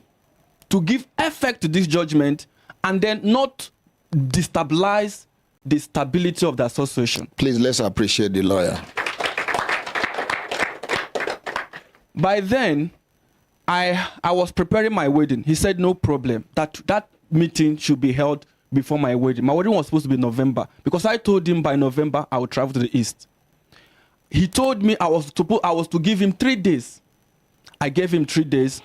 to give effect to this judgment and then not destabilize the stability of the association. Please, let's appreciate the lawyer. By then, I was preparing my wedding. He said, no problem. That meeting should be held before my wedding. My wedding was supposed to be November because I told him by November I would travel to the East. He told me I was to give him 3 days. I gave him 3 days.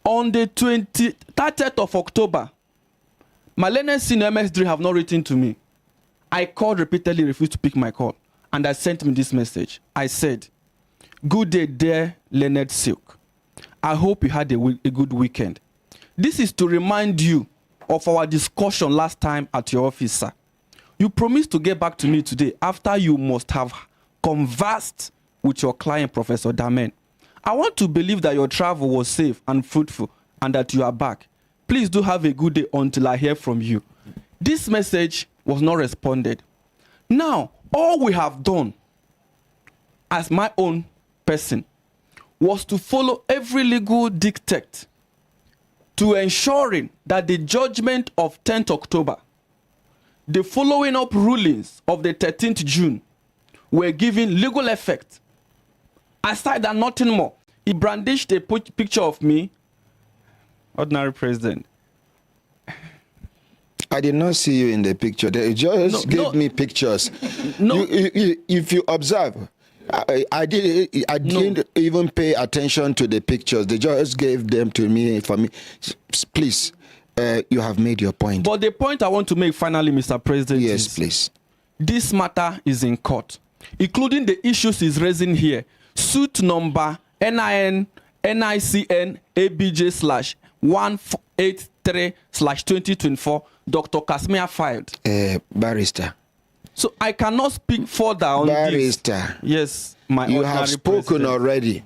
On the 30th of October, My learned senior MS3 have not written to me. I called repeatedly, refused to pick my call. And I sent me this message. I said, "Good day, dear Leonard Silk. I hope you had a good weekend. This is to remind you of our discussion last time at your office, sir. You promised to get back to me today after you must have conversed with your client, Professor Damen. I want to believe that your travel was safe and fruitful and that you are back. Please do have a good day until I hear from you." This message was not responded. Now, all we have done as my own person was to follow every legal dictate to ensuring that the judgment of 10th October, the following up rulings of the 13th June were given legal effect. Aside that, nothing more. He brandished a picture of me, ordinary president. I did not see you in the picture. They just gave me pictures. No. If you observe, I didn't even pay attention to the pictures. They just gave them to me for me. Please, you have made your point. But the point I want to make finally, Mr. President, yes, please. This matter is in court, including the issues he's raising here. Suit number NICN ABJ /183/2024. Dr. Kasmia filed. Barrister. So I cannot speak further on Barrister. This. Yes, my you have spoken already.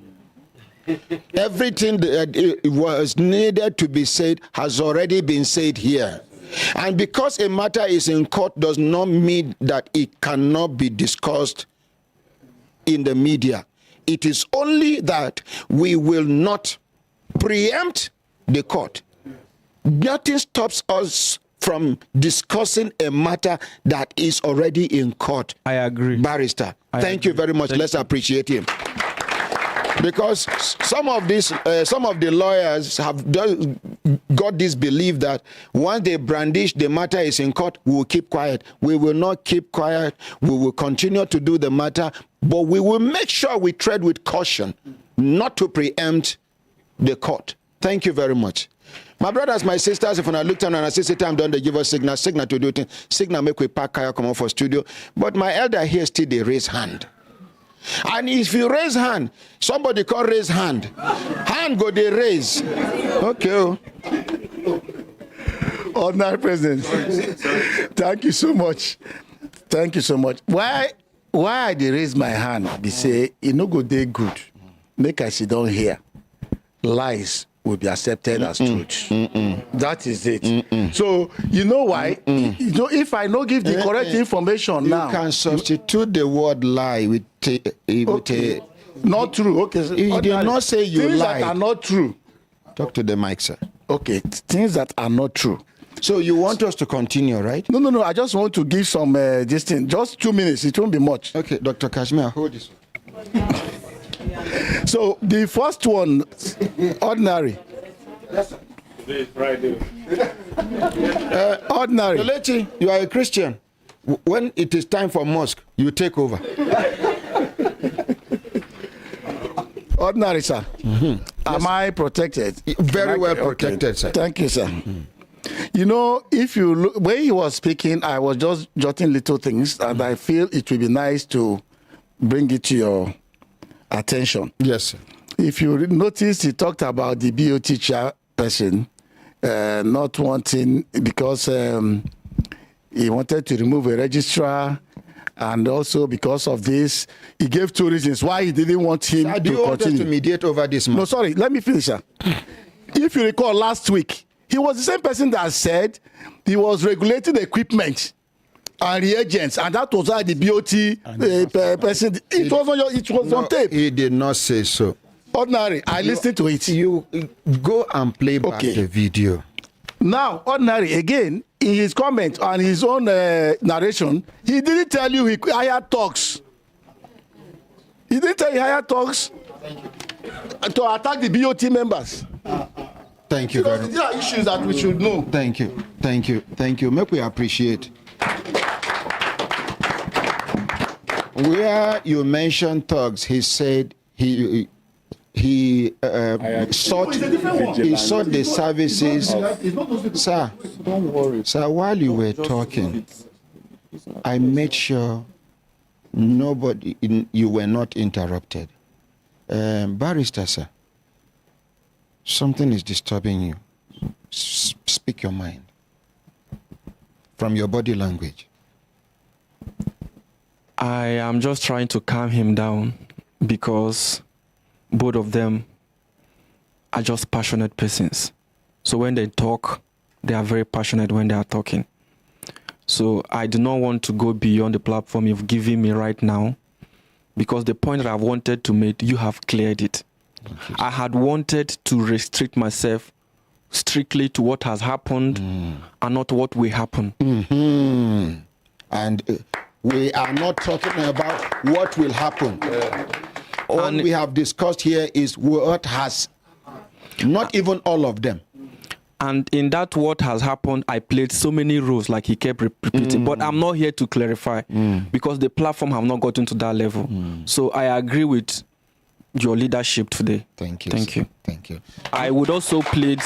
Everything that was needed to be said has already been said here. And because a matter is in court does not mean that it cannot be discussed in the media. It is only that we will not preempt the court. Nothing stops us from discussing a matter that is already in court. I agree. Barrister, thank you very much. Let's appreciate him. Because some of the lawyers have got this belief that once they brandish the matter is in court, we will keep quiet. We will not keep quiet. We will continue to do the matter, but we will make sure we tread with caution, not to preempt the court. Thank you very much. My brothers, my sisters, if I look down and I see time done, they give us signal to do things. Signal make we pack kaya come on for studio. But my elder here still they raise hand. And if you raise hand, somebody can raise hand. Hand go they raise. Okay. Ordinary President, thank you so much. Thank you so much. Why they raise my hand? They say, it no go they good. Make I sit down here. Lies will be accepted as truth. That is it. So, you know why? You know, if I not give the correct information now. You can substitute the word lie with not true. Okay. He did not say you things lied. That are not true. Talk to the mic, sir. Okay. Things that are not true. So you want us to continue, right? No. I just want to give some this thing. Just 2 minutes. It won't be much. Okay, Dr. Kashmir, hold this one. So the first one, ordinary. Yes, sir. Today is Friday. Ordinary. Kelechi, you are a Christian. When it is time for mosque, you take over. Ordinary, sir. Am I protected? Very well protected, sir. Thank you, sir. You know, if you look, when he was speaking, I was just jotting little things, and I feel it would be nice to bring it to your attention. Yes, sir. If you notice, he talked about the BOT chairperson not wanting, because he wanted to remove a registrar, and also because of this, he gave 2 reasons why he didn't want him to do you want us continue. to mediate over this matter? No, sorry, let me finish, sir. If you recall last week, he was the same person that said he was regulating the equipment and reagents, and that was why the BOT person. It was on tape. He did not say so. Ordinary, I listened to it. You go and play back the video. Now, ordinary again in his comment and his own narration, he didn't tell you he hired talks. He didn't tell you hired talks to attack the BOT members. Thank you very much. These are issues that we should know. Thank you. Make we appreciate. Where you mentioned thugs, he said he sought the services. Sir, don't worry. Sir, while you were talking, I made sure you were not interrupted. Barrister, sir, something is disturbing you. Speak your mind from your body language. I am just trying to calm him down because both of them are just passionate persons. So when they talk, they are very passionate when they are talking. So I do not want to go beyond the platform you've given me right now, because the point that I wanted to make, you have cleared it. I had wanted to restrict myself strictly to what has happened and not what will happen. And we are not talking about what will happen. All we have discussed here is what has, not even all of them. And in that what has happened, I played so many roles, like he kept repeating. But I'm not here to clarify because the platform have not gotten to that level. So I agree with your leadership today. Thank you. Thank you. Thank you. I would also plead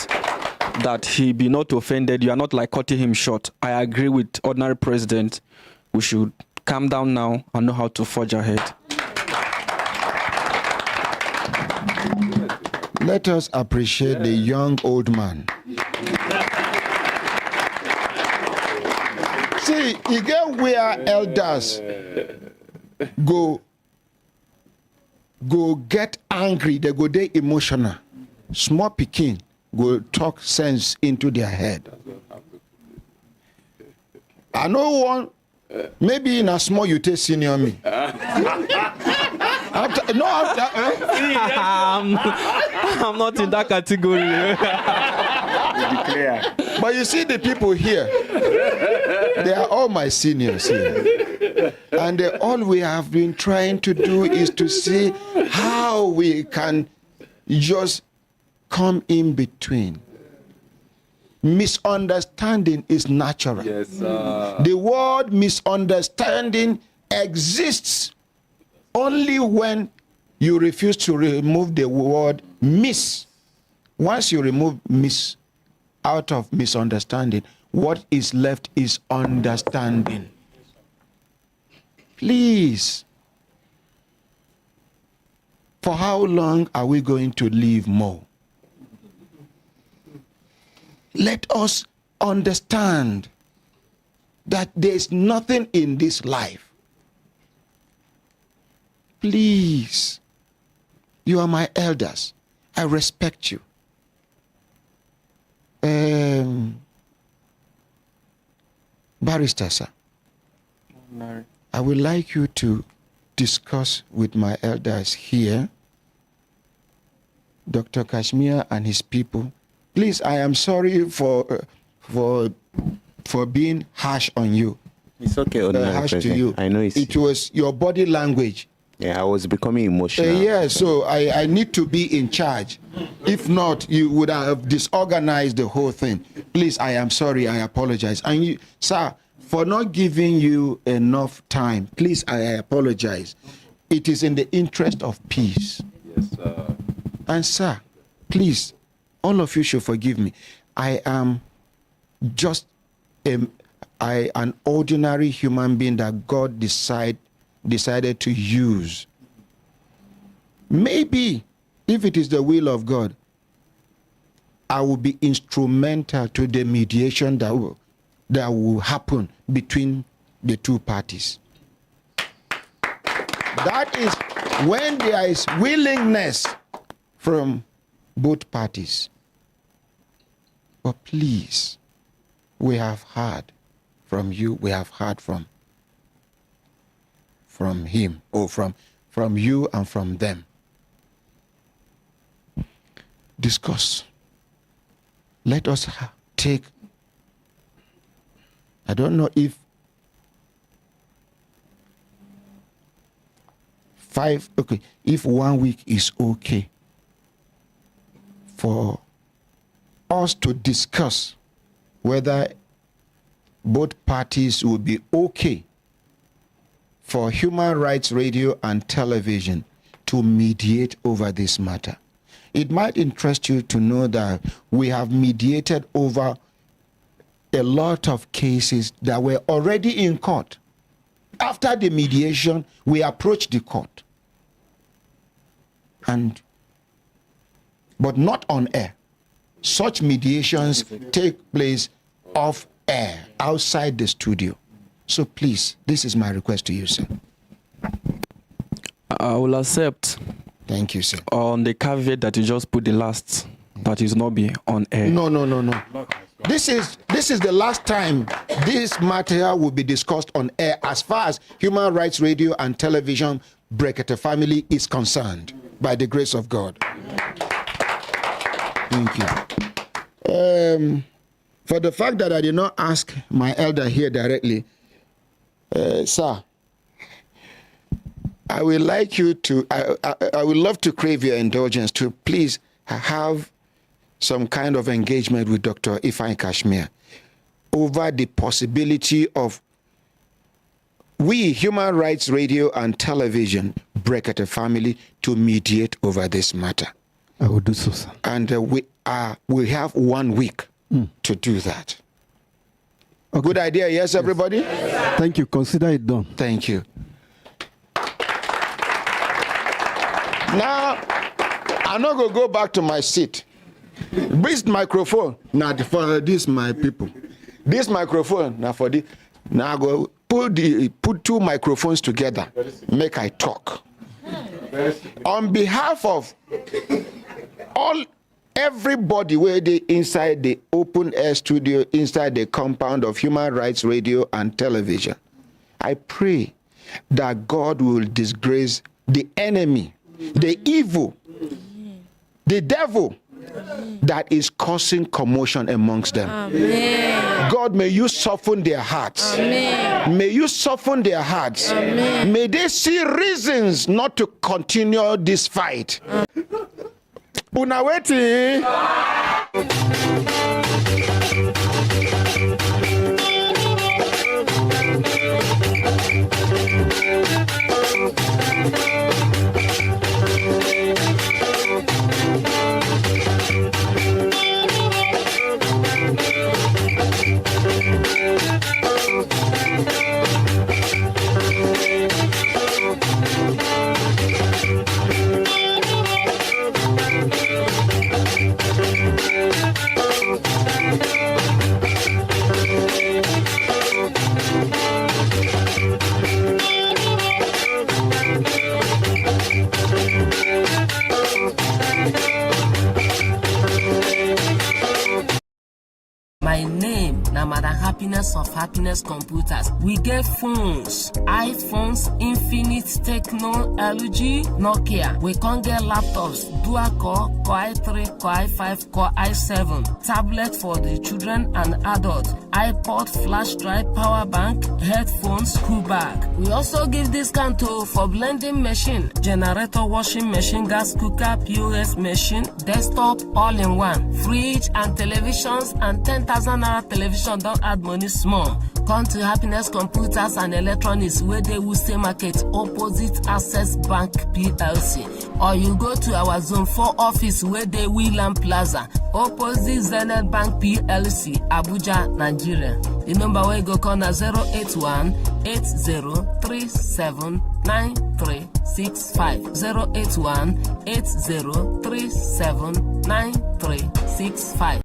that he be not offended. You are not like cutting him short. I agree with ordinary president. We should calm down now and know how to forge ahead. Let us appreciate the young old man. See, again, where elders go get angry, they go they emotional. Small pikin go talk sense into their head. I know one, maybe in a small you take senior me. I'm not in that category. But you see the people here, they are all my seniors here. And all we have been trying to do is to see how we can just come in between. Misunderstanding is natural. Yes, sir. The word misunderstanding exists only when you refuse to remove the word miss. Once you remove miss out of misunderstanding, what is left is understanding. Please, for how long are we going to live more? Let us understand that there's nothing in this life. Please, you are my elders. I respect you. Barrister, sir, I would like you to discuss with my elders here, Dr. Kashmir and his people. Please, I am sorry for being harsh on you. It's okay, harsh to you. I know it was your body language. Yeah, I was becoming emotional. Yeah, so I need to be in charge. If not, you would have disorganized the whole thing. Please, I am sorry. I apologize. And you, sir, for not giving you enough time, please, I apologize. It is in the interest of peace. Yes, sir. And sir, please, all of you should forgive me. I am just an ordinary human being that God decided to use. Maybe, if it is the will of God, I will be instrumental to the mediation that will happen between the two parties. That is when there is willingness from both parties. But please, we have heard from you, we have heard from him, or from you and from them. Discuss. Let us take, I don't know if if 1 week is okay for us to discuss whether both parties will be okay for Human Rights Radio and Television to to mediate over this matter. It might interest you to know that we have mediated over a lot of cases that were already in court. After the mediation, we approached the court. But not on air. Such mediations take place off air, outside the studio. So please, this is my request to you, sir. I will accept. Thank you, sir. On the caveat that you just put the last, that is not be on air. No. This is the last time this matter will be discussed on air as far as Human Rights Radio and Television Brekete family is concerned, by the grace of God. Thank you. For the fact that I did not ask my elder here directly, sir, I would like you to, I would love to crave your indulgence to please have some kind of engagement with Dr. Ifeanyi Kashmia over the possibility of we, Human Rights Radio and Television, Brekete family, to mediate over this matter. I will do so, sir. And we have 1 week to do that. Okay. Good idea, yes, everybody? Yes. Thank you. Consider it done. Thank you. Now, I'm not going to go back to my seat. This microphone, now for this, my people. This microphone, now for this. Now I go put 2 microphones together, make I talk. On behalf of everybody where they inside the open air studio, inside the compound of Human Rights Radio and Television, I pray that God will disgrace the enemy, the evil, the devil that is causing commotion amongst them. Amen. God, may you soften their hearts. Amen. May you soften their hearts. Amen. May they see reasons not to continue this fight. Unaweti. My name, na Madam Happiness of Happiness Computers. We get phones, iPhones, Infinite, Techno, LG, Nokia. We can get laptops, dual core, Core i3, Core i5, Core i7, tablet for the children and adults, iPod, flash drive, power bank, headphones, school bag. We also give discount for blending machine, generator, washing machine, gas cooker, POS machine, desktop, all-in-one, fridge and televisions, and 10,000 naira television. Don't add money small. Come to Happiness Computers and Electronics where they will stay market opposite Access Bank PLC. Or you go to our Zone 4 office where they William Plaza opposite Zenith Bank PLC, Abuja, Nigeria. The number where you go call na 081 8037 9365 081 8037 9365.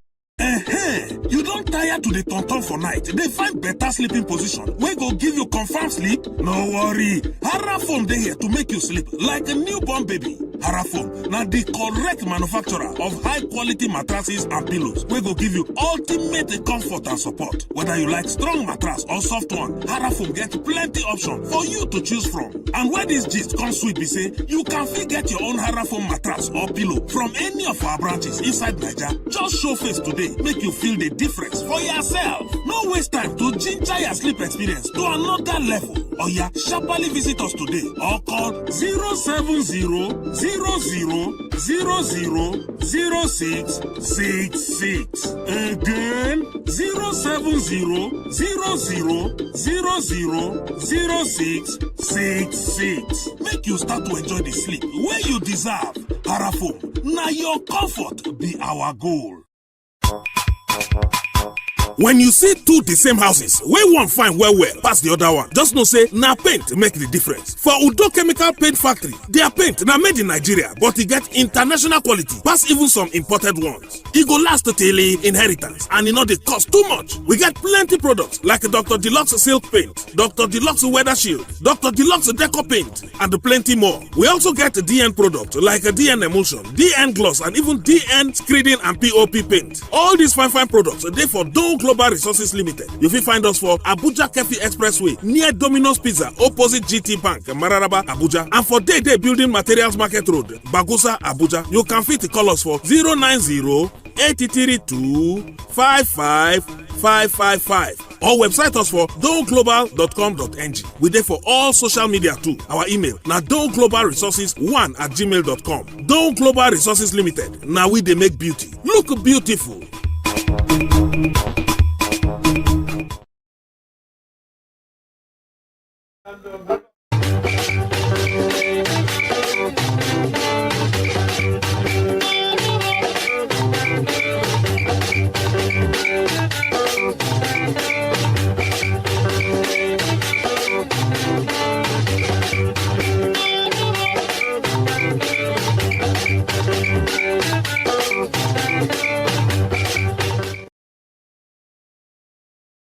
You don't tire to the tonton for night. They find better sleeping position. We go give you confirmed sleep. No worry. Harafom they here to make you sleep like a newborn baby. Harafom, now the correct manufacturer of high quality mattresses and pillows. We go give you ultimate comfort and support. Whether you like strong mattress or soft one, Harafom get plenty option for you to choose from. And where this gist comes sweet, be say you can get your own Harafom mattress or pillow from any of our branches inside Nigeria. Just show face today. Make you feel the difference for yourself. No waste time to ginger your sleep experience to another level. Or yeah, sharply visit us today or call 070-00-00-0666. Again, 070-00-00-0666. Make you start to enjoy the sleep where you deserve. Harafom, now your comfort be our goal. When you see two the same houses, where one fine well pass the other one, just know say na paint make the difference. For Udo Chemical Paint Factory, their paint na made in Nigeria, but it get international quality, pass even some imported ones. It go last till inheritance, and they cost too much. We get plenty products like Dr. Deluxe Silk Paint, Dr. Deluxe Weather Shield, Dr. Deluxe Deco Paint, and plenty more. We also get DN products like DN Emulsion, DN Gloss, and even DN Screening and POP Paint. All these fine products are there for Dow Global Resources Limited. You will find us for Abuja Kefi Expressway near Domino's Pizza opposite GT Bank, Mararaba, Abuja, and for Day Building Materials Market Road, Bagusa, Abuja. You can fit call us for 090-832-55555 or website us for dowglobal.com.ng. We there for all social media too. Our email na dowglobalresources1@gmail.com. Dow Global Resources Limited. Now we they make beauty look beautiful.